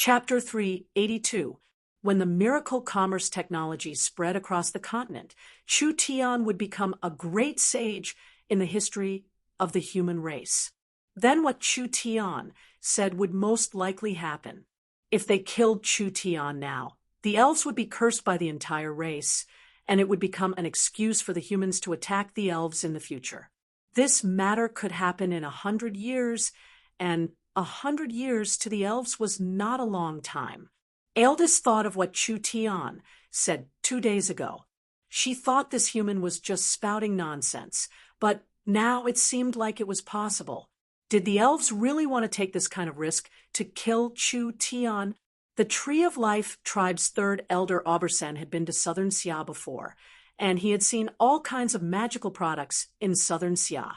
Chapter 382. When the miracle commerce technology spread across the continent, Chu Tian would become a great sage in the history of the human race. Then what Chu Tian said would most likely happen. If they killed Chu Tian now, the elves would be cursed by the entire race, and it would become an excuse for the humans to attack the elves in the future. This matter could happen in 100 years, and 100 years to the elves was not a long time. Eldest thought of what Chu Tian said 2 days ago. She thought this human was just spouting nonsense, but now it seemed like it was possible. Did the elves really want to take this kind of risk to kill Chu Tian? The Tree of Life tribe's third elder Aubersen had been to southern Xia before, and he had seen all kinds of magical products in southern Xia.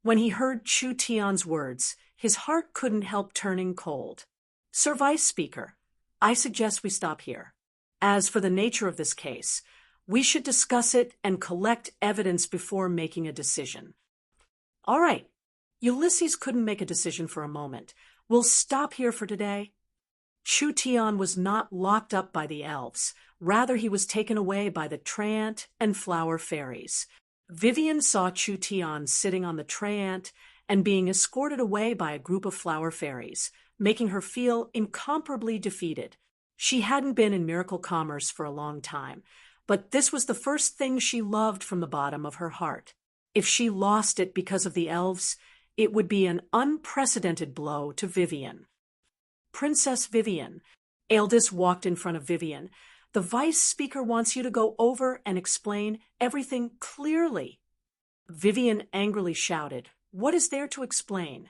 When he heard Chu Tian's words, his heart couldn't help turning cold. Sir Vice Speaker, I suggest we stop here. As for the nature of this case, we should discuss it and collect evidence before making a decision. All right. Ulysses couldn't make a decision for a moment. We'll stop here for today. Chu Tian was not locked up by the elves. Rather, he was taken away by the Treant and Flower Fairies. Vivian saw Chu Tian sitting on the Treant and being escorted away by a group of Flower Fairies, making her feel incomparably defeated. She hadn't been in miracle commerce for a long time, but this was the first thing she loved from the bottom of her heart. If she lost it because of the elves, it would be an unprecedented blow to Vivian. Princess Vivian. Eldest walked in front of Vivian. The Vice Speaker wants you to go over and explain everything clearly. Vivian angrily shouted, "What is there to explain?"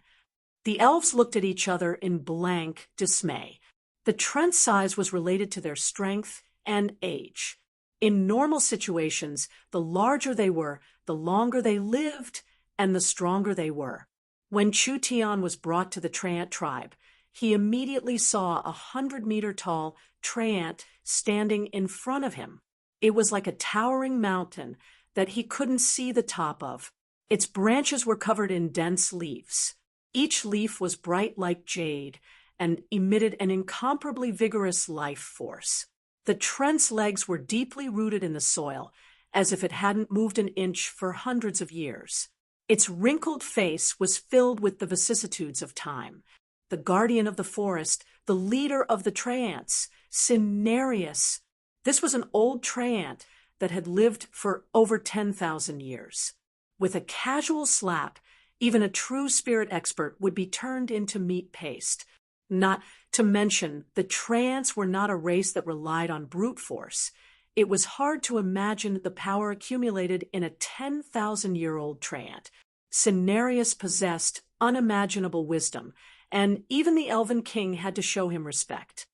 The elves looked at each other in blank dismay. The Trent size was related to their strength and age. In normal situations, the larger they were, the longer they lived, and the stronger they were. When Chu Tian was brought to the Treant tribe, he immediately saw a 100-meter-tall Treant standing in front of him. It was like a towering mountain that he couldn't see the top of. Its branches were covered in dense leaves. Each leaf was bright like jade and emitted an incomparably vigorous life force. The Trent's legs were deeply rooted in the soil, as if it hadn't moved an inch for hundreds of years. Its wrinkled face was filled with the vicissitudes of time. The guardian of the forest, the leader of the Treants, Cinereus. This was an old Treant that had lived for over 10,000 years. With a casual slap, even a true spirit expert would be turned into meat paste. Not to mention, the Treants were not a race that relied on brute force. It was hard to imagine the power accumulated in a 10,000-year-old Treant. Cinereus possessed unimaginable wisdom, and even the Elven King had to show him respect.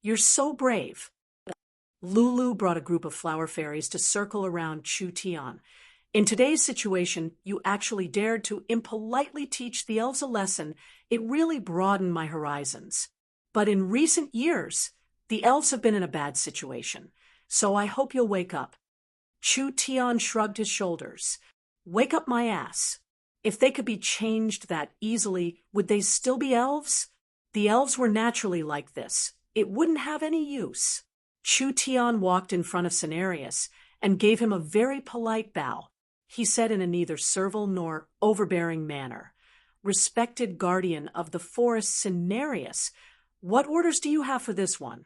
"You're so brave." Lulu brought a group of Flower Fairies to circle around Chu Tian. "In today's situation, you actually dared to impolitely teach the elves a lesson. It really broadened my horizons. But in recent years, the elves have been in a bad situation. So I hope you'll wake up." Chu Tian shrugged his shoulders. "Wake up my ass. If they could be changed that easily, would they still be elves? The elves were naturally like this. It wouldn't have any use." Chu Tian walked in front of Cinereus and gave him a very polite bow. He said in a neither servile nor overbearing manner, "Respected guardian of the forest Cinereus, what orders do you have for this one?"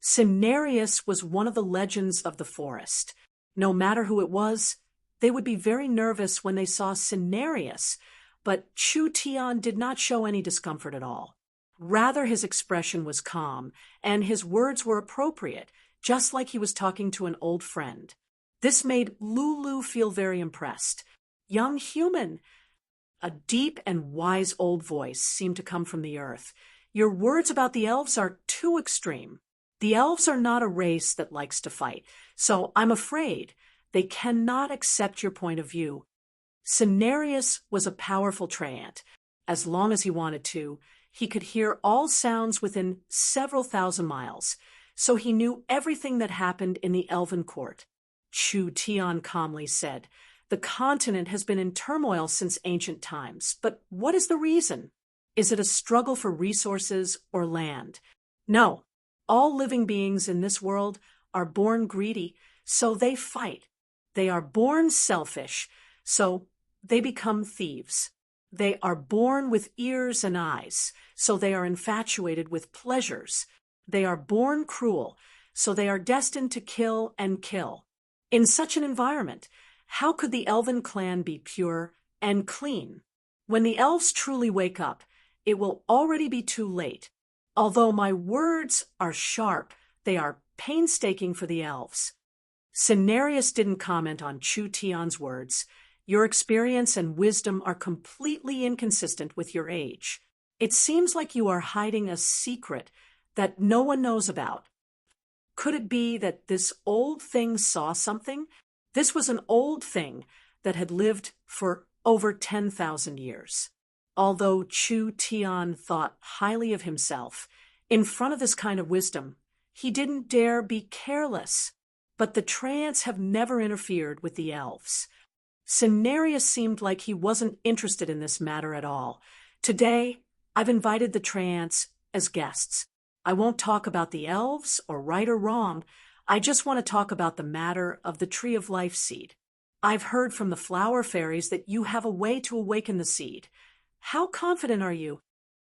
Cinereus was one of the legends of the forest. No matter who it was, they would be very nervous when they saw Cinereus, but Chu Tian did not show any discomfort at all. Rather, his expression was calm, and his words were appropriate, just like he was talking to an old friend. This made Lulu feel very impressed. "Young human," a deep and wise old voice seemed to come from the earth. "Your words about the elves are too extreme. The elves are not a race that likes to fight, so I'm afraid they cannot accept your point of view." Cinereus was a powerful Treant. As long as he wanted to, he could hear all sounds within several thousand miles, so he knew everything that happened in the elven court. Chu Tian calmly said, "The continent has been in turmoil since ancient times, but what is the reason? Is it a struggle for resources or land? No, all living beings in this world are born greedy, so they fight. They are born selfish, so they become thieves. They are born with ears and eyes, so they are infatuated with pleasures. They are born cruel, so they are destined to kill and kill. In such an environment, how could the elven clan be pure and clean? When the elves truly wake up, it will already be too late. Although my words are sharp, they are painstaking for the elves. Cenarius didn't comment on Chu Tian's words. Your experience and wisdom are completely inconsistent with your age. It seems like you are hiding a secret that no one knows about. Could it be that this old thing saw something? This was an old thing that had lived for over 10,000 years. Although Chu Tian thought highly of himself, in front of this kind of wisdom, he didn't dare be careless. But the Treants have never interfered with the elves. Cenarius seemed like he wasn't interested in this matter at all. Today, I've invited the Treants as guests. I won't talk about the elves or right or wrong. I just want to talk about the matter of the Tree of Life seed. I've heard from the flower fairies that you have a way to awaken the seed. How confident are you?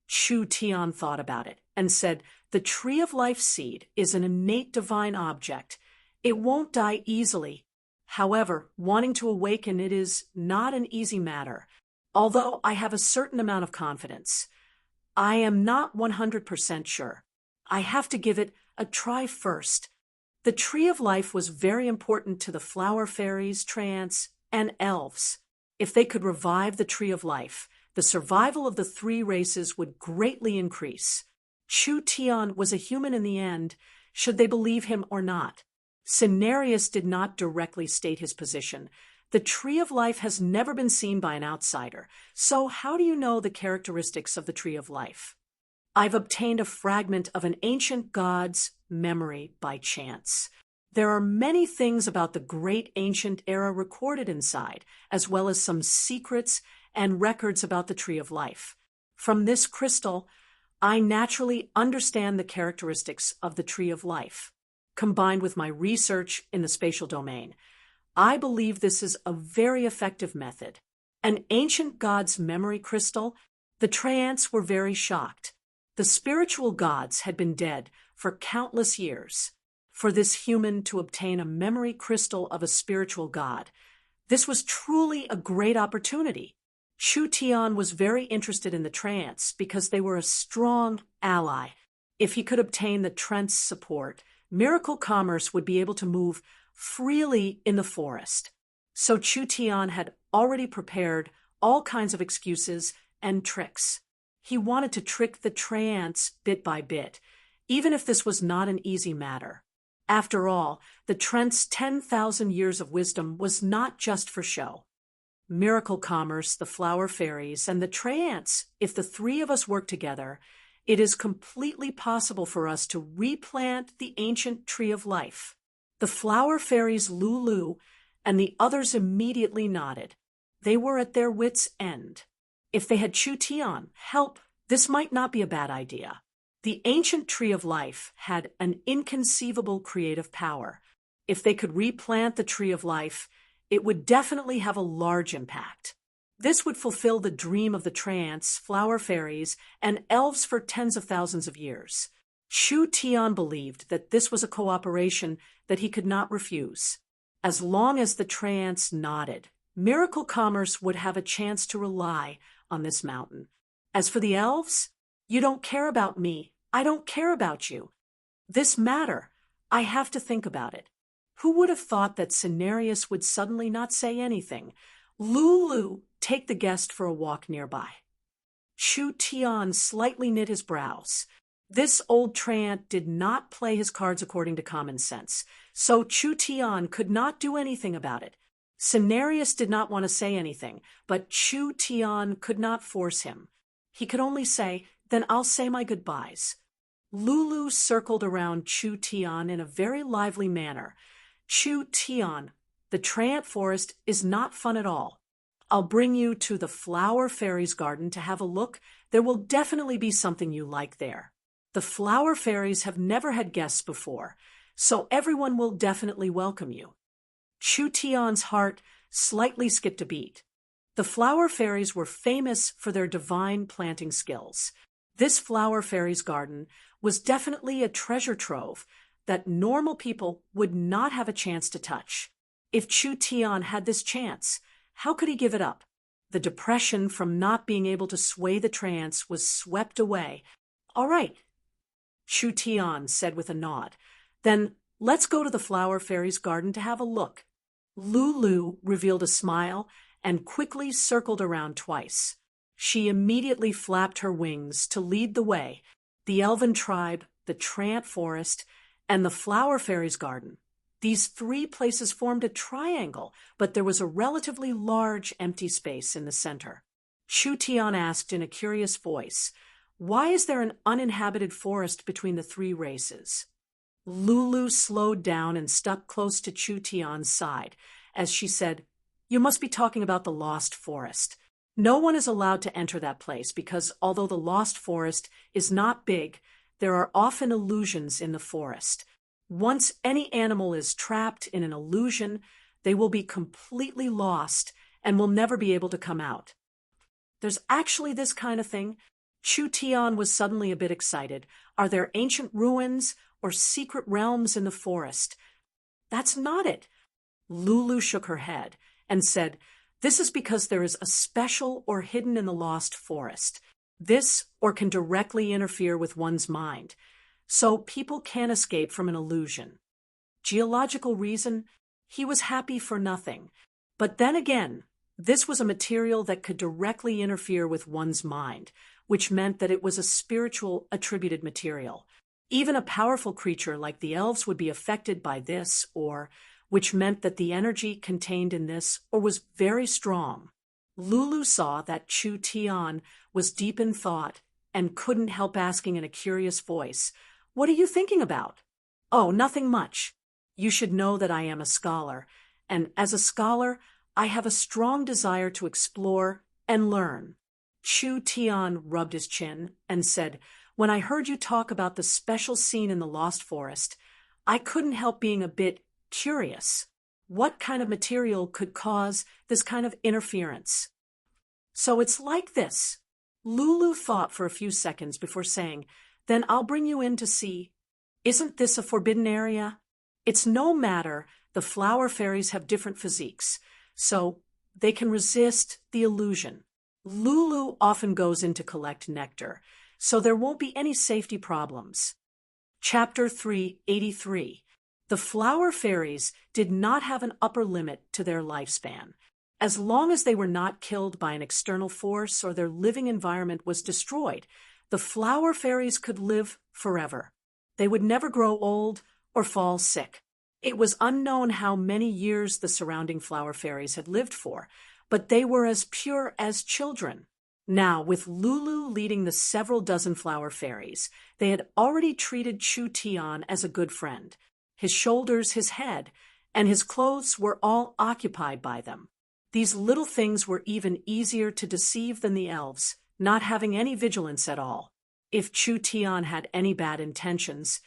Chu Tian thought about it and said, the Tree of Life seed is an innate divine object. It won't die easily. However, wanting to awaken it is not an easy matter. Although I have a certain amount of confidence, I am not 100% sure. I have to give it a try first. The Tree of Life was very important to the flower fairies, Treants, and elves. If they could revive the Tree of Life, the survival of the three races would greatly increase. Chu Tian was a human in the end, should they believe him or not. Cenarius did not directly state his position. The Tree of Life has never been seen by an outsider, so how do you know the characteristics of the Tree of Life? I've obtained a fragment of an ancient god's memory by chance. There are many things about the great ancient era recorded inside, as well as some secrets and records about the Tree of Life. From this crystal, I naturally understand the characteristics of the Tree of Life. Combined with my research in the spatial domain, I believe this is a very effective method. An ancient god's memory crystal, the Treants were very shocked. The spiritual gods had been dead for countless years. For this human to obtain a memory crystal of a spiritual god, this was truly a great opportunity. Chu Tian was very interested in the Treants because they were a strong ally. If he could obtain the Trent's support, miracle commerce would be able to move freely in the forest. So Chu Tian had already prepared all kinds of excuses and tricks. He wanted to trick the Treants bit by bit, even if this was not an easy matter. After all, the Trent's 10,000 years of wisdom was not just for show. Miracle commerce, the flower fairies, and the Treants, if the three of us work together, it is completely possible for us to replant the ancient Tree of Life. The flower fairies Lulu and the others immediately nodded. They were at their wits' end. If they had Chu Tian help, this might not be a bad idea. The ancient Tree of Life had an inconceivable creative power. If they could replant the Tree of Life, it would definitely have a large impact. This would fulfill the dream of the Treants, flower fairies, and elves for tens of thousands of years. Chu Tian believed that this was a cooperation that he could not refuse. As long as the Treants nodded, miracle commerce would have a chance to rely on this mountain. As for the elves, you don't care about me. I don't care about you. This matter, I have to think about it. Who would have thought that Cenarius would suddenly not say anything? Lulu, take the guest for a walk nearby. Chu Tian slightly knit his brows. This old Treant did not play his cards according to common sense, so Chu Tian could not do anything about it. Cenarius did not want to say anything, but Chu Tian could not force him. He could only say, then I'll say my goodbyes. Lulu circled around Chu Tian in a very lively manner. Chu Tian, the Treant forest is not fun at all. I'll bring you to the flower fairies garden to have a look. There will definitely be something you like there. The flower fairies have never had guests before, so everyone will definitely welcome you. Chu Tian's heart slightly skipped a beat. The flower fairies were famous for their divine planting skills. This flower fairies' garden was definitely a treasure trove that normal people would not have a chance to touch. If Chu Tian had this chance, how could he give it up? The depression from not being able to sway the trance was swept away. All right, Chu Tian said with a nod. Then let's go to the flower fairies' garden to have a look. Lulu revealed a smile and quickly circled around twice. She immediately flapped her wings to lead the way. The elven tribe, the Trant forest, and the flower fairies' garden. These three places formed a triangle, but there was a relatively large empty space in the center. Chu Tian asked in a curious voice, "Why is there an uninhabited forest between the three races?" Lulu slowed down and stuck close to Chu Tian's side as she said, "You must be talking about the Lost Forest. No one is allowed to enter that place because although the Lost Forest is not big, there are often illusions in the forest. Once any animal is trapped in an illusion, they will be completely lost and will never be able to come out." "There's actually this kind of thing?" Chu Tian was suddenly a bit excited. "Are there ancient ruins or secret realms in the forest?" "That's not it." Lulu shook her head and said, "This is because there is a special or hidden in the Lost Forest. This or can directly interfere with one's mind. So people can't escape from an illusion." Geological reason? He was happy for nothing. But then again, this was a material that could directly interfere with one's mind, which meant that it was a spiritual attributed material. Even a powerful creature like the elves would be affected by this, or which meant that the energy contained in this or was very strong. Lulu saw that Chu Tian was deep in thought and couldn't help asking in a curious voice, "What are you thinking about?" "Oh, nothing much. You should know that I am a scholar, and as a scholar, I have a strong desire to explore and learn." Chu Tian rubbed his chin and said, "When I heard you talk about the special scene in the Lost Forest, I couldn't help being a bit curious. What kind of material could cause this kind of interference?" "So it's like this." Lulu thought for a few seconds before saying, "Then I'll bring you in to see. Isn't this a forbidden area?" "It's no matter. The flower fairies have different physiques, so they can resist the illusion. Lulu often goes in to collect nectar, so there won't be any safety problems." Chapter 383. The flower fairies did not have an upper limit to their lifespan. As long as they were not killed by an external force or their living environment was destroyed, the flower fairies could live forever. They would never grow old or fall sick. It was unknown how many years the surrounding flower fairies had lived for, but they were as pure as children. Now, with Lulu leading the several dozen flower fairies, they had already treated Chu Tian as a good friend. His shoulders, his head, and his clothes were all occupied by them. These little things were even easier to deceive than the elves, not having any vigilance at all. If Chu Tian had any bad intentions,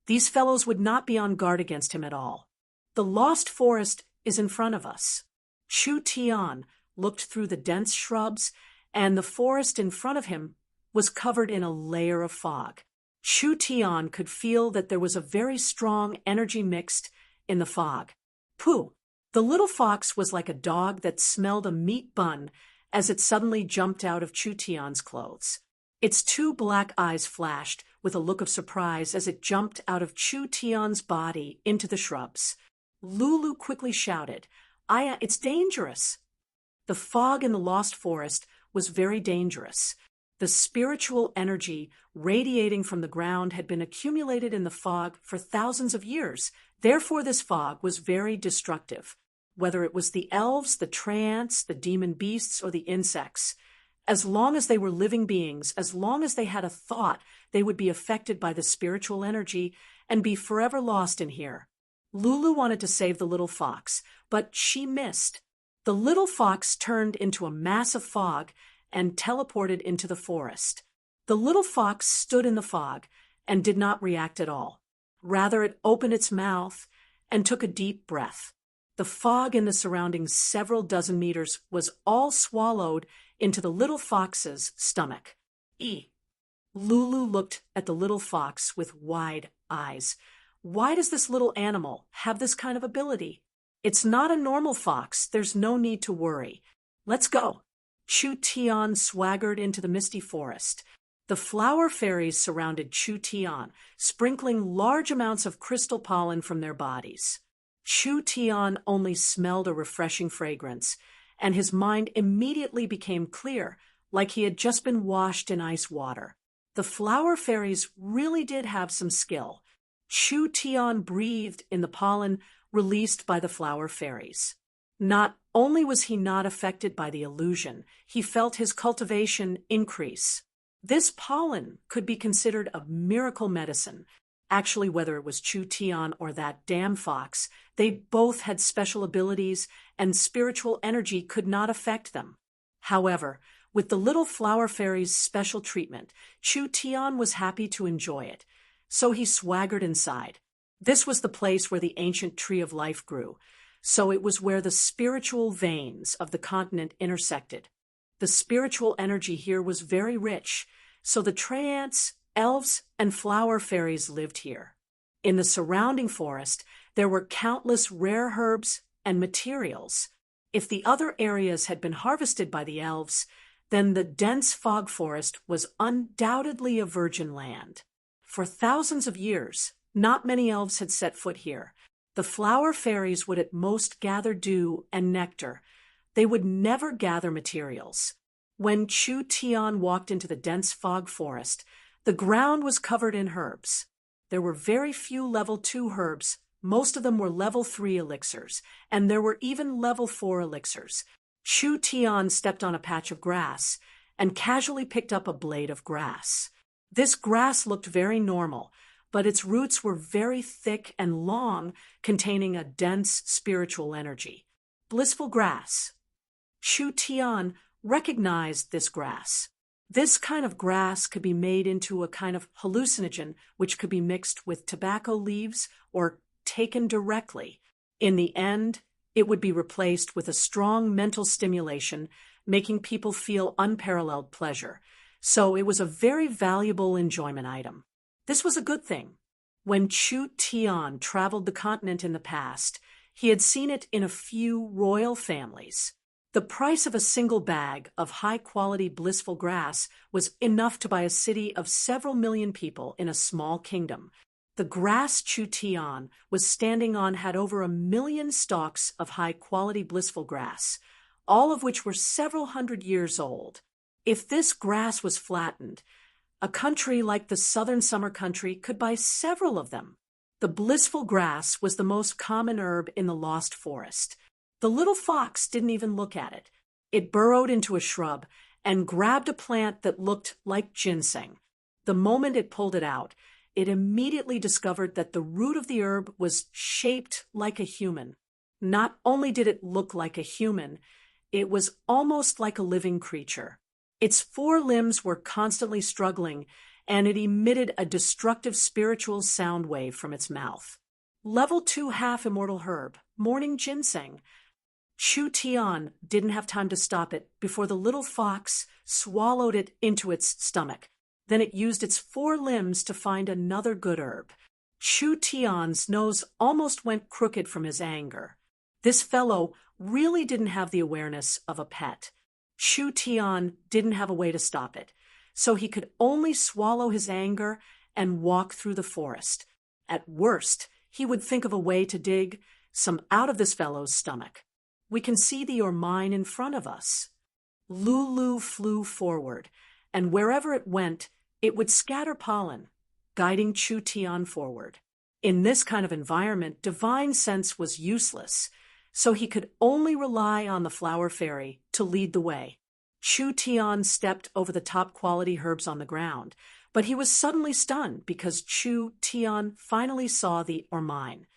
these fellows would not be on guard against him at all. "The Lost Forest is in front of us." Chu Tian looked through the dense shrubs, and the forest in front of him was covered in a layer of fog. Chu Tian could feel that there was a very strong energy mixed in the fog. Pooh! The little fox was like a dog that smelled a meat bun as it suddenly jumped out of Chu Tian's clothes. Its two black eyes flashed with a look of surprise as it jumped out of Chu Tian's body into the shrubs. Lulu quickly shouted, "It's dangerous." The fog in the Lost Forest was very dangerous. The spiritual energy radiating from the ground had been accumulated in the fog for thousands of years. Therefore, this fog was very destructive. Whether it was the elves, the trants, the demon beasts, or the insects, as long as they were living beings, as long as they had a thought, they would be affected by the spiritual energy and be forever lost in here. Lulu wanted to save the little fox, but she missed. The little fox turned into a mass of fog and teleported into the forest. The little fox stood in the fog and did not react at all. Rather, it opened its mouth and took a deep breath. The fog in the surrounding several dozen meters was all swallowed into the little fox's stomach. Lulu looked at the little fox with wide eyes. Why does this little animal have this kind of ability? It's not a normal fox. There's no need to worry. Let's go. Chu Tian swaggered into the misty forest. The flower fairies surrounded Chu Tian, sprinkling large amounts of crystal pollen from their bodies. Chu Tian only smelled a refreshing fragrance, and his mind immediately became clear, like he had just been washed in ice water. The flower fairies really did have some skill. Chu Tian breathed in the pollen released by the flower fairies. Not only was he not affected by the illusion, he felt his cultivation increase. This pollen could be considered a miracle medicine. Actually, whether it was Chu Tian or that damn fox, they both had special abilities, and spiritual energy could not affect them. However, with the little flower fairy's special treatment, Chu Tian was happy to enjoy it, so he swaggered inside. This was the place where the ancient tree of life grew, so it was where the spiritual veins of the continent intersected. The spiritual energy here was very rich, so the treants, elves, and flower fairies lived here. In the surrounding forest, there were countless rare herbs and materials. If the other areas had been harvested by the elves, then the dense fog forest was undoubtedly a virgin land. For thousands of years, not many elves had set foot here. The flower fairies would at most gather dew and nectar. They would never gather materials. When Chu Tian walked into the dense fog forest, the ground was covered in herbs. There were very few level 2 herbs. Most of them were level 3 elixirs, and there were even level 4 elixirs. Chu Tian stepped on a patch of grass and casually picked up a blade of grass. This grass looked very normal, but its roots were very thick and long, containing a dense spiritual energy. Blissful grass. Chu Tian recognized this grass. This kind of grass could be made into a kind of hallucinogen, which could be mixed with tobacco leaves or taken directly. In the end, it would be replaced with a strong mental stimulation, making people feel unparalleled pleasure. So it was a very valuable enjoyment item. This was a good thing. When Chu Tian traveled the continent in the past, he had seen it in a few royal families. The price of a single bag of high-quality blissful grass was enough to buy a city of several million people in a small kingdom. The grass Chu Tian was standing on had over 1 million stalks of high-quality blissful grass, all of which were several hundred years old. If this grass was flattened, a country like the southern summer country could buy several of them. The blissful grass was the most common herb in the lost forest. The little fox didn't even look at it. It burrowed into a shrub and grabbed a plant that looked like ginseng. The moment it pulled it out, it immediately discovered that the root of the herb was shaped like a human. Not only did it look like a human, it was almost like a living creature. Its 4 limbs were constantly struggling, and it emitted a destructive spiritual sound wave from its mouth. Level 2 half-immortal herb, morning ginseng. Chu Tian didn't have time to stop it before the little fox swallowed it into its stomach. Then it used its 4 limbs to find another good herb. Chu Tian's nose almost went crooked from his anger. This fellow really didn't have the awareness of a pet. Chu Tian didn't have a way to stop it, so he could only swallow his anger and walk through the forest. At worst, he would think of a way to dig some out of this fellow's stomach. We can see the Ormine in front of us. Lulu flew forward, and wherever it went, it would scatter pollen, guiding Chu Tian forward. In this kind of environment, divine sense was useless, so he could only rely on the flower fairy to lead the way. Chu Tian stepped over the top-quality herbs on the ground, but he was suddenly stunned because Chu Tian finally saw the Ormine.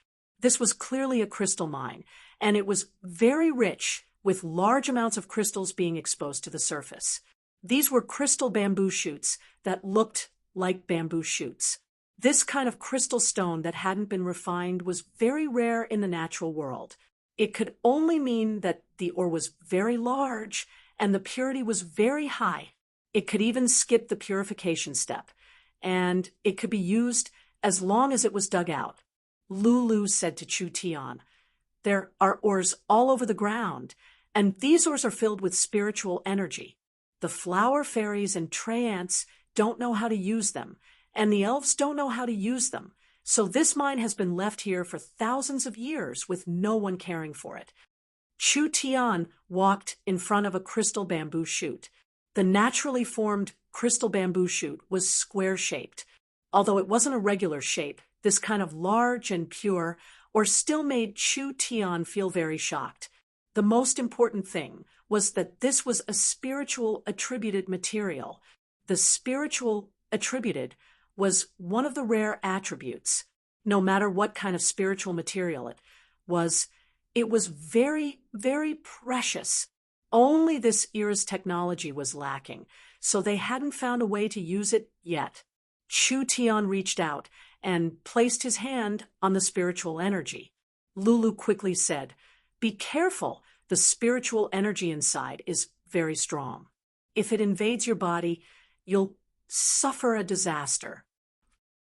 This was clearly a crystal mine, and it was very rich, with large amounts of crystals being exposed to the surface. These were crystal bamboo shoots that looked like bamboo shoots. This kind of crystal stone that hadn't been refined was very rare in the natural world. It could only mean that the ore was very large and the purity was very high. It could even skip the purification step, and it could be used as long as it was dug out. Lulu said to Chu Tian, "There are ores all over the ground, and these ores are filled with spiritual energy. The flower fairies and tree ants don't know how to use them, and the elves don't know how to use them. So this mine has been left here for thousands of years with no one caring for it." Chu Tian walked in front of a crystal bamboo shoot. The naturally formed crystal bamboo shoot was square-shaped. Although it wasn't a regular shape, this kind of large and pure ore still made Chu Tian feel very shocked. The most important thing was that this was a spiritual attributed material. The spiritual attributed was one of the rare attributes. No matter what kind of spiritual material it was very, very precious. Only this era's technology was lacking, so they hadn't found a way to use it yet. Chu Tian reached out and placed his hand on the spiritual energy. Lulu quickly said, "Be careful, the spiritual energy inside is very strong. If it invades your body, you'll suffer a disaster.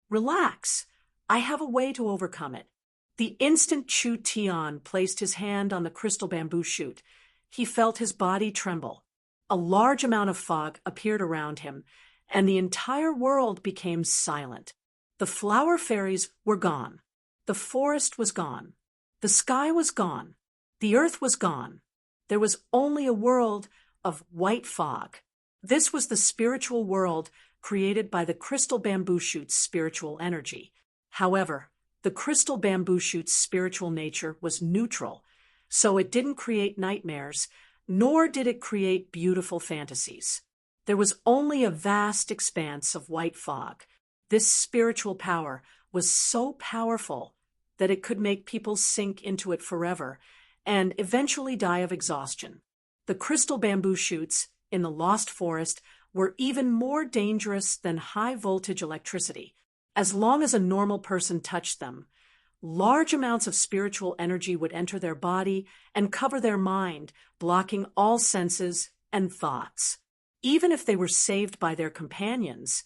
Relax, I have a way to overcome it." The instant Chu Tian placed his hand on the crystal bamboo shoot, he felt his body tremble. A large amount of fog appeared around him, and the entire world became silent. The flower fairies were gone. The forest was gone. The sky was gone. The earth was gone. There was only a world of white fog. This was the spiritual world created by the crystal bamboo shoot's spiritual energy. However, the crystal bamboo shoot's spiritual nature was neutral, so it didn't create nightmares, nor did it create beautiful fantasies. There was only a vast expanse of white fog. This spiritual power was so powerful that it could make people sink into it forever and eventually die of exhaustion. The crystal bamboo shoots in the Lost Forest were even more dangerous than high-voltage electricity. As long as a normal person touched them, large amounts of spiritual energy would enter their body and cover their mind, blocking all senses and thoughts. Even if they were saved by their companions,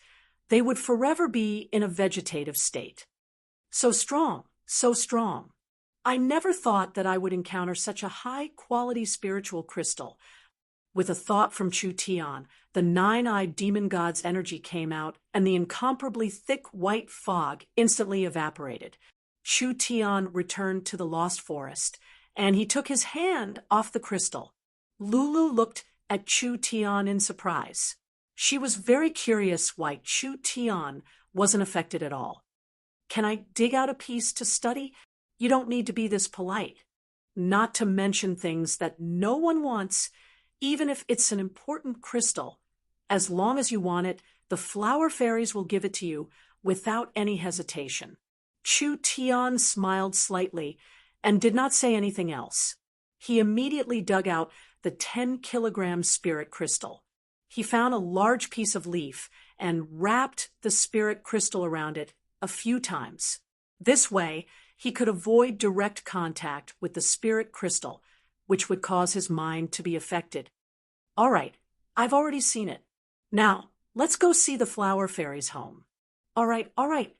they would forever be in a vegetative state. So strong, so strong. I never thought that I would encounter such a high-quality spiritual crystal. With a thought from Chu Tian, the nine-eyed demon god's energy came out, and the incomparably thick white fog instantly evaporated. Chu Tian returned to the Lost Forest, and he took his hand off the crystal. Lulu looked at Chu Tian in surprise. She was very curious why Chu Tian wasn't affected at all. "Can I dig out a piece to study? You don't need to be this polite. Not to mention things that no one wants, even if it's an important crystal. As long as you want it, the flower fairies will give it to you without any hesitation." Chu Tian smiled slightly and did not say anything else. He immediately dug out the 10-kilogram spirit crystal. He found a large piece of leaf and wrapped the spirit crystal around it a few times. This way, he could avoid direct contact with the spirit crystal, which would cause his mind to be affected. "All right, I've already seen it. Now, let's go see the flower fairies' home." All right.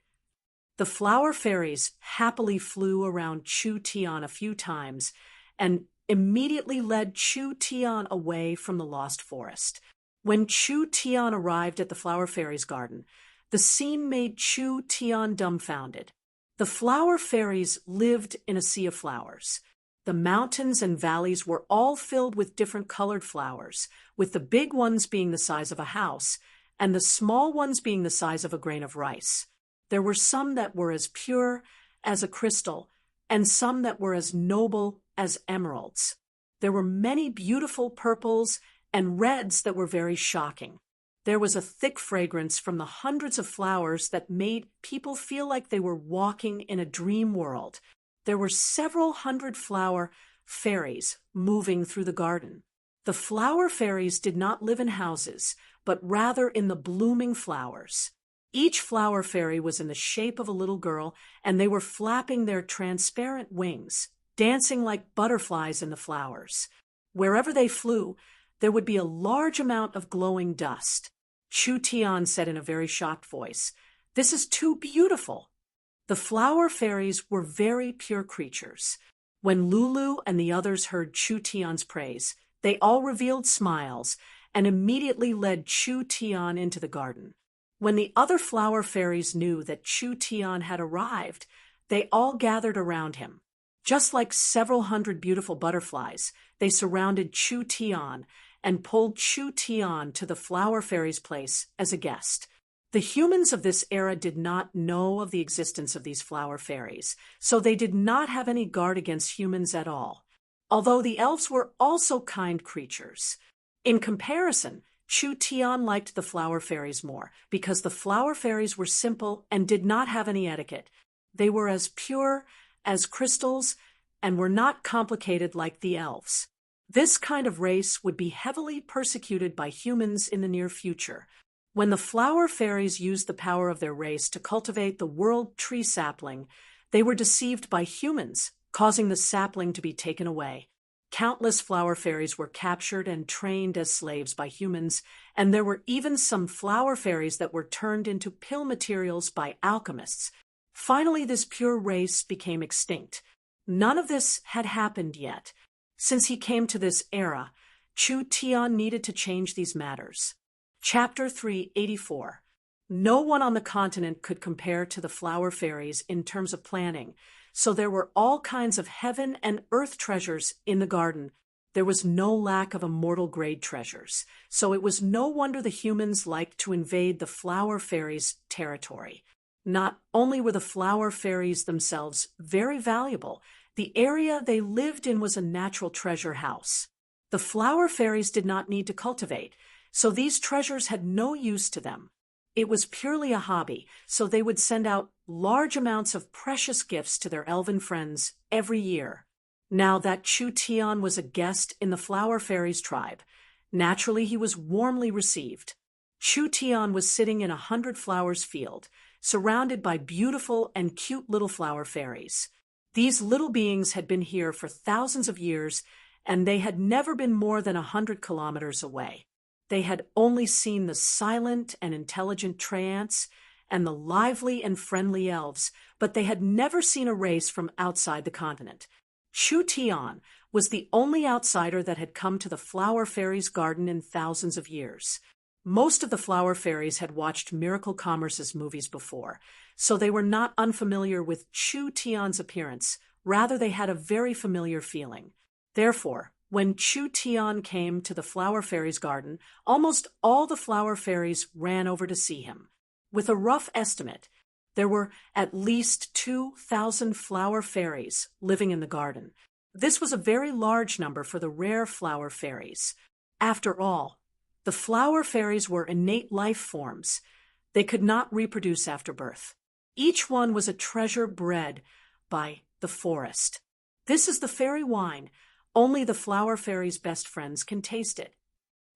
The flower fairies happily flew around Chu Tian a few times and immediately led Chu Tian away from the Lost Forest. When Chu Tian arrived at the flower fairies' garden, the scene made Chu Tian dumbfounded. The flower fairies lived in a sea of flowers. The mountains and valleys were all filled with different colored flowers, with the big ones being the size of a house and the small ones being the size of a grain of rice. There were some that were as pure as a crystal and some that were as noble as emeralds. There were many beautiful purples and reds that were very shocking. There was a thick fragrance from the hundreds of flowers that made people feel like they were walking in a dream world. There were several hundred flower fairies moving through the garden. The flower fairies did not live in houses, but rather in the blooming flowers. Each flower fairy was in the shape of a little girl, and they were flapping their transparent wings, dancing like butterflies in the flowers. Wherever they flew, there would be a large amount of glowing dust. Chu Tian said in a very shocked voice, "This is too beautiful." The flower fairies were very pure creatures. When Lulu and the others heard Chu Tian's praise, they all revealed smiles and immediately led Chu Tian into the garden. When the other flower fairies knew that Chu Tian had arrived, they all gathered around him. Just like several hundred beautiful butterflies, they surrounded Chu Tian and pulled Chu Tian to the flower fairy's place as a guest. The humans of this era did not know of the existence of these flower fairies, so they did not have any guard against humans at all, although the elves were also kind creatures. In comparison, Chu Tian liked the flower fairies more because the flower fairies were simple and did not have any etiquette. They were as pure as crystals and were not complicated like the elves. This kind of race would be heavily persecuted by humans in the near future. When the flower fairies used the power of their race to cultivate the world tree sapling, they were deceived by humans, causing the sapling to be taken away. Countless flower fairies were captured and trained as slaves by humans, and there were even some flower fairies that were turned into pill materials by alchemists. Finally, this pure race became extinct. None of this had happened yet. Since he came to this era, Chu Tian needed to change these matters. Chapter 384. No one on the continent could compare to the flower fairies in terms of planning, so there were all kinds of heaven and earth treasures in the garden. There was no lack of immortal grade treasures, so it was no wonder the humans liked to invade the flower fairies' territory. Not only were the flower fairies themselves very valuable, the area they lived in was a natural treasure house. The flower fairies did not need to cultivate, so these treasures had no use to them. It was purely a hobby, so they would send out large amounts of precious gifts to their elven friends every year. Now that Chu Tian was a guest in the flower fairies' tribe, naturally he was warmly received. Chu Tian was sitting in a 100 flowers field, surrounded by beautiful and cute little flower fairies. These little beings had been here for thousands of years, and they had never been more than 100 kilometers away. They had only seen the silent and intelligent treants and the lively and friendly elves, but they had never seen a race from outside the continent. Chu Tian was the only outsider that had come to the flower fairies' garden in thousands of years. Most of the flower fairies had watched Miracle Commerce's movies before, so they were not unfamiliar with Chu Tian's appearance. Rather, they had a very familiar feeling. Therefore, when Chu Tian came to the flower fairies' garden, almost all the flower fairies ran over to see him. With a rough estimate, there were at least 2,000 flower fairies living in the garden. This was a very large number for the rare flower fairies. After all, the flower fairies were innate life forms. They could not reproduce after birth. Each one was a treasure bred by the forest. This is the fairy wine. Only the flower fairies' best friends can taste it.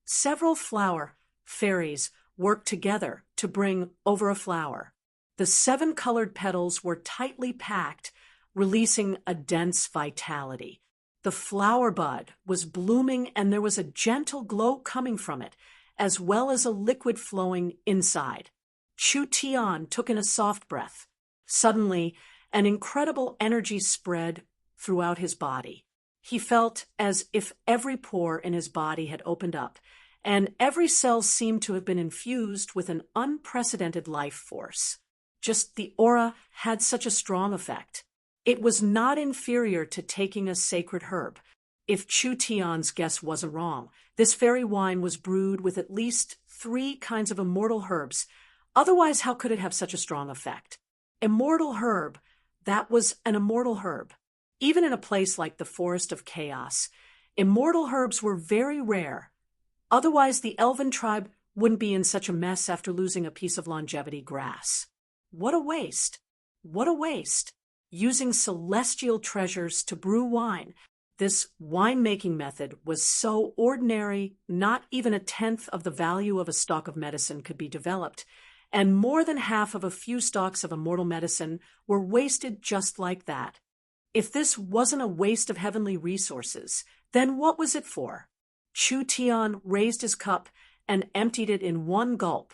Several flower fairies worked together to bring over a flower. The 7 colored petals were tightly packed, releasing a dense vitality. The flower bud was blooming, and there was a gentle glow coming from it, as well as a liquid flowing inside. Chu Tian took in a soft breath. Suddenly, an incredible energy spread throughout his body. He felt as if every pore in his body had opened up, and every cell seemed to have been infused with an unprecedented life force. Just the aura had such a strong effect. It was not inferior to taking a sacred herb. If Chu Tian's guess wasn't wrong, this fairy wine was brewed with at least 3 kinds of immortal herbs. Otherwise, how could it have such a strong effect? Immortal herb, that was an immortal herb. Even in a place like the Forest of Chaos, immortal herbs were very rare. Otherwise, the elven tribe wouldn't be in such a mess after losing a piece of longevity grass. What a waste! What a waste! Using celestial treasures to brew wine. This winemaking method was so ordinary, not even 1/10 of the value of a stalk of medicine could be developed, and more than half of a few stalks of immortal medicine were wasted just like that. If this wasn't a waste of heavenly resources, then what was it for? Chu Tian raised his cup and emptied it in one gulp.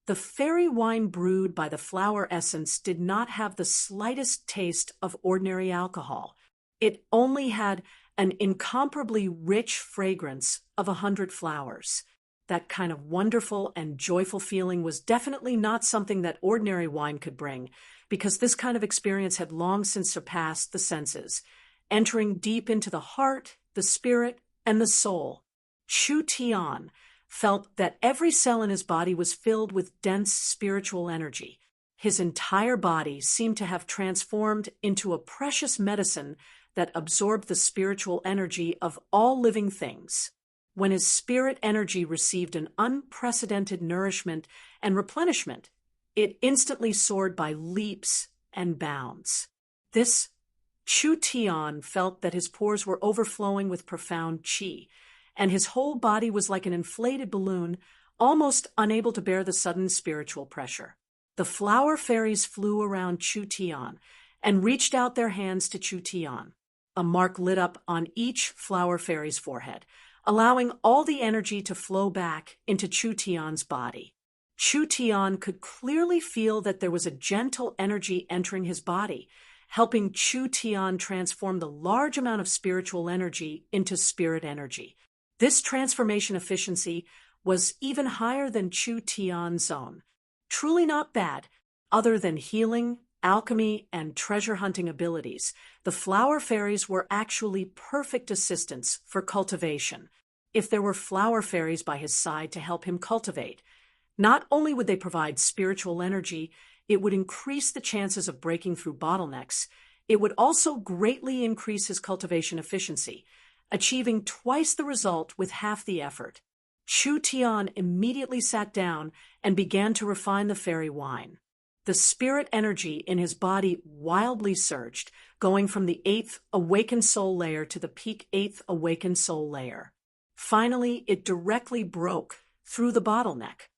The fairy wine brewed by the flower essence did not have the slightest taste of ordinary alcohol. It only had an incomparably rich fragrance of 100 flowers. That kind of wonderful and joyful feeling was definitely not something that ordinary wine could bring, because this kind of experience had long since surpassed the senses, entering deep into the heart, the spirit, and the soul. Chu Tian felt that every cell in his body was filled with dense spiritual energy. His entire body seemed to have transformed into a precious medicine that absorbed the spiritual energy of all living things. When his spirit energy received an unprecedented nourishment and replenishment, it instantly soared by leaps and bounds. This Chu Tian felt that his pores were overflowing with profound qi, and his whole body was like an inflated balloon, almost unable to bear the sudden spiritual pressure. The flower fairies flew around Chu Tian and reached out their hands to Chu Tian. A mark lit up on each flower fairy's forehead, allowing all the energy to flow back into Chu Tian's body. Chu Tian could clearly feel that there was a gentle energy entering his body, helping Chu Tian transform the large amount of spiritual energy into spirit energy. This transformation efficiency was even higher than Chu Tian's own. Truly not bad. Other than healing, alchemy, and treasure hunting abilities, the flower fairies were actually perfect assistants for cultivation. If there were flower fairies by his side to help him cultivate, not only would they provide spiritual energy, it would increase the chances of breaking through bottlenecks. It would also greatly increase his cultivation efficiency, achieving twice the result with half the effort. Chu Tian immediately sat down and began to refine the fairy wine. The spirit energy in his body wildly surged, going from the 8th awakened soul layer to the peak 8th awakened soul layer. Finally, it directly broke through the bottleneck.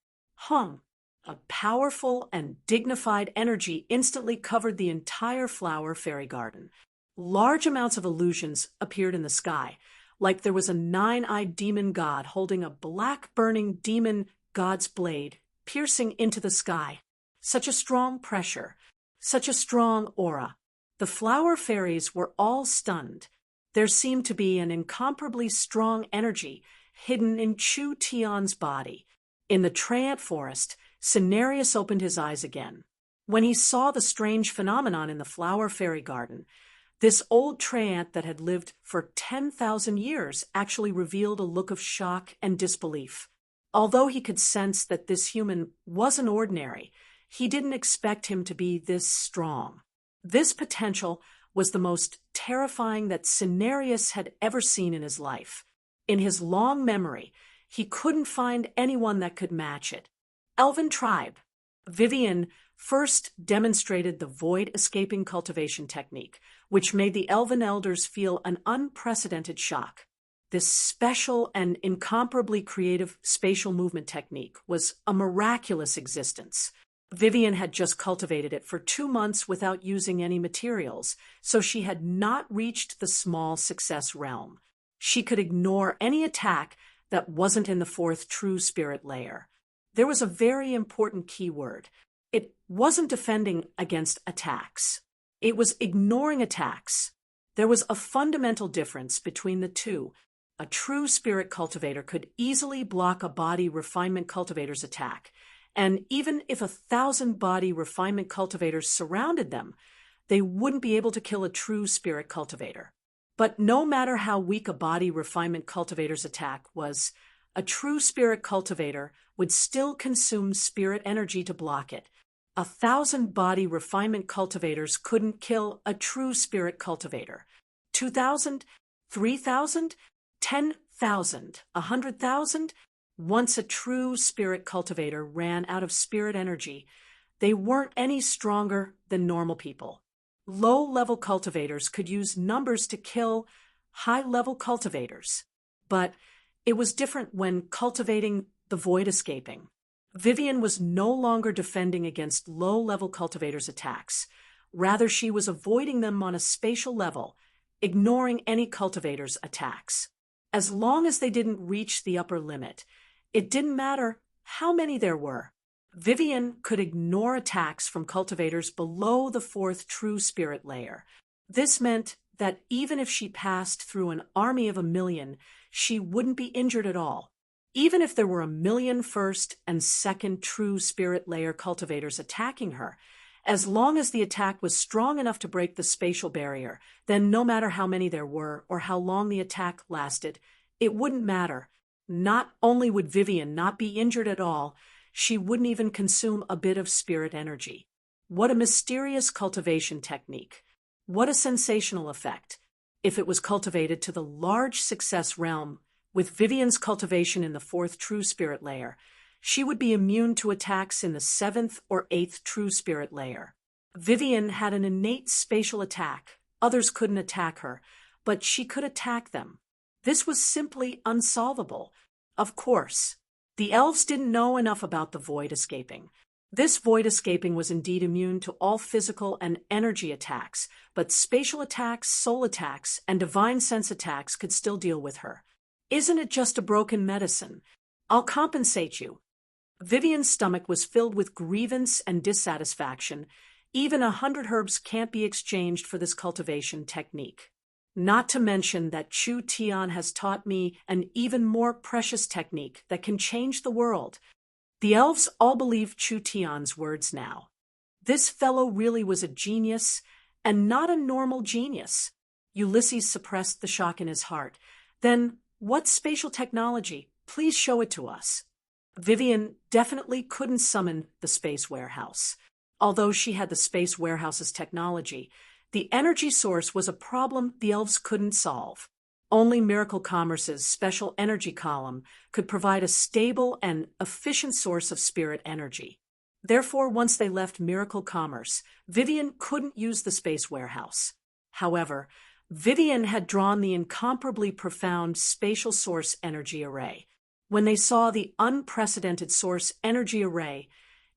A powerful and dignified energy instantly covered the entire flower fairy garden. Large amounts of illusions appeared in the sky, like there was a 9-eyed demon god holding a black burning demon god's blade piercing into the sky. Such a strong pressure, such a strong aura. The flower fairies were all stunned. There seemed to be an incomparably strong energy hidden in Chu Tian's body. In the Treant forest, Cenarius opened his eyes again. When he saw the strange phenomenon in the flower fairy garden, this old Treant that had lived for 10,000 years actually revealed a look of shock and disbelief. Although he could sense that this human wasn't ordinary, he didn't expect him to be this strong. This potential was the most terrifying that Cenarius had ever seen in his life. In his long memory, he couldn't find anyone that could match it. Elven tribe. Vivian first demonstrated the void-escaping cultivation technique, which made the elven elders feel an unprecedented shock. This special and incomparably creative spatial movement technique was a miraculous existence. Vivian had just cultivated it for 2 months without using any materials, so she had not reached the small success realm. She could ignore any attack that wasn't in the 4th true spirit layer. There was a very important keyword. It wasn't defending against attacks. It was ignoring attacks. There was a fundamental difference between the two. A true spirit cultivator could easily block a body refinement cultivator's attack, and even if 1,000 body refinement cultivators surrounded them, they wouldn't be able to kill a true spirit cultivator. But no matter how weak a body refinement cultivator's attack was, a true spirit cultivator would still consume spirit energy to block it. 1,000 body refinement cultivators couldn't kill a true spirit cultivator. 2,000, 3,000, 10,000, 100,000? Once a true spirit cultivator ran out of spirit energy, they weren't any stronger than normal people. Low-level cultivators could use numbers to kill high-level cultivators. But it was different when cultivating the void escaping. Vivian was no longer defending against low-level cultivators' attacks. Rather, she was avoiding them on a spatial level, ignoring any cultivators' attacks. As long as they didn't reach the upper limit, it didn't matter how many there were. Vivian could ignore attacks from cultivators below the fourth true spirit layer. This meant that even if she passed through an army of 1,000,000, she wouldn't be injured at all. Even if there were 1,000,000 first and second true spirit layer cultivators attacking her, as long as the attack was strong enough to break the spatial barrier, then no matter how many there were or how long the attack lasted, it wouldn't matter. Not only would Vivian not be injured at all, she wouldn't even consume a bit of spirit energy. What a mysterious cultivation technique. What a sensational effect. If it was cultivated to the large success realm, with Vivian's cultivation in the fourth true spirit layer, she would be immune to attacks in the seventh or eighth true spirit layer. Vivian had an innate spatial attack. Others couldn't attack her, but she could attack them. This was simply unsolvable. Of course, the elves didn't know enough about the void escaping. This void escaping was indeed immune to all physical and energy attacks, but spatial attacks, soul attacks, and divine sense attacks could still deal with her. Isn't it just a broken medicine? I'll compensate you. Vivian's stomach was filled with grievance and dissatisfaction. Even 100 herbs can't be exchanged for this cultivation technique. Not to mention that Chu Tian has taught me an even more precious technique that can change the world. The elves all believe Chu Tian's words now. This fellow really was a genius, and not a normal genius. Ulysses suppressed the shock in his heart. Then, what spatial technology? Please show it to us. Vivian definitely couldn't summon the space warehouse. Although she had the space warehouse's technology, the energy source was a problem the elves couldn't solve. Only Miracle Commerce's special energy column could provide a stable and efficient source of spirit energy. Therefore, once they left Miracle Commerce, Vivian couldn't use the space warehouse. However, Vivian had drawn the incomparably profound spatial source energy array. When they saw the unprecedented source energy array,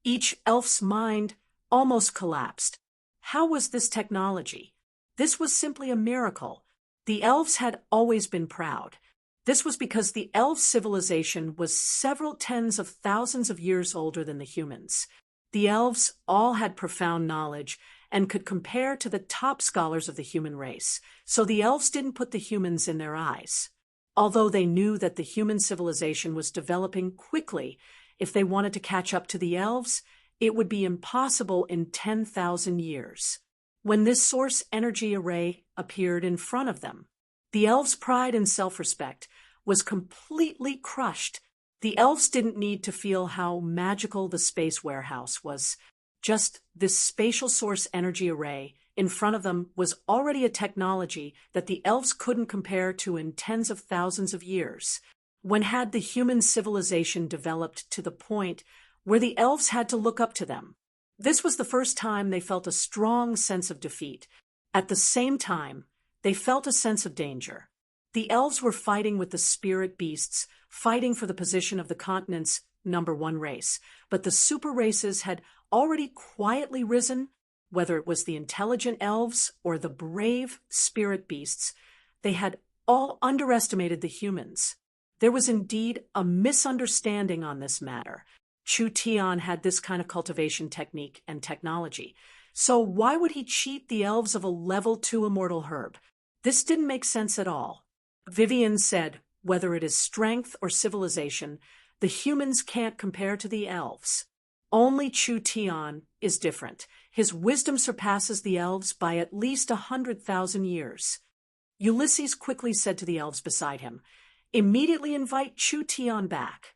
each elf's mind almost collapsed. How was this technology? This was simply a miracle. The elves had always been proud. This was because the elf civilization was several tens of thousands of years older than the humans. The elves all had profound knowledge and could compare to the top scholars of the human race, so the elves didn't put the humans in their eyes. Although they knew that the human civilization was developing quickly, if they wanted to catch up to the elves, it would be impossible in 10,000 years. When this source energy array appeared in front of them, the elves' pride and self-respect was completely crushed. The elves didn't need to feel how magical the space warehouse was. Just this spatial source energy array in front of them was already a technology that the elves couldn't compare to in tens of thousands of years. When had the human civilization developed to the point where the elves had to look up to them? This was the first time they felt a strong sense of defeat. At the same time, they felt a sense of danger. The elves were fighting with the spirit beasts, fighting for the position of the continent's #1 race, but the super races had already quietly risen. Whether it was the intelligent elves or the brave spirit beasts, they had all underestimated the humans. There was indeed a misunderstanding on this matter. Chu Tian had this kind of cultivation technique and technology. So why would he cheat the elves of a level 2 immortal herb? This didn't make sense at all. Vivian said, whether it is strength or civilization, the humans can't compare to the elves. Only Chu Tian is different. His wisdom surpasses the elves by at least 100,000 years. Ulysses quickly said to the elves beside him, "Immediately invite Chu Tian back."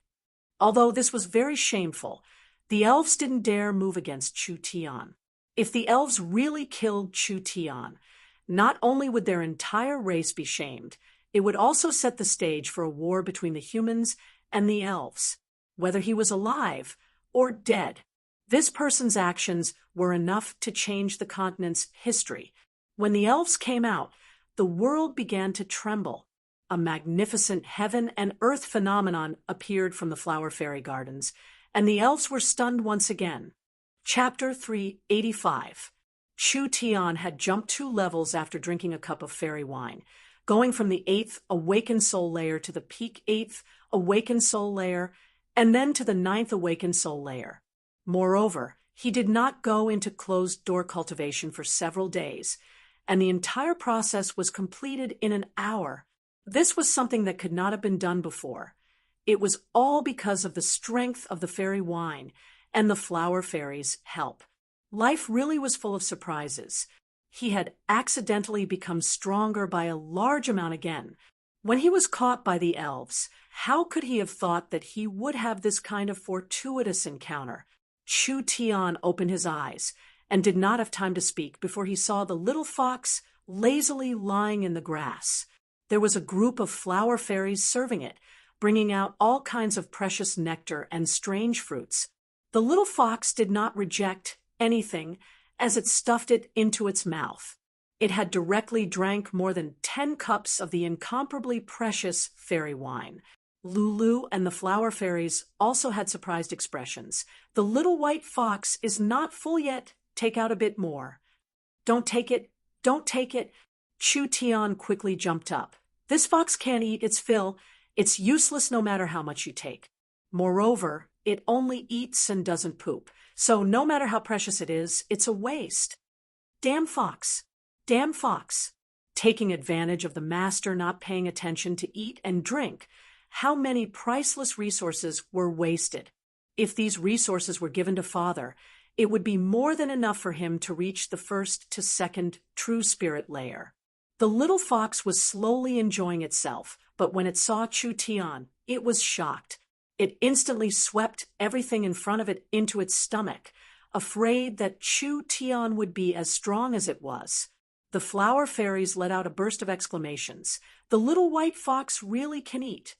Although this was very shameful, the elves didn't dare move against Chu Tian. If the elves really killed Chu Tian, not only would their entire race be shamed, it would also set the stage for a war between the humans and the elves, whether he was alive or dead. This person's actions were enough to change the continent's history. When the elves came out, the world began to tremble. A magnificent heaven and earth phenomenon appeared from the flower fairy gardens, and the elves were stunned once again. Chapter 385. Chu Tian had jumped 2 levels after drinking a cup of fairy wine, going from the 8th awakened soul layer to the peak 8th awakened soul layer, and then to the 9th awakened soul layer. Moreover, he did not go into closed-door cultivation for several days, and the entire process was completed in an hour. This was something that could not have been done before. It was all because of the strength of the fairy wine and the flower fairies' help. Life really was full of surprises. He had accidentally become stronger by a large amount again. When he was caught by the elves, how could he have thought that he would have this kind of fortuitous encounter? Chu Tian opened his eyes and did not have time to speak before he saw the little fox lazily lying in the grass. There was a group of flower fairies serving it, bringing out all kinds of precious nectar and strange fruits. The little fox did not reject anything as it stuffed it into its mouth. It had directly drank more than 10 cups of the incomparably precious fairy wine. Lulu and the flower fairies also had surprised expressions. The little white fox is not full yet. Take out a bit more. Don't take it. Don't take it. Chu Tian quickly jumped up. This fox can't eat its fill. It's useless no matter how much you take. Moreover, it only eats and doesn't poop. So no matter how precious it is, it's a waste. Damn fox. Damn fox. Taking advantage of the master not paying attention to eat and drink, how many priceless resources were wasted. If these resources were given to Father, it would be more than enough for him to reach the 1st to 2nd true spirit layer. The little fox was slowly enjoying itself, but when it saw Chu Tian, it was shocked. It instantly swept everything in front of it into its stomach, afraid that Chu Tian would be as strong as it was. The flower fairies let out a burst of exclamations. The little white fox really can eat.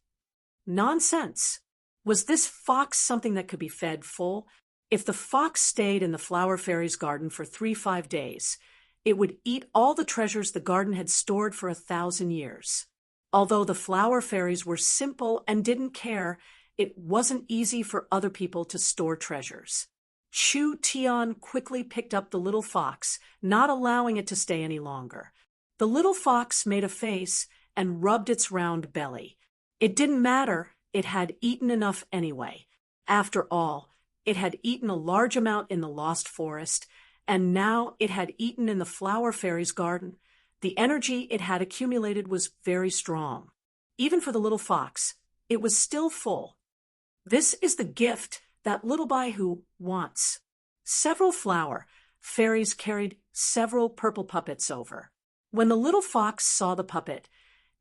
Nonsense! Was this fox something that could be fed full? If the fox stayed in the flower fairies' garden for 5 days, it would eat all the treasures the garden had stored for 1,000 years. Although the flower fairies were simple and didn't care, it wasn't easy for other people to store treasures. Chu Tian quickly picked up the little fox, not allowing it to stay any longer. The little fox made a face and rubbed its round belly. It didn't matter, it had eaten enough anyway. After all, it had eaten a large amount in the Lost Forest, and now it had eaten in the Flower Fairy's garden. The energy it had accumulated was very strong. Even for the little fox, it was still full. This is the gift that little boy who wants. Several flower fairies carried several purple puppets over. When the little fox saw the puppet,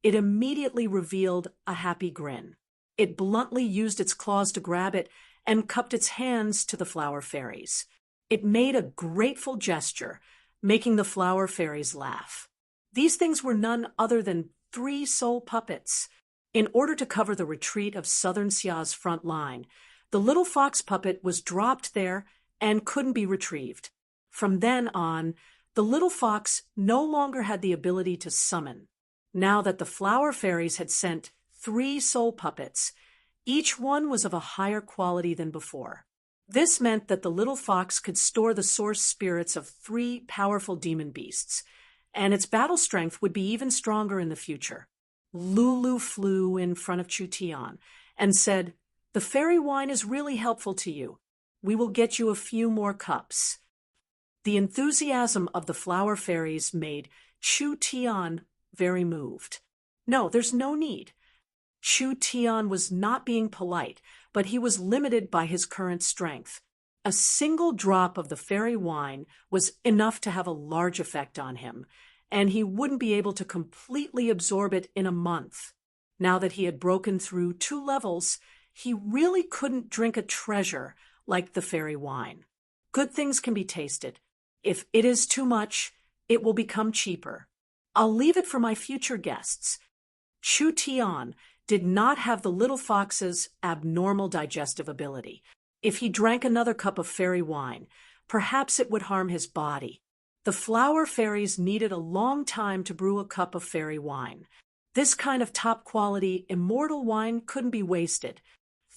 it immediately revealed a happy grin. It bluntly used its claws to grab it and cupped its hands to the flower fairies. It made a grateful gesture, making the flower fairies laugh. These things were none other than 3 soul puppets. In order to cover the retreat of Southern Xia's front line, the little fox puppet was dropped there and couldn't be retrieved. From then on, the little fox no longer had the ability to summon. Now that the flower fairies had sent 3 soul puppets, each one was of a higher quality than before. This meant that the little fox could store the source spirits of 3 powerful demon beasts, and its battle strength would be even stronger in the future. Lulu flew in front of Chu Tian and said, "The fairy wine is really helpful to you. We will get you a few more cups." The enthusiasm of the flower fairies made Chu Tian very moved. No, there's no need. Chu Tian was not being polite, but he was limited by his current strength. A single drop of the fairy wine was enough to have a large effect on him, and he wouldn't be able to completely absorb it in a month. Now that he had broken through 2 levels, he really couldn't drink a treasure like the fairy wine. Good things can be tasted. If it is too much, it will become cheaper. I'll leave it for my future guests. Chu Tian did not have the little fox's abnormal digestive ability. If he drank another cup of fairy wine, perhaps it would harm his body. The flower fairies needed a long time to brew a cup of fairy wine. This kind of top-quality, immortal wine couldn't be wasted.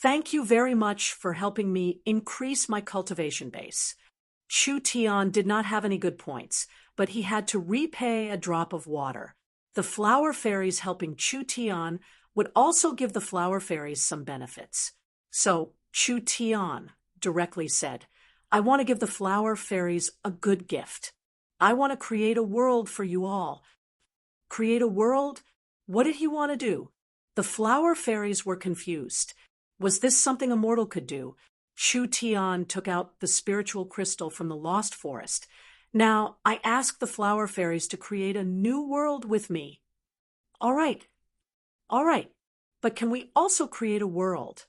Thank you very much for helping me increase my cultivation base. Chu Tian did not have any good points, but he had to repay a drop of water. The flower fairies helping Chu Tian would also give the flower fairies some benefits. So Chu Tian directly said, I want to give the flower fairies a good gift. I want to create a world for you all. Create a world? What did he want to do? The flower fairies were confused. Was this something a mortal could do? Chu Tian took out the spiritual crystal from the lost forest. Now, I ask the flower fairies to create a new world with me. All right. But can we also create a world?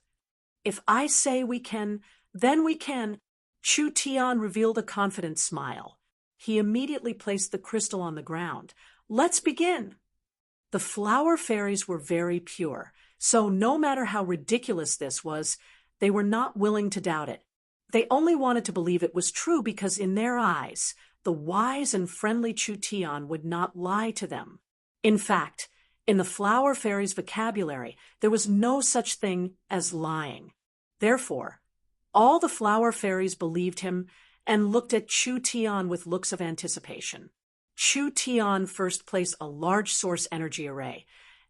If I say we can, then we can. Chu Tian revealed a confident smile. He immediately placed the crystal on the ground. Let's begin. The flower fairies were very pure, so no matter how ridiculous this was, they were not willing to doubt it. They only wanted to believe it was true because in their eyes, the wise and friendly Chu Tian would not lie to them. In fact, in the flower fairies' vocabulary, there was no such thing as lying. Therefore, all the flower fairies believed him and looked at Chu Tian with looks of anticipation. Chu Tian first placed a large source energy array,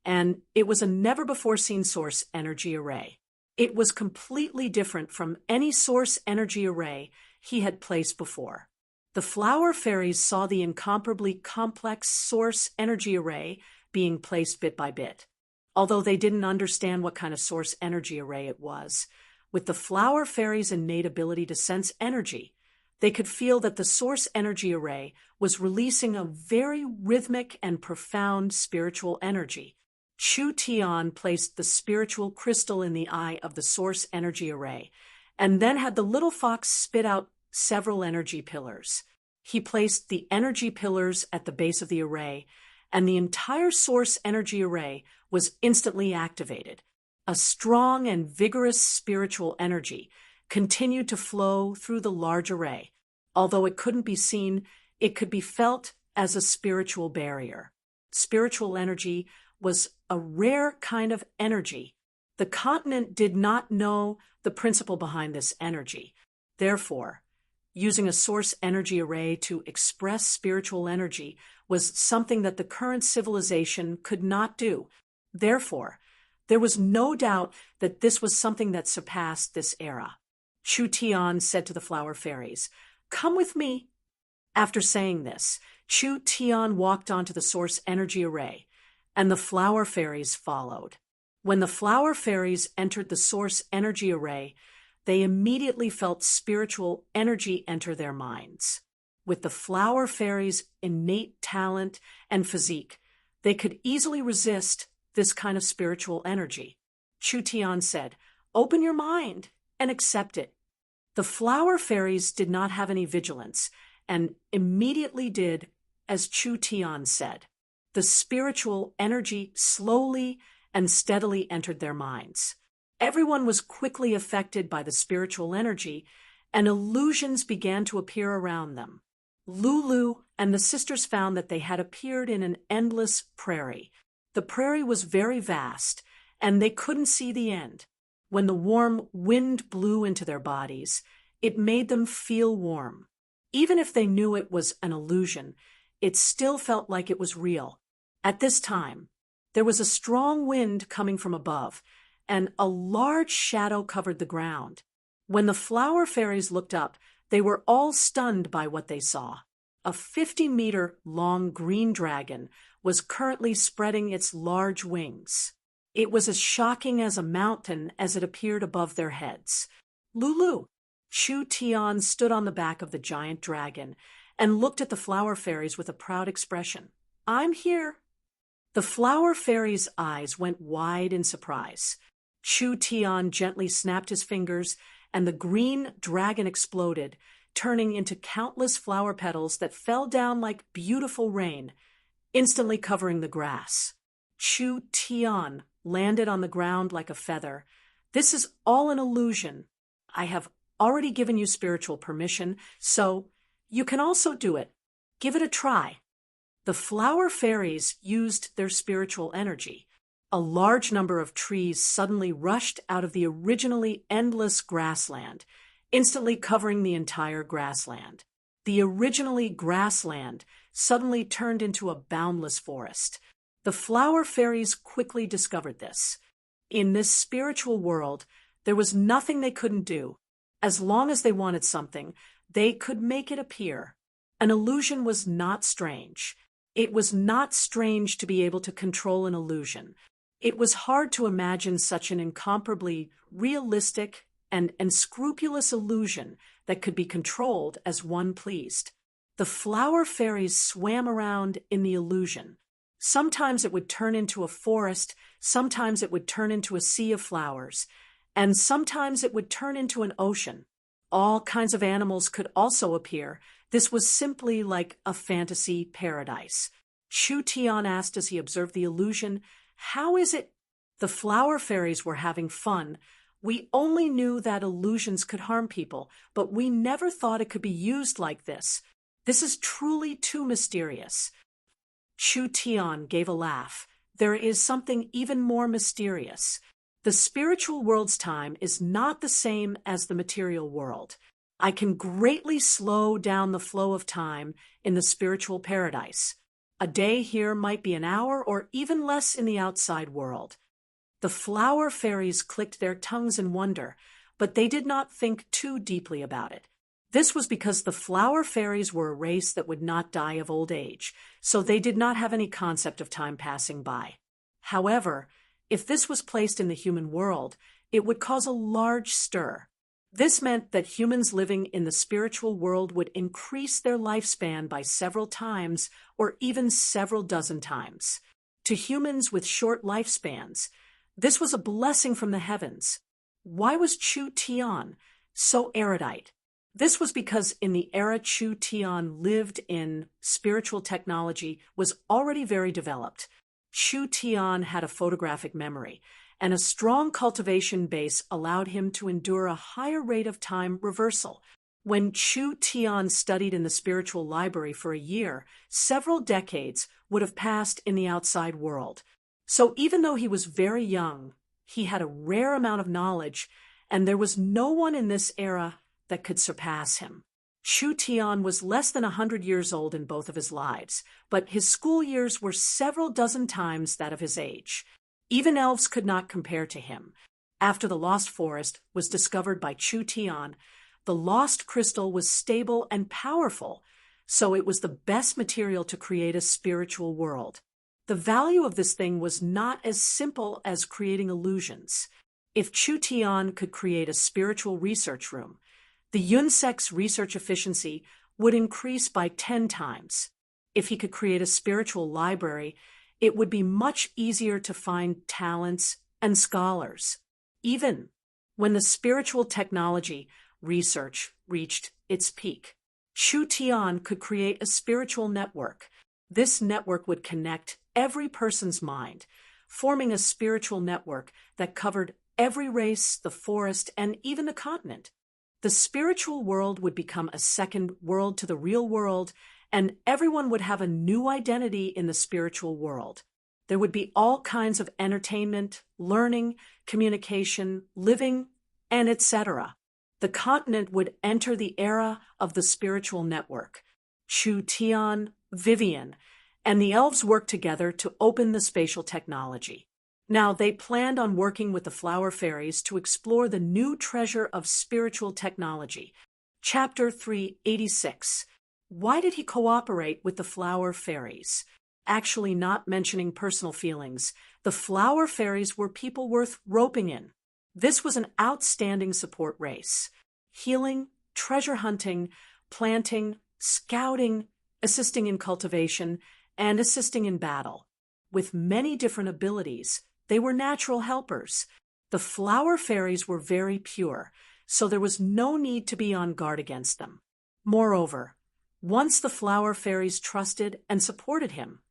and it was a never-before-seen source energy array. It was completely different from any source energy array he had placed before. The flower fairies saw the incomparably complex source energy array being placed bit by bit. Although they didn't understand what kind of source energy array it was, with the flower fairies' innate ability to sense energy, they could feel that the source energy array was releasing a very rhythmic and profound spiritual energy. Chu Tian placed the spiritual crystal in the eye of the source energy array, and then had the little fox spit out several energy pillars. He placed the energy pillars at the base of the array, and the entire source energy array was instantly activated. A strong and vigorous spiritual energy continued to flow through the large array. Although it couldn't be seen, it could be felt as a spiritual barrier. Spiritual energy was a rare kind of energy. The continent did not know the principle behind this energy. Therefore, using a source energy array to express spiritual energy was something that the current civilization could not do. Therefore, there was no doubt that this was something that surpassed this era. Chu Tian said to the flower fairies, "Come with me." After saying this, Chu Tian walked onto the source energy array, and the flower fairies followed. When the flower fairies entered the source energy array, they immediately felt spiritual energy enter their minds. With the flower fairies' innate talent and physique, they could easily resist this kind of spiritual energy. Chu Tian said, "Open your mind and accept it." The flower fairies did not have any vigilance and immediately did as Chu Tian said. The spiritual energy slowly and steadily entered their minds. Everyone was quickly affected by the spiritual energy, and illusions began to appear around them. Lulu and the sisters found that they had appeared in an endless prairie. The prairie was very vast, and they couldn't see the end. When the warm wind blew into their bodies, it made them feel warm. Even if they knew it was an illusion, it still felt like it was real. At this time, there was a strong wind coming from above, and a large shadow covered the ground. When the flower fairies looked up, they were all stunned by what they saw. A 50-meter-long green dragon was currently spreading its large wings. It was as shocking as a mountain as it appeared above their heads. Lulu! Chu Tian stood on the back of the giant dragon and looked at the flower fairies with a proud expression. "I'm here." The flower fairies' eyes went wide in surprise. Chu Tian gently snapped his fingers, and the green dragon exploded, turning into countless flower petals that fell down like beautiful rain, instantly covering the grass. Chu Tian landed on the ground like a feather. "This is all an illusion. I have already given you spiritual permission, so you can also do it. Give it a try." The flower fairies used their spiritual energy. a large number of trees suddenly rushed out of the originally endless grassland, instantly covering the entire grassland. The originally grassland suddenly turned into a boundless forest. The flower fairies quickly discovered this. In this spiritual world, there was nothing they couldn't do. As long as they wanted something, they could make it appear. An illusion was not strange. It was not strange to be able to control an illusion. It was hard to imagine such an incomparably realistic and scrupulous illusion that could be controlled as one pleased. The flower fairies swam around in the illusion. Sometimes it would turn into a forest, sometimes it would turn into a sea of flowers, and sometimes it would turn into an ocean. All kinds of animals could also appear. This was simply like a fantasy paradise. Chu Tian asked as he observed the illusion, "How is it?" The flower fairies were having fun. "We only knew that illusions could harm people, but we never thought it could be used like this. This is truly too mysterious." Chu Tian gave a laugh. "There is something even more mysterious. The spiritual world's time is not the same as the material world. I can greatly slow down the flow of time in the spiritual paradise. A day here might be an hour or even less in the outside world." The flower fairies clicked their tongues in wonder, but they did not think too deeply about it. This was because the flower fairies were a race that would not die of old age, so they did not have any concept of time passing by. However, if this was placed in the human world, it would cause a large stir. This meant that humans living in the spiritual world would increase their lifespan by several times or even several dozen times. To humans with short lifespans, this was a blessing from the heavens. Why was Chu Tian so erudite? This was because in the era Chu Tian lived in, spiritual technology was already very developed. Chu Tian had a photographic memory, and a strong cultivation base allowed him to endure a higher rate of time reversal. When Chu Tian studied in the spiritual library for a year, several decades would have passed in the outside world. So even though he was very young, he had a rare amount of knowledge, and there was no one in this era that could surpass him. Chu Tian was less than 100 years old in both of his lives, but his school years were several dozen times that of his age. Even elves could not compare to him. After the lost forest was discovered by Chu Tian, the lost crystal was stable and powerful, so it was the best material to create a spiritual world. The value of this thing was not as simple as creating illusions. If Chu Tian could create a spiritual research room, the Yunsek's research efficiency would increase by 10 times. If he could create a spiritual library, it would be much easier to find talents and scholars. Even when the spiritual technology research reached its peak, Chu Tian could create a spiritual network. This network would connect every person's mind, forming a spiritual network that covered every race, the forest, and even the continent. The spiritual world would become a second world to the real world, and everyone would have a new identity in the spiritual world. There would be all kinds of entertainment, learning, communication, living, and etc. The continent would enter the era of the spiritual network. Chu Tian, Vivian, and the elves worked together to open the spatial technology. Now, they planned on working with the flower fairies to explore the new treasure of spiritual technology. Chapter 386. Why did he cooperate with the flower fairies? Actually, not mentioning personal feelings, the flower fairies were people worth roping in. This was an outstanding support race. Healing, treasure hunting, planting, scouting, assisting in cultivation, and assisting in battle. With many different abilities, they were natural helpers. The flower fairies were very pure, so there was no need to be on guard against them. Moreover, once the flower fairies trusted and supported him,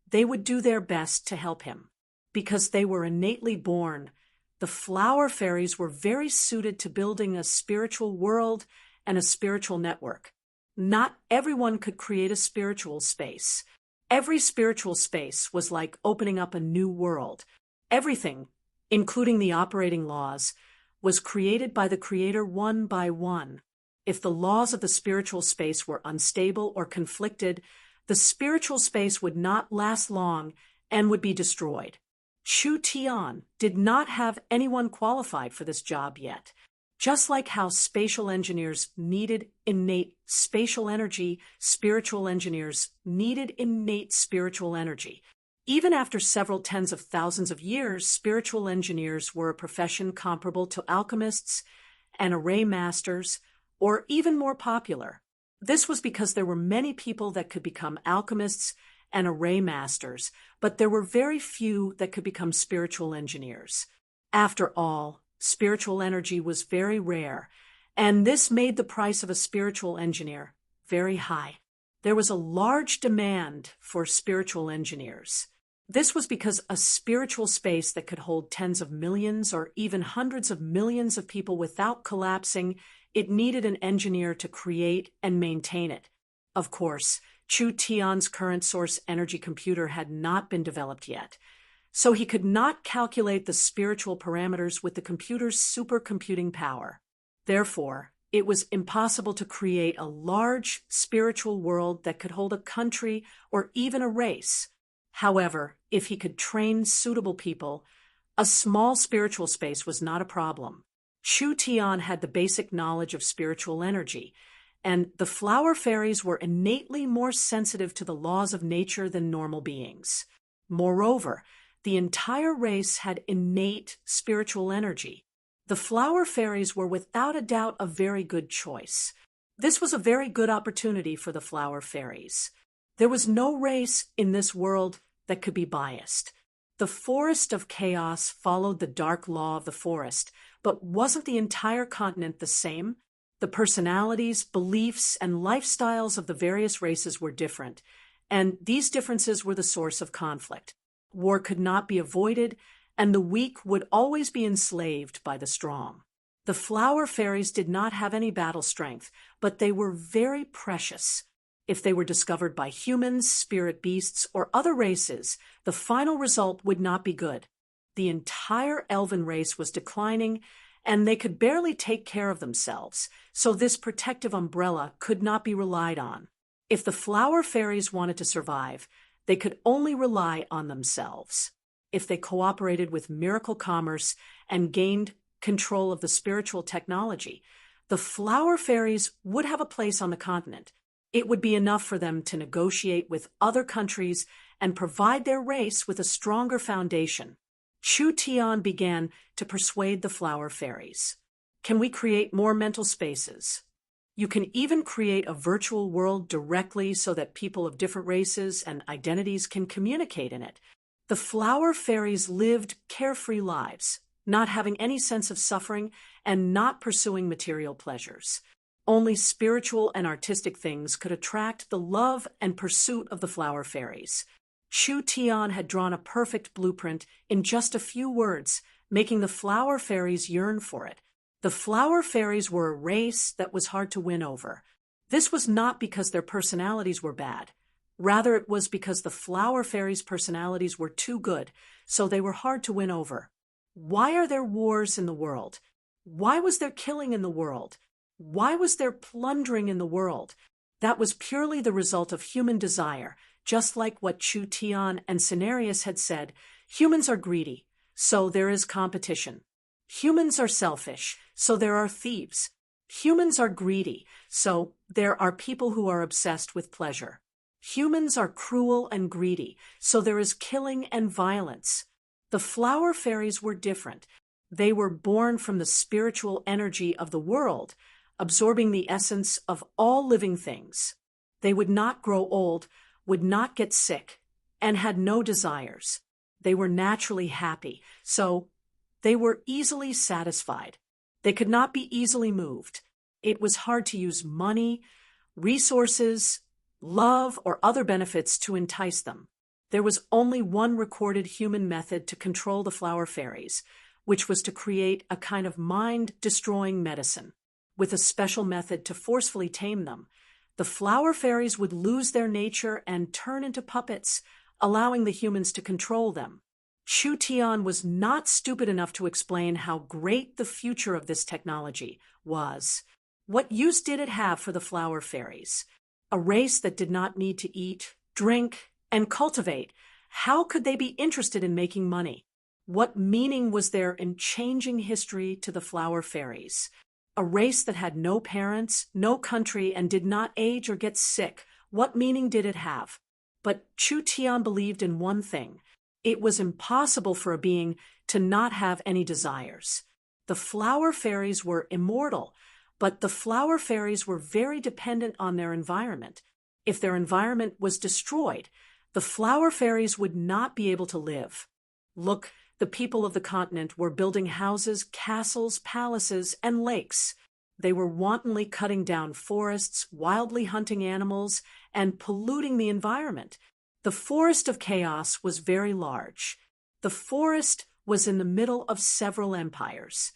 they would do their best to help him. Because they were innately born, the flower fairies were very suited to building a spiritual world and a spiritual network. Not everyone could create a spiritual space. Every spiritual space was like opening up a new world. Everything, including the operating laws, was created by the Creator one by one. If the laws of the spiritual space were unstable or conflicted, the spiritual space would not last long and would be destroyed. Chu Tian did not have anyone qualified for this job yet. Just like how spatial engineers needed innate spatial energy, spiritual engineers needed innate spiritual energy. Even after several tens of thousands of years, spiritual engineers were a profession comparable to alchemists and array masters, or even more popular. This was because there were many people that could become alchemists and array masters, but there were very few that could become spiritual engineers. After all, spiritual energy was very rare, and this made the price of a spiritual engineer very high. There was a large demand for spiritual engineers. This was because a spiritual space that could hold tens of millions or even hundreds of millions of people without collapsing, it needed an engineer to create and maintain it. Of course, Chu Tian's current source energy computer had not been developed yet, so he could not calculate the spiritual parameters with the computer's supercomputing power. Therefore, it was impossible to create a large spiritual world that could hold a country or even a race. However, if he could train suitable people, a small spiritual space was not a problem. Chu Tian had the basic knowledge of spiritual energy, and the flower fairies were innately more sensitive to the laws of nature than normal beings. Moreover, the entire race had innate spiritual energy. The flower fairies were without a doubt a very good choice. This was a very good opportunity for the flower fairies. There was no race in this world that could be biased. The forest of chaos followed the dark law of the forest, but wasn't the entire continent the same? The personalities, beliefs, and lifestyles of the various races were different, and these differences were the source of conflict. War could not be avoided, and the weak would always be enslaved by the strong. The flower fairies did not have any battle strength, but they were very precious. If they were discovered by humans, spirit beasts, or other races, the final result would not be good. The entire elven race was declining, and they could barely take care of themselves, so this protective umbrella could not be relied on. If the flower fairies wanted to survive, they could only rely on themselves. If they cooperated with miracle commerce and gained control of the spiritual technology, the flower fairies would have a place on the continent. It would be enough for them to negotiate with other countries and provide their race with a stronger foundation. Chu Tian began to persuade the flower fairies. Can we create more mental spaces? You can even create a virtual world directly so that people of different races and identities can communicate in it. The flower fairies lived carefree lives, not having any sense of suffering and not pursuing material pleasures. Only spiritual and artistic things could attract the love and pursuit of the flower fairies. Chu Tian had drawn a perfect blueprint in just a few words, making the flower fairies yearn for it. The flower fairies were a race that was hard to win over. This was not because their personalities were bad. Rather, it was because the flower fairies' personalities were too good, so they were hard to win over. Why are there wars in the world? Why was there killing in the world? Why was there plundering in the world? That was purely the result of human desire, just like what Chu Tian and Cenarius had said. Humans are greedy, so there is competition. Humans are selfish, so there are thieves. Humans are greedy, so there are people who are obsessed with pleasure. Humans are cruel and greedy, so there is killing and violence. The flower fairies were different. They were born from the spiritual energy of the world, absorbing the essence of all living things. They would not grow old, would not get sick, and had no desires. They were naturally happy, so they were easily satisfied. They could not be easily moved. It was hard to use money, resources, love, or other benefits to entice them. There was only one recorded human method to control the flower fairies, which was to create a kind of mind-destroying medicine. With a special method to forcefully tame them, the flower fairies would lose their nature and turn into puppets, allowing the humans to control them. Chu Tian was not stupid enough to explain how great the future of this technology was. What use did it have for the flower fairies? A race that did not need to eat, drink, and cultivate. How could they be interested in making money? What meaning was there in changing history to the flower fairies? A race that had no parents, no country, and did not age or get sick. What meaning did it have? But Chu Tian believed in one thing. It was impossible for a being to not have any desires. The flower fairies were immortal, but the flower fairies were very dependent on their environment. If their environment was destroyed, the flower fairies would not be able to live. Look, the people of the continent were building houses, castles, palaces, and lakes. They were wantonly cutting down forests, wildly hunting animals, and polluting the environment. The forest of chaos was very large. The forest was in the middle of several empires.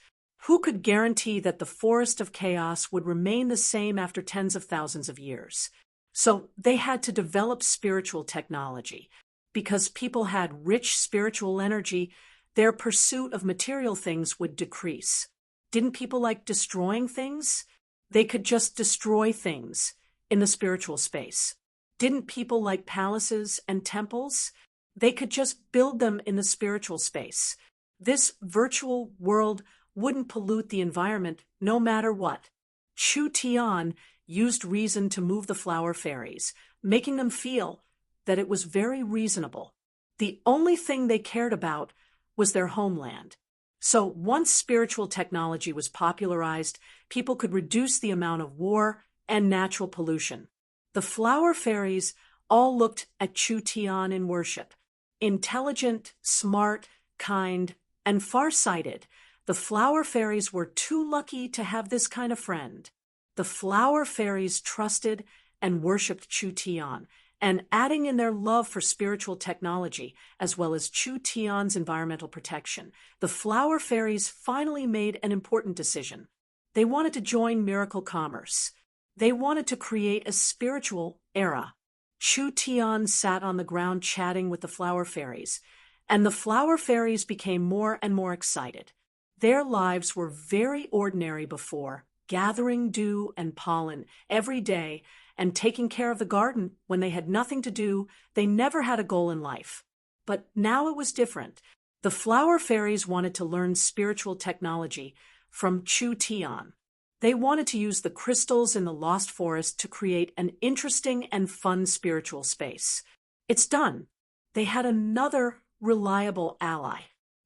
Who could guarantee that the forest of chaos would remain the same after tens of thousands of years? So they had to develop spiritual technology. Because people had rich spiritual energy, their pursuit of material things would decrease. Didn't people like destroying things? They could just destroy things in the spiritual space. Didn't people like palaces and temples? They could just build them in the spiritual space. This virtual world wouldn't pollute the environment no matter what. Chu Tian used reason to move the flower fairies, making them feel that it was very reasonable. The only thing they cared about was their homeland. So once spiritual technology was popularized, people could reduce the amount of war and natural pollution. The flower fairies all looked at Chu Tian in worship. Intelligent, smart, kind, and far-sighted, the flower fairies were too lucky to have this kind of friend. The flower fairies trusted and worshipped Chu Tian, and adding in their love for spiritual technology, as well as Chu Tian's environmental protection, the flower fairies finally made an important decision. They wanted to join miracle commerce. They wanted to create a spiritual era. Chu Tian sat on the ground chatting with the flower fairies, and the flower fairies became more and more excited. Their lives were very ordinary before, gathering dew and pollen every day, and taking care of the garden when they had nothing to do. They never had a goal in life. But now it was different. The flower fairies wanted to learn spiritual technology from Chu Tian. They wanted to use the crystals in the lost forest to create an interesting and fun spiritual space. It's done. They had another reliable ally.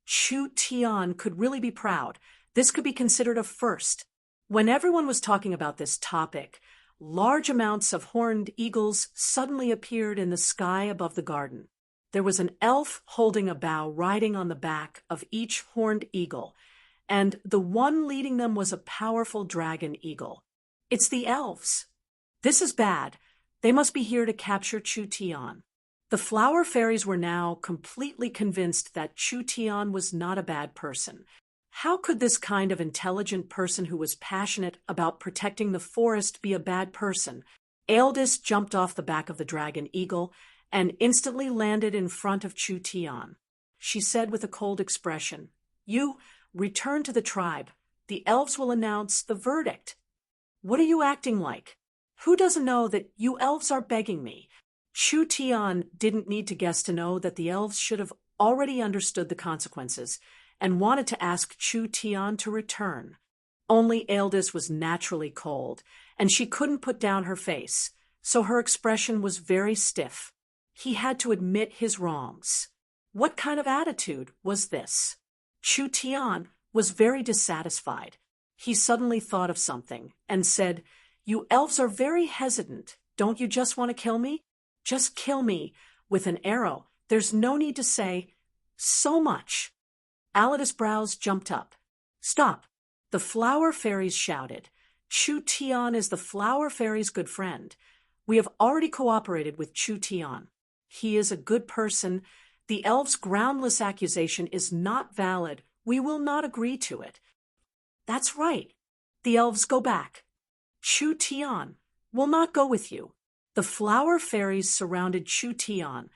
Chu Tian could really be proud. This could be considered a first. When everyone was talking about this topic, large amounts of horned eagles suddenly appeared in the sky above the garden. There was an elf holding a bough riding on the back of each horned eagle, and the one leading them was a powerful dragon eagle. It's the elves. This is bad. They must be here to capture Chu Tian. The flower fairies were now completely convinced that Chu Tian was not a bad person. How could this kind of intelligent person who was passionate about protecting the forest be a bad person? Aeldis jumped off the back of the dragon eagle and instantly landed in front of Chu Tian. She said with a cold expression, "You return to the tribe. The elves will announce the verdict." "What are you acting like? Who doesn't know that you elves are begging me?" Chu Tian didn't need to guess to know that the elves should have already understood the consequences and wanted to ask Chu Tian to return. Only Aeldis was naturally cold, and she couldn't put down her face, so her expression was very stiff. He had to admit his wrongs. What kind of attitude was this? Chu Tian was very dissatisfied. He suddenly thought of something and said, "You elves are very hesitant. Don't you just want to kill me? Just kill me with an arrow. There's no need to say so much." Aeldis' brows jumped up. "Stop!" The flower fairies shouted. "Chu Tian is the flower fairies' good friend. We have already cooperated with Chu Tian. He is a good person. The elves' groundless accusation is not valid. We will not agree to it." "That's right. The elves go back. Chu Tian will not go with you." The flower fairies surrounded Chu Tian,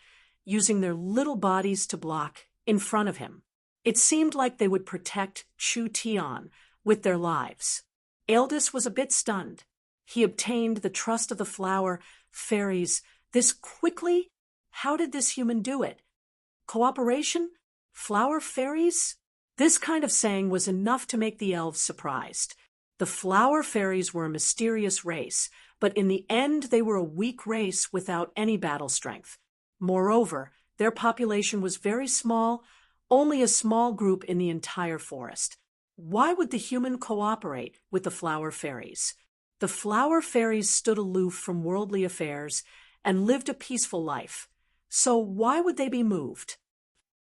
using their little bodies to block in front of him. It seemed like they would protect Chu Tian with their lives. Aldous was a bit stunned. He obtained the trust of the flower fairies this quickly? How did this human do it? Cooperation? Flower fairies? This kind of saying was enough to make the elves surprised. The flower fairies were a mysterious race, but in the end they were a weak race without any battle strength. Moreover, their population was very small, only a small group in the entire forest. Why would the human cooperate with the flower fairies? The flower fairies stood aloof from worldly affairs and lived a peaceful life. So why would they be moved?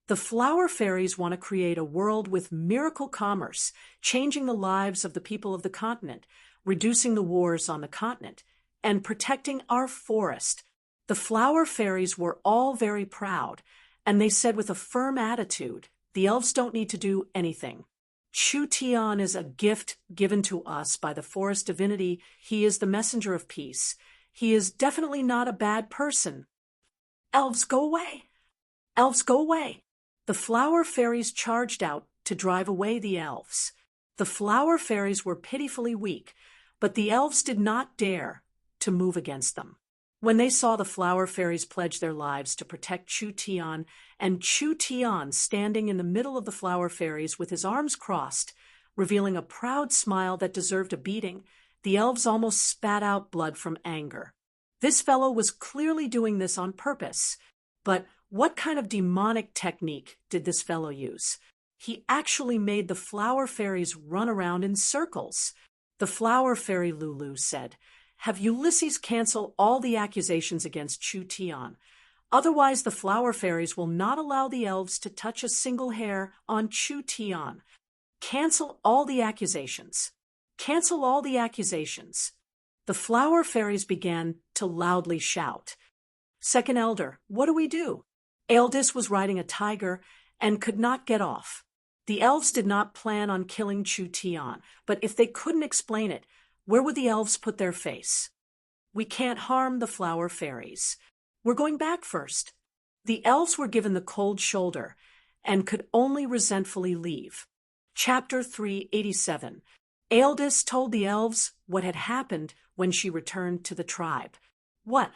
The flower fairies want to create a world with miracle commerce, changing the lives of the people of the continent, reducing the wars on the continent, and protecting our forest. The flower fairies were all very proud, and they said with a firm attitude, the elves don't need to do anything. Chu Tian is a gift given to us by the forest divinity. He is the messenger of peace. He is definitely not a bad person. Elves, go away! Elves, go away! The flower fairies charged out to drive away the elves. The flower fairies were pitifully weak, but the elves did not dare to move against them. When they saw the flower fairies pledge their lives to protect Chu Tian, and Chu Tian standing in the middle of the flower fairies with his arms crossed, revealing a proud smile that deserved a beating, the elves almost spat out blood from anger. This fellow was clearly doing this on purpose, but what kind of demonic technique did this fellow use? He actually made the flower fairies run around in circles. The flower fairy Lulu said, "Have Ulysses cancel all the accusations against Chu Tian. Otherwise the flower fairies will not allow the elves to touch a single hair on Chu Tian. Cancel all the accusations. Cancel all the accusations." The flower fairies began to loudly shout. "Second elder, what do we do?" Aldous was riding a tiger and could not get off. The elves did not plan on killing Chu Tian, but if they couldn't explain it, where would the elves put their face? "We can't harm the flower fairies. We're going back first." The elves were given the cold shoulder and could only resentfully leave. Chapter 387. Aldous told the elves what had happened when she returned to the tribe. What?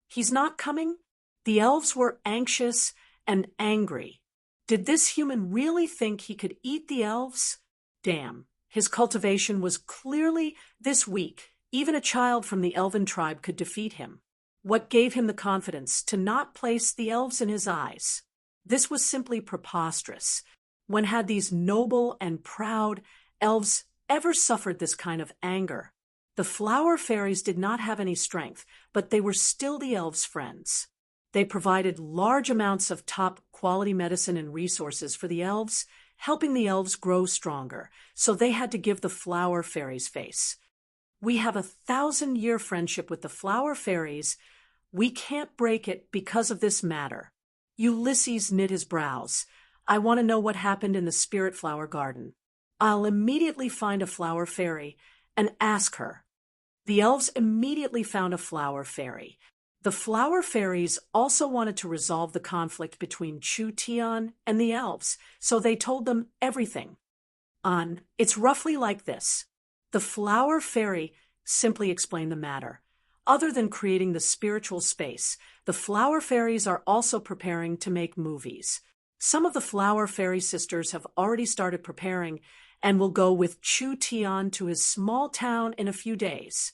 He's not coming? The elves were anxious and angry. Did this human really think he could eat the elves? Damn, his cultivation was clearly this weak. Even a child from the elven tribe could defeat him. What gave him the confidence to not place the elves in his eyes? This was simply preposterous. When had these noble and proud elves ever suffered this kind of anger? The flower fairies did not have any strength, but they were still the elves' friends. They provided large amounts of top-quality medicine and resources for the elves, helping the elves grow stronger, so they had to give the flower fairies face. "We have a 1,000-year friendship with the flower fairies. We can't break it because of this matter." Ulysses knit his brows. "I want to know what happened in the spirit flower garden. I'll immediately find a flower fairy and ask her." The elves immediately found a flower fairy. The flower fairies also wanted to resolve the conflict between Chu Tian and the elves, so they told them everything. It's roughly like this. The flower fairy simply explained the matter. Other than creating the spiritual space, the flower fairies are also preparing to make movies. Some of the flower fairy sisters have already started preparing and will go with Chu Tian to his small town in a few days.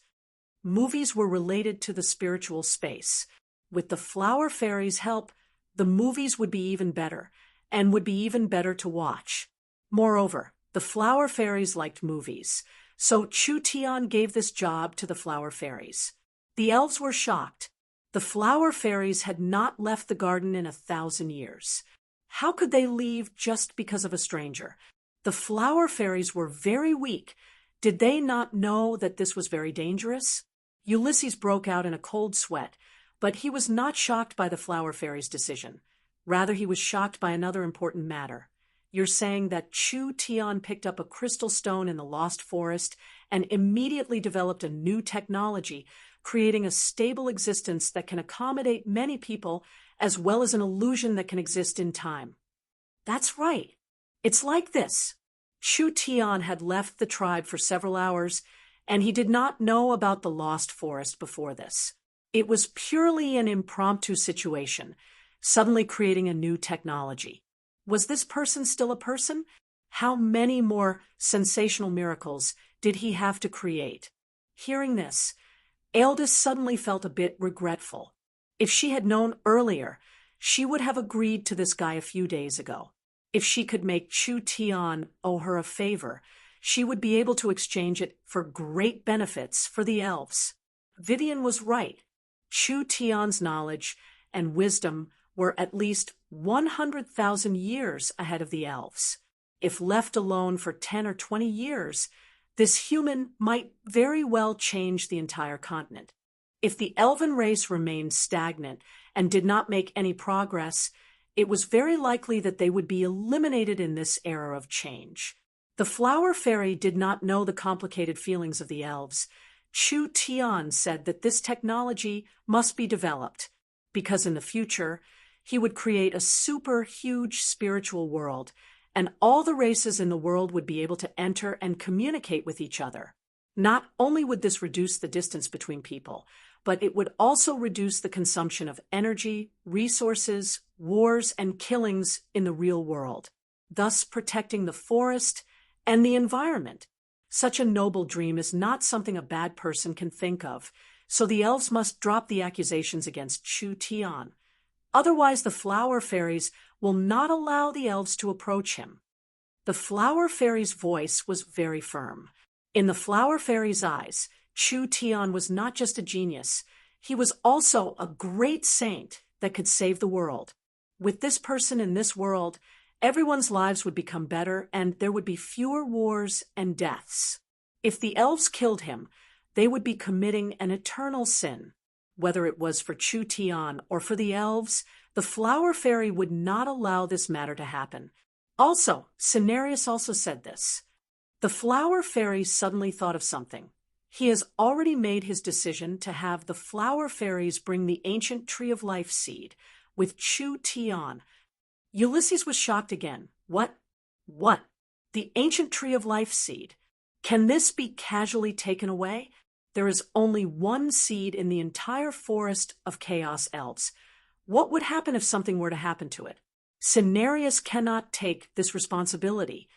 Movies were related to the spiritual space. With the flower fairies' help, the movies would be even better, and would be even better to watch. Moreover, the flower fairies liked movies, so Chu Tian gave this job to the flower fairies. The elves were shocked. The flower fairies had not left the garden in 1,000 years. How could they leave just because of a stranger? The flower fairies were very weak. Did they not know that this was very dangerous? Ulysses broke out in a cold sweat, but he was not shocked by the flower fairy's decision. Rather, he was shocked by another important matter. You're saying that Chu Tian picked up a crystal stone in the Lost Forest and immediately developed a new technology, creating a stable existence that can accommodate many people, as well as an illusion that can exist in time. That's right. It's like this. Chu Tian had left the tribe for several hours, and he did not know about the lost forest before this. It was purely an impromptu situation, suddenly creating a new technology. Was this person still a person? How many more sensational miracles did he have to create? Hearing this, Aldous suddenly felt a bit regretful. If she had known earlier, she would have agreed to this guy a few days ago. If she could make Chu Tian owe her a favor, she would be able to exchange it for great benefits for the elves. Vivian was right. Chu Tian's knowledge and wisdom were at least 100,000 years ahead of the elves. If left alone for 10 or 20 years, this human might very well change the entire continent. If the elven race remained stagnant and did not make any progress, it was very likely that they would be eliminated in this era of change. The flower fairy did not know the complicated feelings of the elves. Chu Tian said that this technology must be developed, because in the future, he would create a super huge spiritual world, and all the races in the world would be able to enter and communicate with each other. Not only would this reduce the distance between people, but it would also reduce the consumption of energy, resources, wars, and killings in the real world, thus protecting the forest and the environment. Such a noble dream is not something a bad person can think of, so the elves must drop the accusations against Chu Tian. Otherwise, the flower fairies will not allow the elves to approach him. The flower fairy's voice was very firm. In the flower fairy's eyes, Chu Tian was not just a genius, he was also a great saint that could save the world. With this person in this world, everyone's lives would become better and there would be fewer wars and deaths. If the elves killed him, they would be committing an eternal sin. Whether it was for Chu Tian or for the elves, the flower fairy would not allow this matter to happen. Also, Cenarius also said this. The flower fairy suddenly thought of something. He has already made his decision to have the flower fairies bring the ancient tree of life seed with Chu Tian. Ulysses was shocked again. What? What? The ancient tree of life seed? Can this be casually taken away? There is only one seed in the entire forest of Chaos Elves. What would happen if something were to happen to it? Cenarius cannot take this responsibility.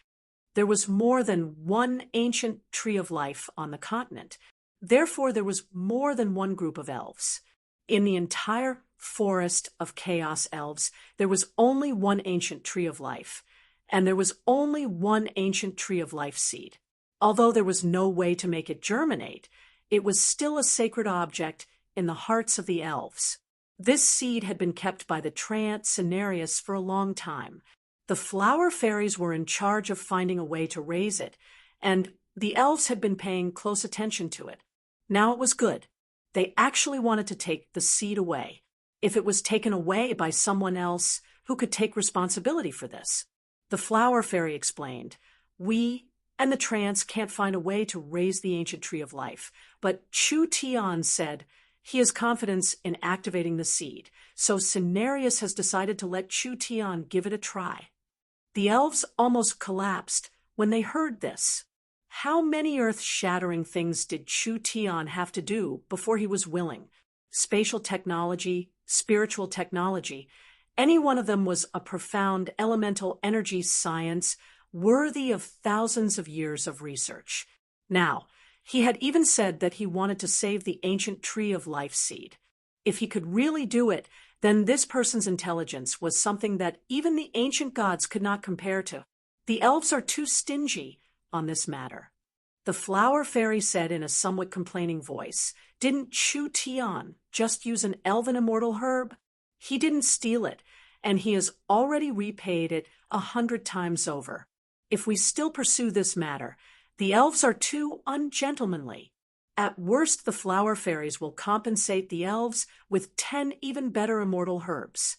There was more than one ancient tree of life on the continent. Therefore, there was more than one group of elves. In the entire forest of Chaos Elves, there was only one ancient tree of life, and there was only one ancient tree of life seed. Although there was no way to make it germinate, it was still a sacred object in the hearts of the elves. This seed had been kept by the treant Cenarius for a long time. The flower fairies were in charge of finding a way to raise it, and the elves had been paying close attention to it. Now it was good. They actually wanted to take the seed away. If it was taken away by someone else, who could take responsibility for this? The flower fairy explained, "We and the treants can't find a way to raise the ancient tree of life, but Chu Tian said he has confidence in activating the seed, so Cenarius has decided to let Chu Tian give it a try." The elves almost collapsed when they heard this. How many earth-shattering things did Chu Tian have to do before he was willing? Spatial technology, spiritual technology. Any one of them was a profound elemental energy science worthy of thousands of years of research. Now, he had even said that he wanted to save the ancient tree of life seed. If he could really do it, then this person's intelligence was something that even the ancient gods could not compare to. The elves are too stingy on this matter. The flower fairy said in a somewhat complaining voice, "Didn't Chu Tian just use an elven immortal herb? He didn't steal it, and he has already repaid it 100 times over. If we still pursue this matter, the elves are too ungentlemanly. At worst, the flower fairies will compensate the elves with 10 even better immortal herbs."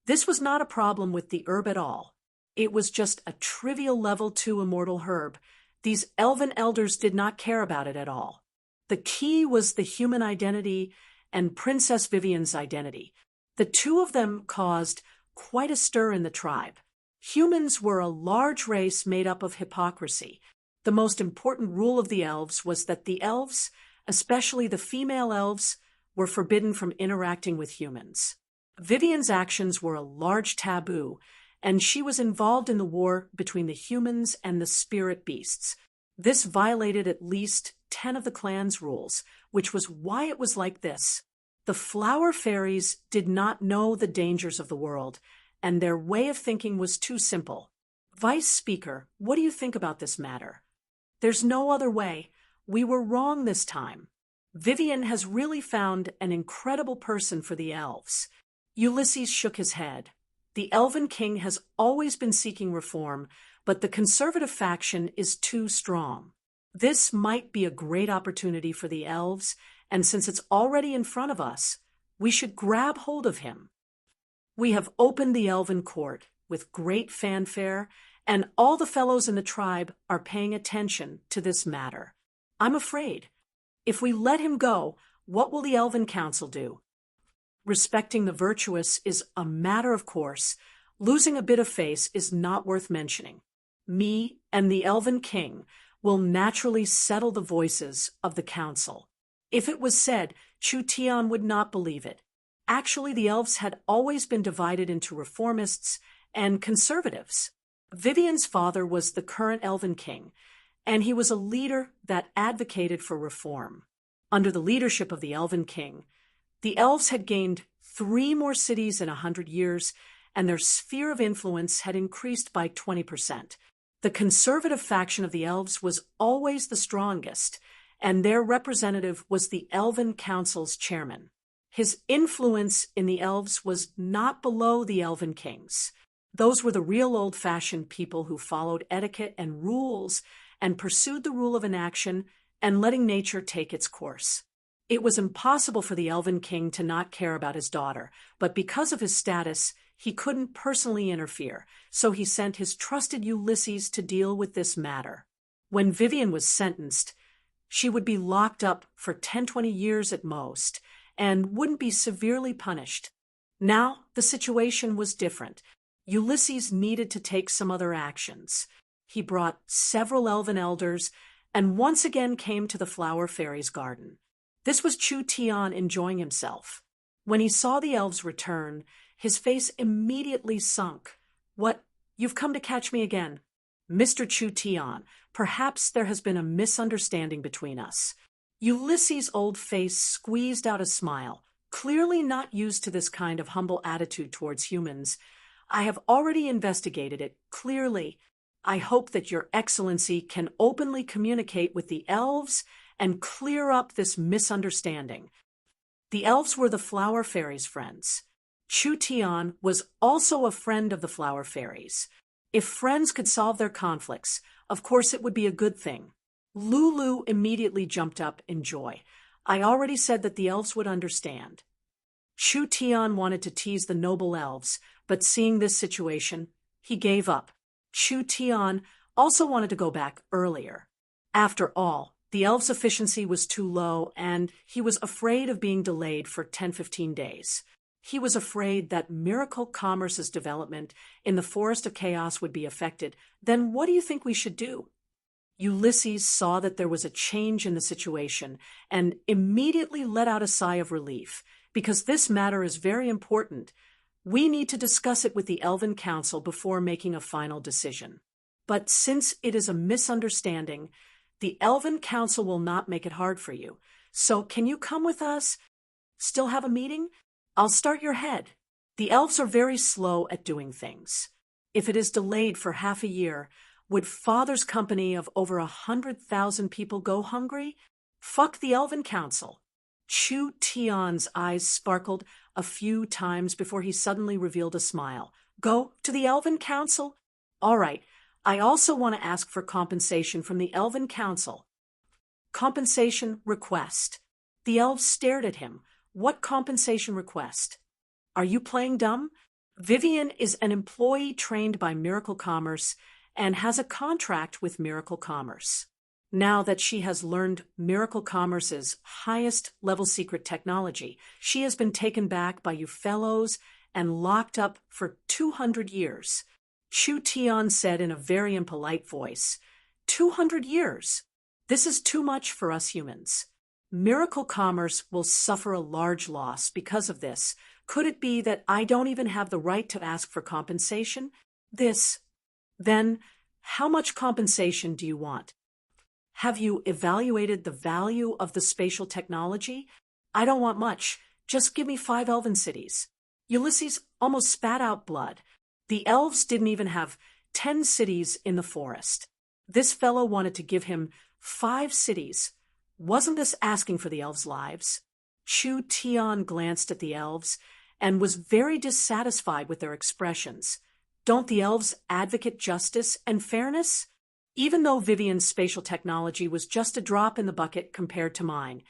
This was not a problem with the herb at all. It was just a trivial level 2 immortal herb. These elven elders did not care about it at all. The key was the human identity and Princess Vivian's identity. The two of them caused quite a stir in the tribe. Humans were a large race made up of hypocrisy. The most important rule of the elves was that the elves, especially the female elves, were forbidden from interacting with humans. Vivian's actions were a large taboo, and she was involved in the war between the humans and the spirit beasts. This violated at least 10 of the clan's rules, which was why it was like this. The flower fairies did not know the dangers of the world, and their way of thinking was too simple. Vice Speaker, what do you think about this matter? There's no other way. We were wrong this time. Vivian has really found an incredible person for the elves. Ulysses shook his head. The Elven King has always been seeking reform, but the conservative faction is too strong. This might be a great opportunity for the elves, and since it's already in front of us, we should grab hold of him. We have opened the Elven Court with great fanfare, and all the fellows in the tribe are paying attention to this matter. I'm afraid, if we let him go, what will the Elven Council do? Respecting the virtuous is a matter of course. Losing a bit of face is not worth mentioning. Me and the Elven King will naturally settle the voices of the council. If it was said, Chu Tian would not believe it. Actually, the elves had always been divided into reformists and conservatives. Vivian's father was the current Elven King, and he was a leader that advocated for reform. Under the leadership of the Elven King, the elves had gained 3 more cities in 100 years, and their sphere of influence had increased by 20%. The conservative faction of the elves was always the strongest, and their representative was the Elven Council's chairman. His influence in the elves was not below the Elven King's. Those were the real old-fashioned people who followed etiquette and rules and pursued the rule of inaction and letting nature take its course. It was impossible for the Elven King to not care about his daughter, but because of his status, he couldn't personally interfere, so he sent his trusted Ulysses to deal with this matter. When Vivian was sentenced, she would be locked up for 10-20 years at most, and wouldn't be severely punished. Now, the situation was different. Ulysses needed to take some other actions. He brought several elven elders, and once again came to the Flower Fairy's garden. This was Chu Tian enjoying himself. When he saw the elves return, his face immediately sunk. What? You've come to catch me again. Mr. Chu Tian, perhaps there has been a misunderstanding between us. Ulysses' old face squeezed out a smile, clearly not used to this kind of humble attitude towards humans. I have already investigated it, clearly. I hope that your excellency can openly communicate with the elves and clear up this misunderstanding. The elves were the Flower Fairies' friends. Chu Tian was also a friend of the Flower Fairies. If friends could solve their conflicts, of course it would be a good thing. Lulu immediately jumped up in joy. I already said that the elves would understand. Chu Tian wanted to tease the noble elves, but seeing this situation, he gave up. Chu Tian also wanted to go back earlier. After all, the elves' efficiency was too low, and he was afraid of being delayed for 10-15 days. He was afraid that Miracle Commerce's development in the Forest of Chaos would be affected. Then what do you think we should do? Ulysses saw that there was a change in the situation and immediately let out a sigh of relief. Because this matter is very important, we need to discuss it with the Elven Council before making a final decision. But since it is a misunderstanding, the Elven Council will not make it hard for you. So can you come with us? Still have a meeting? I'll start your head. The elves are very slow at doing things. If it is delayed for half a year, would Father's company of over 100,000 people go hungry? Fuck the Elven Council. Chu Tian's eyes sparkled a few times before he suddenly revealed a smile. Go to the Elven Council? All right. I also want to ask for compensation from the Elven Council. Compensation request. The elves stared at him. What compensation request? Are you playing dumb? Vivian is an employee trained by Miracle Commerce and has a contract with Miracle Commerce. Now that she has learned Miracle Commerce's highest level secret technology, she has been taken back by you fellows and locked up for 200 years. Chu Tian said in a very impolite voice. 200 years. This is too much for us humans. Miracle Commerce will suffer a large loss because of this. Could it be that I don't even have the right to ask for compensation? Then, how much compensation do you want? Have you evaluated the value of the spatial technology? I don't want much. Just give me 5 elven cities. Ulysses almost spat out blood. The elves didn't even have 10 cities in the forest. This fellow wanted to give him 5 cities. Wasn't this asking for the elves' lives? Chu Tian glanced at the elves and was very dissatisfied with their expressions. Don't the elves advocate justice and fairness? Even though Vivian's spatial technology was just a drop in the bucket compared to mine,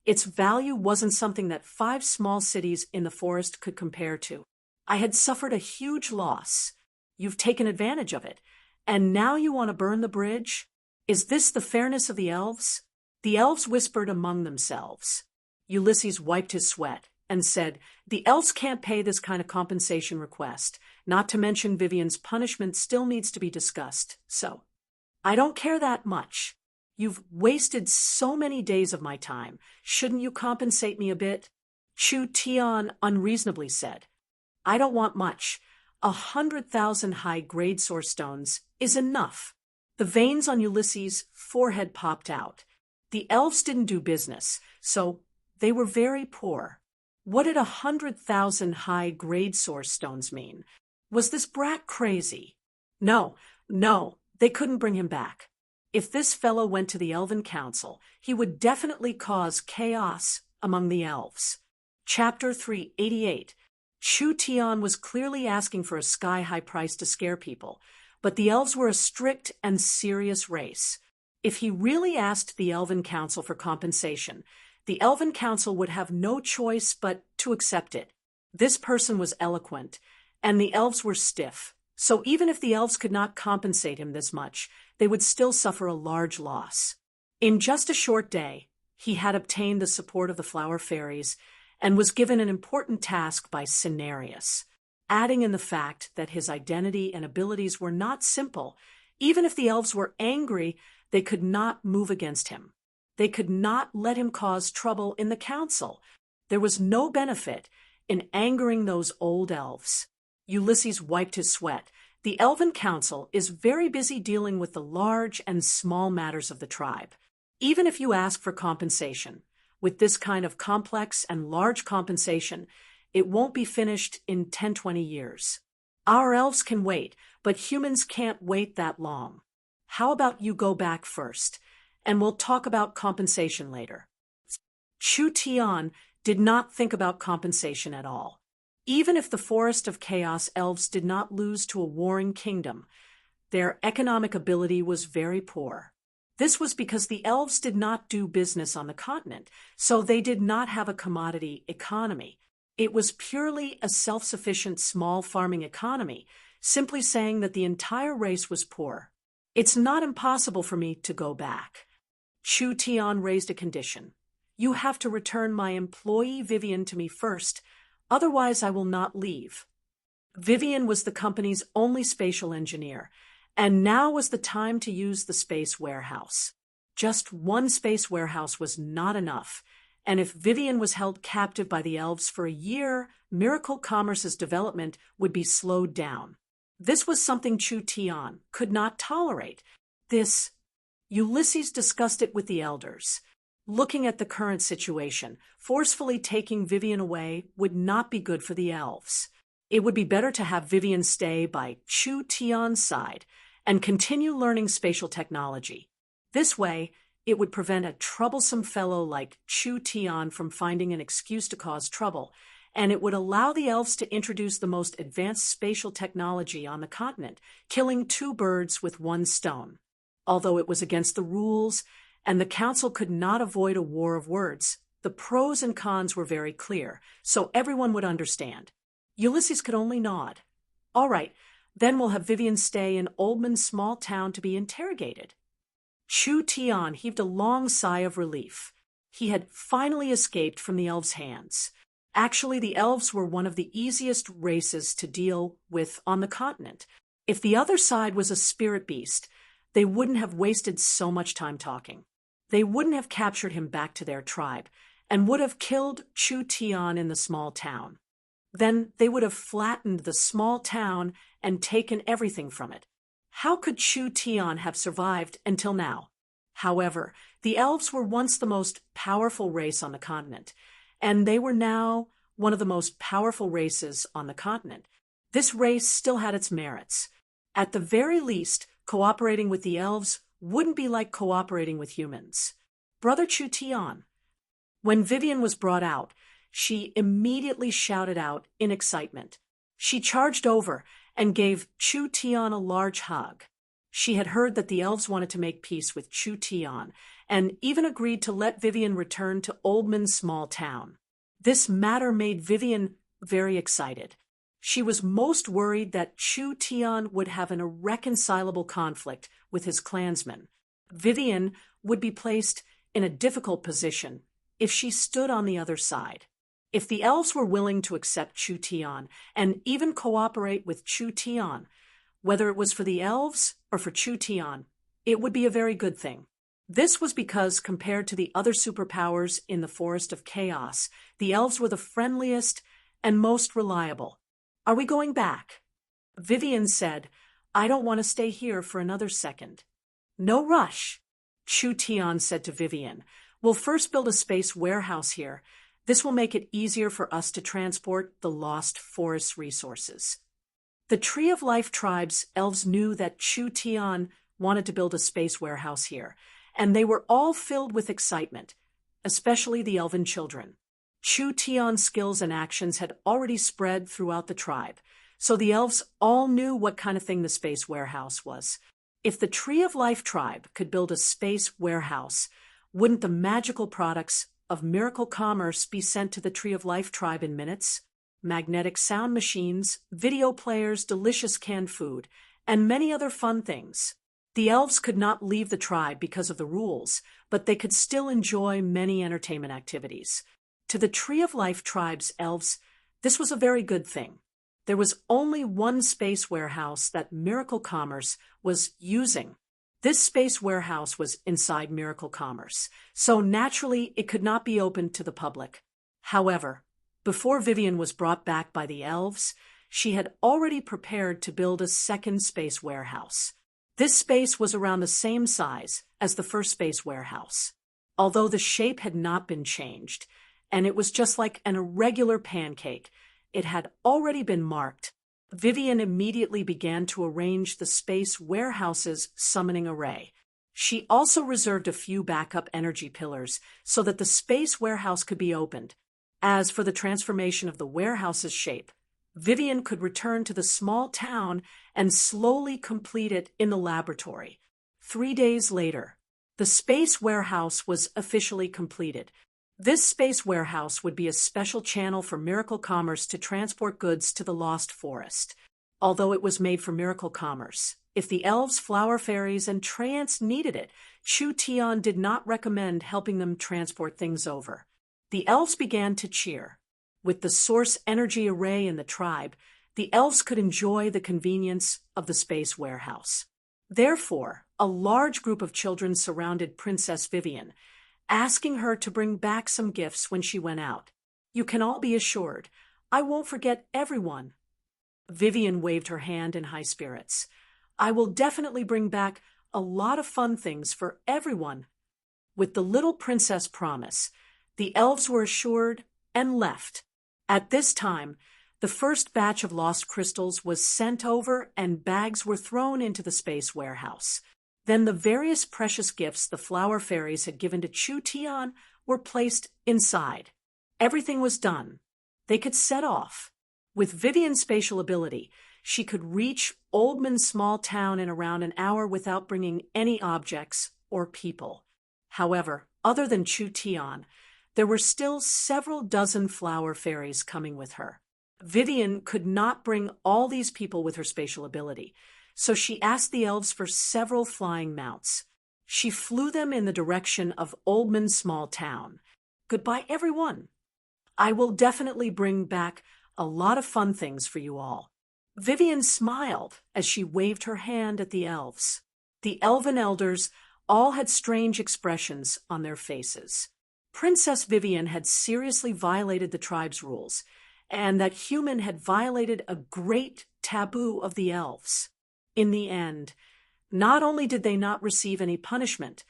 its value wasn't something that 5 small cities in the forest could compare to. I had suffered a huge loss. You've taken advantage of it, and now you want to burn the bridge? Is this the fairness of the elves? The elves whispered among themselves. Ulysses wiped his sweat and said, the elves can't pay this kind of compensation request, not to mention Vivian's punishment still needs to be discussed, so I don't care that much. You've wasted so many days of my time. Shouldn't you compensate me a bit? Chu Tian unreasonably said. I don't want much. 100,000 high-grade source stones is enough. The veins on Ulysses' forehead popped out. The elves didn't do business, so they were very poor. What did 100,000 high-grade source stones mean? Was this brat crazy? No, they couldn't bring him back. If this fellow went to the Elven Council, he would definitely cause chaos among the elves. Chapter 388. Chu Tian was clearly asking for a sky-high price to scare people, but the elves were a strict and serious race. If he really asked the Elven Council for compensation, the Elven Council would have no choice but to accept it. This person was eloquent, and the elves were stiff, so even if the elves could not compensate him this much, they would still suffer a large loss. In just a short day, he had obtained the support of the flower fairies and was given an important task by Cenarius, adding in the fact that his identity and abilities were not simple. Even if the elves were angry, they could not move against him. They could not let him cause trouble in the council. There was no benefit in angering those old elves. Ulysses wiped his sweat. The Elven Council is very busy dealing with the large and small matters of the tribe. Even if you ask for compensation, with this kind of complex and large compensation, it won't be finished in 10-20 years. Our elves can wait, but humans can't wait that long. How about you go back first, and we'll talk about compensation later. Chu Tian did not think about compensation at all. Even if the Forest of Chaos elves did not lose to a warring kingdom, their economic ability was very poor. This was because the elves did not do business on the continent, so they did not have a commodity economy. It was purely a self-sufficient small farming economy, simply saying that the entire race was poor. It's not impossible for me to go back. Chu Tian raised a condition. You have to return my employee Vivian to me first, otherwise I will not leave. Vivian was the company's only spatial engineer, and now was the time to use the space warehouse. Just one space warehouse was not enough, and if Vivian was held captive by the elves for a year, Miracle Commerce's development would be slowed down. This was something Chu Tian could not tolerate. Ulysses discussed it with the elders. Looking at the current situation, forcefully taking Vivian away would not be good for the elves. It would be better to have Vivian stay by Chu Tian's side and continue learning spatial technology. This way, it would prevent a troublesome fellow like Chu Tian from finding an excuse to cause trouble, and it would allow the elves to introduce the most advanced spatial technology on the continent, killing 2 birds with 1 stone. Although it was against the rules, and the council could not avoid a war of words, the pros and cons were very clear, so everyone would understand. Ulysses could only nod. All right, then we'll have Vivian stay in Oldman's small town to be interrogated. Chu Tian heaved a long sigh of relief. He had finally escaped from the elves' hands. Actually, the elves were one of the easiest races to deal with on the continent. If the other side was a spirit beast, they wouldn't have wasted so much time talking. They wouldn't have captured him back to their tribe and would have killed Chu Tian in the small town. Then they would have flattened the small town and taken everything from it. How could Chu Tian have survived until now? However, the elves were once the most powerful race on the continent, and they were now one of the most powerful races on the continent. This race still had its merits. At the very least, cooperating with the elves wouldn't be like cooperating with humans. Brother Chu Tian. When Vivian was brought out, she immediately shouted out in excitement. She charged over and gave Chu Tian a large hug. She had heard that the elves wanted to make peace with Chu Tian, and even agreed to let Vivian return to Oldman's small town. This matter made Vivian very excited. She was most worried that Chu Tian would have an irreconcilable conflict with his clansmen. Vivian would be placed in a difficult position if she stood on the other side. If the elves were willing to accept Chu Tian and even cooperate with Chu Tian, whether it was for the elves or for Chu Tian, it would be a very good thing. This was because, compared to the other superpowers in the Forest of Chaos, the elves were the friendliest and most reliable. Are we going back? Vivian said, I don't want to stay here for another second. No rush. Chu Tian said to Vivian, we'll first build a space warehouse here. This will make it easier for us to transport the lost forest resources. The Tree of Life tribe's elves knew that Chu Tian wanted to build a space warehouse here, and they were all filled with excitement, especially the elven children. Chu Tian's skills and actions had already spread throughout the tribe, so the elves all knew what kind of thing the space warehouse was. If the Tree of Life tribe could build a space warehouse, wouldn't the magical products of miracle commerce be sent to the Tree of Life tribe in minutes? Magnetic sound machines, video players, delicious canned food, and many other fun things. The elves could not leave the tribe because of the rules, but they could still enjoy many entertainment activities. To the Tree of Life tribe's elves, this was a very good thing. There was only one space warehouse that Miracle Commerce was using. This space warehouse was inside Miracle Commerce, so naturally it could not be opened to the public. However, before Vivian was brought back by the elves, she had already prepared to build a second space warehouse. This space was around the same size as the first space warehouse, although the shape had not been changed, and it was just like an irregular pancake. It had already been marked. Vivian immediately began to arrange the space warehouse's summoning array. She also reserved a few backup energy pillars so that the space warehouse could be opened. As for the transformation of the warehouse's shape, Vivian could return to the small town and slowly complete it in the laboratory. 3 days later, the space warehouse was officially completed. This space warehouse would be a special channel for Miracle Commerce to transport goods to the Lost Forest. Although it was made for Miracle Commerce, if the elves, flower fairies, and treants needed it, Chu Tian did not recommend helping them transport things over. The elves began to cheer. With the source energy array in the tribe, the elves could enjoy the convenience of the space warehouse. Therefore, a large group of children surrounded Princess Vivian, asking her to bring back some gifts when she went out. You can all be assured, I won't forget everyone. Vivian waved her hand in high spirits. I will definitely bring back a lot of fun things for everyone. With the little princess promise, the elves were assured and left. At this time, the first batch of lost crystals was sent over and bags were thrown into the space warehouse. Then the various precious gifts the flower fairies had given to Chu Tian were placed inside. Everything was done. They could set off. With Vivian's spatial ability, she could reach Oldman's small town in around an hour without bringing any objects or people. However, other than Chu Tian, there were still several dozen flower fairies coming with her. Vivian could not bring all these people with her spatial ability, so she asked the elves for several flying mounts. She flew them in the direction of Oldman's small town. Goodbye, everyone. I will definitely bring back a lot of fun things for you all. Vivian smiled as she waved her hand at the elves. The elven elders all had strange expressions on their faces. Princess Vivian had seriously violated the tribe's rules, and that human had violated a great taboo of the elves. In the end, not only did they not receive any punishment,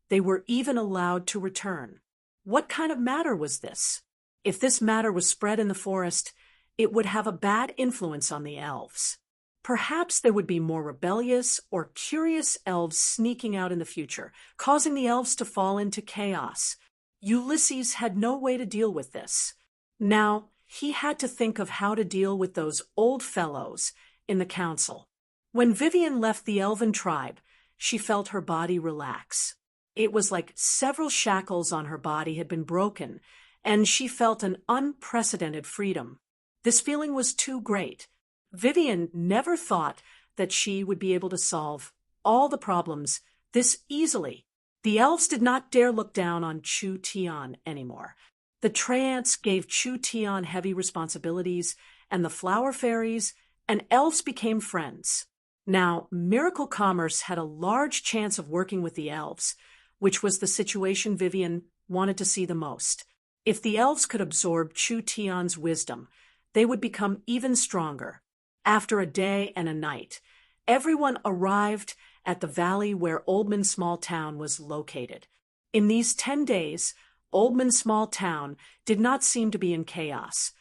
they were even allowed to return. What kind of matter was this? If this matter was spread in the forest, it would have a bad influence on the elves. Perhaps there would be more rebellious or curious elves sneaking out in the future, causing the elves to fall into chaos. Ulysses had no way to deal with this. Now, he had to think of how to deal with those old fellows in the council. When Vivian left the elven tribe, she felt her body relax. It was like several shackles on her body had been broken, and she felt an unprecedented freedom. This feeling was too great. Vivian never thought that she would be able to solve all the problems this easily. The elves did not dare look down on Chu Tian anymore. The trance gave Chu Tian heavy responsibilities, and the flower fairies and elves became friends. Now, Miracle Commerce had a large chance of working with the elves, which was the situation Vivian wanted to see the most. If the elves could absorb Chu Tian's wisdom, they would become even stronger. After a day and a night, everyone arrived at the valley where Oldman Small Town was located. In these 10 days, Oldman Small Town did not seem to be in chaos.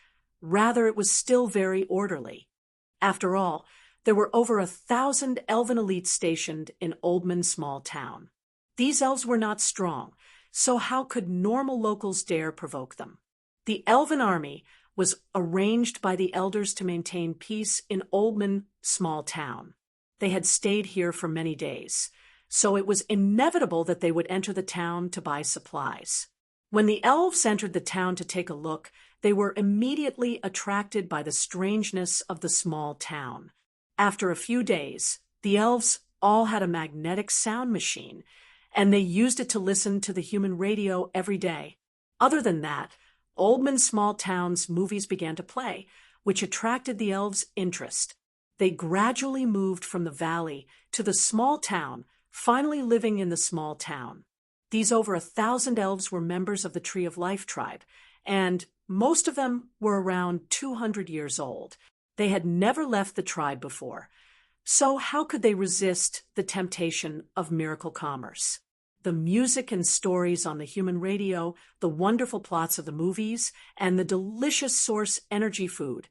Rather, it was still very orderly. After all, there were over 1,000 elven elites stationed in Oldman Small Town. These elves were not strong, so how could normal locals dare provoke them? The elven army was arranged by the elders to maintain peace in Oldman Small Town. They had stayed here for many days, so it was inevitable that they would enter the town to buy supplies. When the elves entered the town to take a look, they were immediately attracted by the strangeness of the small town. After a few days, the elves all had a magnetic sound machine, and they used it to listen to the human radio every day. Other than that, Oldman Small Town's movies began to play, which attracted the elves' interest. They gradually moved from the valley to the small town, finally living in the small town. These over 1,000 elves were members of the Tree of Life tribe, and most of them were around 200 years old. They had never left the tribe before, so how could they resist the temptation of Miracle Commerce? The music and stories on the human radio, the wonderful plots of the movies, and the delicious source energy food,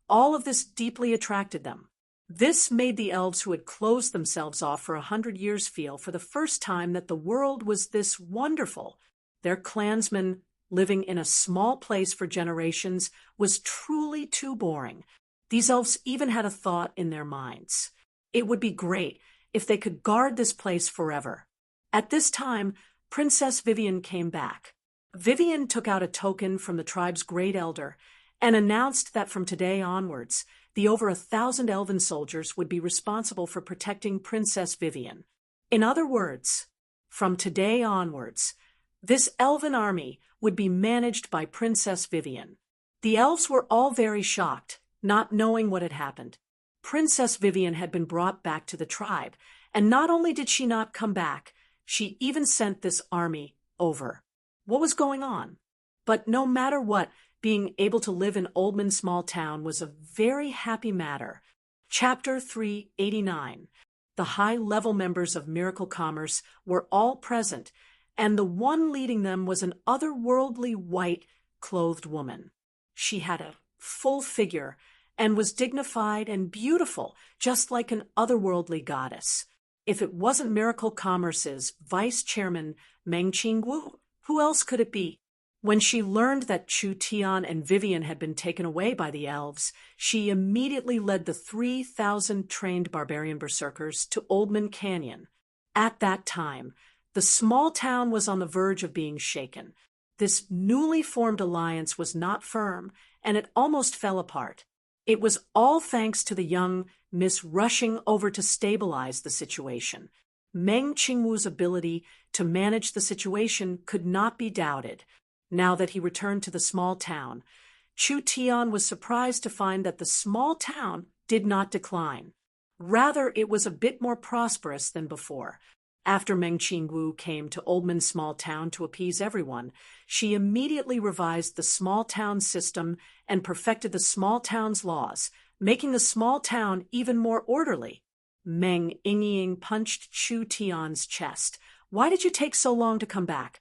all of this deeply attracted them. This made the elves who had closed themselves off for 100 years feel for the first time that the world was this wonderful. Their clansmen, living in a small place for generations, was truly too boring. These elves even had a thought in their minds. It would be great if they could guard this place forever. At this time, Princess Vivian came back. Vivian took out a token from the tribe's great elder and announced that from today onwards, the over 1,000 elven soldiers would be responsible for protecting Princess Vivian. In other words, from today onwards, this elven army would be managed by Princess Vivian. The elves were all very shocked, not knowing what had happened. Princess Vivian had been brought back to the tribe, and not only did she not come back, she even sent this army over. What was going on? But no matter what, being able to live in Oldman Small Town was a very happy matter. Chapter 389. The high-level members of Miracle Commerce were all present, and the one leading them was an otherworldly white-clothed woman. She had a full figure and was dignified and beautiful, just like an otherworldly goddess. If it wasn't Miracle Commerce's vice chairman, Meng Qingwu, who else could it be? When she learned that Chu Tian and Vivian had been taken away by the elves, she immediately led the 3,000 trained barbarian berserkers to Oldman Canyon. At that time, the small town was on the verge of being shaken. This newly formed alliance was not firm, and it almost fell apart. It was all thanks to the young Miss rushing over to stabilize the situation. Meng Qingwu's ability to manage the situation could not be doubted. Now that he returned to the small town, Chu Tian was surprised to find that the small town did not decline. Rather, it was a bit more prosperous than before. After Meng Qingwu came to Oldman's small town to appease everyone, she immediately revised the small town system and perfected the small town's laws, making the small town even more orderly. Meng Yingying punched Chu Tian's chest. Why did you take so long to come back?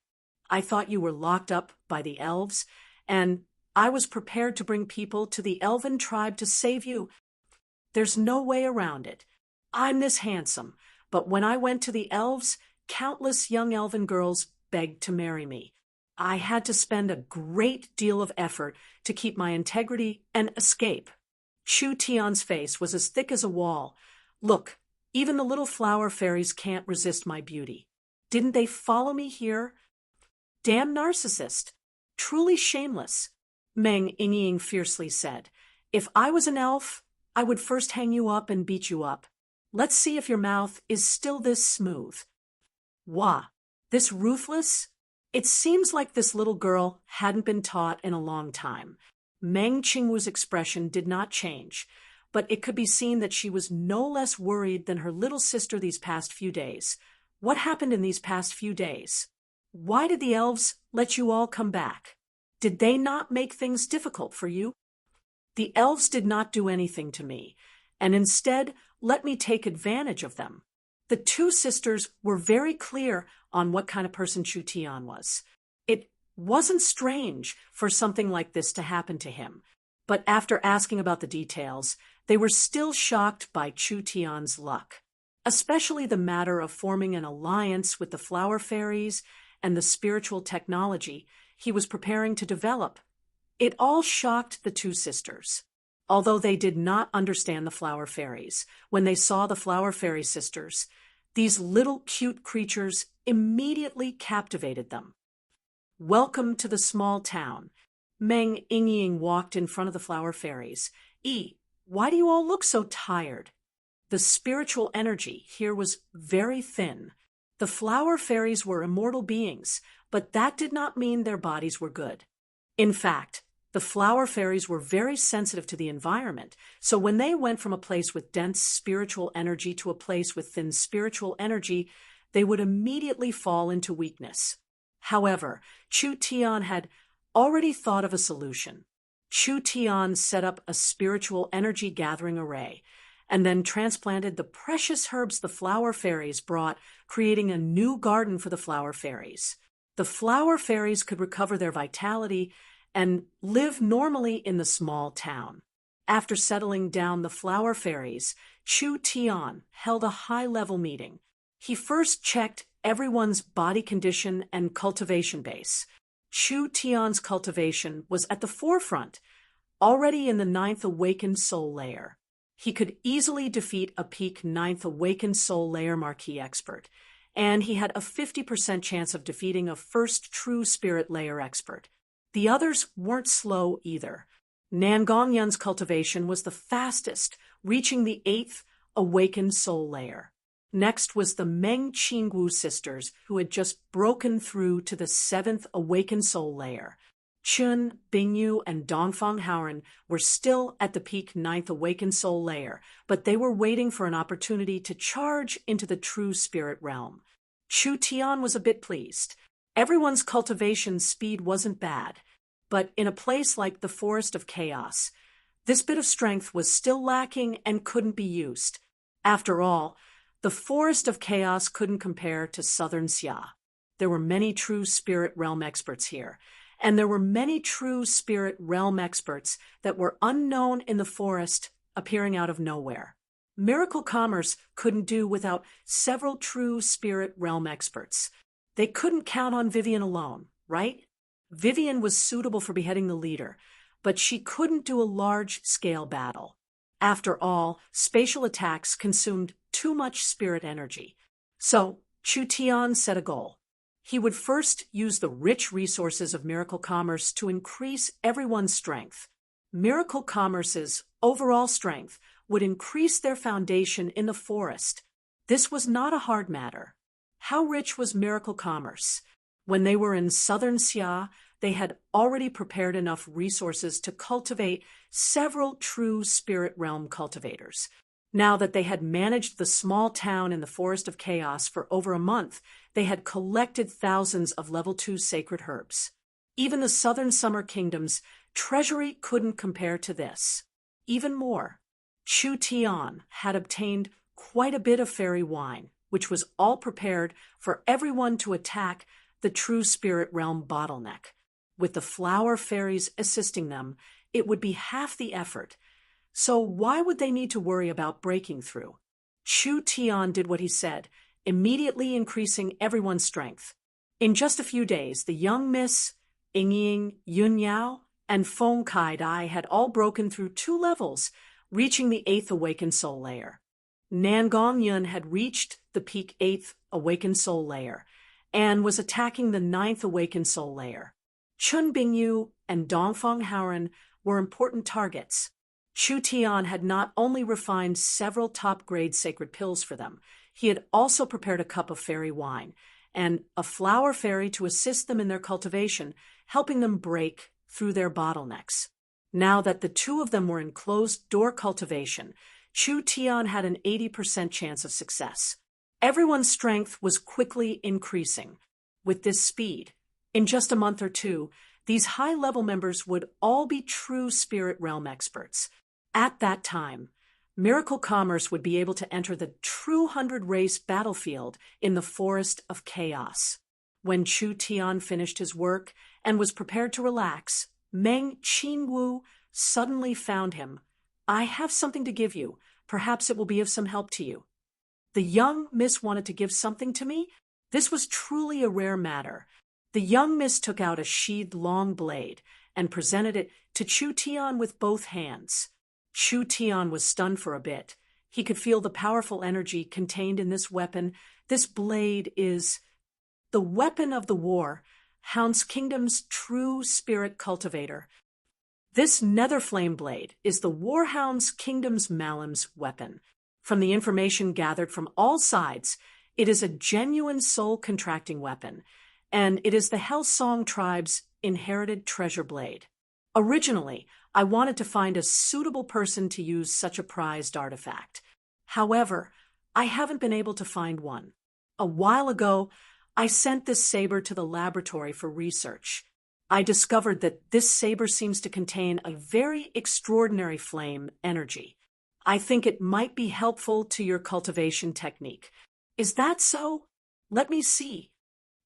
I thought you were locked up by the elves, and I was prepared to bring people to the elven tribe to save you. There's no way around it. I'm this handsome, but when I went to the elves, countless young elven girls begged to marry me. I had to spend a great deal of effort to keep my integrity and escape. Chu Tian's face was as thick as a wall. Look, even the little flower fairies can't resist my beauty. Didn't they follow me here? Damn narcissist. Truly shameless. Meng Yingying fiercely said. If I was an elf, I would first hang you up and beat you up. Let's see if your mouth is still this smooth. Wah, this ruthless? It seems like this little girl hadn't been taught in a long time. Meng Qingwu's expression did not change, but it could be seen that she was no less worried than her little sister these past few days. What happened in these past few days? Why did the elves let you all come back? Did they not make things difficult for you? The elves did not do anything to me, and instead let me take advantage of them. The two sisters were very clear on what kind of person Chu Tian was. It wasn't strange for something like this to happen to him, but after asking about the details, they were still shocked by Chu Tian's luck, especially the matter of forming an alliance with the flower fairies and the spiritual technology he was preparing to develop. It all shocked the two sisters. Although they did not understand the flower fairies, when they saw the flower fairy sisters, these little cute creatures immediately captivated them. Welcome to the small town. Meng Yingying walked in front of the flower fairies. Why do you all look so tired? The spiritual energy here was very thin. The flower fairies were immortal beings, but that did not mean their bodies were good. In fact, the flower fairies were very sensitive to the environment, so when they went from a place with dense spiritual energy to a place with thin spiritual energy, they would immediately fall into weakness. However, Chu Tian had already thought of a solution. Chu Tian set up a spiritual energy gathering array, and then transplanted the precious herbs the flower fairies brought, creating a new garden for the flower fairies. The flower fairies could recover their vitality and live normally in the small town. After settling down the flower fairies, Chu Tian held a high-level meeting. He first checked everyone's body condition and cultivation base. Chu Tian's cultivation was at the forefront, already in the 9th Awakened Soul layer. He could easily defeat a peak 9th Awakened Soul layer Marquis expert, and he had a 50% chance of defeating a first True Spirit layer expert. The others weren't slow either. Nan Gongyun's cultivation was the fastest, reaching the 8th Awakened Soul layer. Next was the Meng Qingwu sisters, who had just broken through to the 7th Awakened Soul layer. Chun, Bingyu, and Dongfang Haoren were still at the peak 9th Awakened Soul layer, but they were waiting for an opportunity to charge into the True Spirit realm. Chu Tian was a bit pleased. Everyone's cultivation speed wasn't bad, but in a place like the Forest of Chaos, this bit of strength was still lacking and couldn't be used. After all, the Forest of Chaos couldn't compare to Southern Xia. There were many True Spirit realm experts here, and there were many True Spirit realm experts that were unknown in the forest, appearing out of nowhere. Miracle Commerce couldn't do without several True Spirit realm experts. They couldn't count on Vivian alone, right? Vivian was suitable for beheading the leader, but she couldn't do a large-scale battle. After all, spatial attacks consumed too much spirit energy. So, Chu Tian set a goal. He would first use the rich resources of Miracle Commerce to increase everyone's strength. Miracle Commerce's overall strength would increase their foundation in the forest. This was not a hard matter. How rich was Miracle Commerce? When they were in Southern Xia, they had already prepared enough resources to cultivate several true spirit realm cultivators. Now that they had managed the small town in the Forest of Chaos for over a month, they had collected thousands of level 2 sacred herbs. Even the southern summer kingdom's treasury couldn't compare to this. Even more, Chu Tian had obtained quite a bit of fairy wine, which was all prepared for everyone to attack the true spirit realm bottleneck. With the flower fairies assisting them, it would be half the effort. So why would they need to worry about breaking through? Chu Tian did what he said, immediately increasing everyone's strength. In just a few days, the young Miss, Ying, Yun Yao, and Feng Kai Dai had all broken through 2 levels, reaching the 8th awakened soul layer. Nan Gongyun had reached the peak 8th awakened soul layer and was attacking the 9th awakened soul layer. Chun Bingyu and Dongfeng Haoren were important targets. Chu Tian had not only refined several top-grade sacred pills for them, he had also prepared a cup of fairy wine and a flower fairy to assist them in their cultivation, helping them break through their bottlenecks. Now that the 2 of them were in closed-door cultivation, Chu Tian had an 80% chance of success. Everyone's strength was quickly increasing. With this speed, in just a month or 2, these high-level members would all be true spirit realm experts. At that time, Miracle Commerce would be able to enter the true 100-race battlefield in the Forest of Chaos. When Chu Tian finished his work and was prepared to relax, Meng Qingwu suddenly found him. "I have something to give you. Perhaps it will be of some help to you." The young miss wanted to give something to me? This was truly a rare matter. The young miss took out a sheathed long blade and presented it to Chu Tian with both hands. Chu Tian was stunned for a bit. He could feel the powerful energy contained in this weapon. This blade is the weapon of the war, Hound's Kingdom's true spirit cultivator. This nether flame blade is the Warhound's Kingdom's Malam's weapon. From the information gathered from all sides, it is a genuine soul-contracting weapon, and it is the Hellsong tribe's inherited treasure blade. Originally, I wanted to find a suitable person to use such a prized artifact. However, I haven't been able to find one. A while ago, I sent this saber to the laboratory for research. I discovered that this saber seems to contain a very extraordinary flame energy. I think it might be helpful to your cultivation technique. Is that so? Let me see.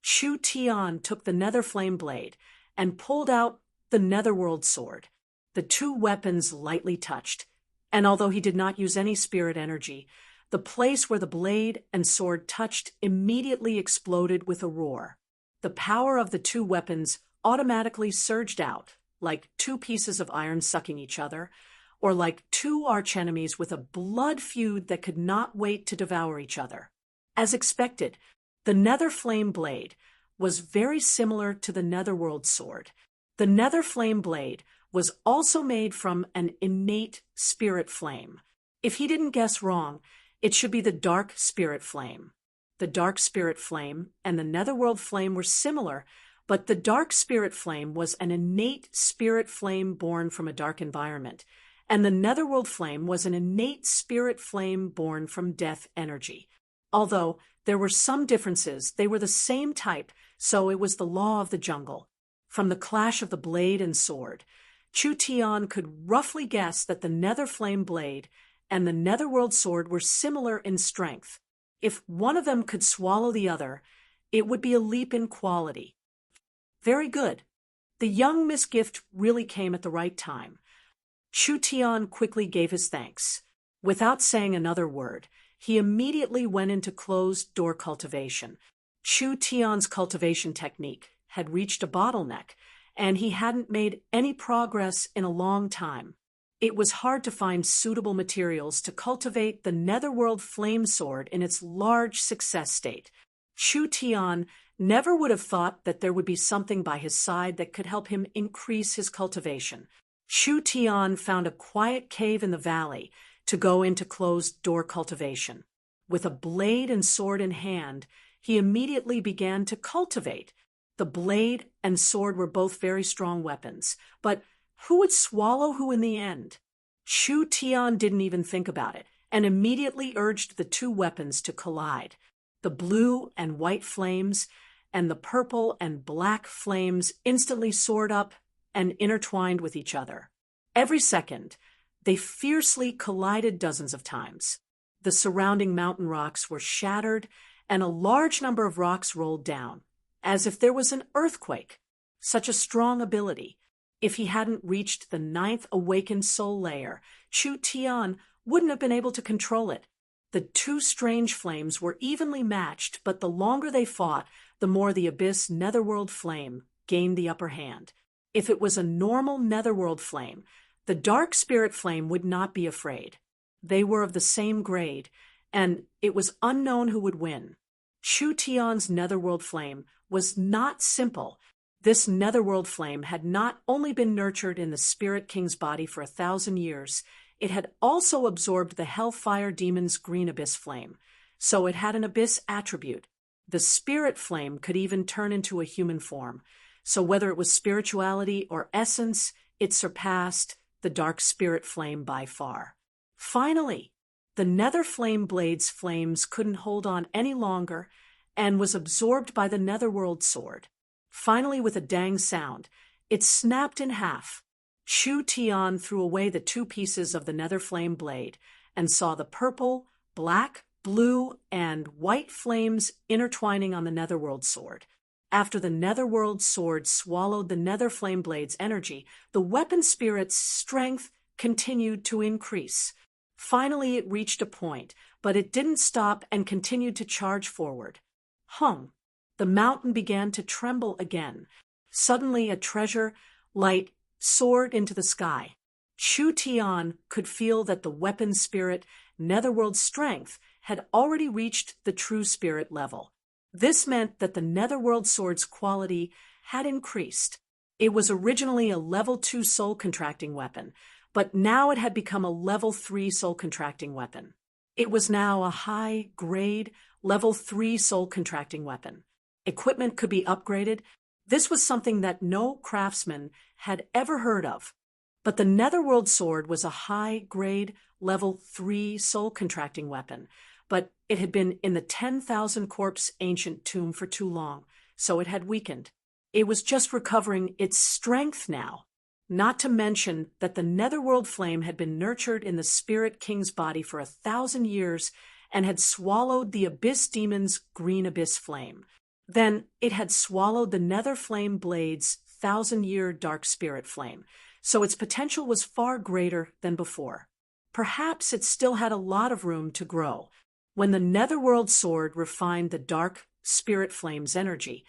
Chu Tian took the nether flame blade and pulled out the netherworld sword. The 2 weapons lightly touched, and although he did not use any spirit energy, the place where the blade and sword touched immediately exploded with a roar. The power of the 2 weapons automatically surged out, like 2 pieces of iron sucking each other, or like 2 archenemies with a blood feud that could not wait to devour each other. As expected, the nether flame blade was very similar to the netherworld sword. The nether flame blade was also made from an innate spirit flame. If he didn't guess wrong, it should be the dark spirit flame. The dark spirit flame and the netherworld flame were similar, but the dark spirit flame was an innate spirit flame born from a dark environment, and the netherworld flame was an innate spirit flame born from death energy. Although there were some differences, they were the same type, so it was the law of the jungle. From the clash of the blade and sword, Chu Tian could roughly guess that the nether flame blade and the netherworld sword were similar in strength. If one of them could swallow the other, it would be a leap in quality. Very good. The young Miss Gift really came at the right time. Chu Tian quickly gave his thanks. Without saying another word, he immediately went into closed-door cultivation. Chu Tian's cultivation technique had reached a bottleneck, and he hadn't made any progress in a long time. It was hard to find suitable materials to cultivate the netherworld flame sword in its large success state. Chu Tian never would have thought that there would be something by his side that could help him increase his cultivation. Chu Tian found a quiet cave in the valley to go into closed-door cultivation. With a blade and sword in hand, he immediately began to cultivate. The blade and sword were both very strong weapons, but who would swallow who in the end? Chu Tian didn't even think about it, and immediately urged the two weapons to collide. The blue and white flames and the purple and black flames instantly soared up and intertwined with each other. Every second, they fiercely collided dozens of times. The surrounding mountain rocks were shattered, and a large number of rocks rolled down, as if there was an earthquake. Such a strong ability. If he hadn't reached the ninth awakened soul layer, Chu Tian wouldn't have been able to control it. The two strange flames were evenly matched, but the longer they fought, the more the abyss netherworld flame gained the upper hand. If it was a normal netherworld flame, the dark spirit flame would not be afraid. They were of the same grade, and it was unknown who would win. Chu Tian's netherworld flame was not simple. This netherworld flame had not only been nurtured in the Spirit King's body for 1,000 years, it had also absorbed the Hellfire Demon's green abyss flame, so it had an abyss attribute. The spirit flame could even turn into a human form, so whether it was spirituality or essence, it surpassed the dark spirit flame by far. Finally, the nether flame blade's flames couldn't hold on any longer and was absorbed by the netherworld sword. Finally, with a dang sound, it snapped in half. Chu Tian threw away the two pieces of the nether flame blade and saw the purple, black, blue, and white flames intertwining on the netherworld sword. After the netherworld sword swallowed the nether flame blade's energy, the weapon spirit's strength continued to increase. Finally, it reached a point, but it didn't stop and continued to charge forward. The mountain began to tremble again. Suddenly, a treasure light soared into the sky. Chu Tian could feel that the weapon spirit, netherworld strength, had already reached the true spirit level. This meant that the netherworld sword's quality had increased. It was originally a level 2 soul contracting weapon, but now it had become a level 3 soul contracting weapon. It was now a high-grade, level 3 soul contracting weapon. Equipment could be upgraded. This was something that no craftsman had ever heard of. But the netherworld sword was a high-grade, level 3 soul contracting weapon, but it had been in the 10,000 corpse ancient tomb for too long, so it had weakened. It was just recovering its strength now. Not to mention that the netherworld flame had been nurtured in the Spirit King's body for 1,000 years and had swallowed the Abyss Demon's green abyss flame. Then it had swallowed the nether flame blade's 1,000-year dark spirit flame, so its potential was far greater than before. Perhaps it still had a lot of room to grow. When the netherworld sword refined the dark spirit flame's energy,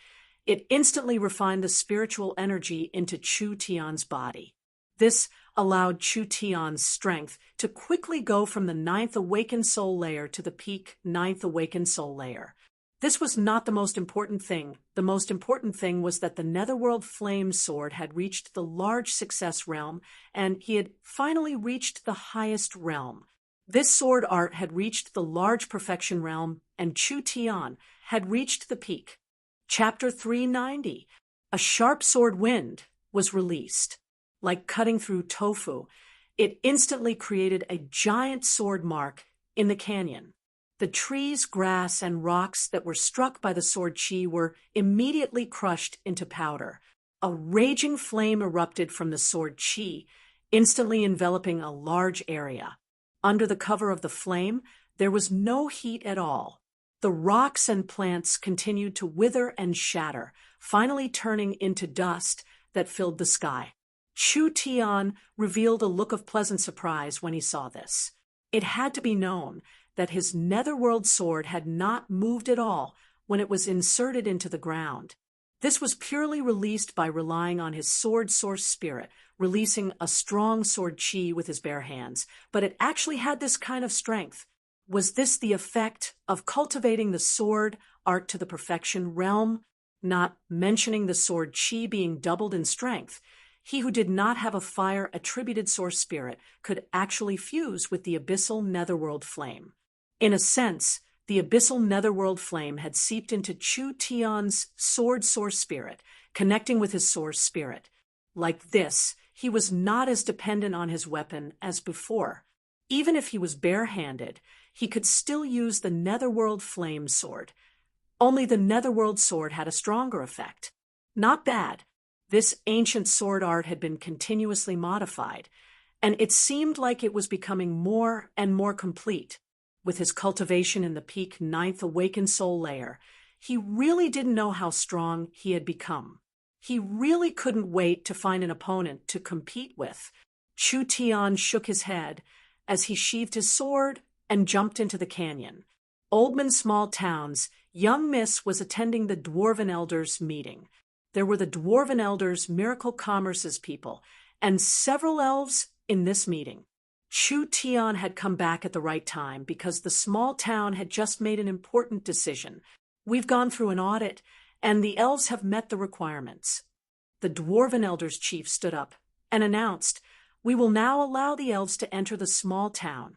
it instantly refined the spiritual energy into Chu Tian's body. This allowed Chu Tian's strength to quickly go from the 9th awakened soul layer to the peak 9th awakened soul layer. This was not the most important thing. The most important thing was that the netherworld flame sword had reached the large success realm, and he had finally reached the highest realm. This sword art had reached the large perfection realm, and Chu Tian had reached the peak. Chapter 390. A sharp sword wind was released. Like cutting through tofu, it instantly created a giant sword mark in the canyon. The trees, grass, and rocks that were struck by the sword chi were immediately crushed into powder. A raging flame erupted from the sword chi, instantly enveloping a large area. Under the cover of the flame, there was no heat at all. The rocks and plants continued to wither and shatter, finally turning into dust that filled the sky. Chu Tian revealed a look of pleasant surprise when he saw this. It had to be known that his netherworld sword had not moved at all when it was inserted into the ground. This was purely released by relying on his sword source spirit, releasing a strong sword chi with his bare hands, but it actually had this kind of strength. Was this the effect of cultivating the sword art to the perfection realm, not mentioning the sword chi being doubled in strength? He who did not have a fire-attributed source spirit could actually fuse with the abyssal netherworld flame. In a sense, The abyssal netherworld flame had seeped into Chu Tian's sword source spirit, connecting with his source spirit. Like this, he was not as dependent on his weapon as before. Even if he was barehanded, he could still use the netherworld flame sword. Only the netherworld sword had a stronger effect. Not bad. This ancient sword art had been continuously modified, and it seemed like it was becoming more and more complete. With his cultivation in the peak ninth awakened soul layer, he really didn't know how strong he had become. He really couldn't wait to find an opponent to compete with. Chu Tian shook his head as he sheathed his sword and jumped into the canyon. Oldman Small Town's young miss was attending the Dwarven Elders meeting. There were the Dwarven Elders' Miracle Commerce's people, and several elves in this meeting. Chu Tian had come back at the right time because the small town had just made an important decision. We've gone through an audit, and the elves have met the requirements. The Dwarven Elders chief stood up and announced, "We will now allow the elves to enter the small town."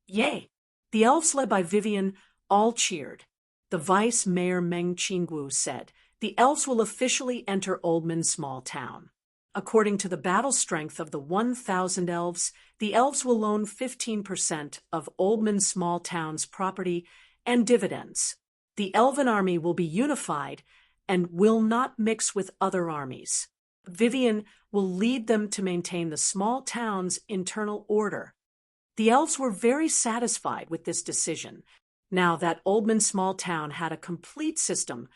Yay! The elves, led by Vivian, all cheered. The vice mayor Meng Qingwu said, "The elves will officially enter Oldman Small Town. According to the battle strength of the 1,000 elves, the elves will own 15% of Oldman Small Town's property and dividends. The elven army will be unified and will not mix with other armies. Vivian will lead them to maintain the small town's internal order." The elves were very satisfied with this decision. Now that Oldman Small Town had a complete system,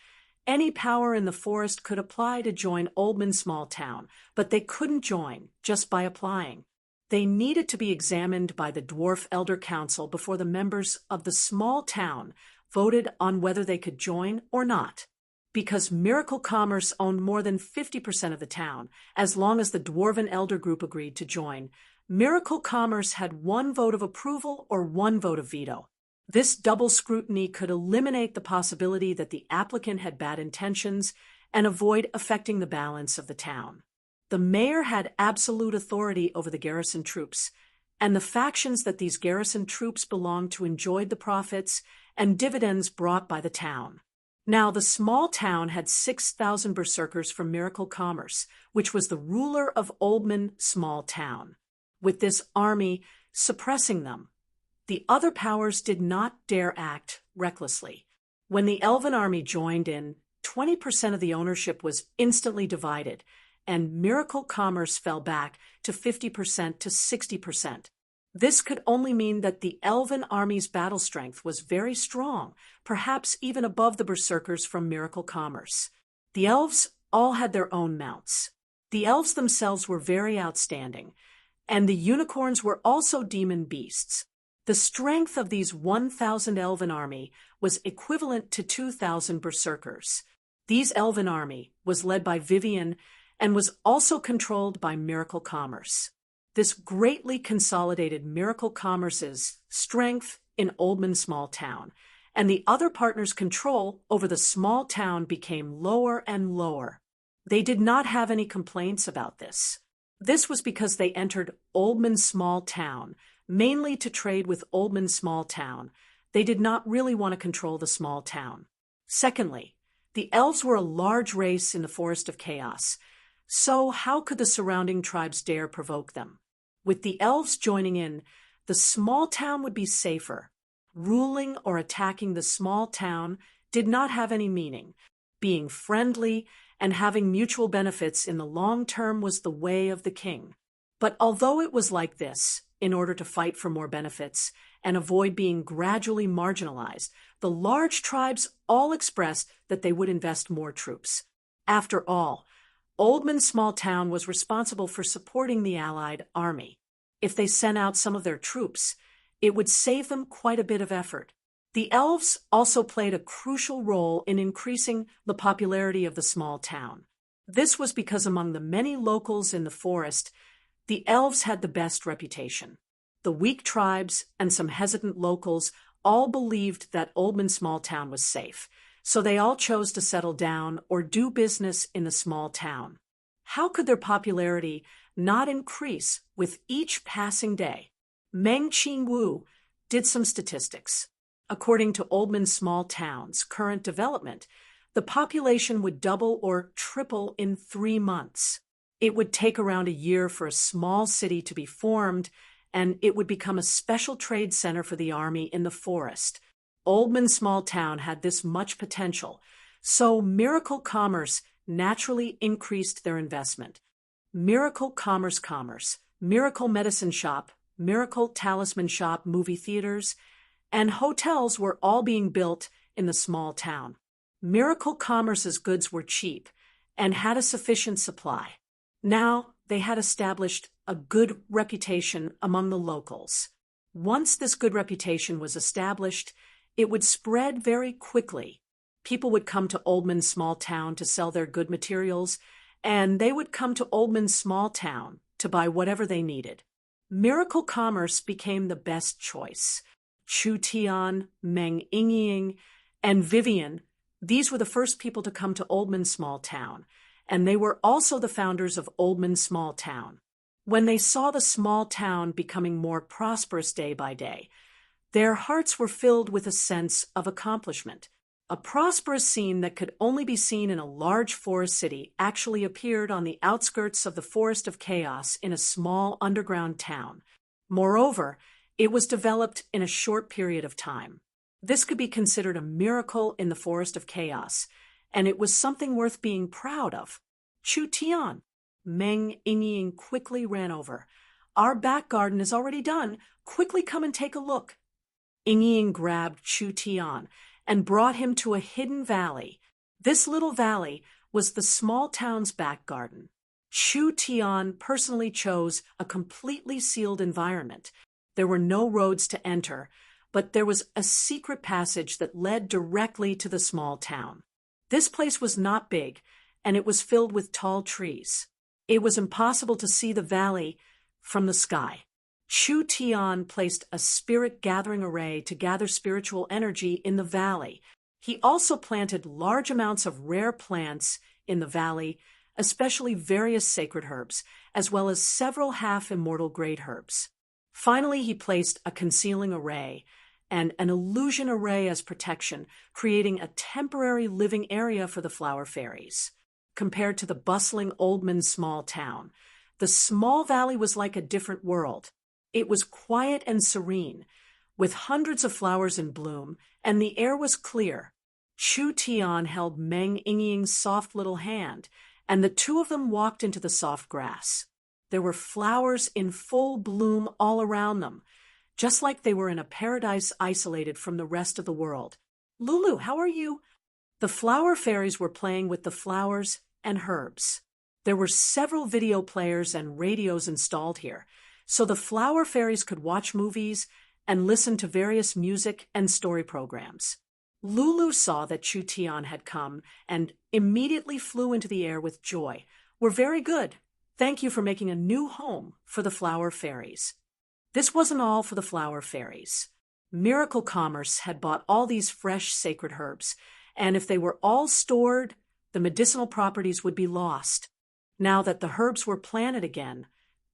any power in the forest could apply to join Oldman Small Town, but they couldn't join just by applying. They needed to be examined by the Dwarf Elder Council before the members of the small town voted on whether they could join or not. Because Miracle Commerce owned more than 50% of the town, as long as the Dwarven Elder Group agreed to join, Miracle Commerce had one vote of approval or one vote of veto. This double scrutiny could eliminate the possibility that the applicant had bad intentions and avoid affecting the balance of the town. The mayor had absolute authority over the garrison troops, and the factions that these garrison troops belonged to enjoyed the profits and dividends brought by the town. Now, the small town had 6,000 berserkers from Miracle Commerce, which was the ruler of Oldman Small Town. With this army suppressing them, the other powers did not dare act recklessly. When the elven army joined in, 20% of the ownership was instantly divided, and Miracle Commerce fell back to 50% to 60%. This could only mean that the elven army's battle strength was very strong, perhaps even above the berserkers from Miracle Commerce. The elves all had their own mounts. The elves themselves were very outstanding, and the unicorns were also demon beasts. The strength of these 1,000 elven army was equivalent to 2,000 berserkers. These elven army was led by Vivian and was also controlled by Miracle Commerce. This greatly consolidated Miracle Commerce's strength in Oldman Small Town, and the other partners' control over the small town became lower and lower. They did not have any complaints about this. This was because they entered Oldman Small Town mainly to trade with Oldman Small Town. They did not really want to control the small town. Secondly, the elves were a large race in the Forest of Chaos, so how could the surrounding tribes dare provoke them? With the elves joining in, the small town would be safer. Ruling or attacking the small town did not have any meaning. Being friendly and having mutual benefits in the long term was the way of the king. But although it was like this, in order to fight for more benefits and avoid being gradually marginalized, the large tribes all expressed that they would invest more troops. After all, Oldman Small Town was responsible for supporting the Allied army. If they sent out some of their troops, it would save them quite a bit of effort. The elves also played a crucial role in increasing the popularity of the small town. This was because among the many locals in the forest, the elves had the best reputation. The weak tribes and some hesitant locals all believed that Oldman Small Town was safe, so they all chose to settle down or do business in the small town. How could their popularity not increase with each passing day? Meng Qingwu did some statistics. According to Oldman's Small Town's current development, the population would double or triple in 3 months. It would take around a year for a small city to be formed, and it would become a special trade center for the army in the forest. Oldman's Small Town had this much potential, so Miracle Commerce naturally increased their investment. Miracle Commerce, Miracle Medicine Shop, Miracle Talisman Shop, movie theaters, and hotels were all being built in the small town. Miracle Commerce's goods were cheap and had a sufficient supply. Now they had established a good reputation among the locals. Once this good reputation was established, it would spread very quickly. People would come to Oldman's Small Town to sell their good materials, and they would come to Oldman's Small Town to buy whatever they needed. Miracle Commerce became the best choice. Chu Tian, Meng Yingying, and Vivian, these were the first people to come to Oldman's Small Town, and they were also the founders of Oldman's Small Town. When they saw the small town becoming more prosperous day by day, their hearts were filled with a sense of accomplishment. A prosperous scene that could only be seen in a large forest city actually appeared on the outskirts of the Forest of Chaos in a small underground town. Moreover, it was developed in a short period of time. This could be considered a miracle in the Forest of Chaos, and it was something worth being proud of. Chu Tian, Meng Yingying quickly ran over. Our back garden is already done. Quickly come and take a look. Yingying grabbed Chu Tian and brought him to a hidden valley. This little valley was the small town's back garden. Chu Tian personally chose a completely sealed environment. There were no roads to enter, but there was a secret passage that led directly to the small town. This place was not big, and it was filled with tall trees. It was impossible to see the valley from the sky. Chu Tian placed a spirit-gathering array to gather spiritual energy in the valley. He also planted large amounts of rare plants in the valley, especially various sacred herbs, as well as several half-immortal great herbs. Finally, he placed a concealing array and an illusion array as protection, creating a temporary living area for the flower fairies. Compared to the bustling Oldman's Small Town, the small valley was like a different world. It was quiet and serene, with hundreds of flowers in bloom, and the air was clear. Chu Tian held Meng Yingying's soft little hand, and the two of them walked into the soft grass. There were flowers in full bloom all around them, just like they were in a paradise isolated from the rest of the world. Lulu, how are you? The flower fairies were playing with the flowers and herbs. There were several video players and radios installed here, so the flower fairies could watch movies and listen to various music and story programs. Lulu saw that Chu Tian had come and immediately flew into the air with joy. "We're very good. Thank you for making a new home for the flower fairies." This wasn't all for the flower fairies. Miracle Commerce had bought all these fresh sacred herbs, and if they were all stored, the medicinal properties would be lost. Now that the herbs were planted again,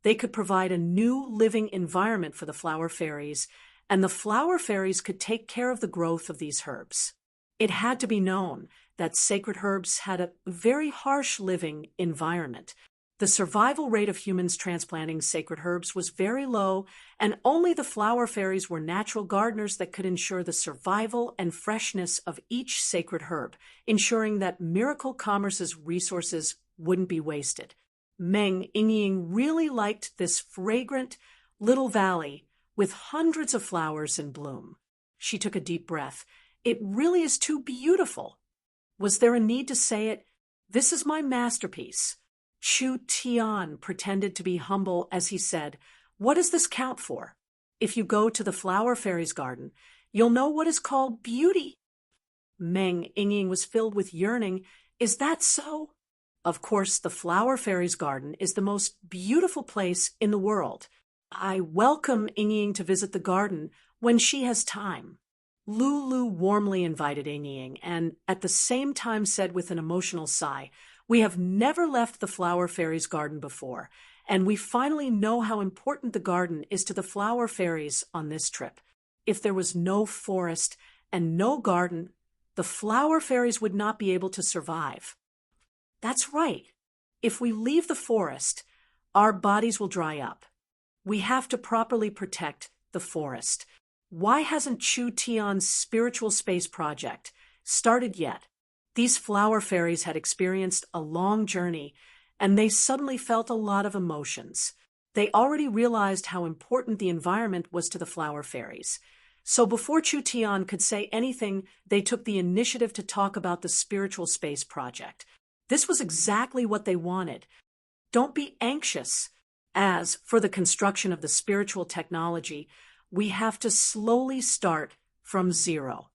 they could provide a new living environment for the flower fairies, and the flower fairies could take care of the growth of these herbs. It had to be known that sacred herbs had a very harsh living environment. The survival rate of humans transplanting sacred herbs was very low, and only the flower fairies were natural gardeners that could ensure the survival and freshness of each sacred herb, ensuring that Miracle Commerce's resources wouldn't be wasted. Meng Yingying really liked this fragrant little valley with hundreds of flowers in bloom. She took a deep breath. "It really is too beautiful." Was there a need to say it? "This is my masterpiece." Chu Tian pretended to be humble as he said, "What does this count for? If you go to the flower fairies' garden, you'll know what is called beauty." Meng Yingying was filled with yearning. "Is that so?" Of course, the flower fairies' garden is the most beautiful place in the world. I welcome Yingying to visit the garden when she has time. Lulu warmly invited Yingying and at the same time said with an emotional sigh, "We have never left the flower fairies' garden before, and we finally know how important the garden is to the flower fairies on this trip." if there was no forest and no garden, the flower fairies would not be able to survive. That's right. If we leave the forest, our bodies will dry up. We have to properly protect the forest. Why hasn't Chu Tian's spiritual space project started yet? These flower fairies had experienced a long journey, and they suddenly felt a lot of emotions. They already realized how important the environment was to the flower fairies. So before Chu Tian could say anything, they took the initiative to talk about the spiritual space project. This was exactly what they wanted. Don't be anxious. As for the construction of the spiritual technology, we have to slowly start from zero.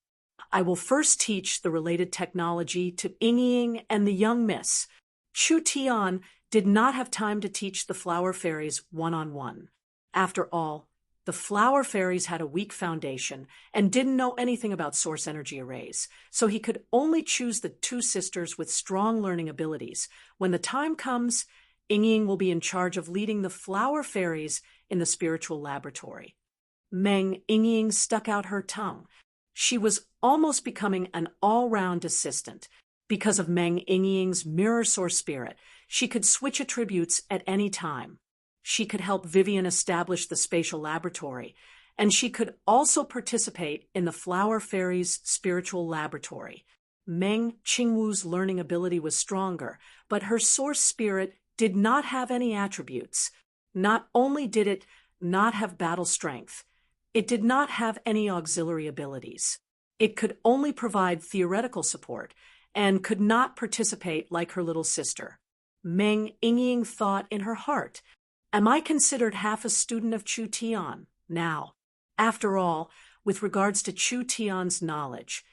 I will first teach the related technology to Ying and the young miss. Chu Tian did not have time to teach the flower fairies one-on-one. After all, the flower fairies had a weak foundation and didn't know anything about source energy arrays, so he could only choose the two sisters with strong learning abilities. When the time comes, Ying will be in charge of leading the flower fairies in the spiritual laboratory. Meng Ying stuck out her tongue. She was almost becoming an all-round assistant. Because of Meng Ying's mirror source spirit, she could switch attributes at any time. She could help Vivian establish the spatial laboratory, and she could also participate in the flower fairies' spiritual laboratory. Meng Qingwu's learning ability was stronger, but her source spirit did not have any attributes. Not only did it not have battle strength, it did not have any auxiliary abilities. It could only provide theoretical support and could not participate like her little sister. Meng Ying thought in her heart, "Am I considered half a student of Chu Tian now?" After all, with regards to Chu Tian's knowledge,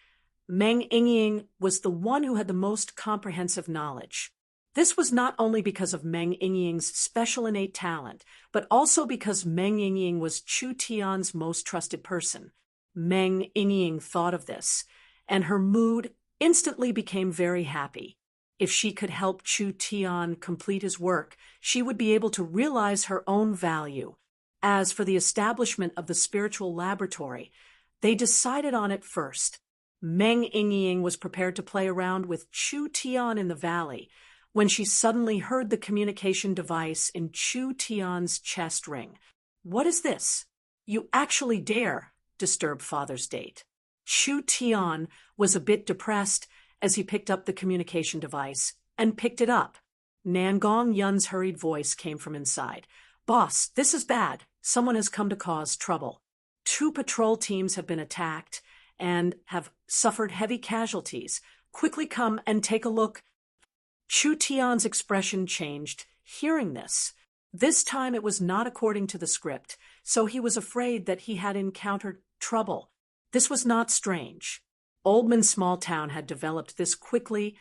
Meng Ying was the one who had the most comprehensive knowledge. This was not only because of Meng Ying's special innate talent, but also because Meng Ying was Chu Tian's most trusted person. Meng Ying thought of this, and her mood instantly became very happy. If she could help Chu Tian complete his work, she would be able to realize her own value. As for the establishment of the spiritual laboratory, they decided on it first. Meng Ying was prepared to play around with Chu Tian in the valley when she suddenly heard the communication device in Chu Tian's chest ring. "What is this? You actually dare disturb Father's date." Chu Tian was a bit depressed as he picked up the communication device and picked it up. Nangong Yun's hurried voice came from inside. "Boss, this is bad. Someone has come to cause trouble. 2 patrol teams have been attacked and have suffered heavy casualties. Quickly come and take a look." Chu Tian's expression changed, hearing this. This time it was not according to the script, so he was afraid that he had encountered trouble. This was not strange. Oldman's small town had developed this quickly.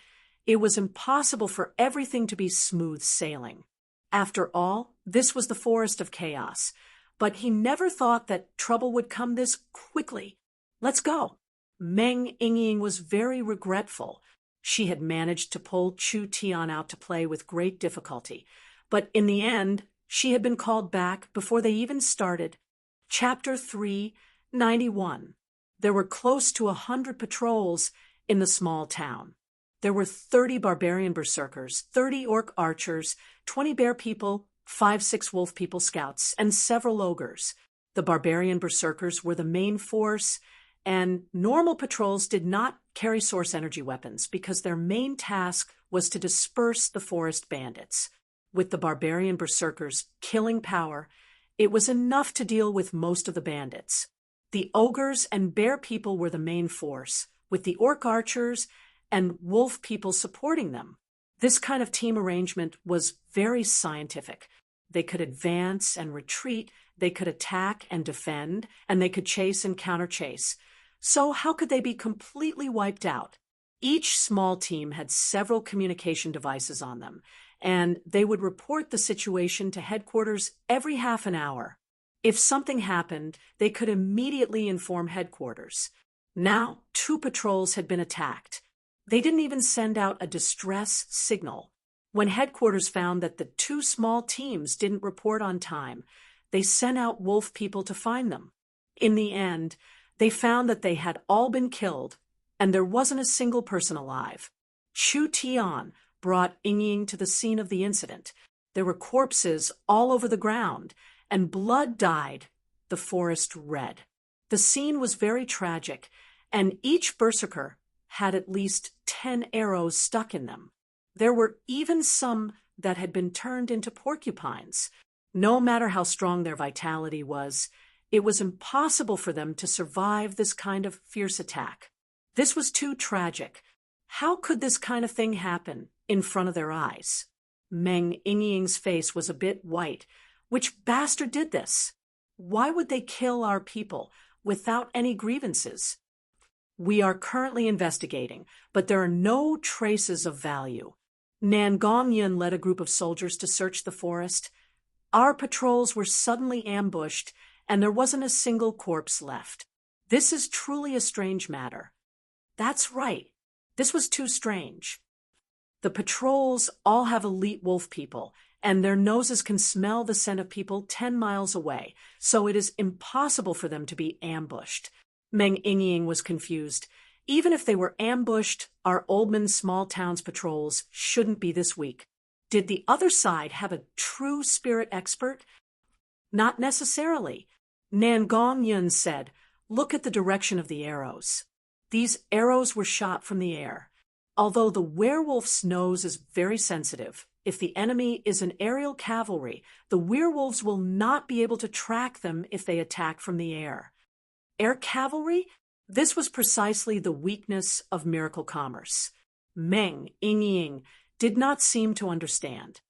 It was impossible for everything to be smooth sailing. After all, this was the forest of chaos. But he never thought that trouble would come this quickly. "Let's go." Meng Ying was very regretful. She had managed to pull Chu Tian out to play with great difficulty, but in the end, she had been called back before they even started. Chapter 391. There were close to 100 patrols in the small town. There were 30 barbarian berserkers, 30 orc archers, 20 bear people, 5-6 wolf people scouts, and several ogres. The barbarian berserkers were the main force, and normal patrols did not carry source energy weapons because their main task was to disperse the forest bandits. With the barbarian berserkers' killing power, it was enough to deal with most of the bandits. The ogres and bear people were the main force, with the orc archers and wolf people supporting them. This kind of team arrangement was very scientific. They could advance and retreat, they could attack and defend, and they could chase and counter-chase. So how could they be completely wiped out? Each small team had several communication devices on them, and they would report the situation to headquarters every half an hour. If something happened, they could immediately inform headquarters. Now, 2 patrols had been attacked. They didn't even send out a distress signal. When headquarters found that the 2 small teams didn't report on time, they sent out wolf people to find them. In the end, they found that they had all been killed, and there wasn't a single person alive. Chu Tian brought Ying to the scene of the incident. There were corpses all over the ground, and blood dyed the forest red. The scene was very tragic, and each berserker had at least 10 arrows stuck in them. There were even some that had been turned into porcupines. No matter how strong their vitality was, it was impossible for them to survive this kind of fierce attack. This was too tragic. How could this kind of thing happen in front of their eyes? Meng Yingying's face was a bit white. Which bastard did this? Why would they kill our people without any grievances? We are currently investigating, but there are no traces of value. Nan Gongyan led a group of soldiers to search the forest. Our patrols were suddenly ambushed, and there wasn't a single corpse left. This is truly a strange matter. That's right. This was too strange. The patrols all have elite wolf people, and their noses can smell the scent of people 10 miles away, so it is impossible for them to be ambushed. Meng Yingying was confused. Even if they were ambushed, our Oldman small towns patrols shouldn't be this weak. Did the other side have a true spirit expert? Not necessarily. Nan Gongyan said, "Look at the direction of the arrows." These arrows were shot from the air. Although the werewolf's nose is very sensitive, if the enemy is an aerial cavalry, the werewolves will not be able to track them if they attack from the air. Air cavalry? This was precisely the weakness of miracle commerce. Meng Yingying did not seem to understand.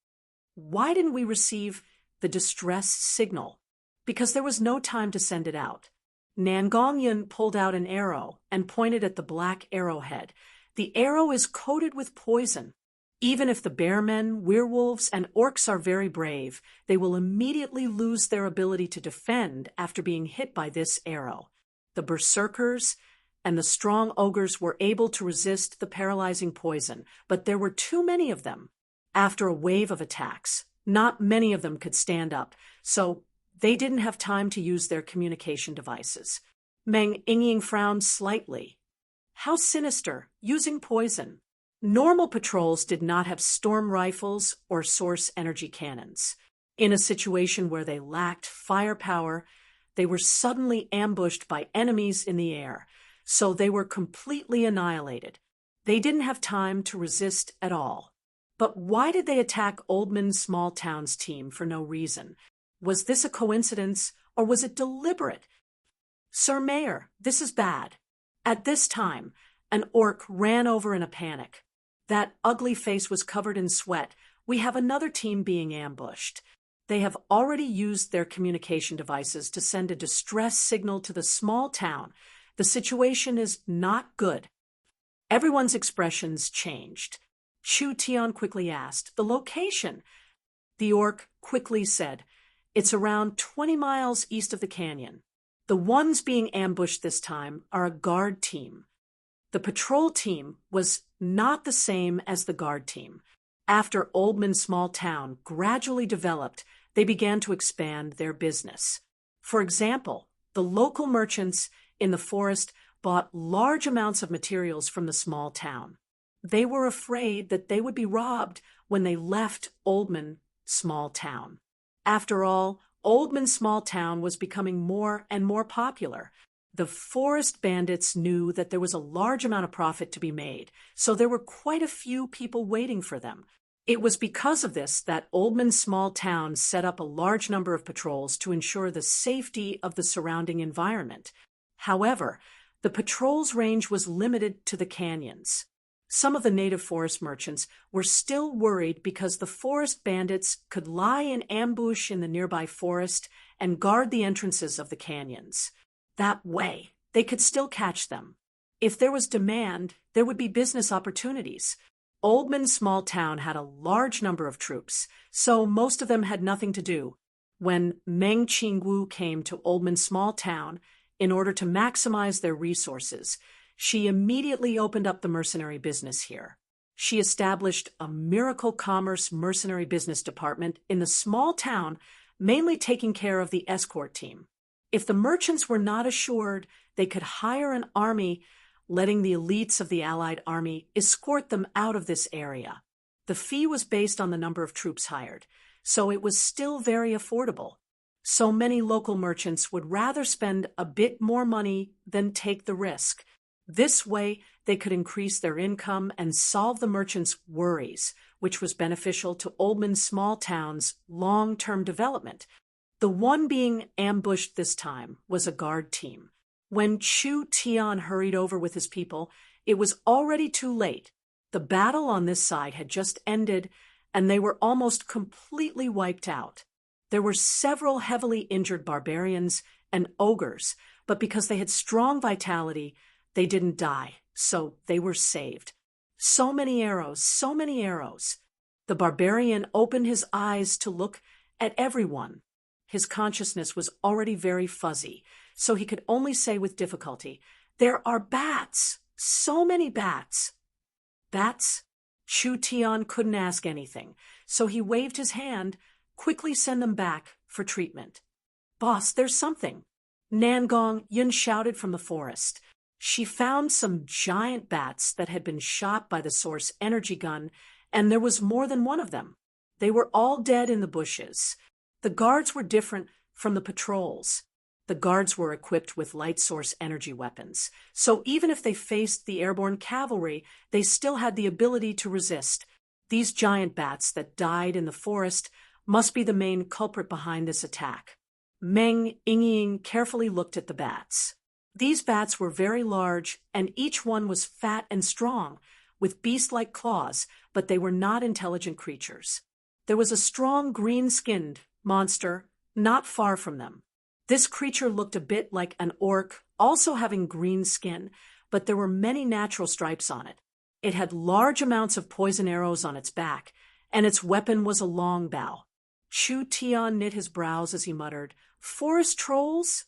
Why didn't we receive the distress signal? Because there was no time to send it out. Nan Gongyan pulled out an arrow and pointed at the black arrowhead. The arrow is coated with poison. Even if the bearmen, werewolves, and orcs are very brave, they will immediately lose their ability to defend after being hit by this arrow. The berserkers and the strong ogres were able to resist the paralyzing poison, but there were too many of them. After a wave of attacks, not many of them could stand up, so they didn't have time to use their communication devices. Meng Yingying frowned slightly. How sinister, using poison. Normal patrols did not have storm rifles or source energy cannons. In a situation where they lacked firepower, they were suddenly ambushed by enemies in the air, so they were completely annihilated. They didn't have time to resist at all. But why did they attack Oldman's small town's team for no reason? Was this a coincidence, or was it deliberate? Sir Mayor, this is bad. At this time, an orc ran over in a panic. That ugly face was covered in sweat. We have another team being ambushed. They have already used their communication devices to send a distress signal to the small town. The situation is not good. Everyone's expressions changed. Chu Tian quickly asked, "The location?" The orc quickly said, "It's around 20 miles east of the canyon. The ones being ambushed this time are a guard team." The patrol team was not the same as the guard team. After Oldman's small town gradually developed, they began to expand their business. For example, the local merchants in the forest bought large amounts of materials from the small town. They were afraid that they would be robbed when they left Oldman small town. After all, Oldman small town was becoming more and more popular. The forest bandits knew that there was a large amount of profit to be made, so there were quite a few people waiting for them. It was because of this that Oldman small town set up a large number of patrols to ensure the safety of the surrounding environment. However, the patrol's range was limited to the canyons. Some of the native forest merchants were still worried because the forest bandits could lie in ambush in the nearby forest and guard the entrances of the canyons. That way, they could still catch them. If there was demand, there would be business opportunities. Oldman small town had a large number of troops, so most of them had nothing to do. When Meng Qingwu came to Oldman small town in order to maximize their resources, she immediately opened up the mercenary business here. She established a miracle commerce mercenary business department in the small town, mainly taking care of the escort team. If the merchants were not assured, they could hire an army, letting the elites of the Allied army escort them out of this area. The fee was based on the number of troops hired, so it was still very affordable. So many local merchants would rather spend a bit more money than take the risk. This way, they could increase their income and solve the merchants' worries, which was beneficial to Oldman's small town's long-term development. The one being ambushed this time was a guard team. When Chu Tian hurried over with his people, it was already too late. The battle on this side had just ended, and they were almost completely wiped out. There were several heavily injured barbarians and ogres, but because they had strong vitality, they didn't die, so they were saved. So many arrows, so many arrows. The barbarian opened his eyes to look at everyone. His consciousness was already very fuzzy, so he could only say with difficulty, "There are bats! So many bats!" Bats? Chu Tian couldn't ask anything, so he waved his hand, "Quickly send them back for treatment." "Boss, there's something." Nangong Yun shouted from the forest. She found some giant bats that had been shot by the source energy gun, and there was more than one of them. They were all dead in the bushes. The guards were different from the patrols. The guards were equipped with light source energy weapons, so even if they faced the airborne cavalry, they still had the ability to resist. These giant bats that died in the forest must be the main culprit behind this attack. Meng Yingying carefully looked at the bats. These bats were very large, and each one was fat and strong, with beast-like claws, but they were not intelligent creatures. There was a strong green-skinned monster not far from them. This creature looked a bit like an orc, also having green skin, but there were many natural stripes on it. It had large amounts of poison arrows on its back, and its weapon was a long bow. Chu Tian knit his brows as he muttered, "Forest trolls?"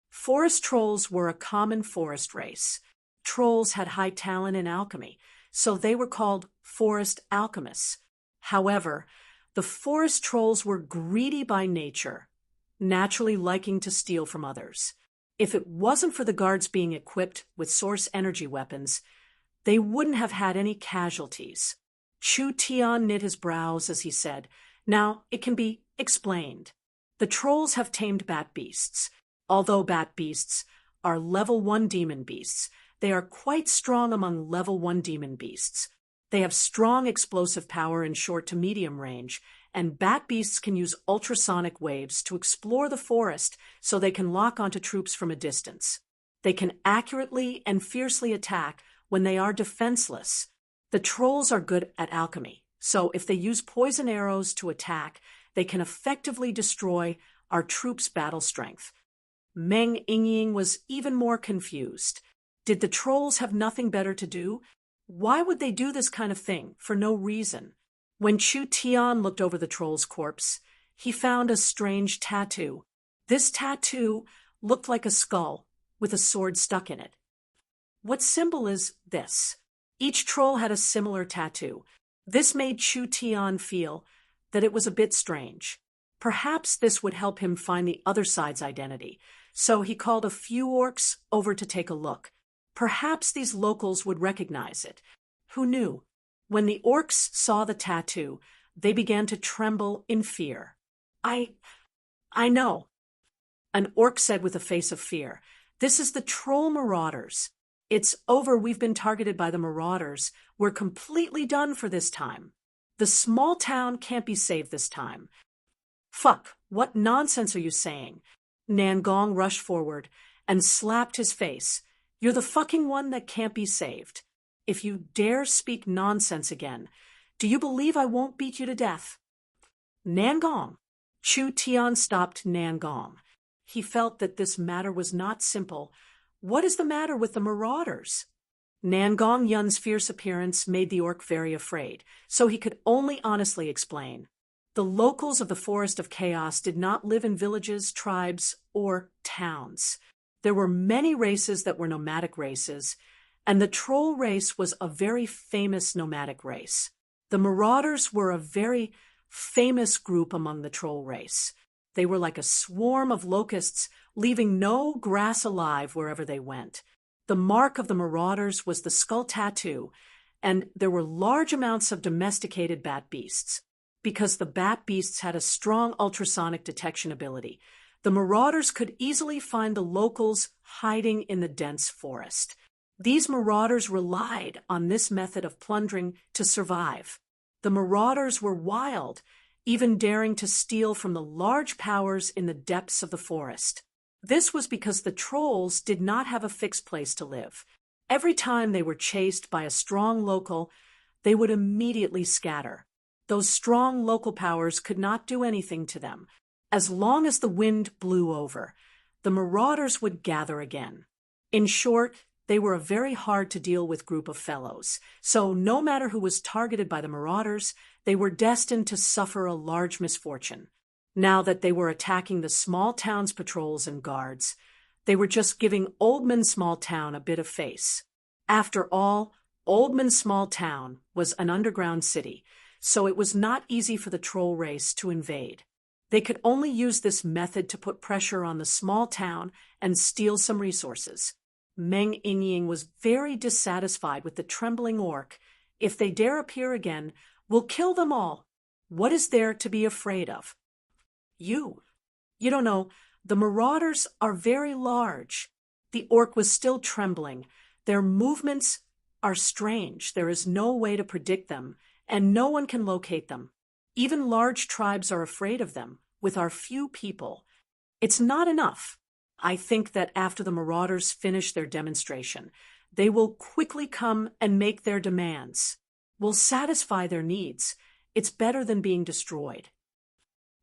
Forest trolls were a common forest race. Trolls had high talent in alchemy, so they were called forest alchemists. However, the forest trolls were greedy by nature, naturally liking to steal from others. If it wasn't for the guards being equipped with source energy weapons, they wouldn't have had any casualties. Chu Tian knit his brows as he said, "Now, it can be explained. The trolls have tamed bat beasts. Although bat beasts are level 1 demon beasts, they are quite strong among level 1 demon beasts. They have strong explosive power in short to medium range, and bat beasts can use ultrasonic waves to explore the forest so they can lock onto troops from a distance. They can accurately and fiercely attack when they are defenseless. The trolls are good at alchemy, so if they use poison arrows to attack, they can effectively destroy our troops' battle strength." Meng Yingying was even more confused. Did the trolls have nothing better to do? Why would they do this kind of thing for no reason? When Chu Tian looked over the troll's corpse, he found a strange tattoo. This tattoo looked like a skull with a sword stuck in it. What symbol is this? Each troll had a similar tattoo. This made Chu Tian feel that it was a bit strange. Perhaps this would help him find the other side's identity, so he called a few orcs over to take a look. Perhaps these locals would recognize it. Who knew? When the orcs saw the tattoo, they began to tremble in fear. I know," an orc said with a face of fear. "This is the troll marauders. It's over. We've been targeted by the marauders. We're completely done for this time. The small town can't be saved this time." "Fuck, what nonsense are you saying?" Nangong rushed forward and slapped his face. "You're the fucking one that can't be saved. If you dare speak nonsense again, do you believe I won't beat you to death?" "Nangong." Chu Tian stopped Nangong. He felt that this matter was not simple. What is the matter with the marauders? Nangong Yun's fierce appearance made the orc very afraid, so he could only honestly explain. The locals of the Forest of Chaos did not live in villages, tribes, or towns. There were many races that were nomadic races, and the troll race was a very famous nomadic race. The marauders were a very famous group among the troll race. They were like a swarm of locusts leaving no grass alive wherever they went. The mark of the marauders was the skull tattoo, and there were large amounts of domesticated bat beasts. Because the bat beasts had a strong ultrasonic detection ability, the marauders could easily find the locals hiding in the dense forest. These marauders relied on this method of plundering to survive. The marauders were wild, even daring to steal from the large powers in the depths of the forest. This was because the trolls did not have a fixed place to live. Every time they were chased by a strong local, they would immediately scatter. Those strong local powers could not do anything to them. As long as the wind blew over, the marauders would gather again. In short, they were a very hard-to-deal-with group of fellows, so no matter who was targeted by the marauders, they were destined to suffer a large misfortune. Now that they were attacking the small town's patrols and guards, they were just giving Oldman Small Town a bit of face. After all, Oldman Small Town was an underground city, so it was not easy for the troll race to invade. They could only use this method to put pressure on the small town and steal some resources. Meng Yingying was very dissatisfied with the trembling orc. If they dare appear again, we'll kill them all. What is there to be afraid of? You don't know, the marauders are very large. The orc was still trembling. Their movements are strange. There is no way to predict them, and no one can locate them. Even large tribes are afraid of them, with our few people. It's not enough. I think that after the marauders finish their demonstration, they will quickly come and make their demands. We'll satisfy their needs. It's better than being destroyed.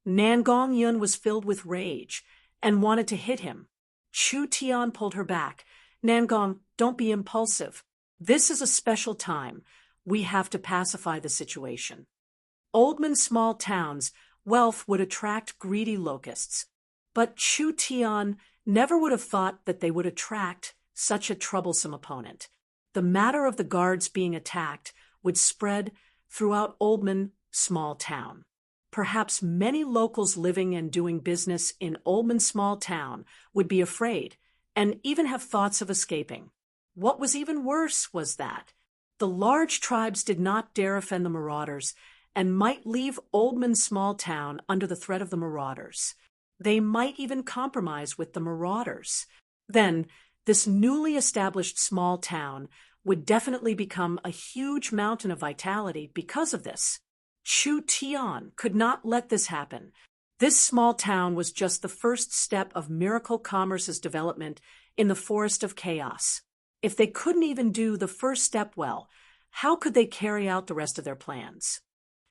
Nangong Yun was filled with rage and wanted to hit him. Chu Tian pulled her back. Nangong, don't be impulsive. This is a special time. We have to pacify the situation. Oldman Small Town's wealth would attract greedy locusts, but Chu Tian never would have thought that they would attract such a troublesome opponent. The matter of the guards being attacked would spread throughout Oldman Small Town. Perhaps many locals living and doing business in Oldman Small Town would be afraid and even have thoughts of escaping. What was even worse was that the large tribes did not dare offend the marauders and might leave Oldman Small Town under the threat of the marauders. They might even compromise with the marauders. Then, this newly established small town would definitely become a huge mountain of vitality because of this. Chu Tian could not let this happen. This small town was just the first step of miracle commerce's development in the forest of chaos. If they couldn't even do the first step well, how could they carry out the rest of their plans?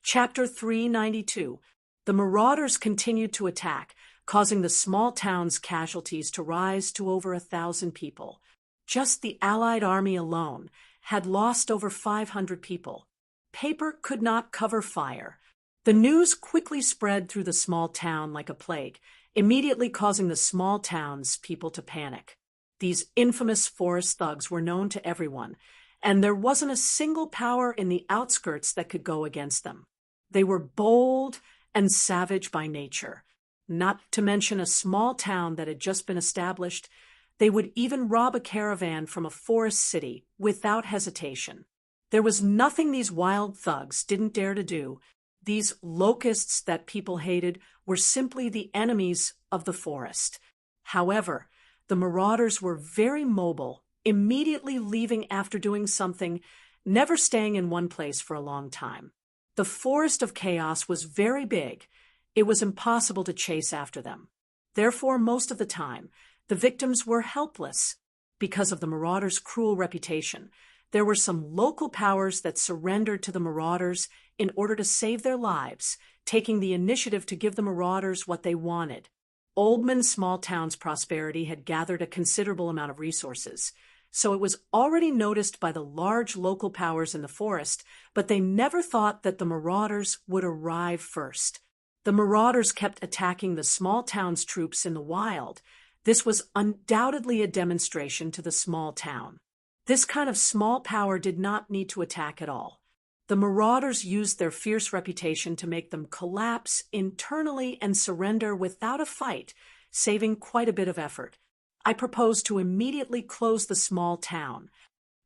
Chapter 392. The marauders continued to attack, causing the small town's casualties to rise to over 1,000 people. Just the Allied army alone had lost over 500 people. Paper could not cover fire. The news quickly spread through the small town like a plague, immediately causing the small town's people to panic. These infamous forest thugs were known to everyone, and there wasn't a single power in the outskirts that could go against them. They were bold and savage by nature. Not to mention a small town that had just been established, they would even rob a caravan from a forest city without hesitation. There was nothing these wild thugs didn't dare to do. These locusts that people hated were simply the enemies of the forest. However, the marauders were very mobile, immediately leaving after doing something, never staying in one place for a long time. The forest of chaos was very big. It was impossible to chase after them. Therefore, most of the time, the victims were helpless. Because of the marauders' cruel reputation, there were some local powers that surrendered to the marauders in order to save their lives, taking the initiative to give the marauders what they wanted. Oldman Small Town's prosperity had gathered a considerable amount of resources, so it was already noticed by the large local powers in the forest, but they never thought that the marauders would arrive first. The marauders kept attacking the small town's troops in the wild. This was undoubtedly a demonstration to the small town. This kind of small power did not need to attack at all. The marauders used their fierce reputation to make them collapse internally and surrender without a fight, saving quite a bit of effort. I propose to immediately close the small town.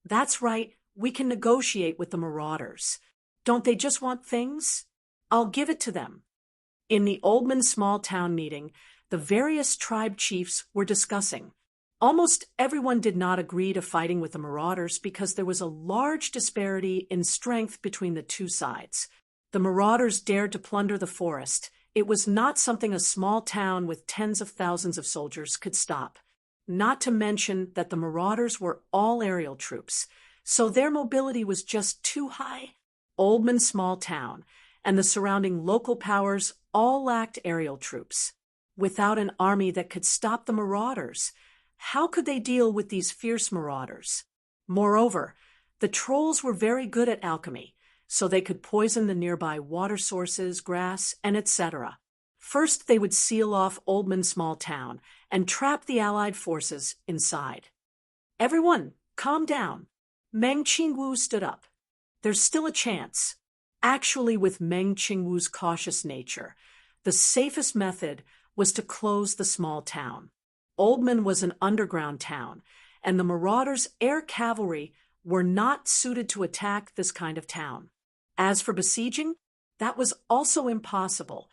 That's right, we can negotiate with the marauders. Don't they just want things? I'll give it to them. In the Oldman small town meeting, the various tribe chiefs were discussing. Almost everyone did not agree to fighting with the marauders because there was a large disparity in strength between the two sides. The marauders dared to plunder the forest. It was not something a small town with tens of thousands of soldiers could stop. Not to mention that the marauders were all aerial troops, so their mobility was just too high. Oldman small town and the surrounding local powers all lacked aerial troops. Without an army that could stop the marauders, how could they deal with these fierce marauders? Moreover, the trolls were very good at alchemy, so they could poison the nearby water sources, grass, and etc. First, they would seal off Oldman small town and trap the Allied forces inside. Everyone, calm down. Meng Qingwu stood up. There's still a chance. Actually, with Meng Qingwu's cautious nature, the safest method was to close the small town. Oldman was an underground town, and the marauders' air cavalry were not suited to attack this kind of town. As for besieging, that was also impossible.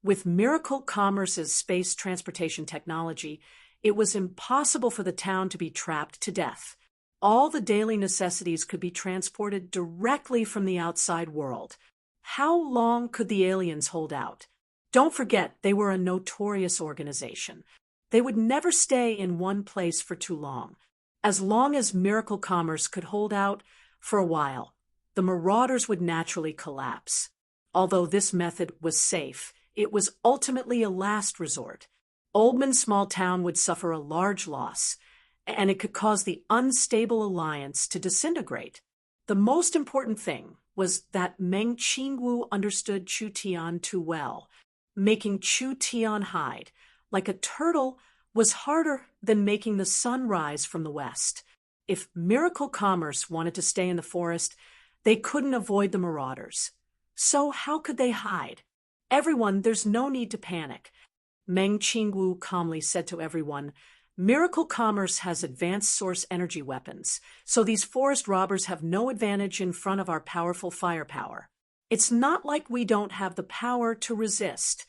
With Miracle Commerce's space transportation technology, it was impossible for the town to be trapped to death. All the daily necessities could be transported directly from the outside world. How long could the aliens hold out? Don't forget, they were a notorious organization. They would never stay in one place for too long. As long as Miracle Commerce could hold out for a while, the marauders would naturally collapse. Although this method was safe, it was ultimately a last resort. Oldman small town would suffer a large loss, and it could cause the unstable alliance to disintegrate. The most important thing was that Meng Qingwu understood Chu Tian too well. Making Chu Tian hide, like a turtle, was harder than making the sun rise from the west. If Miracle Commerce wanted to stay in the forest, they couldn't avoid the marauders. So how could they hide? Everyone, there's no need to panic. Meng Qingwu calmly said to everyone, Miracle Commerce has advanced source energy weapons, so these forest robbers have no advantage in front of our powerful firepower. It's not like we don't have the power to resist.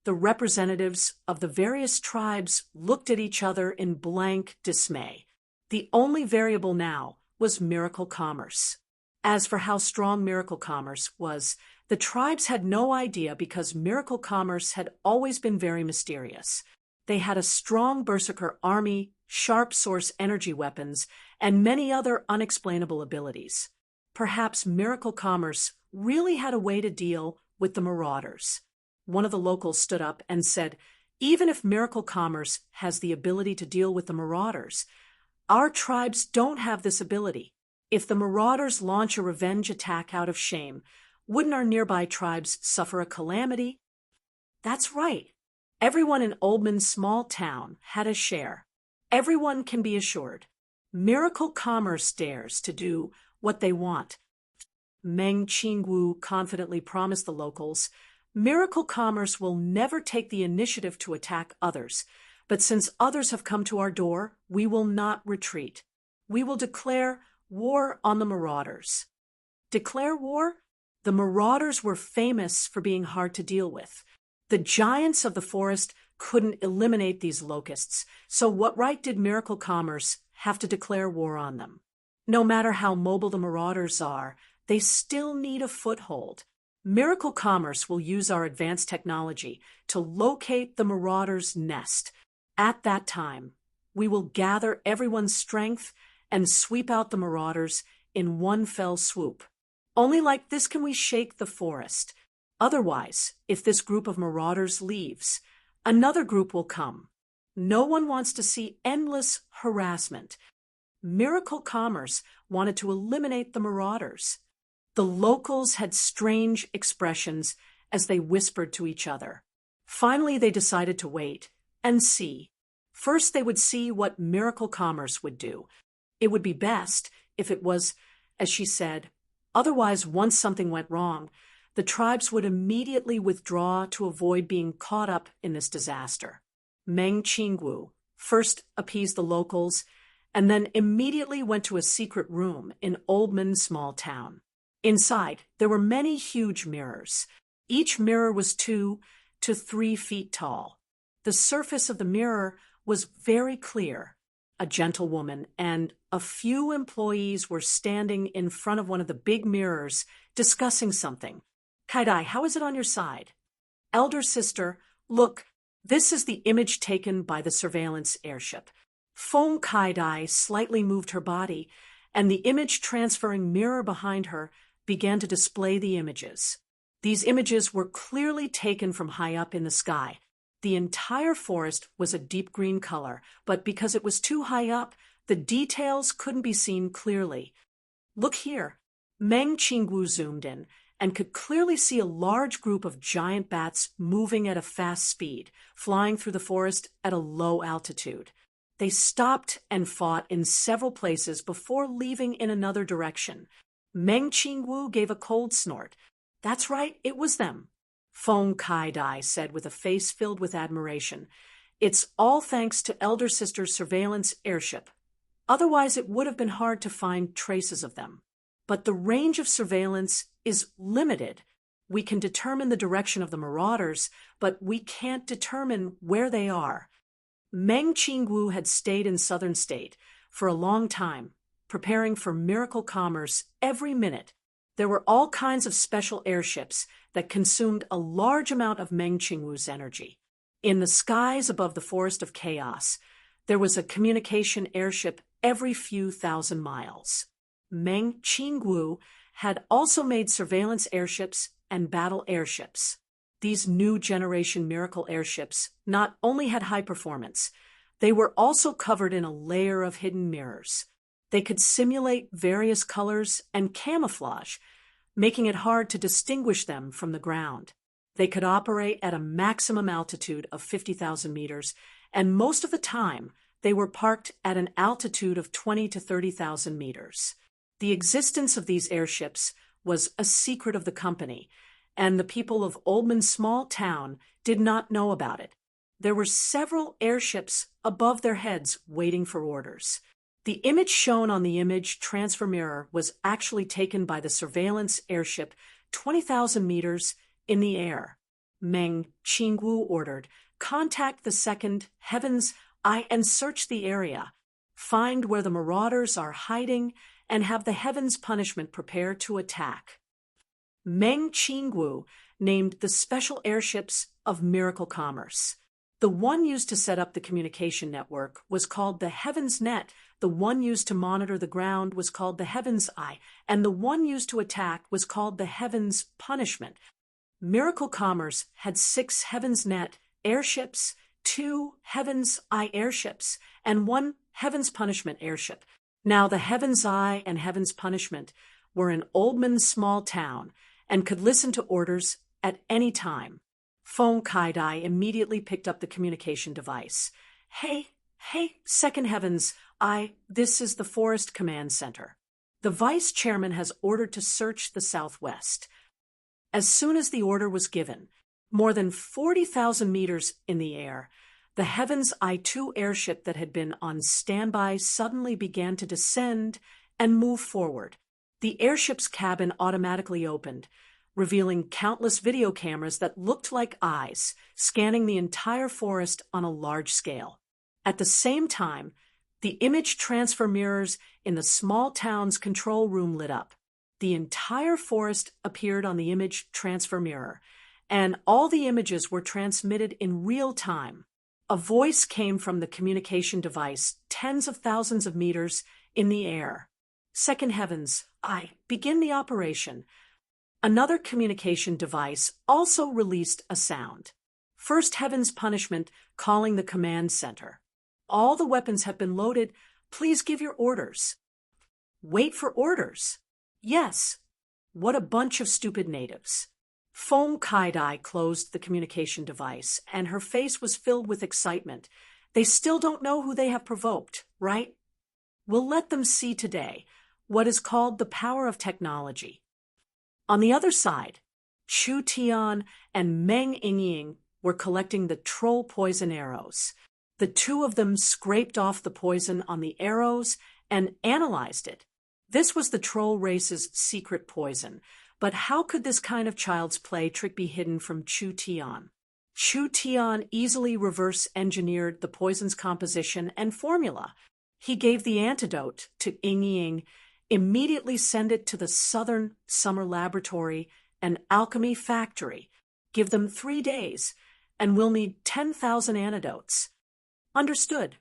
The representatives of the various tribes looked at each other in blank dismay. The only variable now was Miracle Commerce. As for how strong Miracle Commerce was, the tribes had no idea because Miracle Commerce had always been very mysterious. They had a strong berserker army, sharp source energy weapons, and many other unexplainable abilities. Perhaps Miracle Commerce really had a way to deal with the marauders. One of the locals stood up and said, even if Miracle Commerce has the ability to deal with the marauders, our tribes don't have this ability. If the marauders launch a revenge attack out of shame, wouldn't our nearby tribes suffer a calamity? That's right. Everyone in Oldman's small town had a share. Everyone can be assured. Miracle Commerce dares to do what they want. Meng Qingwu confidently promised the locals, Miracle Commerce will never take the initiative to attack others, but since others have come to our door, we will not retreat. We will declare war on the marauders. Declare war? The marauders were famous for being hard to deal with. The giants of the forest couldn't eliminate these locusts, so what right did Miracle Commerce have to declare war on them? No matter how mobile the marauders are, they still need a foothold. Miracle Commerce will use our advanced technology to locate the marauders' nest. At that time, we will gather everyone's strength and sweep out the marauders in one fell swoop. Only like this can we shake the forest. Otherwise, if this group of marauders leaves, another group will come. No one wants to see endless harassment. Miracle Commerce wanted to eliminate the marauders. The locals had strange expressions as they whispered to each other. Finally, they decided to wait and see. First, they would see what Miracle Commerce would do. It would be best if it was, as she said. Otherwise, once something went wrong, the tribes would immediately withdraw to avoid being caught up in this disaster. Meng Qingwu, first appeased the locals and then immediately went to a secret room in Oldman's small town. Inside, there were many huge mirrors. Each mirror was 2 to 3 feet tall. The surface of the mirror was very clear. A gentlewoman and a few employees were standing in front of one of the big mirrors, discussing something. Kaidai, how is it on your side? Elder sister, look, this is the image taken by the surveillance airship. Feng Kaidai slightly moved her body, and the image transferring mirror behind her began to display the images. These images were clearly taken from high up in the sky. The entire forest was a deep green color, but because it was too high up, the details couldn't be seen clearly. Look here. Meng Qingwu zoomed in and could clearly see a large group of giant bats moving at a fast speed, flying through the forest at a low altitude. They stopped and fought in several places before leaving in another direction. Meng Qingwu gave a cold snort. That's right, it was them. Feng Kaidai said with a face filled with admiration. It's all thanks to Elder Sister's surveillance airship. Otherwise, it would have been hard to find traces of them. But the range of surveillance is limited. We can determine the direction of the marauders, but we can't determine where they are. Meng Qingwu had stayed in Southern State for a long time, preparing for miracle commerce every minute. There were all kinds of special airships that consumed a large amount of Meng Qingwu's energy. In the skies above the Forest of Chaos, there was a communication airship every few thousand miles. Meng Qingwu had also made surveillance airships and battle airships. These new generation miracle airships not only had high performance, they were also covered in a layer of hidden mirrors. They could simulate various colors and camouflage, making it hard to distinguish them from the ground. They could operate at a maximum altitude of 50,000 meters, and most of the time, they were parked at an altitude of 20 to 30,000 meters. The existence of these airships was a secret of the company, and the people of Oldman's small town did not know about it. There were several airships above their heads waiting for orders. The image shown on the image transfer mirror was actually taken by the surveillance airship 20,000 meters in the air. Meng Qingwu ordered, "Contact the second Heaven's Eye and search the area. Find where the marauders are hiding and have the Heaven's Punishment prepare to attack." Meng Qingwu named the special airships of Miracle Commerce. The one used to set up the communication network was called the Heaven's Net, the one used to monitor the ground was called the Heaven's Eye, and the one used to attack was called the Heaven's Punishment. Miracle Commerce had 6 Heaven's Net airships, 2 Heaven's Eye airships, and 1 Heaven's Punishment airship. Now the Heaven's Eye and Heaven's Punishment were in Oldman's small town and could listen to orders at any time. Feng Kaidai immediately picked up the communication device. Hey, Second Heaven's Eye, this is the Forest Command Center. The Vice Chairman has ordered to search the southwest. As soon as the order was given, more than 40,000 meters in the air, the Heaven's Eye 2 airship that had been on standby suddenly began to descend and move forward. The airship's cabin automatically opened, revealing countless video cameras that looked like eyes, scanning the entire forest on a large scale. At the same time, the image transfer mirrors in the small town's control room lit up. The entire forest appeared on the image transfer mirror, and all the images were transmitted in real time. A voice came from the communication device tens of thousands of meters in the air. Second Heaven's Eye, begin the operation. Another communication device also released a sound. First Heaven's Punishment calling the command center. All the weapons have been loaded. Please give your orders. Wait for orders. Yes. What a bunch of stupid natives. Feng Kaidai closed the communication device, and her face was filled with excitement. They still don't know who they have provoked, right? We'll let them see today what is called the power of technology. On the other side, Chu Tian and Meng Yingying were collecting the troll poison arrows. The two of them scraped off the poison on the arrows and analyzed it. This was the troll race's secret poison. But how could this kind of child's play trick be hidden from Chu Tian? Chu Tian easily reverse-engineered the poison's composition and formula. He gave the antidote to Ying Ying, immediately sent it to the Southern Summer Laboratory and Alchemy Factory. Give them 3 days, and we'll need 10,000 antidotes. Understood.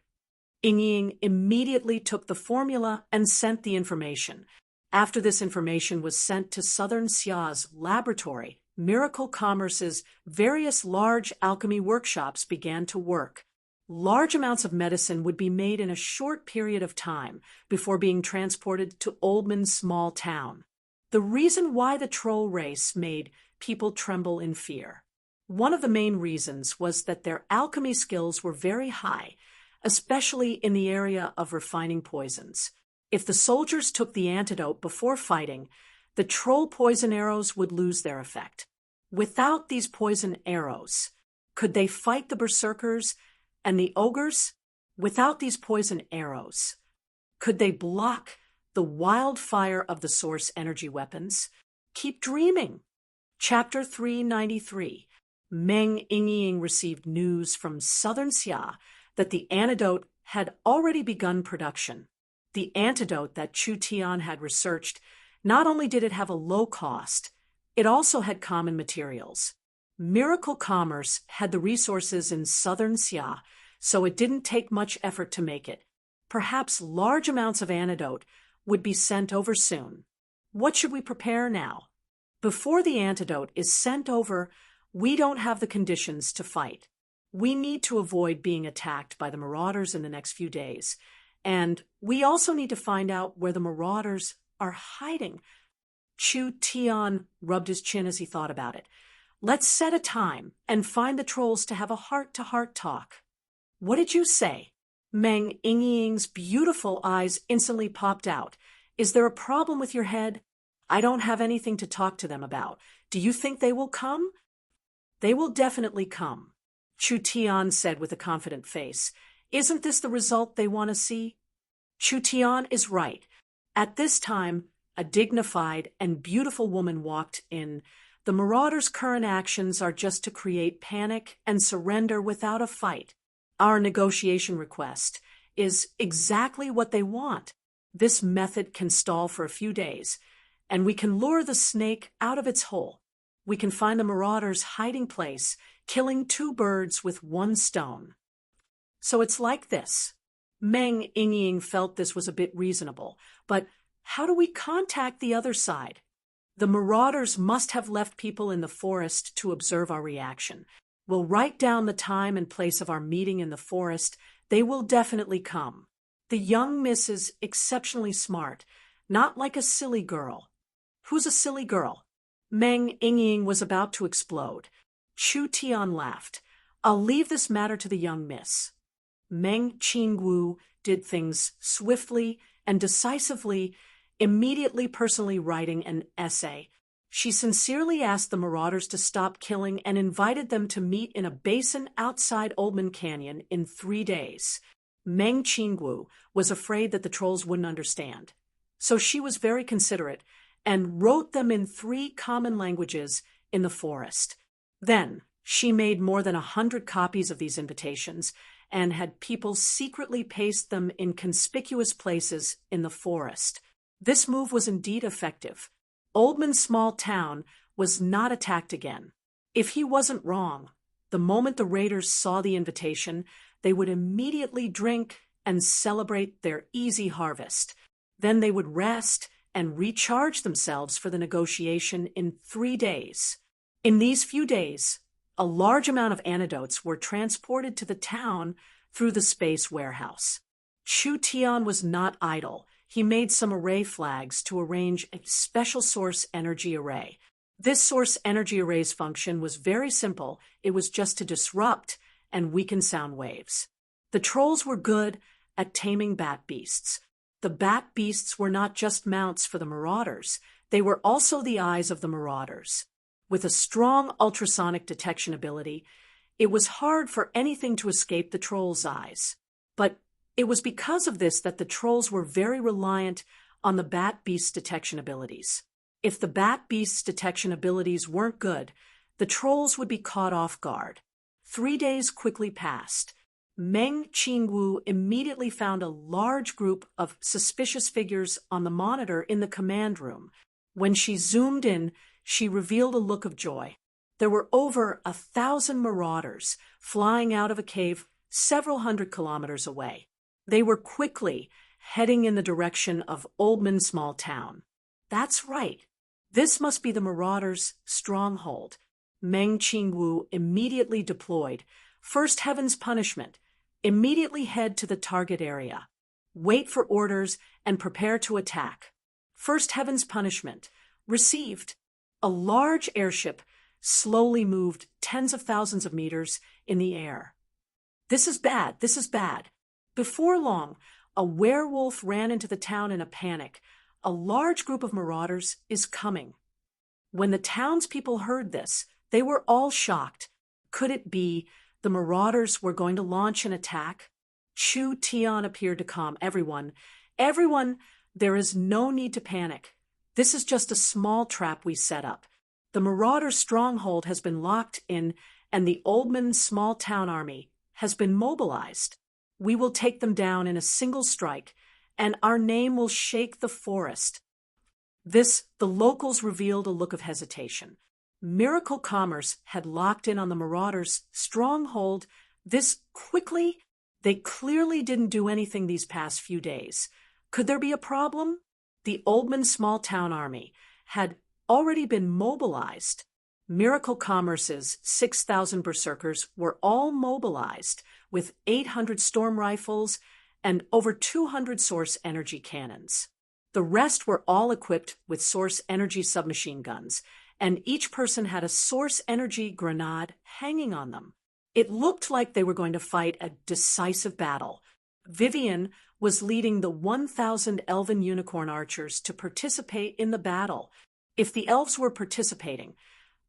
Ying Ying immediately took the formula and sent the information. After this information was sent to Southern Xia's laboratory, Miracle Commerce's various large alchemy workshops began to work. Large amounts of medicine would be made in a short period of time before being transported to Oldman's small town. The reason why the troll race made people tremble in fear. One of the main reasons was that their alchemy skills were very high, especially in the area of refining poisons. If the soldiers took the antidote before fighting, the troll poison arrows would lose their effect. Without these poison arrows, could they fight the berserkers and the ogres? Without these poison arrows, could they block the wildfire of the source energy weapons? Keep dreaming. Chapter 393. Meng Yingying received news from Southern Xia that the antidote had already begun production. The antidote that Chu Tian had researched, not only did it have a low cost, it also had common materials. Miracle Commerce had the resources in Southern Xia, so it didn't take much effort to make it. Perhaps large amounts of antidote would be sent over soon. What should we prepare now? Before the antidote is sent over, we don't have the conditions to fight. We need to avoid being attacked by the marauders in the next few days. And we also need to find out where the marauders are hiding. Chu Tian rubbed his chin as he thought about it. Let's set a time and find the trolls to have a heart-to-heart talk. What did you say? Meng Yingying's beautiful eyes instantly popped out. Is there a problem with your head? I don't have anything to talk to them about. Do you think they will come? They will definitely come, Chu Tian said with a confident face. Isn't this the result they want to see? Chu Tian is right. At this time, a dignified and beautiful woman walked in. The marauders' current actions are just to create panic and surrender without a fight. Our negotiation request is exactly what they want. This method can stall for a few days, and we can lure the snake out of its hole. We can find the marauders' hiding place, killing 2 birds with 1 stone. So it's like this. Meng Yingying felt this was a bit reasonable, but how do we contact the other side? The marauders must have left people in the forest to observe our reaction. We'll write down the time and place of our meeting in the forest. They will definitely come. The young miss is exceptionally smart, not like a silly girl. Who's a silly girl? Meng Yingying was about to explode. Chu Tian laughed. I'll leave this matter to the young miss. Meng Qingwu did things swiftly and decisively, immediately personally writing an essay. She sincerely asked the marauders to stop killing and invited them to meet in a basin outside Oldman Canyon in 3 days. Meng Qingwu was afraid that the trolls wouldn't understand, so she was very considerate and wrote them in 3 common languages in the forest. Then she made more than 100 copies of these invitations and had people secretly paste them in conspicuous places in the forest. This move was indeed effective. Oldman's small town was not attacked again. If he wasn't wrong, the moment the raiders saw the invitation, they would immediately drink and celebrate their easy harvest. Then they would rest and recharge themselves for the negotiation in 3 days. In these few days, a large amount of antidotes were transported to the town through the space warehouse. Chu Tian was not idle. He made some array flags to arrange a special source energy array. This source energy array's function was very simple. It was just to disrupt and weaken sound waves. The trolls were good at taming bat beasts. The bat beasts were not just mounts for the marauders. They were also the eyes of the marauders. With a strong ultrasonic detection ability, It was hard for anything to escape the trolls' eyes. But it was because of this that the trolls were very reliant on the bat beast's detection abilities. If the bat beast's detection abilities weren't good, the trolls would be caught off guard. 3 days quickly passed. Meng Qingwu immediately found a large group of suspicious figures on the monitor in the command room. When she zoomed in, she revealed a look of joy. There were over 1,000 marauders flying out of a cave several hundred kilometers away. They were quickly heading in the direction of Oldman Small Town. That's right. This must be the marauders' stronghold. Meng Qingwu immediately deployed. First Heaven's Punishment. Immediately head to the target area. Wait for orders and prepare to attack. First Heaven's Punishment. Received. A large airship slowly moved tens of thousands of meters in the air. This is bad. This is bad. Before long, a werewolf ran into the town in a panic. A large group of marauders is coming. When the townspeople heard this, they were all shocked. Could it be the marauders were going to launch an attack? Chu Tian appeared to calm everyone. Everyone, there is no need to panic. This is just a small trap we set up. The marauder stronghold has been locked in, and the Oldman Small Town Army has been mobilized. We will take them down in a single strike, and our name will shake the forest. The locals revealed a look of hesitation. Miracle Commerce had locked in on the marauders' stronghold this quickly. They clearly didn't do anything these past few days. Could there be a problem? The Oldman Small Town Army had already been mobilized. Miracle Commerce's 6,000 berserkers were all mobilized with 800 storm rifles and over 200 source energy cannons. The rest were all equipped with source energy submachine guns, and each person had a source energy grenade hanging on them. It looked like they were going to fight a decisive battle. Vivian was leading the 1,000 elven unicorn archers to participate in the battle. If the elves were participating,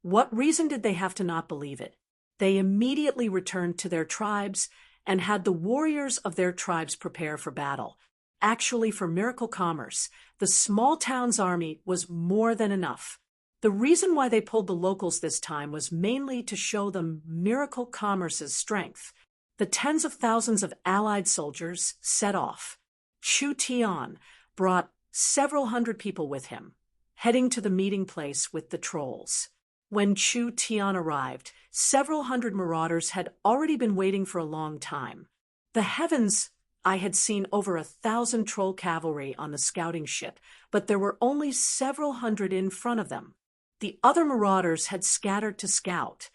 what reason did they have to not believe it? They immediately returned to their tribes and had the warriors of their tribes prepare for battle. Actually, for Miracle Commerce, the small town's army was more than enough. The reason why they pulled the locals this time was mainly to show them Miracle Commerce's strength. The tens of thousands of allied soldiers set off. Chu Tian brought several hundred people with him, heading to the meeting place with the trolls. When Chu Tian arrived, several hundred marauders had already been waiting for a long time. The heavens, I had seen over 1,000 troll cavalry on the scouting ship, but there were only several hundred in front of them. The other marauders had scattered to scout.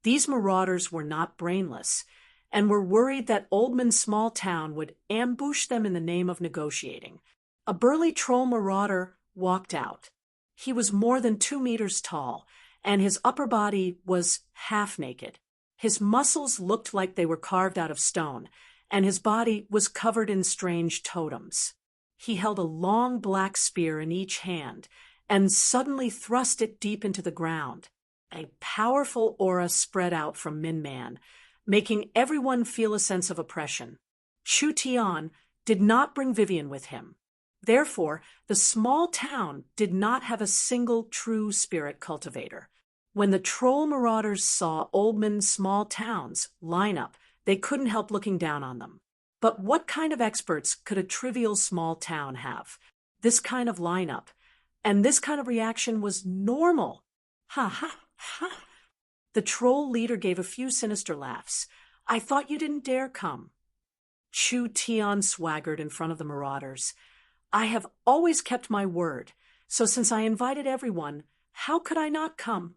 These marauders were not brainless, and were worried that Oldman Small Town would ambush them in the name of negotiating. A burly troll marauder walked out. He was more than 2 meters tall, and his upper body was half naked. His muscles looked like they were carved out of stone, and his body was covered in strange totems. He held a long black spear in each hand, and suddenly thrust it deep into the ground. A powerful aura spread out from Min Man, making everyone feel a sense of oppression. Chu Tian did not bring Vivian with him. Therefore, the small town did not have a single true spirit cultivator. When the troll marauders saw Oldman Small Town's lineup, they couldn't help looking down on them. But what kind of experts could a trivial small town have? This kind of lineup, and this kind of reaction was normal. Ha ha ha. The troll leader gave a few sinister laughs. I thought you didn't dare come. Chu Tian swaggered in front of the marauders. I have always kept my word, so since I invited everyone, how could I not come?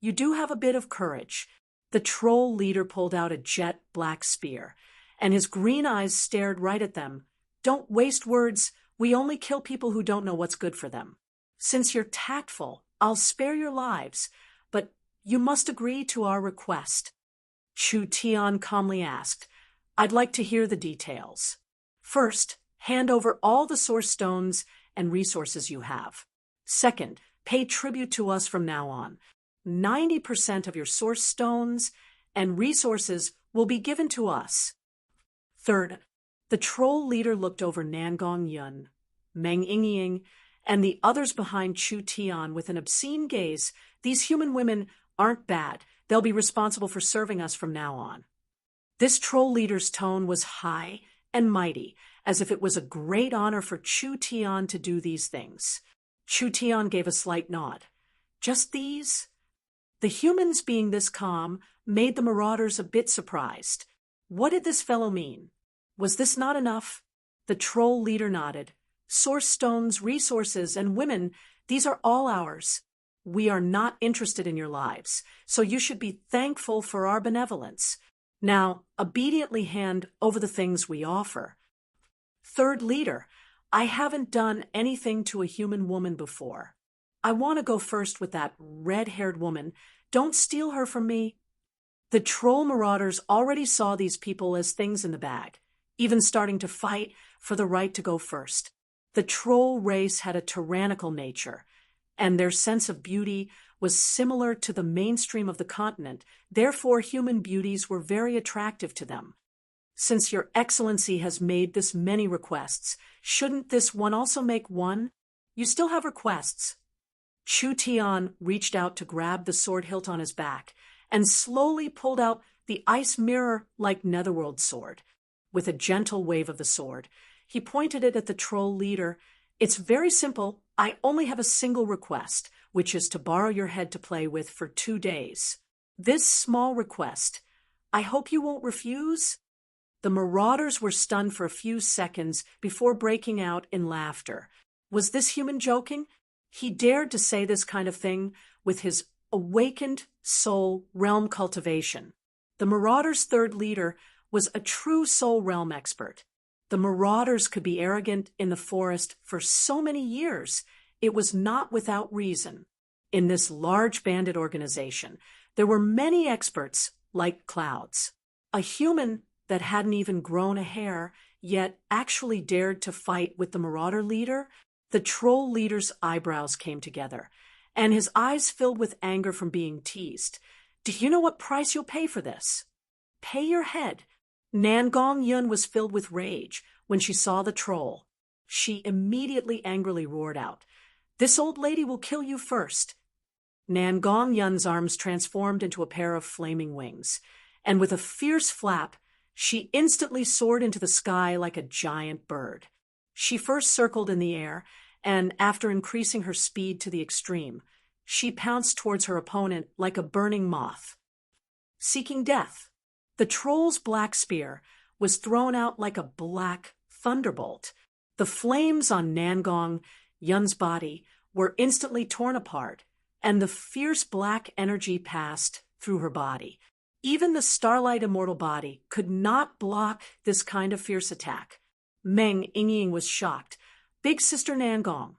You do have a bit of courage. The troll leader pulled out a jet black spear, and his green eyes stared right at them. Don't waste words. We only kill people who don't know what's good for them. Since you're tactful, I'll spare your lives, but you must agree to our request. Chu Tian calmly asked, I'd like to hear the details. First, hand over all the source stones and resources you have. Second, pay tribute to us from now on. 90% of your source stones and resources will be given to us. Third, the troll leader looked over Nangong Yun, Meng Yingying, and the others behind Chu Tian with an obscene gaze. These human women aren't bad. They'll be responsible for serving us from now on. This troll leader's tone was high and mighty, as if it was a great honor for Chu Tian to do these things. Chu Tian gave a slight nod. Just these? The humans being this calm made the marauders a bit surprised. What did this fellow mean? Was this not enough? The troll leader nodded. Source stones, resources, and women, these are all ours. We are not interested in your lives, so you should be thankful for our benevolence. Now, obediently hand over the things we offer. Third leader, I haven't done anything to a human woman before. I want to go first with that red-haired woman. Don't steal her from me. The troll marauders already saw these people as things in the bag, even starting to fight for the right to go first. The troll race had a tyrannical nature, and their sense of beauty was similar to the mainstream of the continent. Therefore, human beauties were very attractive to them. Since your excellency has made this many requests, shouldn't this one also make one? You still have requests. Chu Tian reached out to grab the sword hilt on his back and slowly pulled out the ice mirror-like netherworld sword. With a gentle wave of the sword, he pointed it at the troll leader. It's very simple. I only have a single request, which is to borrow your head to play with for 2 days. This small request, I hope you won't refuse? The marauders were stunned for a few seconds before breaking out in laughter. Was this human joking? He dared to say this kind of thing with his awakened soul realm cultivation. The marauders' third leader was a true soul realm expert. The marauders could be arrogant in the forest for so many years. It was not without reason. In this large bandit organization, there were many experts like clouds. A human that hadn't even grown a hair, yet actually dared to fight with the marauder leader. The troll leader's eyebrows came together, and his eyes filled with anger from being teased. Do you know what price you'll pay for this? Pay your head. Nangong Yun was filled with rage when she saw the troll. She immediately angrily roared out, "This old lady will kill you first." Nangong Yun's arms transformed into a pair of flaming wings, and with a fierce flap, she instantly soared into the sky like a giant bird. She first circled in the air, and after increasing her speed to the extreme, she pounced towards her opponent like a burning moth. Seeking death, the troll's black spear was thrown out like a black thunderbolt. The flames on Nangong Yun's body were instantly torn apart, and the fierce black energy passed through her body. Even the starlight immortal body could not block this kind of fierce attack. Meng Yingying was shocked. Big Sister Nangong.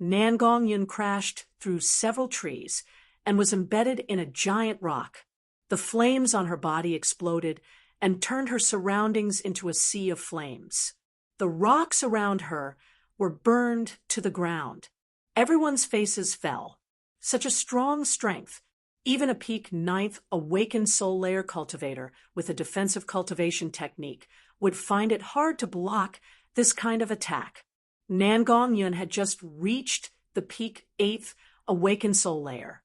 Nangong Yun crashed through several trees and was embedded in a giant rock. The flames on her body exploded and turned her surroundings into a sea of flames. The rocks around her were burned to the ground. Everyone's faces fell. Such a strong strength. Even a peak 9th awakened soul layer cultivator with a defensive cultivation technique would find it hard to block this kind of attack. Nangong Yun had just reached the peak 8th awakened soul layer.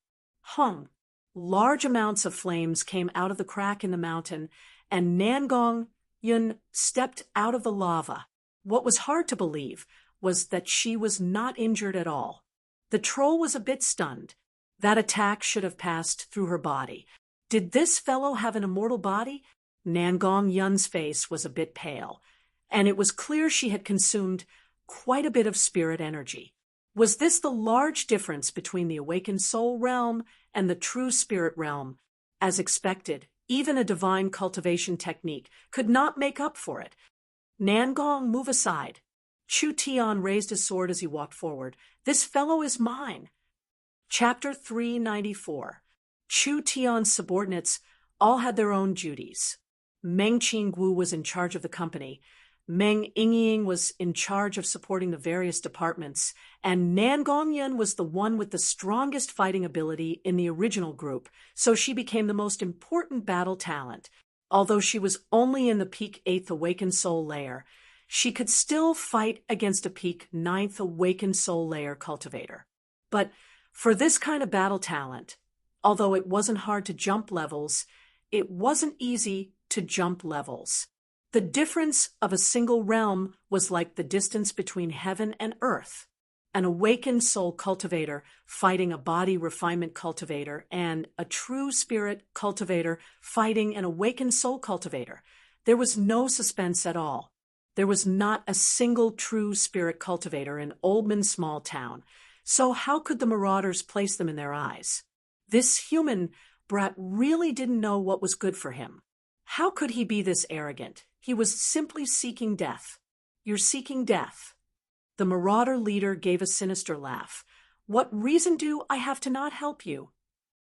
Large amounts of flames came out of the crack in the mountain, and Nangong Yun stepped out of the lava. What was hard to believe was that she was not injured at all. The troll was a bit stunned. That attack should have passed through her body. Did this fellow have an immortal body? Nangong Yun's face was a bit pale, and it was clear she had consumed quite a bit of spirit energy. Was this the large difference between the awakened soul realm and the true spirit realm? As expected, even a divine cultivation technique could not make up for it. Nangong, move aside. Chu Tian raised his sword as he walked forward. This fellow is mine. Chapter 394. Chu Tian's subordinates all had their own duties. Meng Qinggu was in charge of the company. Meng Yingying was in charge of supporting the various departments, and Nan Gongyan was the one with the strongest fighting ability in the original group, so she became the most important battle talent. Although she was only in the peak 8th Awakened Soul layer, she could still fight against a peak 9th Awakened Soul layer cultivator. But for this kind of battle talent, although it wasn't hard to jump levels, it wasn't easy to jump levels. The difference of a single realm was like the distance between heaven and earth. An awakened soul cultivator fighting a body refinement cultivator and a true spirit cultivator fighting an awakened soul cultivator. There was no suspense at all. There was not a single true spirit cultivator in Oldman Small Town. So how could the Marauders place them in their eyes? This human brat really didn't know what was good for him. How could he be this arrogant? He was simply seeking death. You're seeking death. The Marauder leader gave a sinister laugh. What reason do I have to not help you?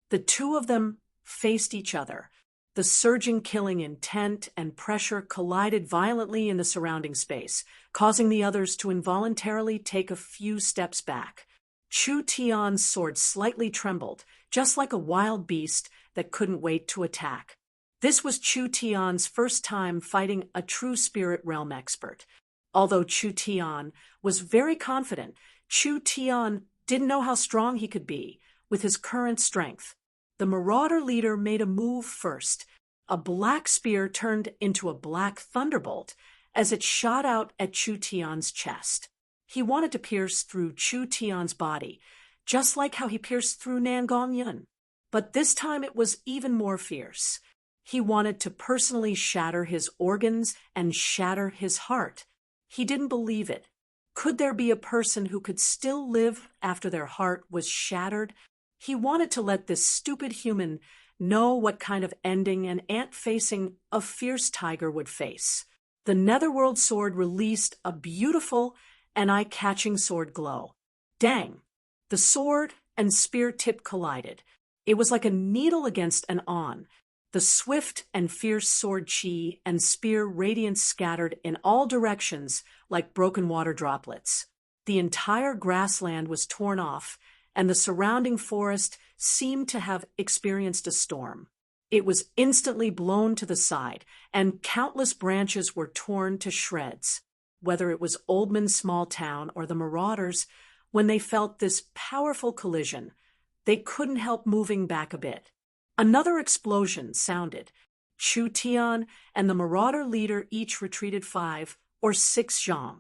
The two of them faced each other. The surging killing intent and pressure collided violently in the surrounding space, causing the others to involuntarily take a few steps back. Chu Tian's sword slightly trembled, just like a wild beast that couldn't wait to attack. This was Chu Tian's first time fighting a true spirit realm expert. Although Chu Tian was very confident, Chu Tian didn't know how strong he could be with his current strength. The Marauder leader made a move first. A black spear turned into a black thunderbolt as it shot out at Chu Tian's chest. He wanted to pierce through Chu Tian's body, just like how he pierced through Nan Gongyan. But this time it was even more fierce. He wanted to personally shatter his organs and shatter his heart. He didn't believe it. Could there be a person who could still live after their heart was shattered? He wanted to let this stupid human know what kind of ending an ant facing a fierce tiger would face. The Netherworld sword released a beautiful and eye-catching sword glow. Dang! The sword and spear tip collided. It was like a needle against an awn. The swift and fierce sword chi and spear radiance scattered in all directions like broken water droplets. The entire grassland was torn off, and the surrounding forest seemed to have experienced a storm. It was instantly blown to the side, and countless branches were torn to shreds. Whether it was Oldman Small Town or the Marauders, when they felt this powerful collision, they couldn't help moving back a bit. Another explosion sounded. Chu Tian and the Marauder leader each retreated 5 or 6 zhang.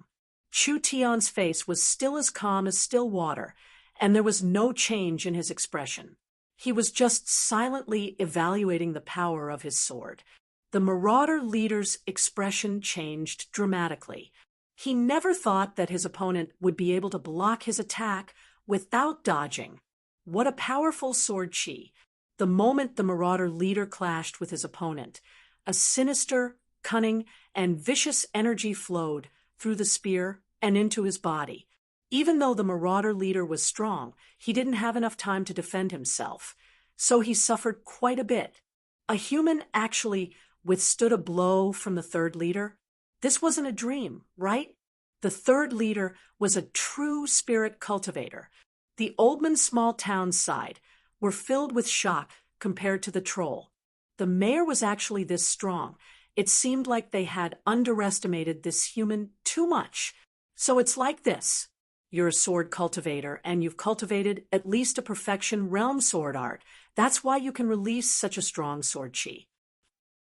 Chu Tian's face was still as calm as still water, and there was no change in his expression. He was just silently evaluating the power of his sword. The Marauder leader's expression changed dramatically. He never thought that his opponent would be able to block his attack without dodging. What a powerful sword chi! The moment the Marauder leader clashed with his opponent, a sinister, cunning, and vicious energy flowed through the spear and into his body. Even though the Marauder leader was strong, he didn't have enough time to defend himself, so he suffered quite a bit. A human actually withstood a blow from the third leader. This wasn't a dream, right? The third leader was a true spirit cultivator. The Oldman Small Town side were filled with shock compared to the troll. The mayor was actually this strong. It seemed like they had underestimated this human too much. So it's like this. You're a sword cultivator, and you've cultivated at least a perfection realm sword art. That's why you can release such a strong sword chi.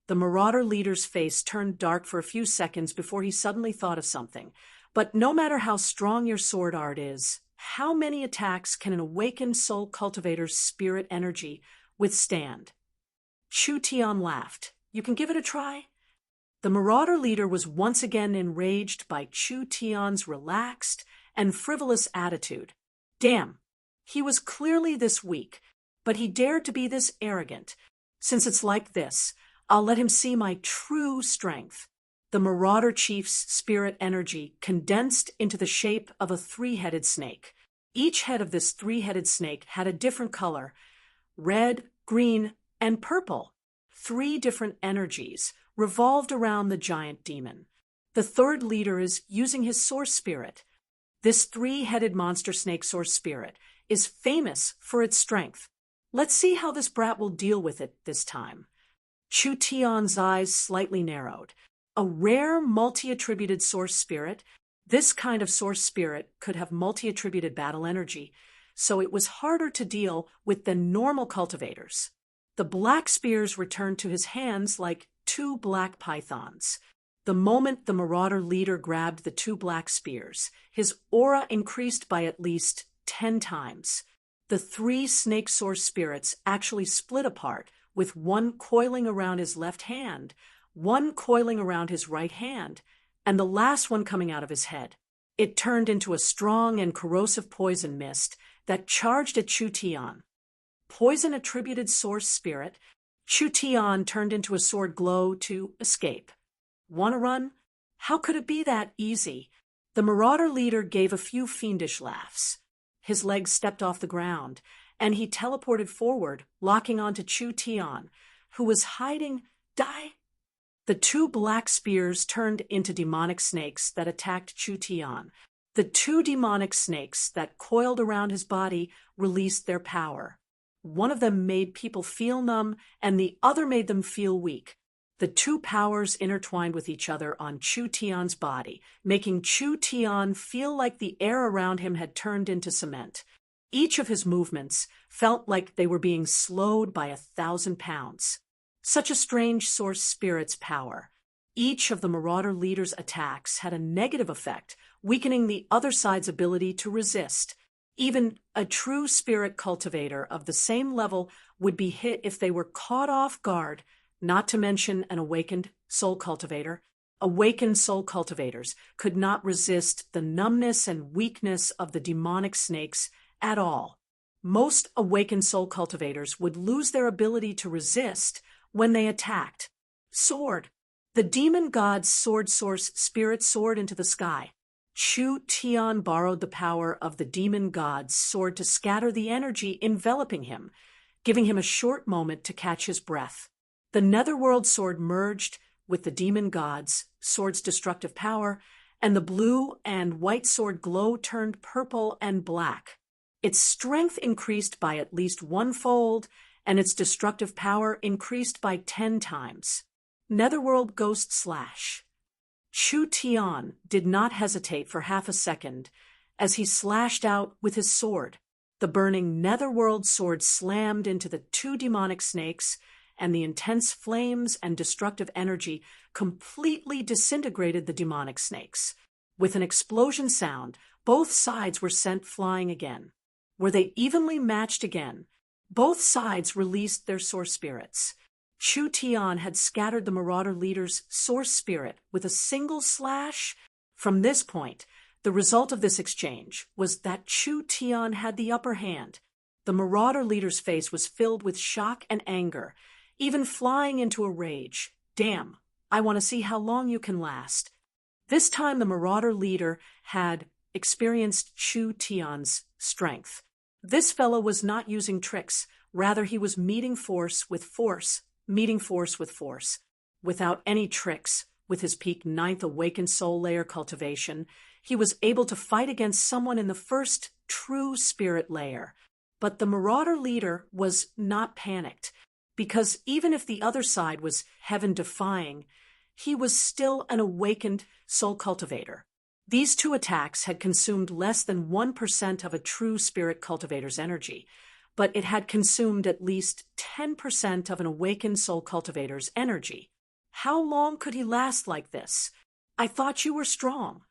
The Marauder leader's face turned dark for a few seconds before he suddenly thought of something. But no matter how strong your sword art is, how many attacks can an awakened soul cultivator's spirit energy withstand? Chu Tian laughed. You can give it a try? The Marauder leader was once again enraged by Chu Tian's relaxed and frivolous attitude. Damn, he was clearly this weak, but he dared to be this arrogant. Since it's like this, I'll let him see my true strength. The Marauder chief's spirit energy condensed into the shape of a 3-headed snake. Each head of this 3-headed snake had a different color: red, green, and purple. 3 different energies revolved around the giant demon. The third leader is using his source spirit. This three-headed monster snake source spirit is famous for its strength. Let's see how this brat will deal with it this time. Chu Tian's eyes slightly narrowed. A rare multi-attributed source spirit. This kind of source spirit could have multi-attributed battle energy, so it was harder to deal with than normal cultivators. The black spears returned to his hands like two black pythons. The moment the marauder leader grabbed the two black spears, his aura increased by at least 10 times. The three snake source spirits actually split apart, with one coiling around his left hand, one coiling around his right hand, and the last one coming out of his head. It turned into a strong and corrosive poison mist that charged at Chu Tian. Poison-attributed source spirit, Chu Tian turned into a sword glow to escape. Want to run? How could it be that easy? The marauder leader gave a few fiendish laughs. His legs stepped off the ground, and he teleported forward, locking onto Chu Tian, who was hiding. Die! The two black spears turned into demonic snakes that attacked Chu Tian. The two demonic snakes that coiled around his body released their power. One of them made people feel numb, and the other made them feel weak. The two powers intertwined with each other on Chu Tian's body, making Chu Tian feel like the air around him had turned into cement. Each of his movements felt like they were being slowed by 1,000 pounds. Such a strange source spirit's power. Each of the marauder leader's attacks had a negative effect, weakening the other side's ability to resist. Even a true spirit cultivator of the same level would be hit if they were caught off guard, not to mention an awakened soul cultivator. Awakened soul cultivators could not resist the numbness and weakness of the demonic snakes at all. Most awakened soul cultivators would lose their ability to resist when they attacked. Sword. The demon god's sword source spirit soared into the sky. Chu Tian borrowed the power of the demon god's sword to scatter the energy enveloping him, giving him a short moment to catch his breath. The netherworld sword merged with the demon god's sword's destructive power, and the blue and white sword glow turned purple and black. Its strength increased by at least 1-fold, and its destructive power increased by 10 times. Netherworld Ghost Slash. Chu Tian did not hesitate for half a second as he slashed out with his sword. The burning netherworld sword slammed into the two demonic snakes, and the intense flames and destructive energy completely disintegrated the demonic snakes. With an explosion sound, both sides were sent flying again. Were they evenly matched again? Both sides released their source spirits. Chu Tian had scattered the marauder leader's source spirit with a single slash. From this point, the result of this exchange was that Chu Tian had the upper hand. The marauder leader's face was filled with shock and anger, even flying into a rage. Damn, I want to see how long you can last. This time the marauder leader had experienced Chu Tian's strength. This fellow was not using tricks, rather he was meeting force with force. Without any tricks, with his peak 9th awakened soul layer cultivation, he was able to fight against someone in the first true spirit layer. But the marauder leader was not panicked, because even if the other side was heaven-defying, he was still an awakened soul cultivator. These two attacks had consumed less than 1% of a true spirit cultivator's energy, but it had consumed at least 10% of an awakened soul cultivator's energy. How long could he last like this? I thought you were strong.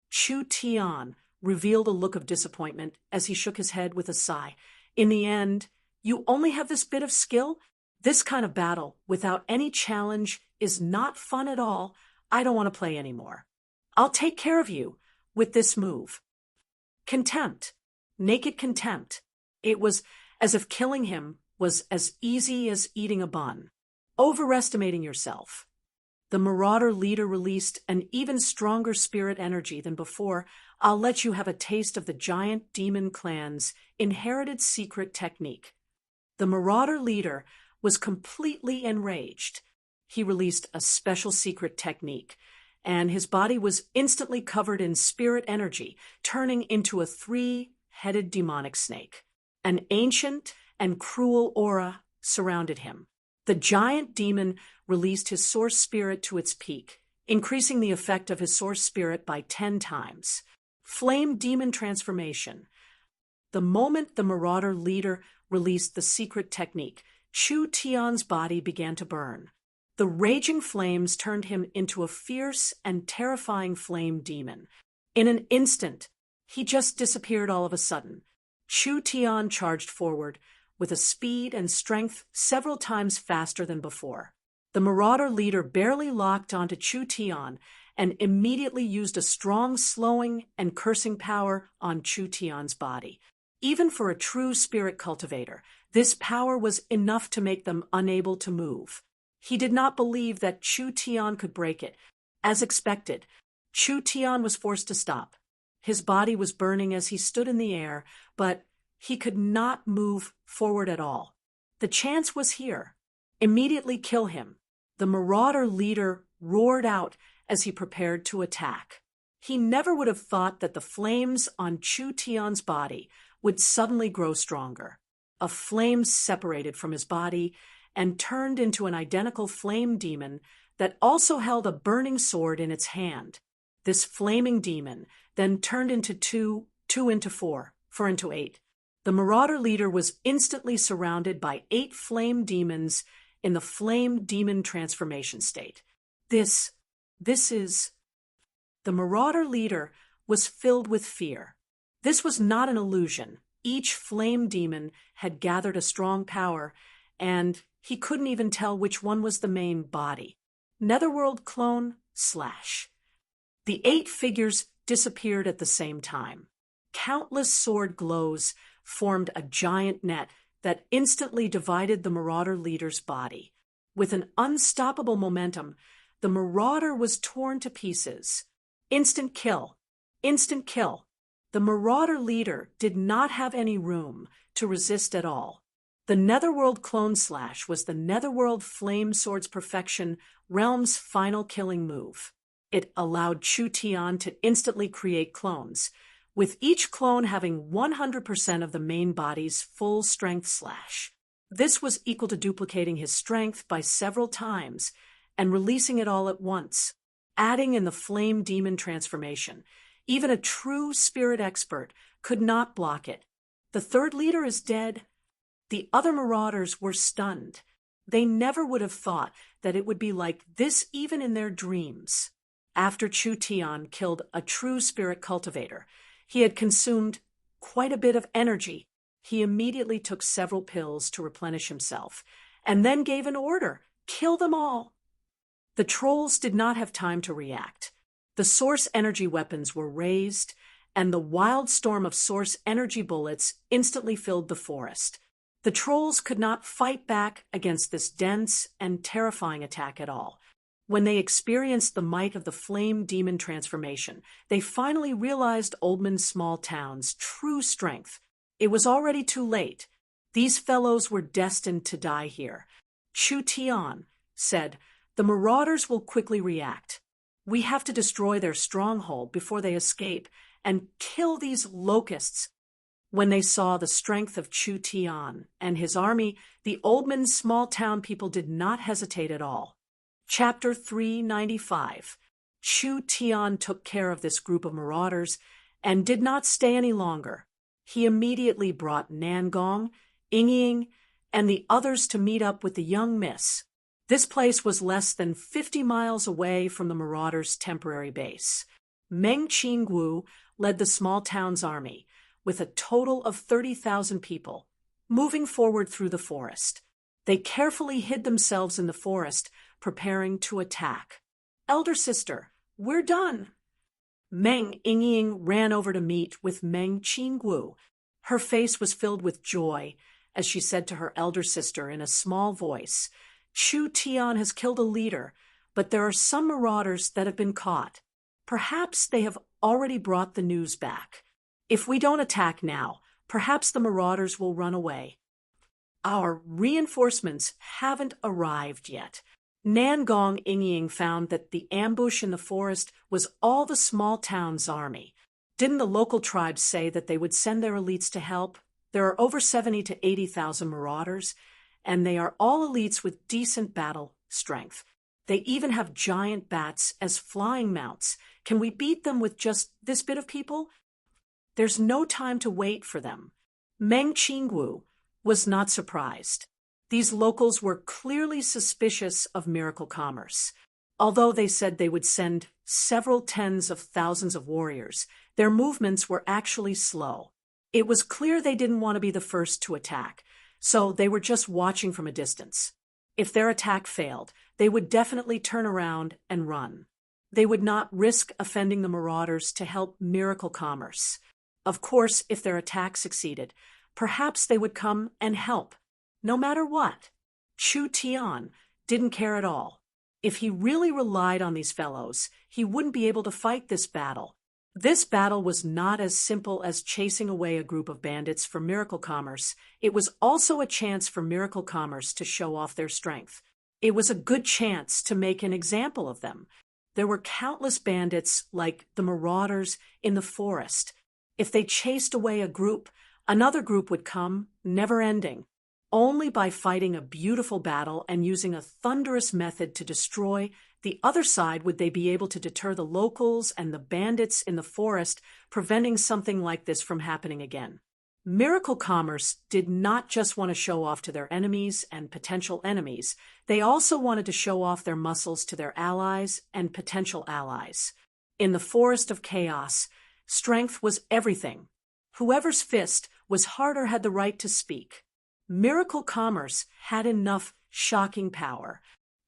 Chu Tian revealed a look of disappointment as he shook his head with a sigh. In the end, you only have this bit of skill? This kind of battle, without any challenge, is not fun at all. I don't want to play anymore. I'll take care of you with this move. Contempt. Naked contempt. It was as if killing him was as easy as eating a bun. Overestimating yourself. The marauder leader released an even stronger spirit energy than before. I'll let you have a taste of the giant demon clan's inherited secret technique. The marauder leader was completely enraged. He released a special secret technique, and his body was instantly covered in spirit energy, turning into a three-headed demonic snake. An ancient and cruel aura surrounded him. The giant demon released his source spirit to its peak, increasing the effect of his source spirit by 10 times. Flame demon transformation. The moment the marauder leader released the secret technique, Chu Tian's body began to burn. The raging flames turned him into a fierce and terrifying flame demon. In an instant, he just disappeared all of a sudden. Chu Tian charged forward with a speed and strength several times faster than before. The marauder leader barely locked onto Chu Tian and immediately used a strong slowing and cursing power on Chu Tian's body. Even for a true spirit cultivator, this power was enough to make them unable to move. He did not believe that Chu Tian could break it. As expected, Chu Tian was forced to stop. His body was burning as he stood in the air, but he could not move forward at all. The chance was here. Immediately kill him. The marauder leader roared out as he prepared to attack. He never would have thought that the flames on Chu Tian's body would suddenly grow stronger. A flame separated from his body and turned into an identical flame demon that also held a burning sword in its hand. This flaming demon then turned into two into four into 8. The marauder leader was instantly surrounded by 8 flame demons in the flame demon transformation state. This is... The marauder leader was filled with fear. This was not an illusion. Each flame demon had gathered a strong power, and he couldn't even tell which one was the main body. Netherworld clone / The 8 figures disappeared at the same time. Countless sword glows formed a giant net that instantly divided the marauder leader's body. With an unstoppable momentum, the marauder was torn to pieces. Instant kill. Instant kill. The marauder leader did not have any room to resist at all. The Netherworld Clone Slash was the Netherworld Flame Sword's Perfection realm's final killing move. It allowed Chu Tian to instantly create clones, with each clone having 100% of the main body's full strength slash. This was equal to duplicating his strength by several times and releasing it all at once, adding in the flame demon transformation. Even a true spirit expert could not block it. The third leader is dead. The other marauders were stunned. They never would have thought that it would be like this even in their dreams. After Chu Tian killed a true spirit cultivator, he had consumed quite a bit of energy. He immediately took several pills to replenish himself, and then gave an order: kill them all. The trolls did not have time to react. The source energy weapons were raised, and the wild storm of source energy bullets instantly filled the forest. The trolls could not fight back against this dense and terrifying attack at all. When they experienced the might of the flame demon transformation, they finally realized Oldman's small town's true strength. It was already too late. These fellows were destined to die here. Chu Tian said, "The marauders will quickly react. We have to destroy their stronghold before they escape and kill these locusts." When they saw the strength of Chu Tian and his army, the Oldman's small town people did not hesitate at all. Chapter 395. Chu Tian took care of this group of marauders and did not stay any longer. He immediately brought Nangong, Yingying, and the others to meet up with the young miss. This place was less than 50 miles away from the marauders' temporary base. Meng Qingwu led the small town's army, with a total of 30,000 people, moving forward through the forest. They carefully hid themselves in the forest, preparing to attack. "Elder sister, we're done." Meng Yingying ran over to meet with Meng Qingwu. Her face was filled with joy as she said to her elder sister in a small voice, "Chu Tian has killed a leader, but there are some marauders that have been caught. Perhaps they have already brought the news back. If we don't attack now, perhaps the marauders will run away. Our reinforcements haven't arrived yet. Nangong Ingying found that the ambush in the forest was all the small town's army. Didn't the local tribes say that they would send their elites to help? There are over 70 to 80,000 marauders, and they are all elites with decent battle strength. They even have giant bats as flying mounts. Can we beat them with just this bit of people? There's no time to wait for them. Meng Qingwu was not surprised. These locals were clearly suspicious of miracle commerce. Although they said they would send several tens of thousands of warriors, their movements were actually slow. It was clear they didn't want to be the first to attack, so they were just watching from a distance. If their attack failed, they would definitely turn around and run. They would not risk offending the marauders to help miracle commerce. Of course, if their attack succeeded, perhaps they would come and help. No matter what. Chu Tian didn't care at all. If he really relied on these fellows, he wouldn't be able to fight this battle. This battle was not as simple as chasing away a group of bandits for miracle commerce. It was also a chance for miracle commerce to show off their strength. It was a good chance to make an example of them. There were countless bandits like the marauders in the forest. If they chased away a group, another group would come, never ending. Only by fighting a beautiful battle and using a thunderous method to destroy the other side would they be able to deter the locals and the bandits in the forest, preventing something like this from happening again. Miracle Commerce did not just want to show off to their enemies and potential enemies, they also wanted to show off their muscles to their allies and potential allies. In the forest of chaos, strength was everything. Whoever's fist was harder had the right to speak. Miracle Commerce had enough shocking power.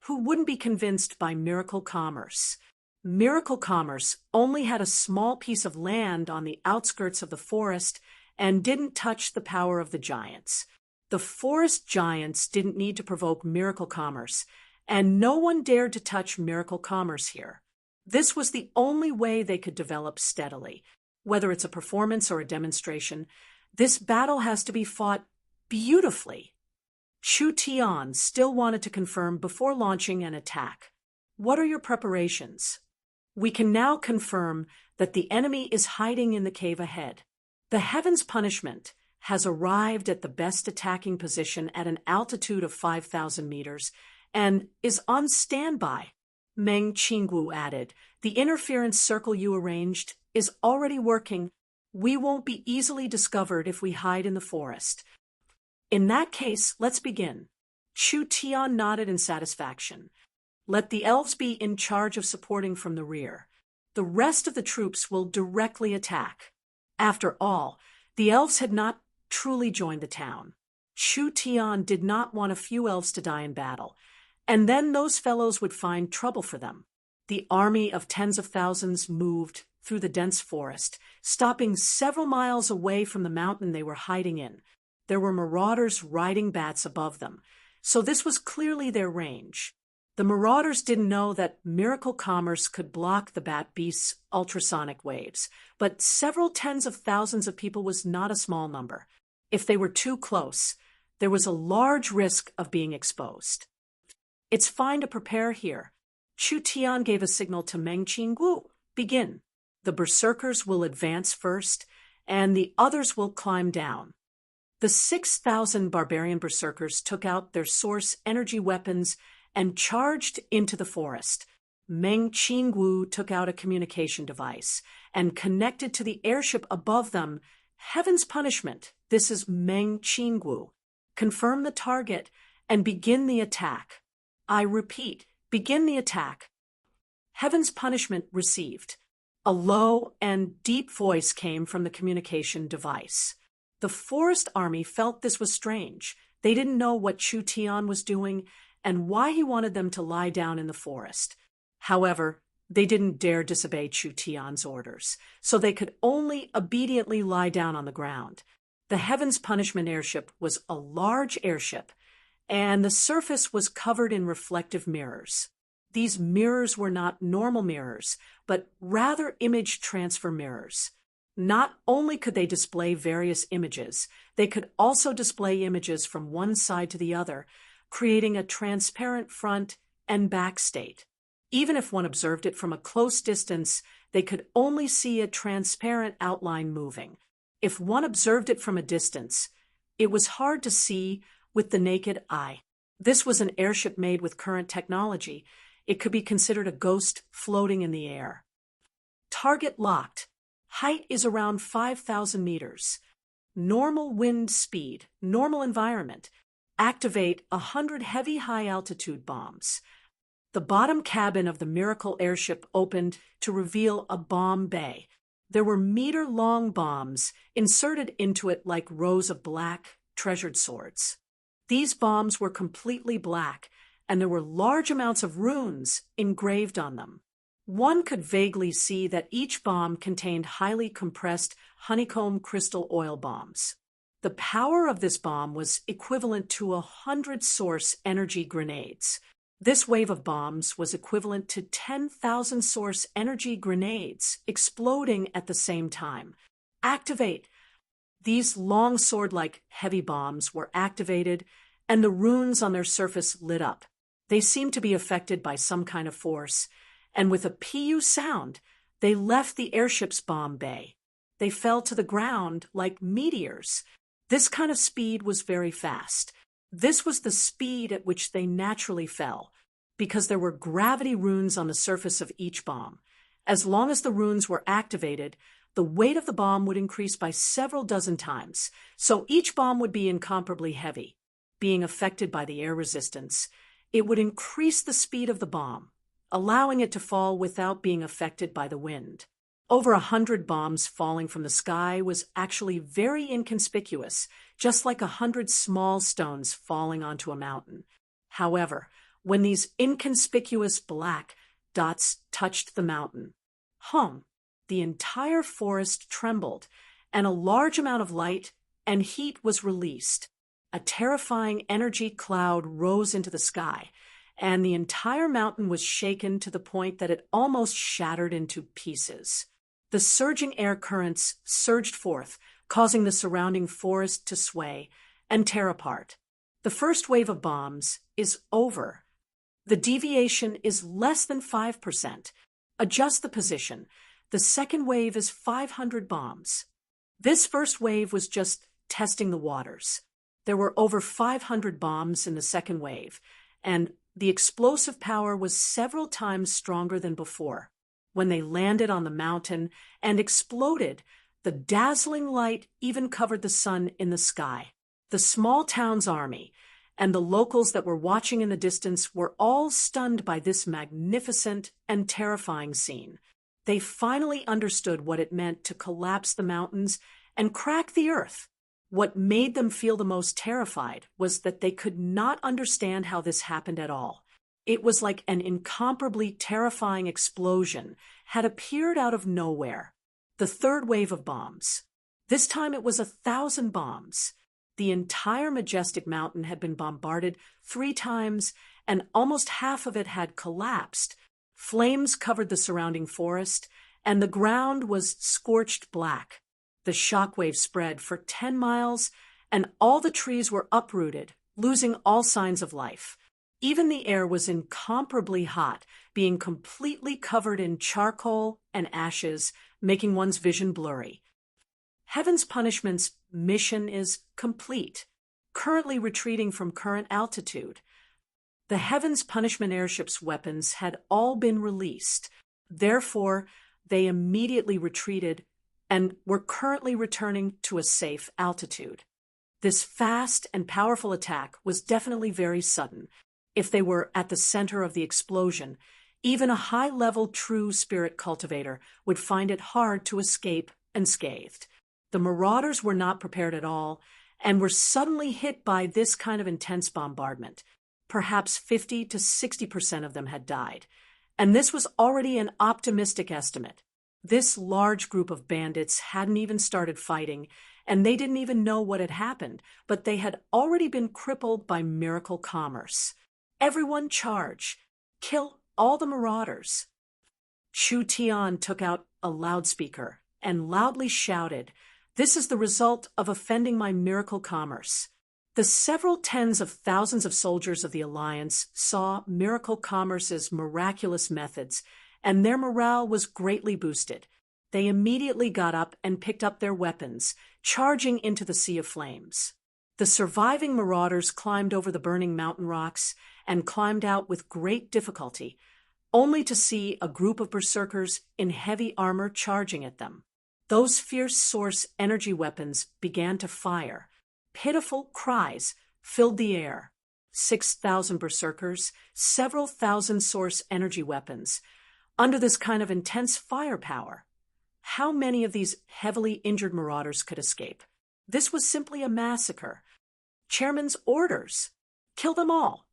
Who wouldn't be convinced by Miracle Commerce? Miracle Commerce only had a small piece of land on the outskirts of the forest and didn't touch the power of the giants. The forest giants didn't need to provoke Miracle Commerce, and no one dared to touch Miracle Commerce here. This was the only way they could develop steadily. Whether it's a performance or a demonstration, this battle has to be fought beautifully. Chu Tian still wanted to confirm before launching an attack. What are your preparations? We can now confirm that the enemy is hiding in the cave ahead. The Heaven's Punishment has arrived at the best attacking position at an altitude of 5,000 meters and is on standby. Meng Qingwu added, the interference circle you arranged is already working. We won't be easily discovered if we hide in the forest. In that case, let's begin. Chu Tian nodded in satisfaction. Let the elves be in charge of supporting from the rear. The rest of the troops will directly attack. After all, the elves had not truly joined the town. Chu Tian did not want a few elves to die in battle, and then those fellows would find trouble for them. The army of tens of thousands moved through the dense forest, stopping several miles away from the mountain they were hiding in. There were marauders riding bats above them, so this was clearly their range. The marauders didn't know that Miracle Commerce could block the bat beast's ultrasonic waves, but several tens of thousands of people was not a small number. If they were too close, there was a large risk of being exposed. It's fine to prepare here. Chu Tian gave a signal to Meng Qingwu. Begin. The berserkers will advance first, and the others will climb down. The 6,000 barbarian berserkers took out their source energy weapons and charged into the forest. Meng Qingwu took out a communication device and connected to the airship above them. Heaven's Punishment. This is Meng Qingwu. Confirm the target and begin the attack. I repeat, begin the attack. Heaven's Punishment received. A low and deep voice came from the communication device. The forest army felt this was strange. They didn't know what Chu Tian was doing and why he wanted them to lie down in the forest. However, they didn't dare disobey Chu Tian's orders, so they could only obediently lie down on the ground. The Heaven's Punishment airship was a large airship, and the surface was covered in reflective mirrors. These mirrors were not normal mirrors, but rather image transfer mirrors. Not only could they display various images, they could also display images from one side to the other, creating a transparent front and back state. Even if one observed it from a close distance, they could only see a transparent outline moving. If one observed it from a distance, it was hard to see with the naked eye. This was an airship made with current technology. It could be considered a ghost floating in the air. Target locked. Height is around 5,000 meters. Normal wind speed, normal environment. Activate 100 heavy high-altitude bombs. The bottom cabin of the Miracle airship opened to reveal a bomb bay. There were meter-long bombs inserted into it like rows of black, treasured swords. These bombs were completely black, and there were large amounts of runes engraved on them. One could vaguely see that each bomb contained highly compressed honeycomb crystal oil bombs. The power of this bomb was equivalent to 100 source energy grenades. This wave of bombs was equivalent to 10,000 source energy grenades exploding at the same time. Activate! These long sword-like heavy bombs were activated, and the runes on their surface lit up. They seemed to be affected by some kind of force, and with a PU sound, they left the airship's bomb bay. They fell to the ground like meteors. This kind of speed was very fast. This was the speed at which they naturally fell, because there were gravity runes on the surface of each bomb. As long as the runes were activated, the weight of the bomb would increase by several dozen times, so each bomb would be incomparably heavy. Being affected by the air resistance, it would increase the speed of the bomb, allowing it to fall without being affected by the wind. Over 100 bombs falling from the sky was actually very inconspicuous, just like 100 small stones falling onto a mountain. However, when these inconspicuous black dots touched the mountain, the entire forest trembled, and a large amount of light and heat was released. A terrifying energy cloud rose into the sky, and the entire mountain was shaken to the point that it almost shattered into pieces. The surging air currents surged forth, causing the surrounding forest to sway and tear apart. The first wave of bombs is over. The deviation is less than 5%. Adjust the position. The second wave is 500 bombs. This first wave was just testing the waters. There were over 500 bombs in the second wave, and the explosive power was several times stronger than before. When they landed on the mountain and exploded, the dazzling light even covered the sun in the sky. The small town's army and the locals that were watching in the distance were all stunned by this magnificent and terrifying scene. They finally understood what it meant to collapse the mountains and crack the earth. What made them feel the most terrified was that they could not understand how this happened at all. It was like an incomparably terrifying explosion had appeared out of nowhere. The third wave of bombs. This time it was 1,000 bombs. The entire majestic mountain had been bombarded 3 times, and almost half of it had collapsed. Flames covered the surrounding forest, and the ground was scorched black. The shockwave spread for 10 miles, and all the trees were uprooted, losing all signs of life. Even the air was incomparably hot, being completely covered in charcoal and ashes, making one's vision blurry. Heaven's Punishment's mission is complete, currently retreating from current altitude. The Heaven's Punishment airship's weapons had all been released. Therefore, they immediately retreated and were currently returning to a safe altitude. This fast and powerful attack was definitely very sudden. If they were at the center of the explosion, even a high-level true spirit cultivator would find it hard to escape unscathed. The marauders were not prepared at all and were suddenly hit by this kind of intense bombardment. Perhaps 50 to 60% of them had died, and this was already an optimistic estimate. This large group of bandits hadn't even started fighting, and they didn't even know what had happened, but they had already been crippled by miracle commerce. Everyone charge! Kill all the marauders! Chu Tian took out a loudspeaker and loudly shouted, "This is the result of offending my miracle commerce." The several tens of thousands of soldiers of the Alliance saw Miracle Commerce's miraculous methods, and their morale was greatly boosted. They immediately got up and picked up their weapons, charging into the sea of flames. The surviving marauders climbed over the burning mountain rocks and climbed out with great difficulty, only to see a group of berserkers in heavy armor charging at them. Those fierce source energy weapons began to fire. Pitiful cries filled the air. 6,000 berserkers, several thousand source energy weapons. Under this kind of intense firepower, how many of these heavily injured marauders could escape? This was simply a massacre. Chairman's orders: kill them all.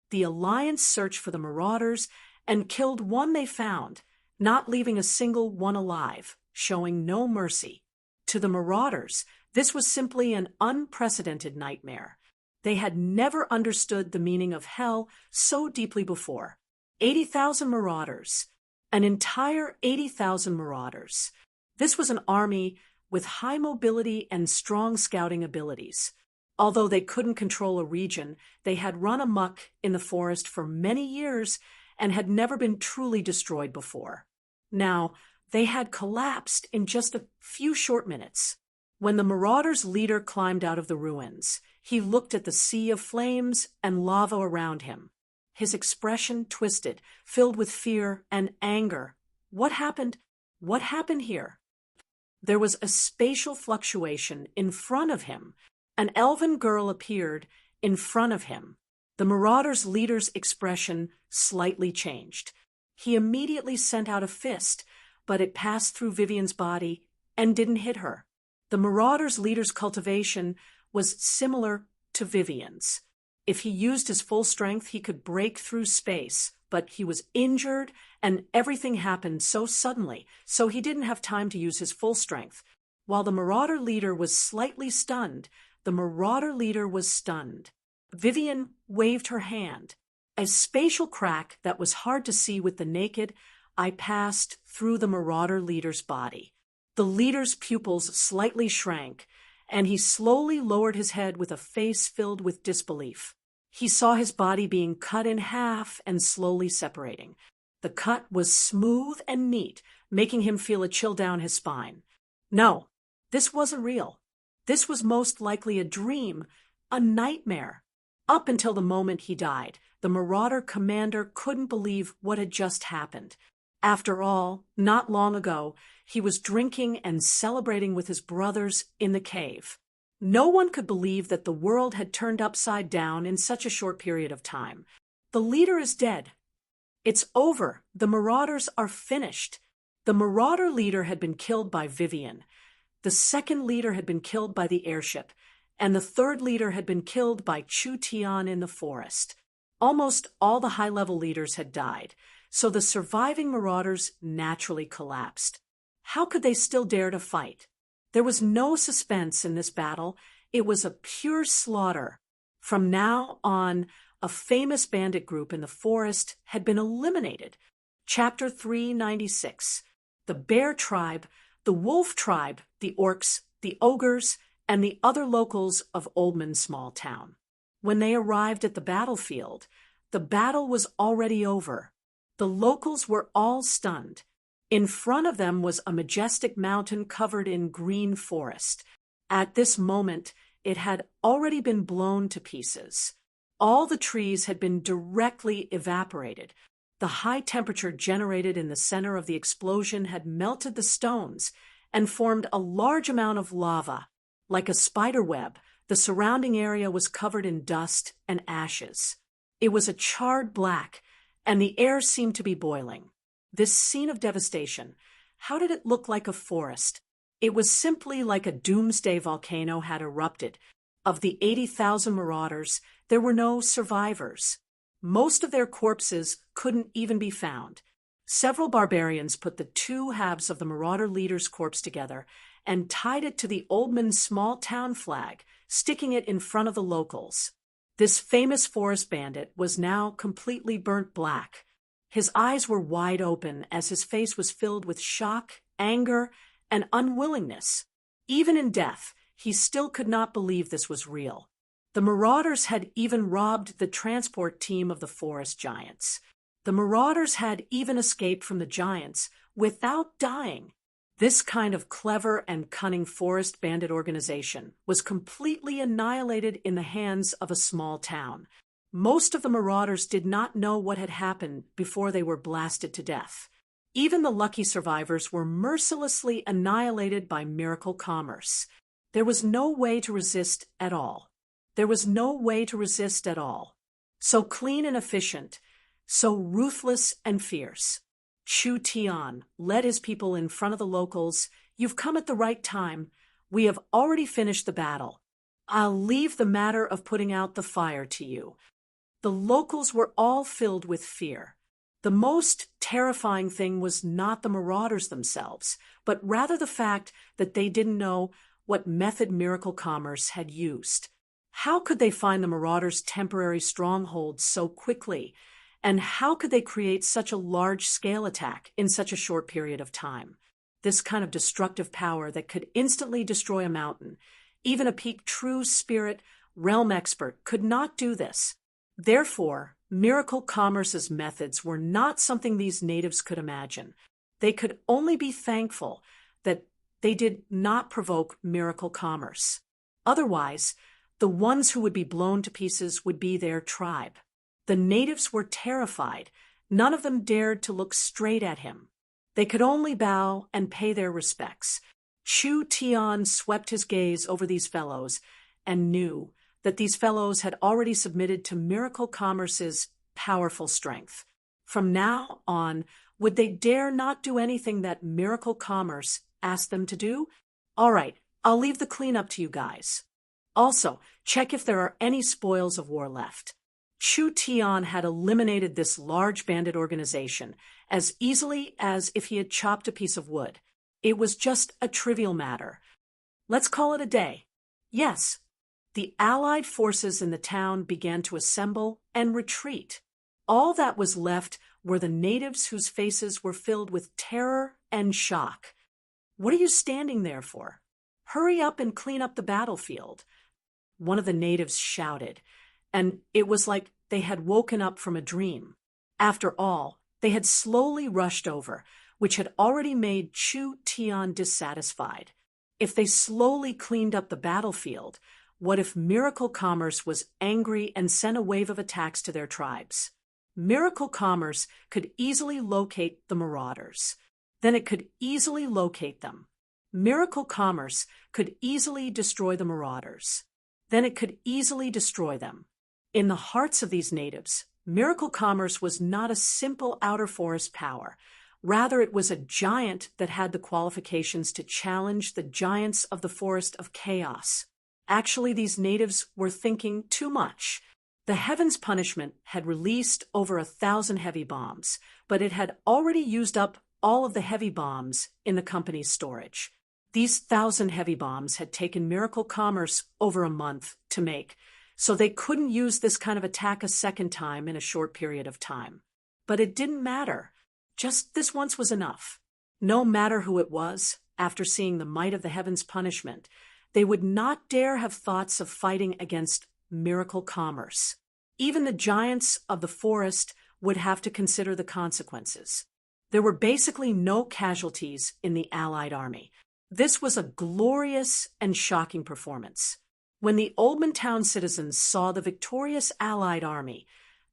The Alliance searched for the marauders and killed one they found, not leaving a single one alive, showing no mercy. To the marauders, this was simply an unprecedented nightmare. They had never understood the meaning of hell so deeply before. 80,000 marauders. An entire 80,000 marauders. This was an army with high mobility and strong scouting abilities. Although they couldn't control a region, they had run amok in the forest for many years and had never been truly destroyed before. Now, they had collapsed in just a few short minutes. When the marauders' leader climbed out of the ruins, he looked at the sea of flames and lava around him. His expression twisted, filled with fear and anger. What happened? What happened here? There was a spatial fluctuation in front of him. An elven girl appeared in front of him. The marauders' leader's expression slightly changed. He immediately sent out a fist, but it passed through Vivian's body and didn't hit her. The marauders' leader's cultivation was similar to Vivian's. If he used his full strength, he could break through space, but he was injured and everything happened so suddenly, so he didn't have time to use his full strength. While the marauder leader was slightly stunned, the marauder leader was stunned. Vivian waved her hand. A spatial crack that was hard to see with the naked eye passed through the marauder leader's body. The leader's pupils slightly shrank, and he slowly lowered his head with a face filled with disbelief. He saw his body being cut in half and slowly separating. The cut was smooth and neat, making him feel a chill down his spine. No, this wasn't real. This was most likely a dream, a nightmare. Up until the moment he died, the marauder commander couldn't believe what had just happened. After all, not long ago, he was drinking and celebrating with his brothers in the cave. No one could believe that the world had turned upside down in such a short period of time. The leader is dead. It's over. The marauders are finished. The marauder leader had been killed by Vivian. The second leader had been killed by the airship, and the third leader had been killed by Chu Tian in the forest. Almost all the high-level leaders had died, so the surviving marauders naturally collapsed. How could they still dare to fight? There was no suspense in this battle. It was a pure slaughter. From now on, a famous bandit group in the forest had been eliminated. Chapter 396. The Bear Tribe, the Wolf Tribe, the Orcs, the Ogres, and the other locals of Oldman's small town. When they arrived at the battlefield, the battle was already over. The locals were all stunned. In front of them was a majestic mountain covered in green forest. At this moment, it had already been blown to pieces. All the trees had been directly evaporated. The high temperature generated in the center of the explosion had melted the stones and formed a large amount of lava. Like a spider web, the surrounding area was covered in dust and ashes. It was a charred black, and the air seemed to be boiling. This scene of devastation, how did it look like a forest? It was simply like a doomsday volcano had erupted. Of the 80,000 marauders, there were no survivors. Most of their corpses couldn't even be found. Several barbarians put the two halves of the marauder leader's corpse together and tied it to the Oldman small town flag, sticking it in front of the locals. This famous forest bandit was now completely burnt black. His eyes were wide open as his face was filled with shock, anger, and unwillingness. Even in death, he still could not believe this was real. The marauders had even robbed the transport team of the forest giants. The marauders had even escaped from the giants without dying. This kind of clever and cunning forest bandit organization was completely annihilated in the hands of a small town. Most of the marauders did not know what had happened before they were blasted to death. Even the lucky survivors were mercilessly annihilated by miracle commerce. There was no way to resist at all. There was no way to resist at all. So clean and efficient, so ruthless and fierce. Chu Tian led his people in front of the locals. You've come at the right time. We have already finished the battle. I'll leave the matter of putting out the fire to you. The locals were all filled with fear. The most terrifying thing was not the marauders themselves, but rather the fact that they didn't know what method Miracle Commerce had used. How could they find the marauders' temporary stronghold so quickly? And how could they create such a large-scale attack in such a short period of time? This kind of destructive power that could instantly destroy a mountain. Even a peak true spirit realm expert could not do this. Therefore, Miracle Commerce's methods were not something these natives could imagine. They could only be thankful that they did not provoke Miracle Commerce. Otherwise, the ones who would be blown to pieces would be their tribe. The natives were terrified. None of them dared to look straight at him. They could only bow and pay their respects. Chu Tian swept his gaze over these fellows and knew that these fellows had already submitted to Miracle Commerce's powerful strength. From now on, would they dare not do anything that Miracle Commerce asked them to do? All right, I'll leave the cleanup to you guys. Also, check if there are any spoils of war left. Chu Tian had eliminated this large bandit organization as easily as if he had chopped a piece of wood. It was just a trivial matter. Let's call it a day. Yes. The Allied forces in the town began to assemble and retreat. All that was left were the natives whose faces were filled with terror and shock. What are you standing there for? Hurry up and clean up the battlefield. One of the natives shouted, and it was like they had woken up from a dream. After all, they had slowly rushed over, which had already made Chu Tian dissatisfied. If they slowly cleaned up the battlefield, what if Miracle Commerce was angry and sent a wave of attacks to their tribes? Miracle Commerce could easily locate the marauders. Then it could easily locate them. Miracle Commerce could easily destroy the marauders. Then it could easily destroy them. In the hearts of these natives, Miracle Commerce was not a simple outer forest power. Rather, it was a giant that had the qualifications to challenge the giants of the forest of chaos. Actually, these natives were thinking too much. The Heaven's Punishment had released over 1,000 heavy bombs, but it had already used up all of the heavy bombs in the company's storage. These 1,000 heavy bombs had taken Miracle Commerce over a month to make, so they couldn't use this kind of attack a second time in a short period of time. But it didn't matter. Just this once was enough. No matter who it was, after seeing the might of the Heaven's Punishment, they would not dare have thoughts of fighting against Miracle Commerce. Even the giants of the forest would have to consider the consequences. There were basically no casualties in the Allied army. This was a glorious and shocking performance. When the Oldman town citizens saw the victorious Allied army,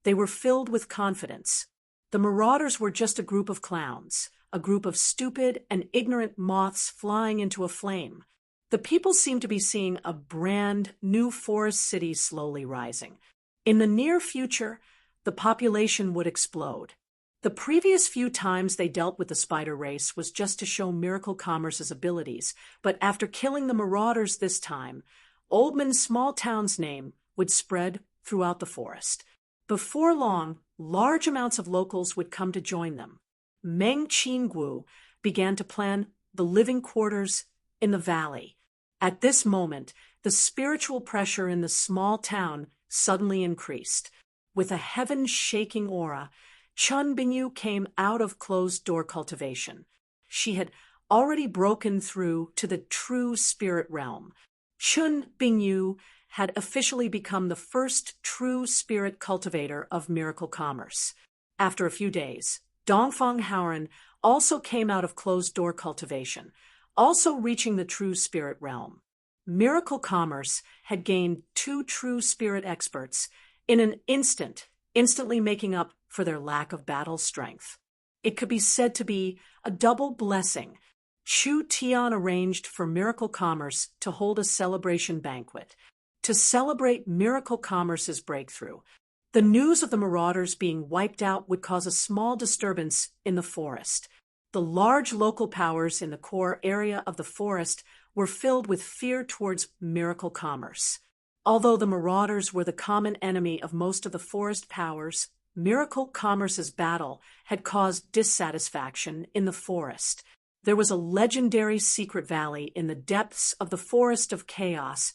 they were filled with confidence. The marauders were just a group of clowns, a group of stupid and ignorant moths flying into a flame. The people seemed to be seeing a brand new forest city slowly rising. In the near future, the population would explode. The previous few times they dealt with the spider race was just to show Miracle Commerce's abilities, but after killing the marauders this time, Oldman's small town's name would spread throughout the forest. Before long, large amounts of locals would come to join them. Meng Qinggu began to plan the living quarters in the valley. At this moment, the spiritual pressure in the small town suddenly increased. With a heaven-shaking aura, Chun Bingyu came out of closed-door cultivation. She had already broken through to the true spirit realm. Shun Bingyu had officially become the first true spirit cultivator of miracle commerce. After a few days, Dongfang Haoren also came out of closed-door cultivation, also reaching the true spirit realm. Miracle commerce had gained two true spirit experts in an instant, instantly making up for their lack of battle strength. It could be said to be a double blessing. Shu Tian arranged for Miracle Commerce to hold a celebration banquet to celebrate Miracle Commerce's breakthrough. The news of the marauders being wiped out would cause a small disturbance in the forest. The large local powers in the core area of the forest were filled with fear towards Miracle Commerce. Although the marauders were the common enemy of most of the forest powers, Miracle Commerce's battle had caused dissatisfaction in the forest. There was a legendary secret valley in the depths of the Forest of Chaos,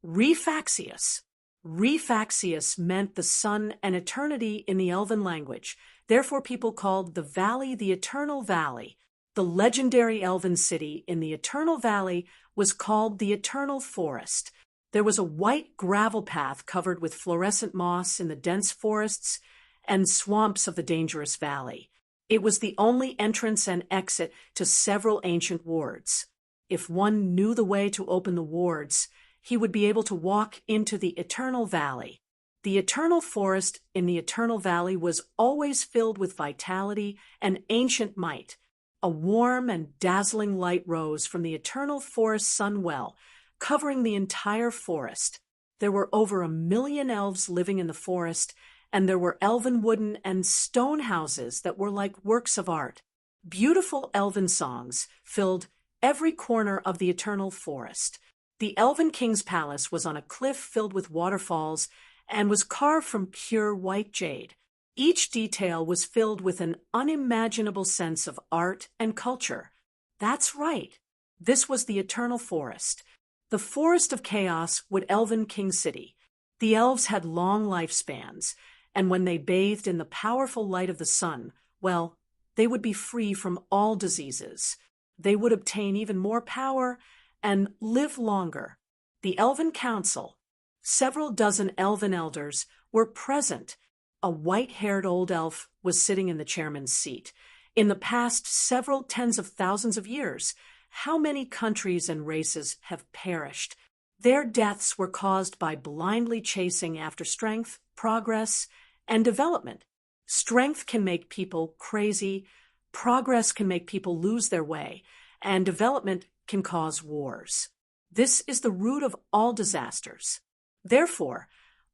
Refaxius. Refaxius meant the sun and eternity in the Elven language. Therefore, people called the valley the Eternal Valley. The legendary Elven city in the Eternal Valley was called the Eternal Forest. There was a white gravel path covered with fluorescent moss in the dense forests and swamps of the dangerous valley. It was the only entrance and exit to several ancient wards. If one knew the way to open the wards, he would be able to walk into the Eternal Valley. The Eternal Forest in the Eternal Valley was always filled with vitality and ancient might. A warm and dazzling light rose from the Eternal Forest sunwell, covering the entire forest. There were over 1 million elves living in the forest, and there were elven wooden and stone houses that were like works of art. Beautiful elven songs filled every corner of the Eternal Forest. The Elven King's palace was on a cliff filled with waterfalls and was carved from pure white jade. Each detail was filled with an unimaginable sense of art and culture. That's right. This was the Eternal Forest. The Forest of Chaos would Elven King City. The elves had long lifespans, and when they bathed in the powerful light of the sun, well, they would be free from all diseases. They would obtain even more power and live longer. The Elven Council, several dozen elven elders, were present. A white-haired old elf was sitting in the chairman's seat. In the past several tens of thousands of years, how many countries and races have perished? Their deaths were caused by blindly chasing after strength, progress, and development. Strength can make people crazy, progress can make people lose their way, and development can cause wars. This is the root of all disasters. Therefore,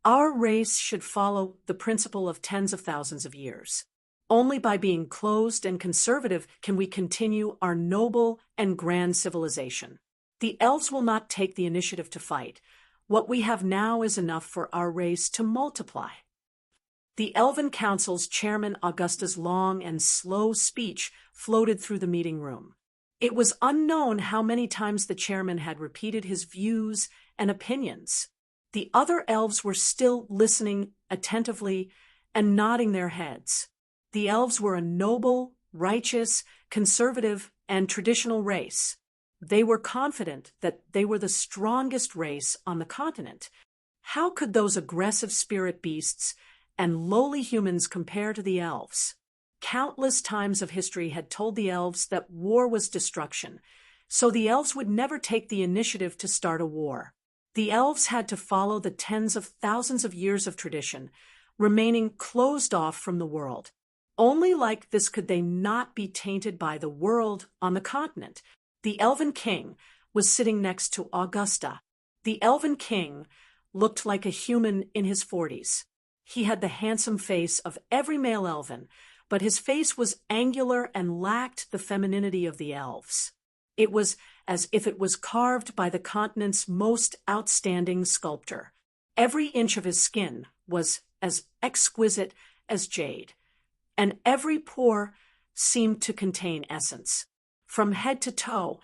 our race should follow the principle of tens of thousands of years. Only by being closed and conservative can we continue our noble and grand civilization. The elves will not take the initiative to fight. What we have now is enough for our race to multiply. The Elven Council's chairman Augusta's long and slow speech floated through the meeting room. It was unknown how many times the chairman had repeated his views and opinions. The other elves were still listening attentively and nodding their heads. The elves were a noble, righteous, conservative, and traditional race. They were confident that they were the strongest race on the continent. How could those aggressive spirit beasts and lowly humans compare to the elves? Countless times of history had told the elves that war was destruction, so the elves would never take the initiative to start a war. The elves had to follow the tens of thousands of years of tradition, remaining closed off from the world. Only like this could they not be tainted by the world on the continent. The Elven King was sitting next to Augusta. The Elven King looked like a human in his 40s. He had the handsome face of every male elven, but his face was angular and lacked the femininity of the elves. It was as if it was carved by the continent's most outstanding sculptor. Every inch of his skin was as exquisite as jade, and every pore seemed to contain essence. From head to toe,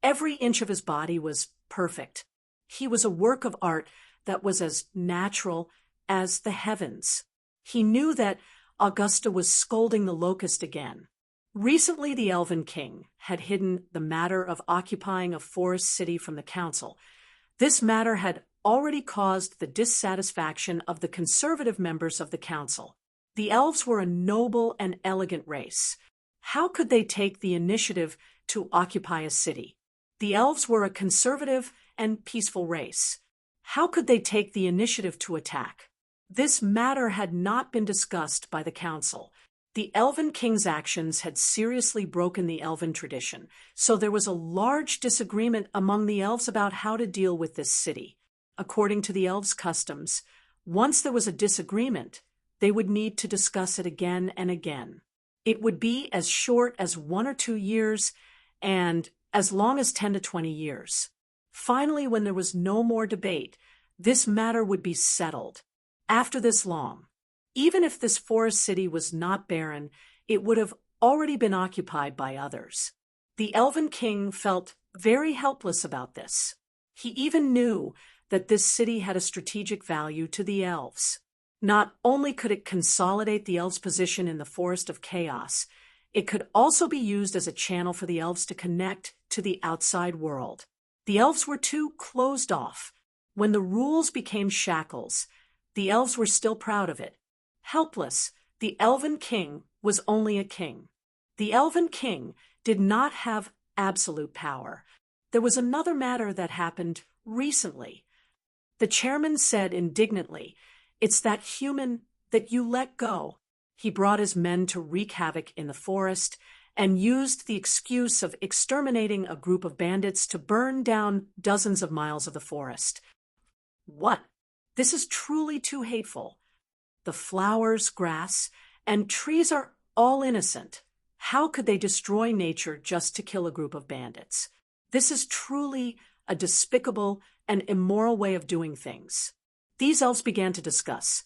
every inch of his body was perfect. He was a work of art that was as natural as the heavens. He knew that Augusta was scolding the locust again. Recently, the Elven King had hidden the matter of occupying a forest city from the council. This matter had already caused the dissatisfaction of the conservative members of the council. The elves were a noble and elegant race. How could they take the initiative to occupy a city? The elves were a conservative and peaceful race. How could they take the initiative to attack? This matter had not been discussed by the council. The Elven King's actions had seriously broken the Elven tradition, so there was a large disagreement among the elves about how to deal with this city. According to the elves' customs, once there was a disagreement, they would need to discuss it again and again. It would be as short as 1 or 2 years and as long as 10 to 20 years. Finally, when there was no more debate, this matter would be settled. After this long, even if this forest city was not barren, it would have already been occupied by others. The Elven King felt very helpless about this. He even knew that this city had a strategic value to the elves. Not only could it consolidate the elves' position in the Forest of Chaos, it could also be used as a channel for the elves to connect to the outside world. The elves were too closed off. When the rules became shackles, the elves were still proud of it. Helpless, the Elven King was only a king. The Elven King did not have absolute power. There was another matter that happened recently. The chairman said indignantly, "It's that human that you let go." He brought his men to wreak havoc in the forest and used the excuse of exterminating a group of bandits to burn down dozens of miles of the forest. What? This is truly too hateful. The flowers, grass, and trees are all innocent. How could they destroy nature just to kill a group of bandits? This is truly a despicable and immoral way of doing things. These elves began to discuss,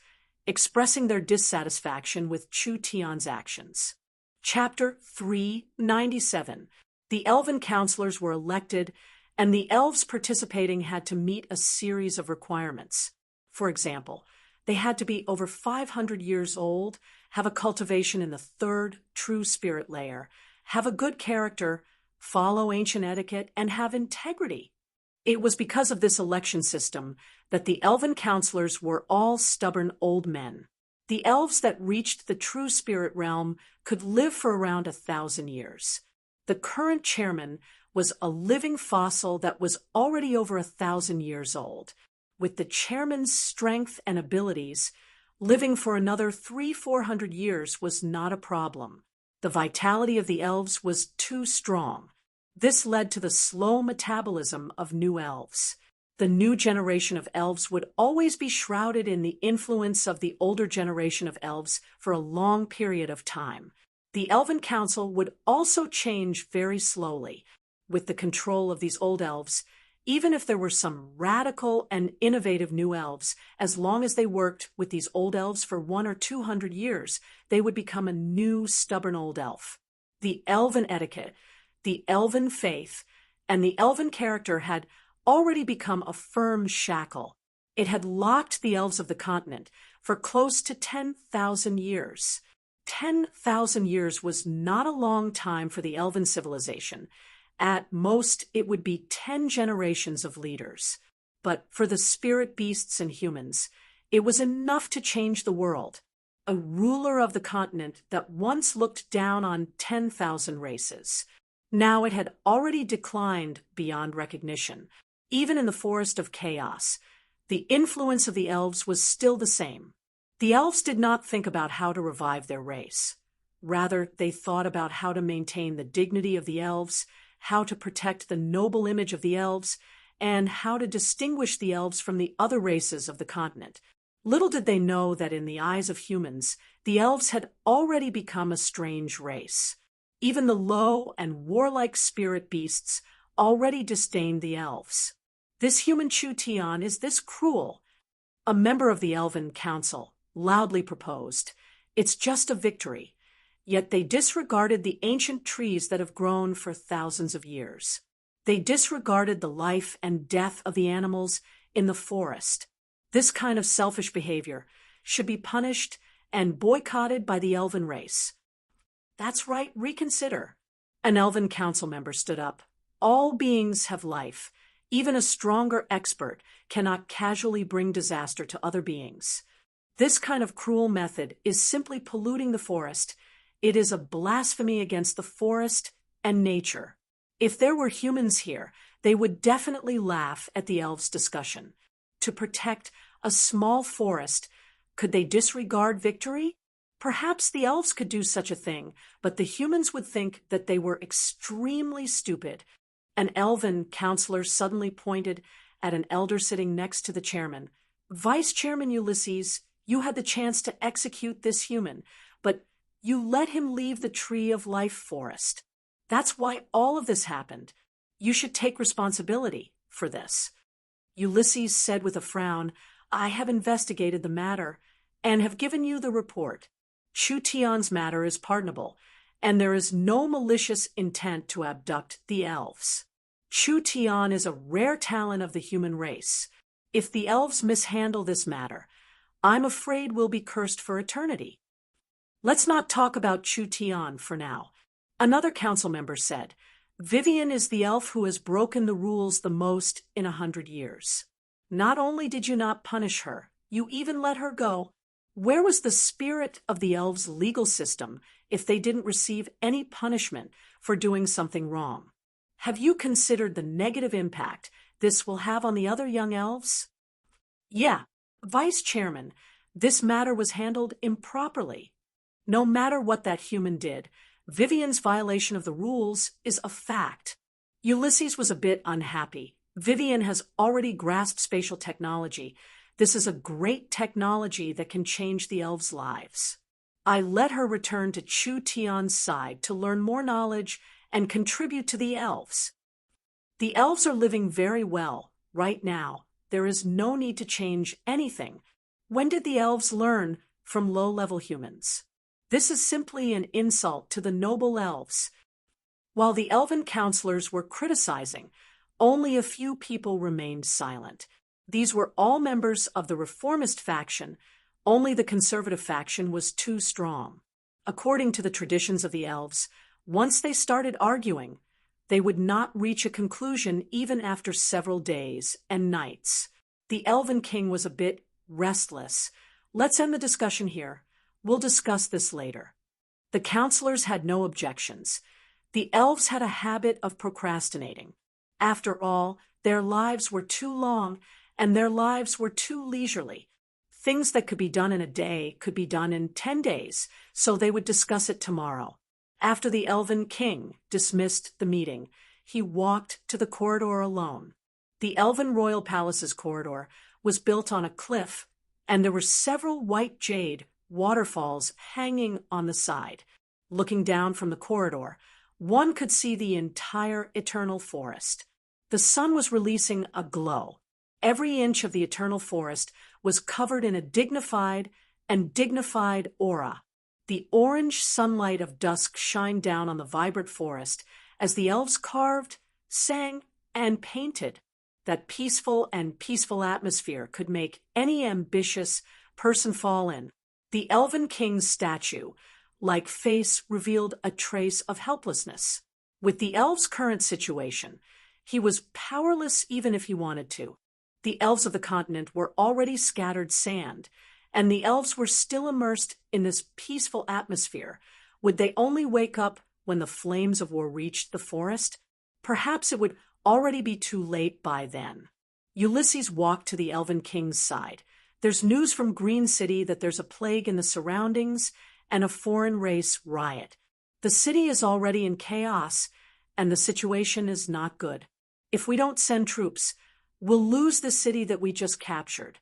expressing their dissatisfaction with Chu Tian's actions. Chapter 397. The elven counselors were elected, and the elves participating had to meet a series of requirements. For example, they had to be over 500 years old, have a cultivation in the 3rd true spirit layer, have a good character, follow ancient etiquette, and have integrity. It was because of this election system that the elven counselors were all stubborn old men. The elves that reached the true spirit realm could live for around 1,000 years. The current chairman was a living fossil that was already over 1,000 years old. With the chairman's strength and abilities, living for another 300-400 years was not a problem. The vitality of the elves was too strong. This led to the slow metabolism of new elves. The new generation of elves would always be shrouded in the influence of the older generation of elves for a long period of time. The Elven Council would also change very slowly. With the control of these old elves, even if there were some radical and innovative new elves, as long as they worked with these old elves for 100 or 200 years, they would become a new stubborn old elf. The elven etiquette, the elven faith, and the elven character had already become a firm shackle. It had locked the elves of the continent for close to 10,000 years. 10,000 years was not a long time for the elven civilization. At most, it would be 10 generations of leaders. But for the spirit beasts and humans, it was enough to change the world. A ruler of the continent that once looked down on 10,000 races. Now it had already declined beyond recognition. Even in the Forest of Chaos, the influence of the elves was still the same. The elves did not think about how to revive their race. Rather, they thought about how to maintain the dignity of the elves, how to protect the noble image of the elves, and how to distinguish the elves from the other races of the continent. Little did they know that in the eyes of humans, the elves had already become a strange race. Even the low and warlike spirit beasts already disdained the elves. This human Chu Tian is this cruel? A member of the Elven Council loudly proposed, "It's just a victory." Yet they disregarded the ancient trees that have grown for thousands of years. They disregarded the life and death of the animals in the forest. This kind of selfish behavior should be punished and boycotted by the elven race. That's right, reconsider. An elven council member stood up. All beings have life, Even a stronger expert cannot casually bring disaster to other beings. This kind of cruel method is simply polluting the forest. It is a blasphemy against the forest and nature. If there were humans here, they would definitely laugh at the elves' discussion. To protect a small forest, could they disregard victory? Perhaps the elves could do such a thing, but the humans would think that they were extremely stupid. An elven counselor suddenly pointed at an elder sitting next to the chairman. Vice Chairman Ulysses, you had the chance to execute this human, but you let him leave the Tree of Life forest. That's why all of this happened. You should take responsibility for this. Ulysses said with a frown, I have investigated the matter and have given you the report. Chu Tian's matter is pardonable, and there is no malicious intent to abduct the elves. Chu Tian is a rare talent of the human race. If the elves mishandle this matter, I'm afraid we'll be cursed for eternity. Let's not talk about Chu Tian for now. Another council member said, Vivian is the elf who has broken the rules the most in 100 years. Not only did you not punish her, you even let her go. Where was the spirit of the elves' legal system if they didn't receive any punishment for doing something wrong? Have you considered the negative impact this will have on the other young elves? Yeah, Vice Chairman, this matter was handled improperly. No matter what that human did, Vivian's violation of the rules is a fact. Ulysses was a bit unhappy. Vivian has already grasped spatial technology. This is a great technology that can change the elves' lives. I let her return to Chu Tian's side to learn more knowledge and contribute to the elves. The elves are living very well right now. There is no need to change anything. When did the elves learn from low-level humans? This is simply an insult to the noble elves. While the elven counselors were criticizing, only a few people remained silent. These were all members of the reformist faction. Only the conservative faction was too strong. According to the traditions of the elves, once they started arguing, they would not reach a conclusion even after several days and nights. The Elven King was a bit restless. Let's end the discussion here. We'll discuss this later. The counselors had no objections. The elves had a habit of procrastinating. After all, their lives were too long, and their lives were too leisurely. Things that could be done in a day could be done in 10 days, so they would discuss it tomorrow. After the Elven King dismissed the meeting, he walked to the corridor alone. The Elven Royal Palace's corridor was built on a cliff, and there were several white jade waterfalls hanging on the side. Looking down from the corridor, one could see the entire eternal forest. The sun was releasing a glow. Every inch of the eternal forest was covered in a dignified aura. The orange sunlight of dusk shined down on the vibrant forest as the elves carved, sang, and painted. That peaceful atmosphere could make any ambitious person fall in. The Elven King's statue, like face, revealed a trace of helplessness. With the elves' current situation, he was powerless even if he wanted to. The elves of the continent were already scattered sand, and the elves were still immersed in this peaceful atmosphere. Would they only wake up when the flames of war reached the forest? Perhaps it would already be too late by then. Ulysses walked to the Elven King's side. There's news from Green City that there's a plague in the surroundings and a foreign race riot. The city is already in chaos, and the situation is not good. If we don't send troops, we'll lose the city that we just captured.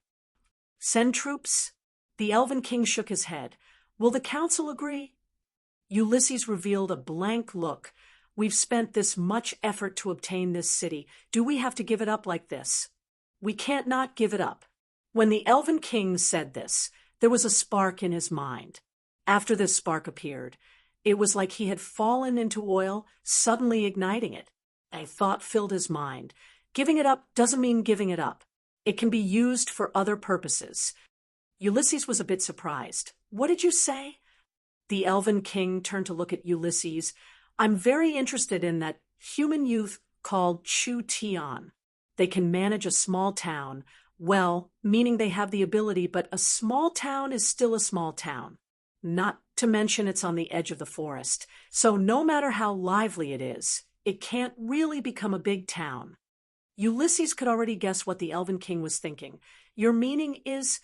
Send troops? The Elven King shook his head. Will the council agree? Ulysses revealed a blank look. We've spent this much effort to obtain this city. Do we have to give it up like this? We can't not give it up. When the Elven King said this, there was a spark in his mind. After this spark appeared, it was like he had fallen into oil, suddenly igniting it. A thought filled his mind. Giving it up doesn't mean giving it up. It can be used for other purposes. Ulysses was a bit surprised. What did you say? The Elven King turned to look at Ulysses. I'm very interested in that human youth called Chu Tian. They can manage a small town, well, meaning they have the ability, but a small town is still a small town. Not to mention it's on the edge of the forest, so no matter how lively it is, it can't really become a big town. Ulysses could already guess what the Elven King was thinking. Your meaning is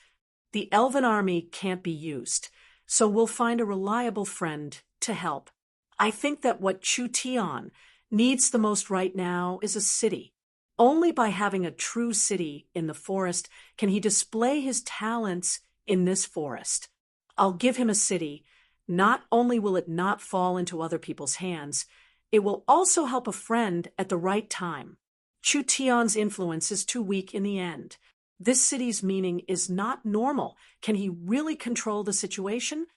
the Elven army can't be used, so we'll find a reliable friend to help. I think that what Chu Tian needs the most right now is a city. Only by having a true city in the forest can he display his talents in this forest. I'll give him a city. Not only will it not fall into other people's hands, it will also help a friend at the right time. Chu Tian's influence is too weak in the end. This city's meaning is not normal. Can he really control the situation?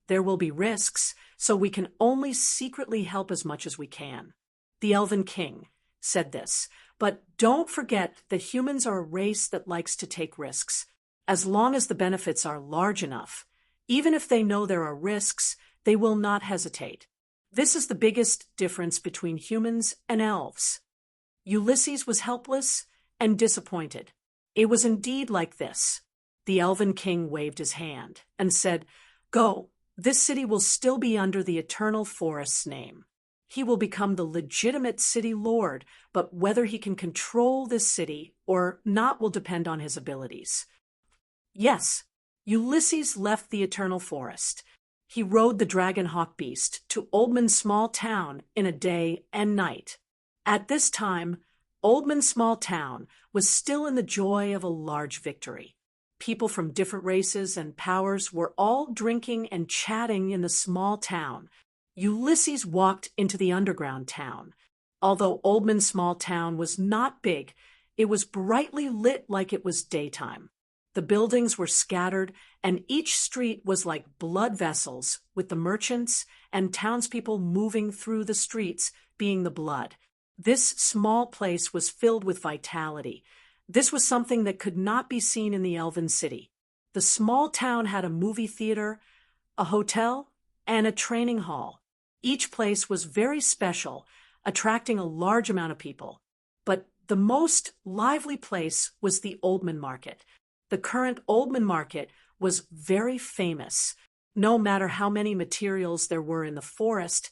There will be risks, so we can only secretly help as much as we can. The Elven King said this, but don't forget that humans are a race that likes to take risks. As long as the benefits are large enough, even if they know there are risks, they will not hesitate. This is the biggest difference between humans and elves. Ulysses was helpless and disappointed. It was indeed like this. The Elven King waved his hand and said, "Go, this city will still be under the Eternal Forest's name. He will become the legitimate city lord, but whether he can control this city or not will depend on his abilities." Yes, Ulysses left the Eternal Forest. He rode the dragon hawk beast to Oldman's small town in a day and night. At this time, Oldman's small town was still in the joy of a large victory. People from different races and powers were all drinking and chatting in the small town. Ulysses walked into the underground town. Although Oldman's small town was not big, it was brightly lit like it was daytime. The buildings were scattered, and each street was like blood vessels, with the merchants and townspeople moving through the streets being the blood. This small place was filled with vitality. This was something that could not be seen in the Elven City. The small town had a movie theater, a hotel, and a training hall. Each place was very special, attracting a large amount of people. But the most lively place was the Oldman Market. The current Oldman Market was very famous. No matter how many materials there were in the forest,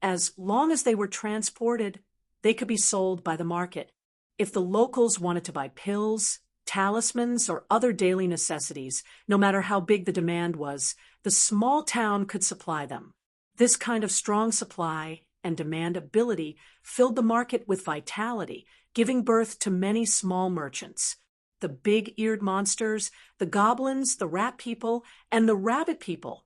as long as they were transported, they could be sold by the market. If the locals wanted to buy pills, talismans, or other daily necessities, no matter how big the demand was, the small town could supply them. This kind of strong supply and demand ability filled the market with vitality, giving birth to many small merchants. The big-eared monsters, the goblins, the rat people, and the rabbit people.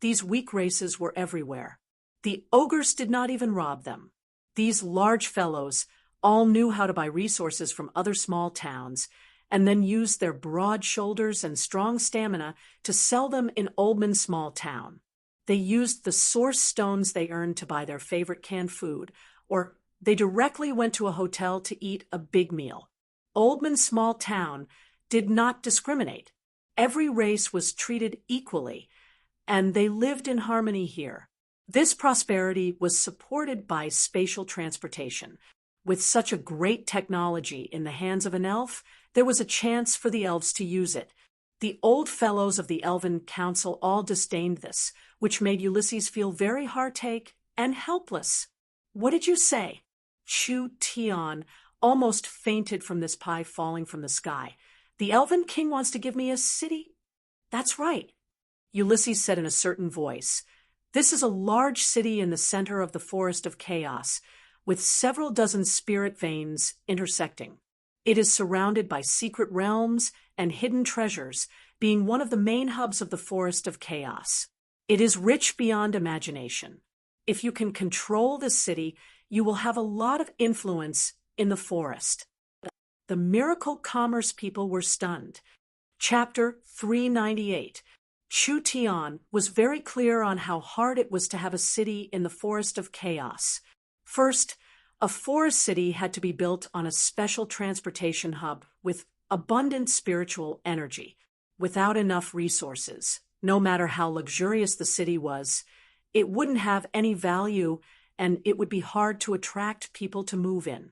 These weak races were everywhere. The ogres did not even rob them. These large fellows all knew how to buy resources from other small towns and then used their broad shoulders and strong stamina to sell them in Oldman's small town. They used the source stones they earned to buy their favorite canned food, or they directly went to a hotel to eat a big meal. Oldman's small town did not discriminate. Every race was treated equally, and they lived in harmony here. This prosperity was supported by spatial transportation. With such a great technology in the hands of an elf, there was a chance for the elves to use it. The old fellows of the Elven Council all disdained this, which made Ulysses feel very heartache and helpless. "What did you say?" Chu Tian almost fainted from this pie falling from the sky. "The Elven King wants to give me a city?" "That's right," Ulysses said in a certain voice. "This is a large city in the center of the Forest of Chaos, with several dozen spirit veins intersecting. It is surrounded by secret realms and hidden treasures, being one of the main hubs of the Forest of Chaos. It is rich beyond imagination. If you can control the city, you will have a lot of influence in the forest." The Miracle Commerce people were stunned. Chapter 398. Chu Tian was very clear on how hard it was to have a city in the Forest of Chaos. First, a forest city had to be built on a special transportation hub with abundant spiritual energy. Without enough resources, no matter how luxurious the city was, it wouldn't have any value and it would be hard to attract people to move in.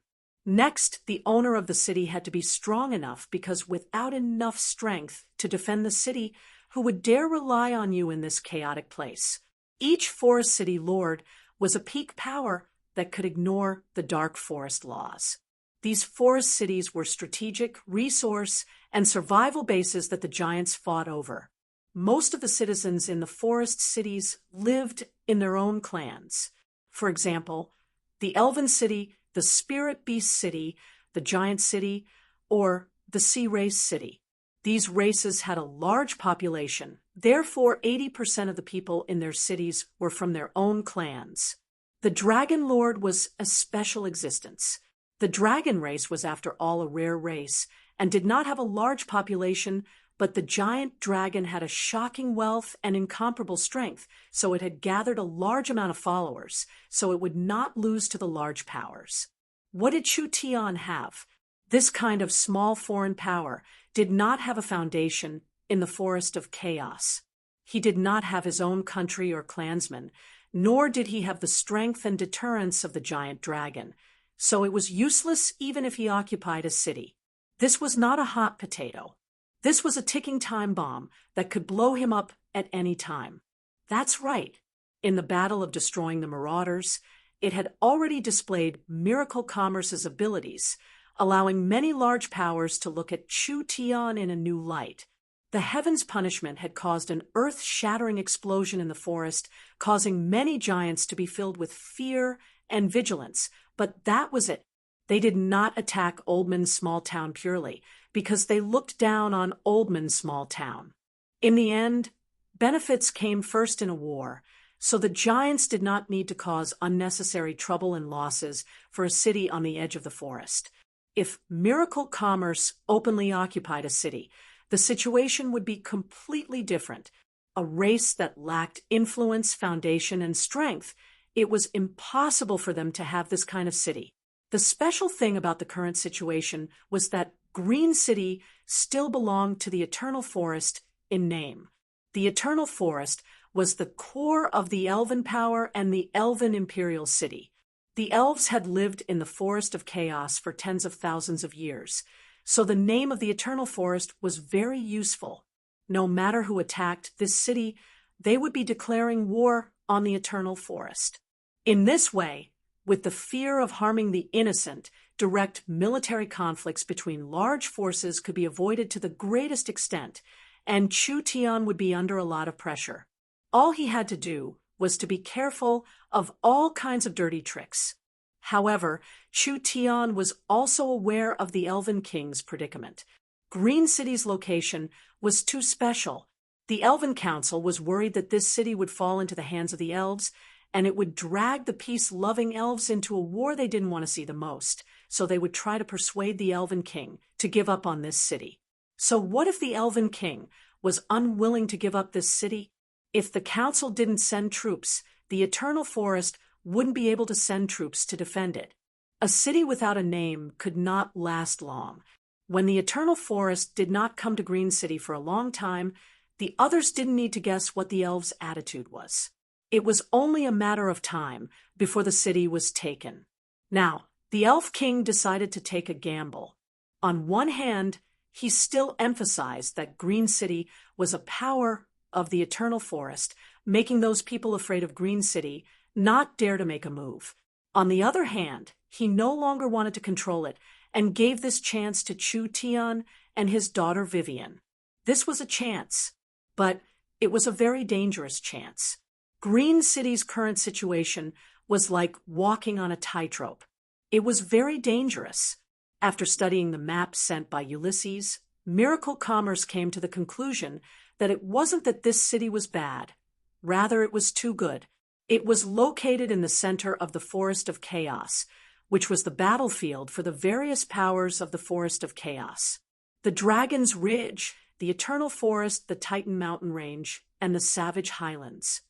Next, the owner of the city had to be strong enough, because without enough strength to defend the city, who would dare rely on you in this chaotic place? Each forest city lord was a peak power that could ignore the dark forest laws. These forest cities were strategic, resource, and survival bases that the giants fought over. Most of the citizens in the forest cities lived in their own clans. For example, the Elven City, the Spirit Beast City, the Giant City, or the Sea Race City. These races had a large population, therefore 80% of the people in their cities were from their own clans. The Dragon Lord was a special existence. The dragon race was, after all, a rare race and did not have a large population, but the giant dragon had a shocking wealth and incomparable strength, so it had gathered a large amount of followers, so it would not lose to the large powers. What did Chu Tian have? This kind of small foreign power did not have a foundation in the forest of chaos. He did not have his own country or clansmen, nor did he have the strength and deterrence of the giant dragon, so it was useless even if he occupied a city. This was not a hot potato. This was a ticking time bomb that could blow him up at any time. That's right. In the battle of destroying the Marauders, it had already displayed Miracle Commerce's abilities, allowing many large powers to look at Chu Tian in a new light. The Heaven's punishment had caused an earth-shattering explosion in the forest, causing many giants to be filled with fear and vigilance. But that was it. They did not attack Oldman's small town purely, because they looked down on Oldman's small town. In the end, benefits came first in a war, so the giants did not need to cause unnecessary trouble and losses for a city on the edge of the forest. If Miracle Commerce openly occupied a city, the situation would be completely different. A race that lacked influence, foundation, and strength, it was impossible for them to have this kind of city. The special thing about the current situation was that Green City still belonged to the Eternal Forest in name. The Eternal Forest was the core of the Elven power and the Elven Imperial City. The elves had lived in the Forest of Chaos for tens of thousands of years, so the name of the Eternal Forest was very useful. No matter who attacked this city, they would be declaring war on the Eternal Forest. In this way, with the fear of harming the innocent, direct military conflicts between large forces could be avoided to the greatest extent, and Chu Tian would be under a lot of pressure. All he had to do was to be careful of all kinds of dirty tricks. However, Chu Tian was also aware of the Elven King's predicament. Green City's location was too special. The Elven Council was worried that this city would fall into the hands of the elves, and it would drag the peace-loving elves into a war they didn't want to see the most, so they would try to persuade the Elven King to give up on this city. So what if the Elven King was unwilling to give up this city? If the Council didn't send troops, the Eternal Forest wouldn't be able to send troops to defend it. A city without a name could not last long. When the Eternal Forest did not come to Green City for a long time, the others didn't need to guess what the elves' attitude was. It was only a matter of time before the city was taken. Now, the Elf King decided to take a gamble. On one hand, he still emphasized that Green City was a power of the Eternal Forest, making those people afraid of Green City not dare to make a move. On the other hand, he no longer wanted to control it and gave this chance to Chu Tian and his daughter Vivian. This was a chance, but it was a very dangerous chance. Green City's current situation was like walking on a tightrope. It was very dangerous. After studying the map sent by Ulysses, Miracle Commerce came to the conclusion that it wasn't that this city was bad. Rather, it was too good. It was located in the center of the Forest of Chaos, which was the battlefield for the various powers of the Forest of Chaos. The Dragon's Ridge, the Eternal Forest, the Titan Mountain Range, and the Savage Highlands.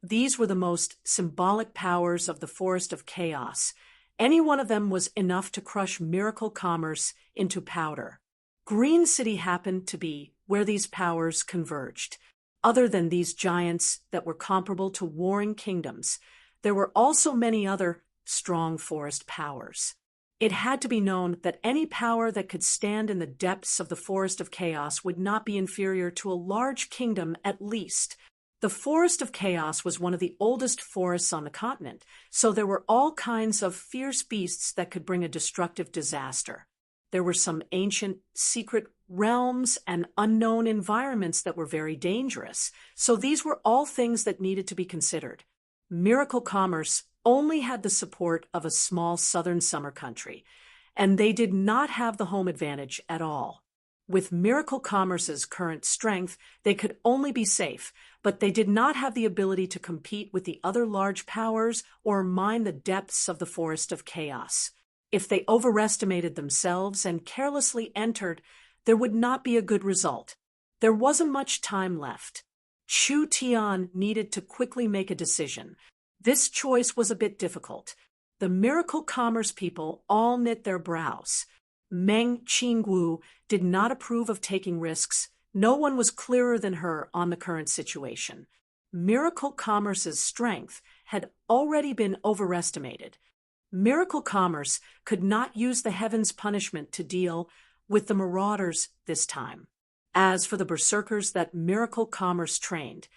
These were the most symbolic powers of the Forest of Chaos. Any one of them was enough to crush Miracle Commerce into powder. Green City happened to be where these powers converged. Other than these giants that were comparable to warring kingdoms, there were also many other strong forest powers. It had to be known that any power that could stand in the depths of the Forest of Chaos would not be inferior to a large kingdom at least. The Forest of Chaos was one of the oldest forests on the continent, so there were all kinds of fierce beasts that could bring a destructive disaster. There were some ancient, secret realms and unknown environments that were very dangerous, so these were all things that needed to be considered. Miracle Commerce only had the support of a small southern summer country, and they did not have the home advantage at all. With Miracle Commerce's current strength, they could only be safe, but they did not have the ability to compete with the other large powers or mine the depths of the Forest of Chaos. If they overestimated themselves and carelessly entered, there would not be a good result. There wasn't much time left. Chu Tian needed to quickly make a decision. This choice was a bit difficult. The Miracle Commerce people all knit their brows. Meng Qingwu did not approve of taking risks. No one was clearer than her on the current situation. Miracle Commerce's strength had already been overestimated. Miracle Commerce could not use the heavens' punishment to deal with the marauders this time. As for the berserkers that Miracle Commerce trained,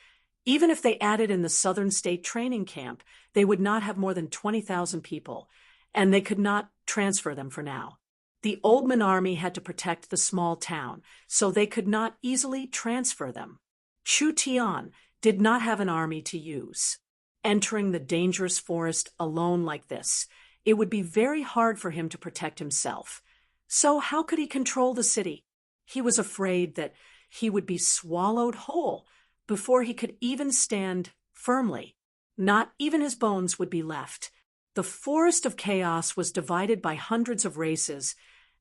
even if they added in the Southern State Training Camp, they would not have more than 20,000 people, and they could not transfer them for now. The Oldman army had to protect the small town, so they could not easily transfer them. Chu Tian did not have an army to use. Entering the dangerous forest alone like this, it would be very hard for him to protect himself. So how could he control the city? He was afraid that he would be swallowed whole before he could even stand firmly. Not even his bones would be left. The Forest of Chaos was divided by hundreds of races,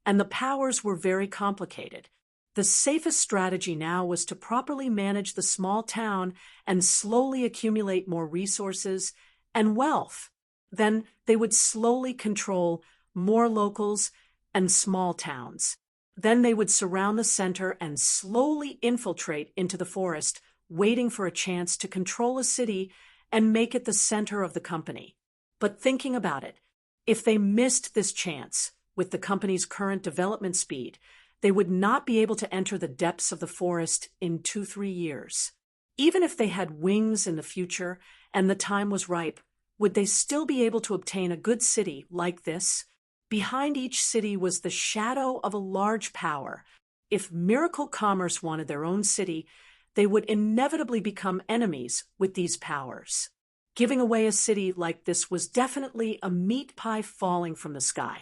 and the powers were very complicated. The safest strategy now was to properly manage the small town and slowly accumulate more resources and wealth. Then they would slowly control more locals and small towns. Then they would surround the center and slowly infiltrate into the forest, waiting for a chance to control a city and make it the center of the company. But thinking about it, if they missed this chance, with the company's current development speed, they would not be able to enter the depths of the forest in 2-3 years. Even if they had wings in the future and the time was ripe, would they still be able to obtain a good city like this? Behind each city was the shadow of a large power. If Miracle Commerce wanted their own city, they would inevitably become enemies with these powers. Giving away a city like this was definitely a meat pie falling from the sky.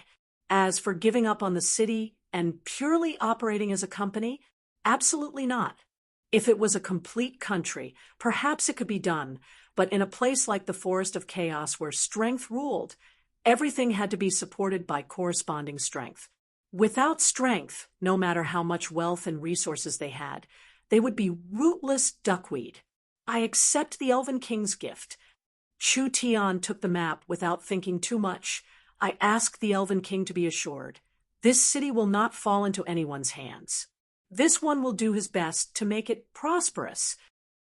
As for giving up on the city and purely operating as a company, absolutely not. If it was a complete country, perhaps it could be done, but in a place like the Forest of Chaos where strength ruled, everything had to be supported by corresponding strength. Without strength, no matter how much wealth and resources they had, they would be rootless duckweed. I accept the Elven King's gift. Chu Tian took the map without thinking too much. I ask the Elven King to be assured, this city will not fall into anyone's hands. This one will do his best to make it prosperous.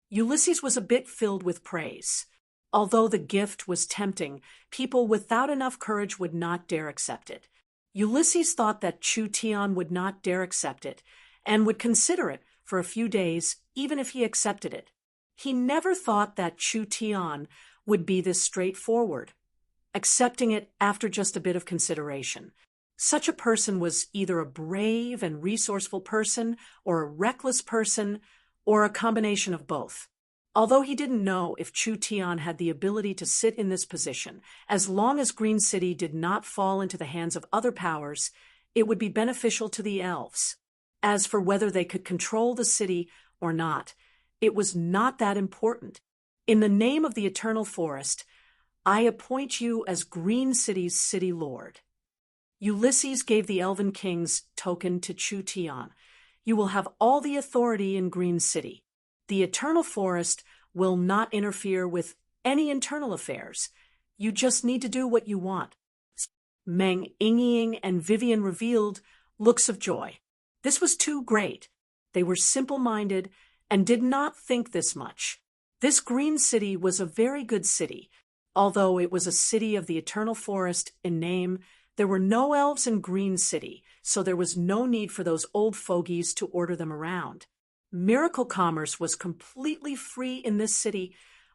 Ulysses was a bit filled with praise. Although the gift was tempting, people without enough courage would not dare accept it. Ulysses thought that Chu Tian would not dare accept it, and would consider it for a few days, even if he accepted it. He never thought that Chu Tian would be this straightforward, accepting it after just a bit of consideration. Such a person was either a brave and resourceful person, or a reckless person, or a combination of both. Although he didn't know if Chu Tian had the ability to sit in this position, as long as Green City did not fall into the hands of other powers, it would be beneficial to the elves. As for whether they could control the city or not, it was not that important. In the name of the Eternal Forest, I appoint you as Green City's city lord. Ulysses gave the Elven King's token to Chu Tian. You will have all the authority in Green City. The Eternal Forest will not interfere with any internal affairs. You just need to do what you want. Meng Ying and Vivian revealed looks of joy. This was too great. They were simple-minded and did not think this much. This Green City was a very good city. Although it was a city of the Eternal Forest in name, There were no elves in Green City, so there was no need for those old fogies to order them around. Miracle commerce was completely free in this city.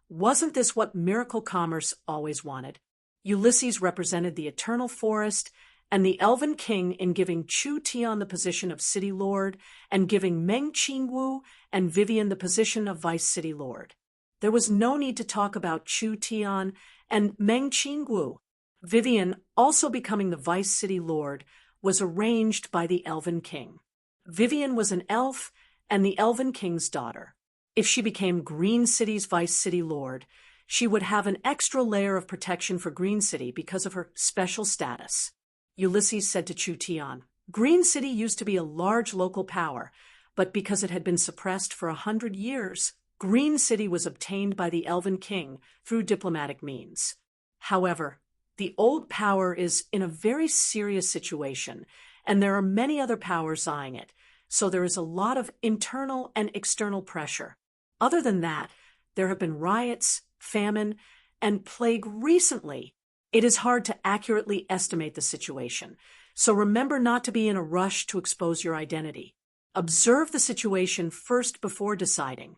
Wasn't this what miracle commerce always wanted? Ulysses represented the eternal forest, and the elven king in giving Chu Tian the position of city lord and giving Meng Qingwu and Vivian the position of vice city lord. There was no need to talk about Chu Tian and Meng Qingwu. Vivian, also becoming the vice city lord, was arranged by the elven king. Vivian was an elf and the elven king's daughter. If she became Green City's vice city lord, she would have an extra layer of protection for Green City because of her special status. Ulysses said to Chu Tian, Green City used to be a large local power, but because it had been suppressed for 100 years, Green City was obtained by the elven king through diplomatic means. However, the old power is in a very serious situation, and there are many other powers eyeing it, so there is a lot of internal and external pressure. Other than that, there have been riots, famine, and plague recently. It is hard to accurately estimate the situation, so remember not to be in a rush to expose your identity. Observe the situation first before deciding.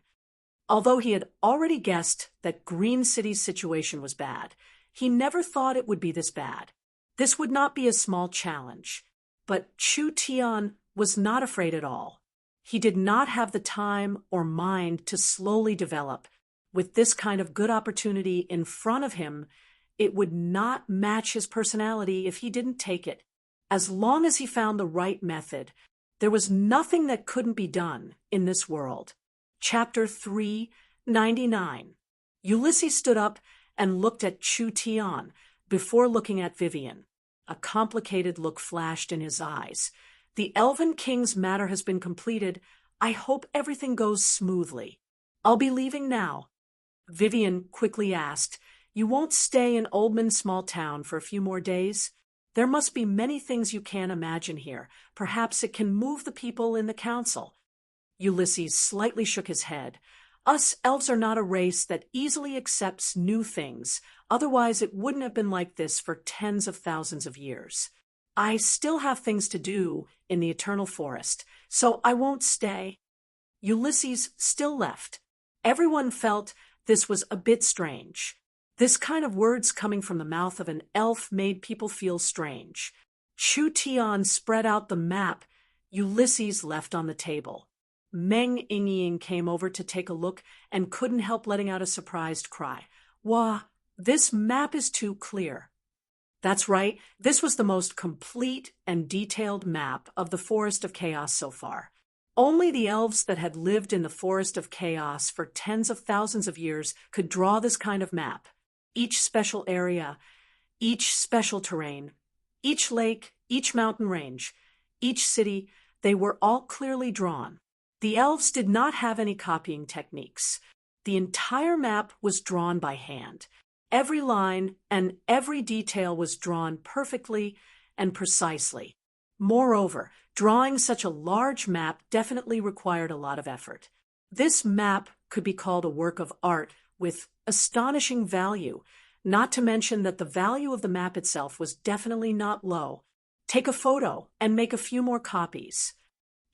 Although he had already guessed that Green City's situation was bad, he never thought it would be this bad. This would not be a small challenge, but Chu Tian was not afraid at all. He did not have the time or mind to slowly develop. With this kind of good opportunity in front of him, it would not match his personality if he didn't take it. As long as he found the right method, there was nothing that couldn't be done in this world. Chapter 399. Ulysses stood up and looked at Chu Tian before looking at Vivian. A complicated look flashed in his eyes. The elven king's matter has been completed. I hope everything goes smoothly. I'll be leaving now. Vivian quickly asked, You won't stay in Oldman's small town for a few more days? There must be many things you can't imagine here. Perhaps it can move the people in the council. Ulysses slightly shook his head. Us elves are not a race that easily accepts new things. Otherwise, it wouldn't have been like this for tens of thousands of years. I still have things to do in the eternal forest, so I won't stay. Ulysses still left. Everyone felt this was a bit strange. This kind of words coming from the mouth of an elf made people feel strange. Chu Tian spread out the map Ulysses left on the table. Meng Yingying came over to take a look and couldn't help letting out a surprised cry. Wah, this map is too clear. That's right, this was the most complete and detailed map of the Forest of Chaos so far. Only the elves that had lived in the Forest of Chaos for tens of thousands of years could draw this kind of map. Each special area, each special terrain, each lake, each mountain range, each city, they were all clearly drawn. The elves did not have any copying techniques. The entire map was drawn by hand. Every line and every detail was drawn perfectly and precisely. Moreover, drawing such a large map definitely required a lot of effort. This map could be called a work of art with astonishing value, not to mention that the value of the map itself was definitely not low. Take a photo and make a few more copies.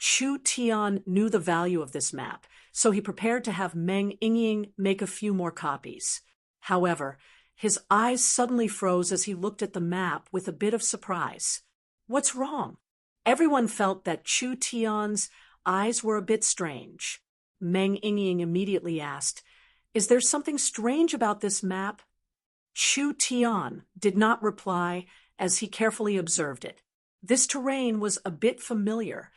Chu Tian knew the value of this map, so he prepared to have Meng Yingying make a few more copies. However, his eyes suddenly froze as he looked at the map with a bit of surprise. What's wrong? Everyone felt that Chu Tian's eyes were a bit strange. Meng Yingying immediately asked, Is there something strange about this map? Chu Tian did not reply as he carefully observed it. This terrain was a bit familiar.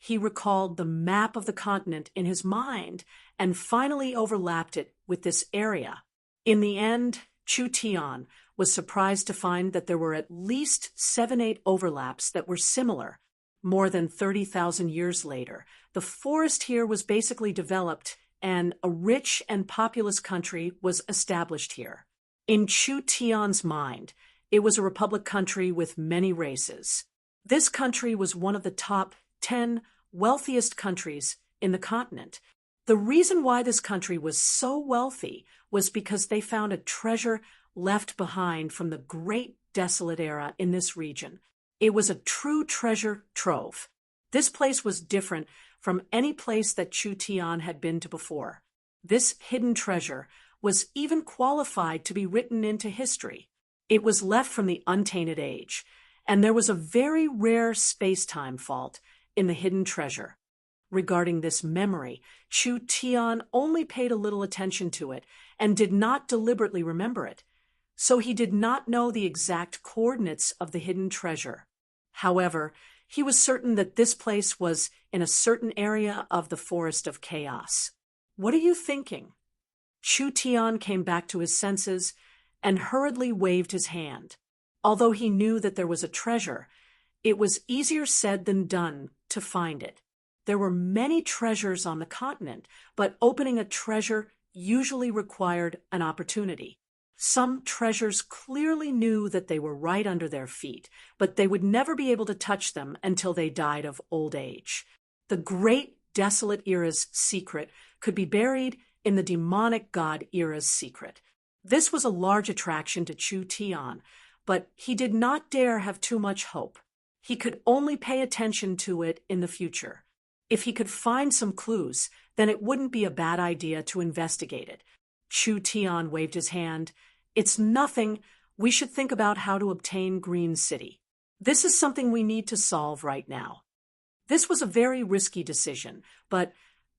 He recalled the map of the continent in his mind and finally overlapped it with this area. In the end, Chu Tian was surprised to find that there were at least 7-8 overlaps that were similar. More than 30,000 years later, the forest here was basically developed and a rich and populous country was established here. In Chu Tian's mind, it was a republic country with many races. This country was one of the top 10 wealthiest countries in the continent. The reason why this country was so wealthy was because they found a treasure left behind from the great desolate era in this region. It was a true treasure trove. This place was different from any place that Chu Tian had been to before. This hidden treasure was even qualified to be written into history. It was left from the untainted age, and there was a very rare space-time fault in the hidden treasure. Regarding this memory, Chu Tian only paid a little attention to it and did not deliberately remember it, so he did not know the exact coordinates of the hidden treasure. However, he was certain that this place was in a certain area of the Forest of Chaos. What are you thinking? Chu Tian came back to his senses and hurriedly waved his hand. Although he knew that there was a treasure, it was easier said than done to find it. There were many treasures on the continent, but opening a treasure usually required an opportunity. Some treasures clearly knew that they were right under their feet, but they would never be able to touch them until they died of old age. The great desolate era's secret could be buried in the demonic god era's secret. This was a large attraction to Chu Tian, but he did not dare have too much hope. He could only pay attention to it in the future. If he could find some clues, then it wouldn't be a bad idea to investigate it. Chu Tian waved his hand. It's nothing. We should think about how to obtain Green City. This is something we need to solve right now. This was a very risky decision, but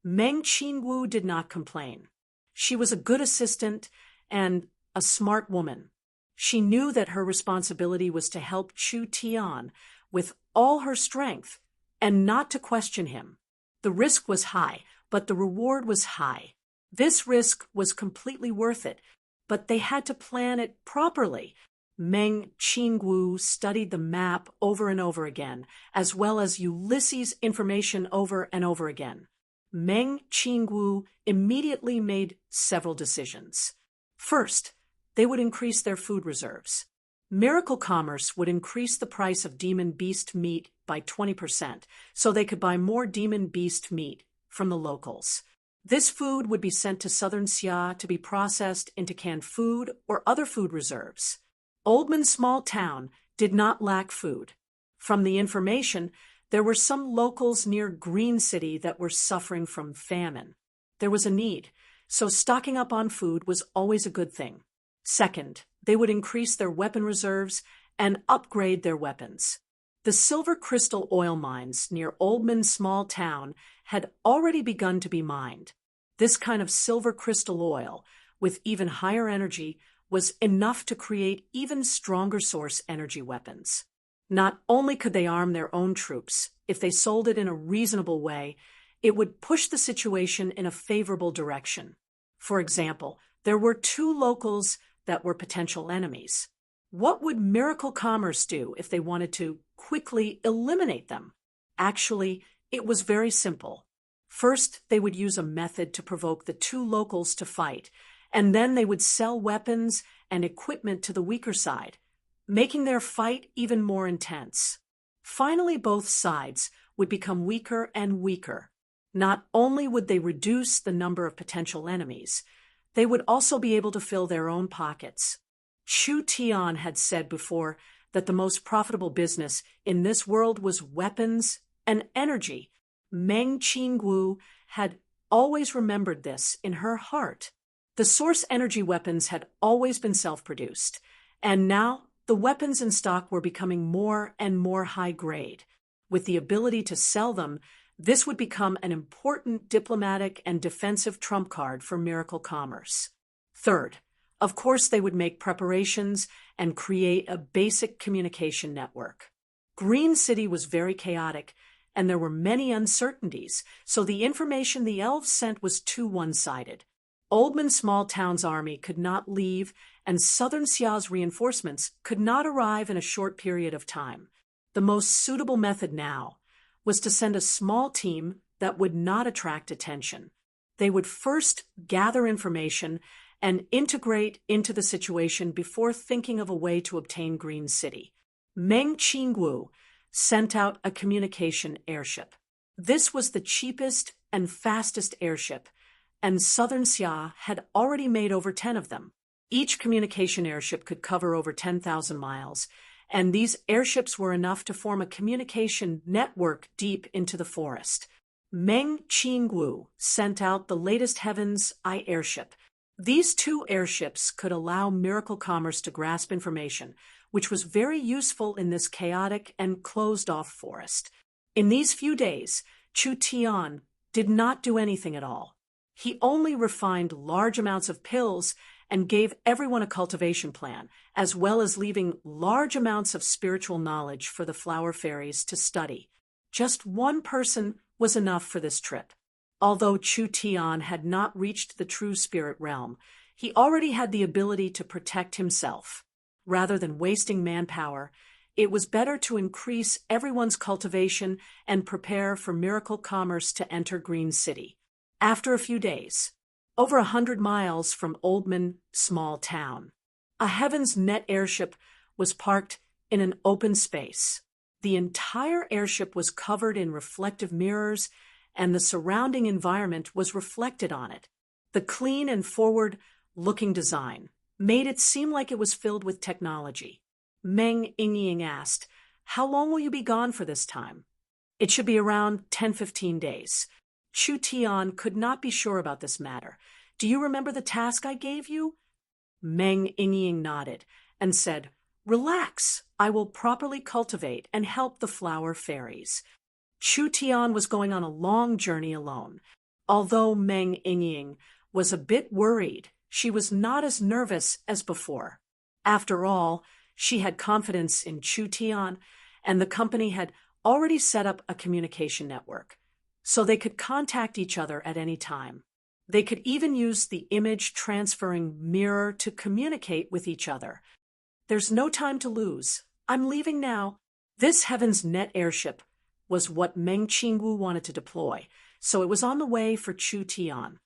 Meng Qingwu did not complain. She was a good assistant and a smart woman. She knew that her responsibility was to help Chu Tian with all her strength and not to question him. The risk was high, but the reward was high. This risk was completely worth it, but they had to plan it properly. Meng Qingwu studied the map over and over again, as well as Ulysses' information over and over again. Meng Qingwu immediately made several decisions. First, they would increase their food reserves. Miracle Commerce would increase the price of demon beast meat by 20%, so they could buy more demon beast meat from the locals. This food would be sent to Southern Xia to be processed into canned food or other food reserves. Oldman's small town did not lack food. From the information, there were some locals near Green City that were suffering from famine. There was a need, so stocking up on food was always a good thing. Second, they would increase their weapon reserves and upgrade their weapons. The silver crystal oil mines near Oldman's small town had already begun to be mined. This kind of silver crystal oil, with even higher energy, was enough to create even stronger source energy weapons. Not only could they arm their own troops, if they sold it in a reasonable way, it would push the situation in a favorable direction. For example, there were 2 locals that were potential enemies. What would Miracle Commerce do if they wanted to quickly eliminate them? Actually, it was very simple. First, they would use a method to provoke the 2 locals to fight, and then they would sell weapons and equipment to the weaker side, making their fight even more intense. Finally, both sides would become weaker and weaker. Not only would they reduce the number of potential enemies, they would also be able to fill their own pockets. Chu Tian had said before that the most profitable business in this world was weapons and energy. Meng Qingwu had always remembered this in her heart. The source energy weapons had always been self-produced, and now the weapons in stock were becoming more and more high grade. With the ability to sell them, this would become an important diplomatic and defensive trump card for Miracle Commerce. Third, of course, they would make preparations and create a basic communication network. Green City was very chaotic, and there were many uncertainties, so the information the elves sent was too one-sided. Oldman's small town's army could not leave, and Southern Xia's reinforcements could not arrive in a short period of time. The most suitable method now was to send a small team that would not attract attention. They would first gather information and integrate into the situation before thinking of a way to obtain Green City. Meng Qingwu sent out a communication airship. This was the cheapest and fastest airship, and Southern Xia had already made over 10 of them. Each communication airship could cover over 10,000 miles, and these airships were enough to form a communication network deep into the forest. Meng Qingwu sent out the latest Heaven's Eye airship. These two airships could allow Miracle Commerce to grasp information, which was very useful in this chaotic and closed-off forest. In these few days, Chu Tian did not do anything at all. He only refined large amounts of pills and gave everyone a cultivation plan, as well as leaving large amounts of spiritual knowledge for the flower fairies to study. Just one person was enough for this trip. Although Chu Tian had not reached the true spirit realm, he already had the ability to protect himself. Rather than wasting manpower, it was better to increase everyone's cultivation and prepare for Miracle Commerce to enter Green City. After a few days, over 100 miles from Oldman small town, a Heaven's Net airship was parked in an open space. The entire airship was covered in reflective mirrors, and the surrounding environment was reflected on it. The clean and forward-looking design made it seem like it was filled with technology. Meng Yingying asked, "How long will you be gone for this time?" "It should be around 10-15 days. Chu Tian could not be sure about this matter. "Do you remember the task I gave you?" Meng Yingying nodded and said, "Relax, I will properly cultivate and help the flower fairies." Chu Tian was going on a long journey alone. Although Meng Yingying was a bit worried, she was not as nervous as before. After all, she had confidence in Chu Tian, and the company had already set up a communication network, so they could contact each other at any time. They could even use the image transferring mirror to communicate with each other. "There's no time to lose. I'm leaving now." This Heaven's Net airship was what Meng Qingwu wanted to deploy, so it was on the way for Chu Tian.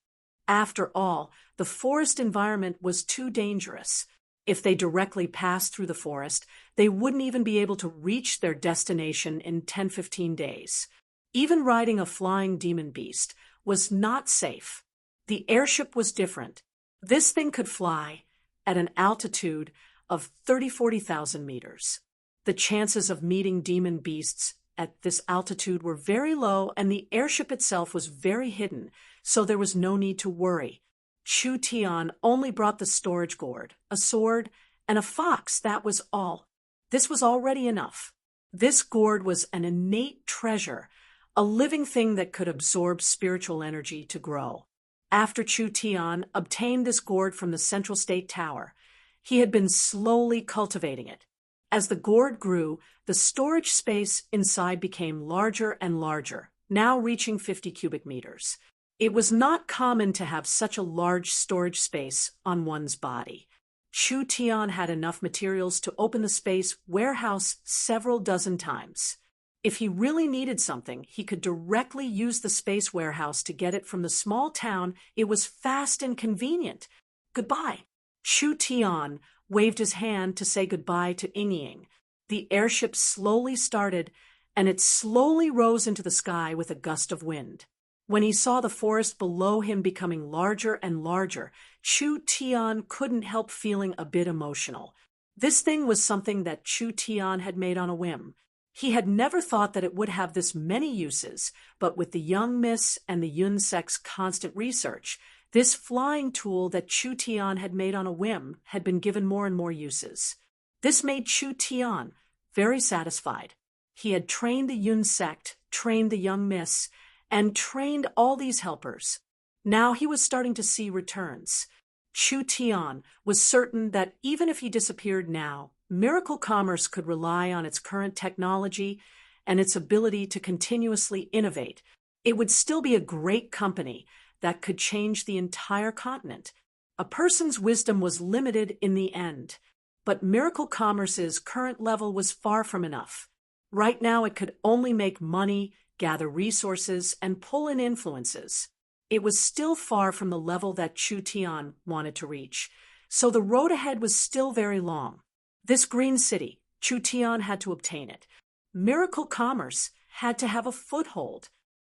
After all, the forest environment was too dangerous. If they directly passed through the forest, they wouldn't even be able to reach their destination in 10-15 days. Even riding a flying demon beast was not safe. The airship was different. This thing could fly at an altitude of 30,000-40,000 meters. The chances of meeting demon beasts at this altitude were very low, and the airship itself was very hidden, so there was no need to worry. Chu Tian only brought the storage gourd, a sword, and a fox, that was all. This was already enough. This gourd was an innate treasure, a living thing that could absorb spiritual energy to grow. After Chu Tian obtained this gourd from the Central State Tower, he had been slowly cultivating it. As the gourd grew, the storage space inside became larger and larger, now reaching 50 cubic meters. It was not common to have such a large storage space on one's body. Chu Tian had enough materials to open the space warehouse several dozen times. If he really needed something, he could directly use the space warehouse to get it from the small town. It was fast and convenient. "Goodbye." Chu Tian waved his hand to say goodbye to Yingying. The airship slowly started, and it slowly rose into the sky with a gust of wind. When he saw the forest below him becoming larger and larger, Chu Tian couldn't help feeling a bit emotional. This thing was something that Chu Tian had made on a whim. He had never thought that it would have this many uses, but with the young miss and the Yunsek's constant research, this flying tool that Chu Tian had made on a whim had been given more and more uses. This made Chu Tian very satisfied. He had trained the Yunsect, trained the young miss, and trained all these helpers. Now he was starting to see returns. Chu Tian was certain that even if he disappeared now, Miracle Commerce could rely on its current technology and its ability to continuously innovate. It would still be a great company that could change the entire continent. A person's wisdom was limited in the end, but Miracle Commerce's current level was far from enough. Right now it could only make money, gather resources, and pull in influences. It was still far from the level that Chu Tian wanted to reach, so the road ahead was still very long. This green city, Chu Tian had to obtain it. Miracle Commerce had to have a foothold.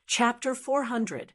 Chapter 400.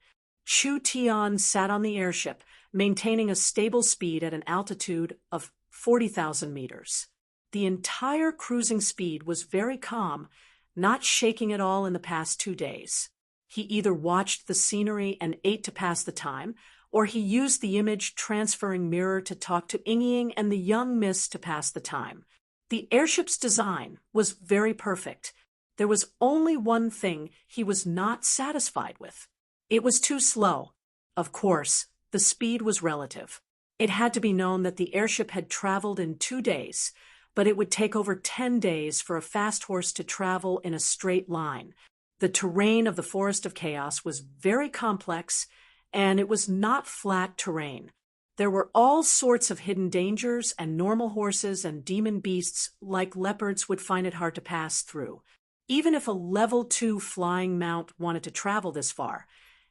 Chu Tian sat on the airship, maintaining a stable speed at an altitude of 40,000 meters. The entire cruising speed was very calm, not shaking at all in the past 2 days. He either watched the scenery and ate to pass the time, or he used the image transferring mirror to talk to Ying and the young miss to pass the time. The airship's design was very perfect. There was only one thing he was not satisfied with. It was too slow. Of course, the speed was relative. It had to be known that the airship had traveled in 2 days, but it would take over 10 days for a fast horse to travel in a straight line. The terrain of the Forest of Chaos was very complex, and it was not flat terrain. There were all sorts of hidden dangers, and normal horses and demon beasts like leopards would find it hard to pass through. Even if a level 2 flying mount wanted to travel this far,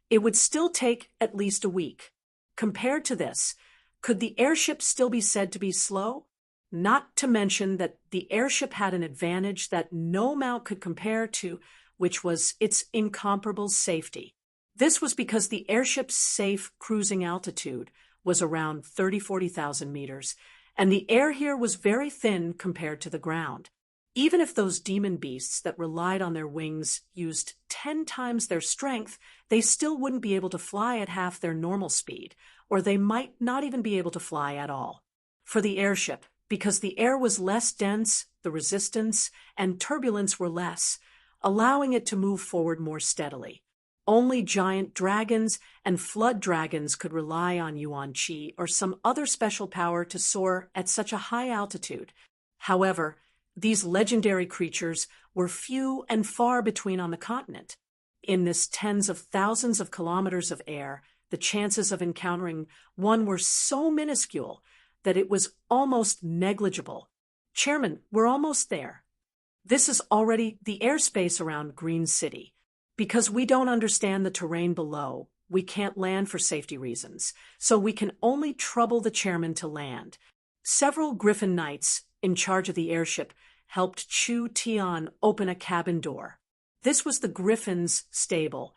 it would still take at least a week. Compared to this, could the airship still be said to be slow? Not to mention that the airship had an advantage that no mount could compare to, which was its incomparable safety. This was because the airship's safe cruising altitude was around 40,000 meters, and the air here was very thin compared to the ground. Even if those demon beasts that relied on their wings used 10 times their strength, they still wouldn't be able to fly at half their normal speed, or they might not even be able to fly at all. For the airship, because the air was less dense, the resistance and turbulence were less, allowing it to move forward more steadily. Only giant dragons and flood dragons could rely on Yuan Qi or some other special power to soar at such a high altitude. However, these legendary creatures were few and far between on the continent. In this tens of thousands of kilometers of air, the chances of encountering one were so minuscule that it was almost negligible. Chairman, we're almost there. This is already the airspace around Green City. Because we don't understand the terrain below, we can't land for safety reasons, so we can only trouble the chairman to land. Several Griffin Knights in charge of the airship helped Chu Tian open a cabin door. This was the Griffin's stable,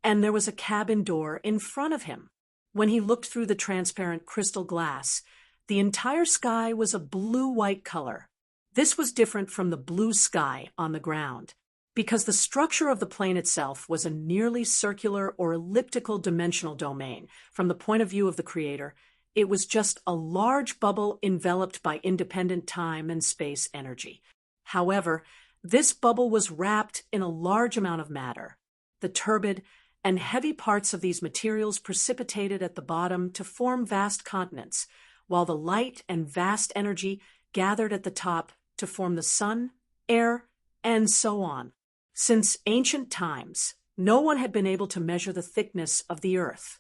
and there was a cabin door in front of him. When he looked through the transparent crystal glass, the entire sky was a blue-white color. This was different from the blue sky on the ground, because the structure of the plane itself was a nearly circular or elliptical dimensional domain. From the point of view of the creator, it was just a large bubble enveloped by independent time and space energy. However, this bubble was wrapped in a large amount of matter. The turbid and heavy parts of these materials precipitated at the bottom to form vast continents, while the light and vast energy gathered at the top to form the sun, air, and so on. Since ancient times, no one had been able to measure the thickness of the earth.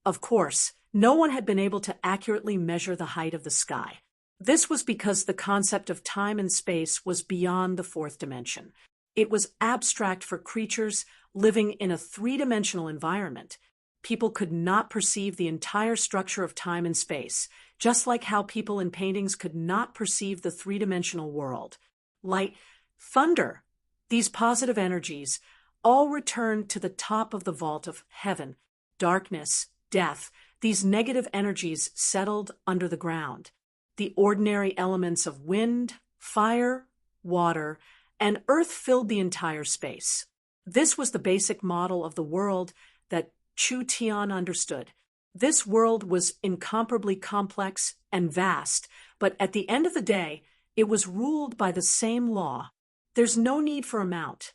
Of course, no one had been able to accurately measure the height of the sky. This was because the concept of time and space was beyond the fourth dimension. It was abstract for creatures living in a three-dimensional environment. People could not perceive the entire structure of time and space, just like how people in paintings could not perceive the three-dimensional world. Light, thunder, these positive energies all returned to the top of the vault of heaven. Darkness, death, these negative energies settled under the ground. The ordinary elements of wind, fire, water, and earth filled the entire space. This was the basic model of the world that Chu Tian understood. This world was incomparably complex and vast, but at the end of the day, it was ruled by the same law. There's no need for a mount.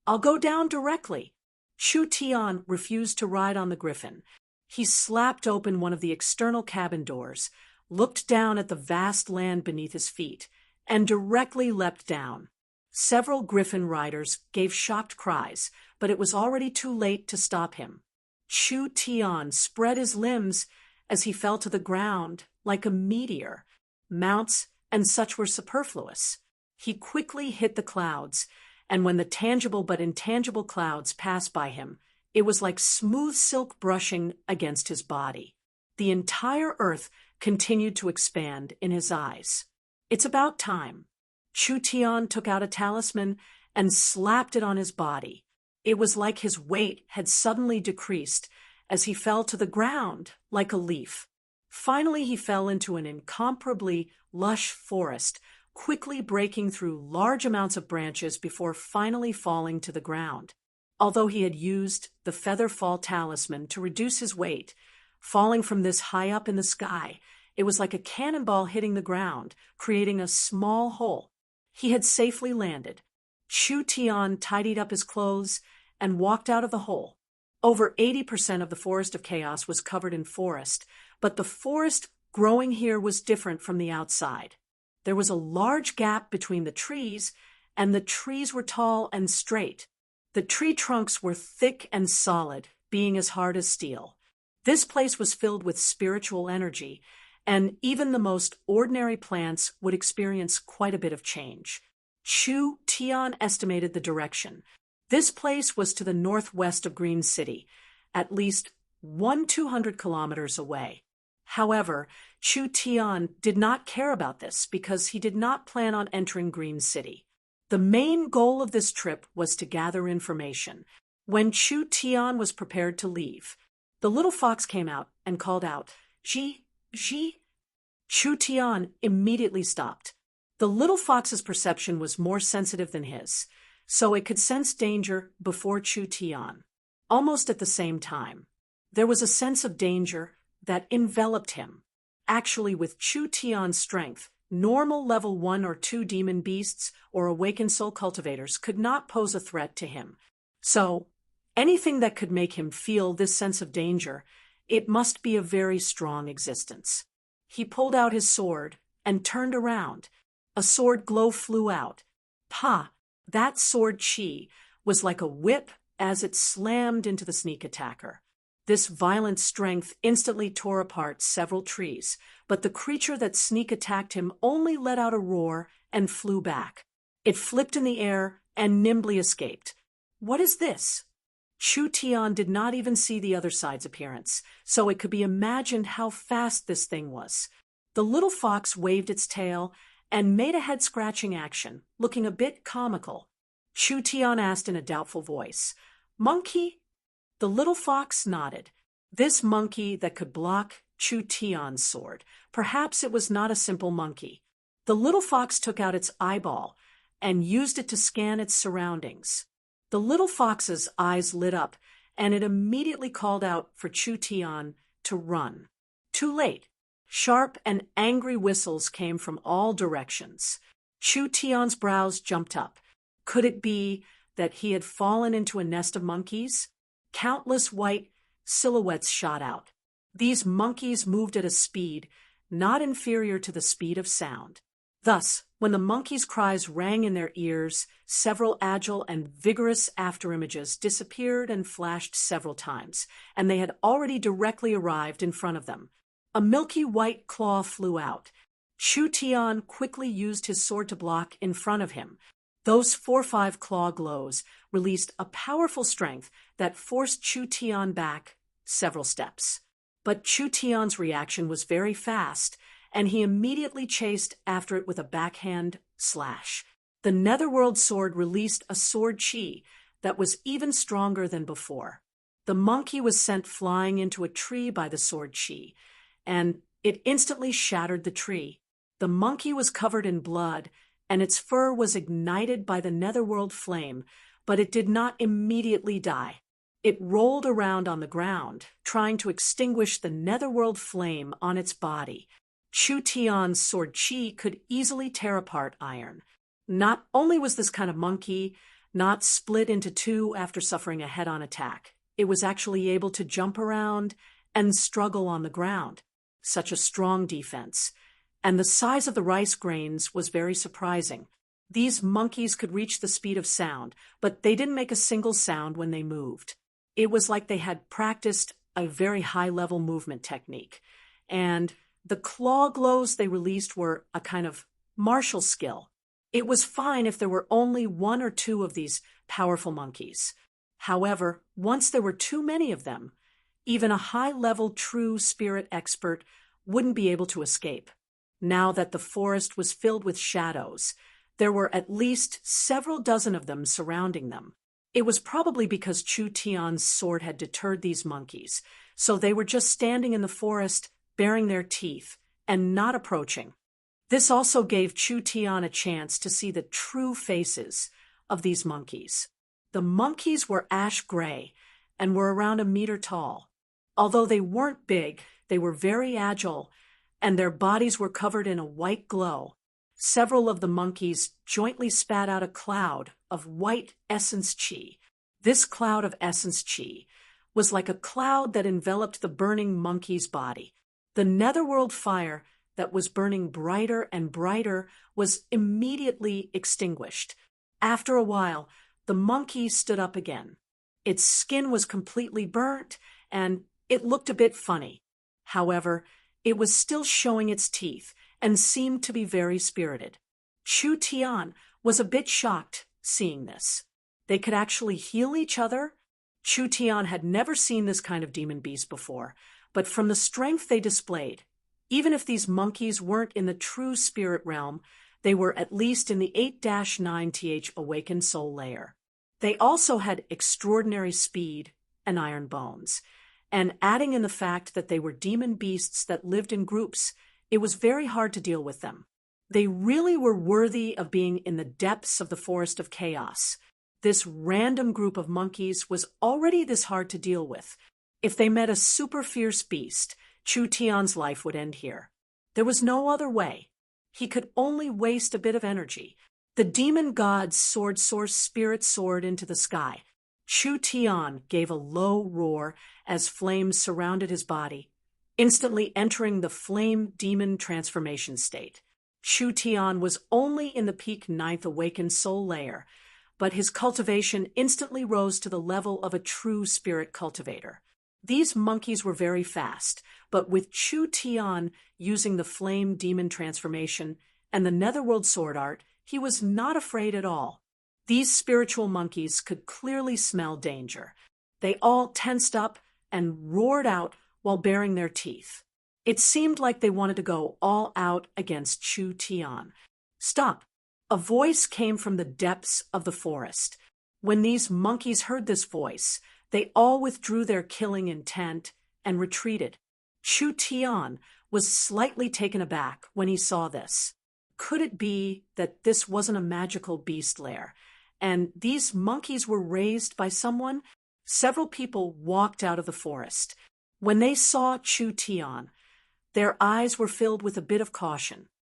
I'll go down directly. Chu Tian refused to ride on the griffin. He slapped open one of the external cabin doors, looked down at the vast land beneath his feet, and directly leapt down. Several griffin riders gave shocked cries, but it was already too late to stop him. Chu Tian spread his limbs as he fell to the ground like a meteor. Mounts and such were superfluous. He quickly hit the clouds, and when the tangible but intangible clouds passed by him, it was like smooth silk brushing against his body. The entire earth continued to expand in his eyes. It's about time. Chu Tian took out a talisman and slapped it on his body. It was like his weight had suddenly decreased, as he fell to the ground like a leaf. Finally, he fell into an incomparably lush forest, quickly breaking through large amounts of branches before finally falling to the ground. Although he had used the feather fall talisman to reduce his weight, falling from this high up in the sky, it was like a cannonball hitting the ground, creating a small hole. He had safely landed. Chu Tian tidied up his clothes and walked out of the hole. Over 80% of the Forest of Chaos was covered in forest, but the forest growing here was different from the outside. There was a large gap between the trees, and the trees were tall and straight. The tree trunks were thick and solid, being as hard as steel. This place was filled with spiritual energy, and even the most ordinary plants would experience quite a bit of change. Chu Tian estimated the direction. This place was to the northwest of Green City, at least 200 kilometers away. However, Chu Tian did not care about this because he did not plan on entering Green City. The main goal of this trip was to gather information. When Chu Tian was prepared to leave, the little fox came out and called out, "Ji, Ji." Chu Tian immediately stopped. The little fox's perception was more sensitive than his, so it could sense danger before Chu Tian. Almost at the same time, there was a sense of danger that enveloped him. Actually, with Chu Tian's strength, normal level 1 or 2 demon beasts or awakened soul cultivators could not pose a threat to him. So, anything that could make him feel this sense of danger, it must be a very strong existence. He pulled out his sword and turned around. A sword glow flew out. Pa! That sword chi was like a whip as it slammed into the sneak attacker. This violent strength instantly tore apart several trees, but the creature that sneak attacked him only let out a roar and flew back. It flipped in the air and nimbly escaped. What is this? Chu Tian did not even see the other side's appearance, so it could be imagined how fast this thing was. The little fox waved its tail and made a head-scratching action, looking a bit comical. Chu Tian asked in a doubtful voice, "Monkey?" The little fox nodded. This monkey that could block Chu Tian's sword. Perhaps it was not a simple monkey. The little fox took out its eyeball and used it to scan its surroundings. The little fox's eyes lit up, and it immediately called out for Chu Tian to run. Too late. Sharp and angry whistles came from all directions. Chu Tian's brows jumped up. Could it be that he had fallen into a nest of monkeys? Countless white silhouettes shot out. These monkeys moved at a speed not inferior to the speed of sound. Thus, when the monkeys' cries rang in their ears, several agile and vigorous afterimages disappeared and flashed several times, and they had already directly arrived in front of them. A milky white claw flew out. Chu Tian quickly used his sword to block in front of him. Those 4-5 claw glows released a powerful strength that forced Chu Tian back several steps. But Chu Tian's reaction was very fast, and he immediately chased after it with a backhand slash. The Netherworld sword released a sword chi that was even stronger than before. The monkey was sent flying into a tree by the sword chi, and it instantly shattered the tree. The monkey was covered in blood, and its fur was ignited by the Netherworld flame, but it did not immediately die. It rolled around on the ground, trying to extinguish the Netherworld flame on its body. Chu Tian's sword chi could easily tear apart iron. Not only was this kind of monkey not split into two after suffering a head-on attack, it was actually able to jump around and struggle on the ground. Such a strong defense. And the size of the rice grains was very surprising. These monkeys could reach the speed of sound, but they didn't make a single sound when they moved. It was like they had practiced a very high-level movement technique. And the claw glows they released were a kind of martial skill. It was fine if there were only 1 or 2 of these powerful monkeys. However, once there were too many of them, even a high-level true spirit expert wouldn't be able to escape. Now that the forest was filled with shadows, there were at least several dozen of them surrounding them. It was probably because Chu Tian's sword had deterred these monkeys, so they were just standing in the forest, baring their teeth, and not approaching. This also gave Chu Tian a chance to see the true faces of these monkeys. The monkeys were ash gray and were around a meter tall. Although they weren't big, they were very agile, and their bodies were covered in a white glow. Several of the monkeys jointly spat out a cloud of white essence chi. This cloud of essence chi was like a cloud that enveloped the burning monkey's body. The netherworld fire that was burning brighter and brighter was immediately extinguished. After a while, the monkey stood up again. Its skin was completely burnt, and it looked a bit funny. However, it was still showing its teeth and seemed to be very spirited. Chu Tian was a bit shocked seeing this. They could actually heal each other. Chu Tian had never seen this kind of demon beast before, but from the strength they displayed, even if these monkeys weren't in the true spirit realm, they were at least in the 8-9th awakened soul layer. They also had extraordinary speed and iron bones, and adding in the fact that they were demon beasts that lived in groups, it was very hard to deal with them. They really were worthy of being in the depths of the forest of chaos. This random group of monkeys was already this hard to deal with. If they met a super fierce beast, Chu Tian's life would end here. There was no other way. He could only waste a bit of energy. The demon god's sword source spirit soared into the sky. Chu Tian gave a low roar as flames surrounded his body, instantly entering the flame demon transformation state. Chu Tian was only in the peak 9th awakened soul layer, but his cultivation instantly rose to the level of a true spirit cultivator. These monkeys were very fast, but with Chu Tian using the flame demon transformation and the netherworld sword art, he was not afraid at all. These spiritual monkeys could clearly smell danger. They all tensed up and roared out while baring their teeth. It seemed like they wanted to go all out against Chu Tian. "Stop!" A voice came from the depths of the forest. When these monkeys heard this voice, they all withdrew their killing intent and retreated. Chu Tian was slightly taken aback when he saw this. Could it be that this wasn't a magical beast lair, and these monkeys were raised by someone? Several people walked out of the forest. When they saw Chu Tian, their eyes were filled with a bit of caution.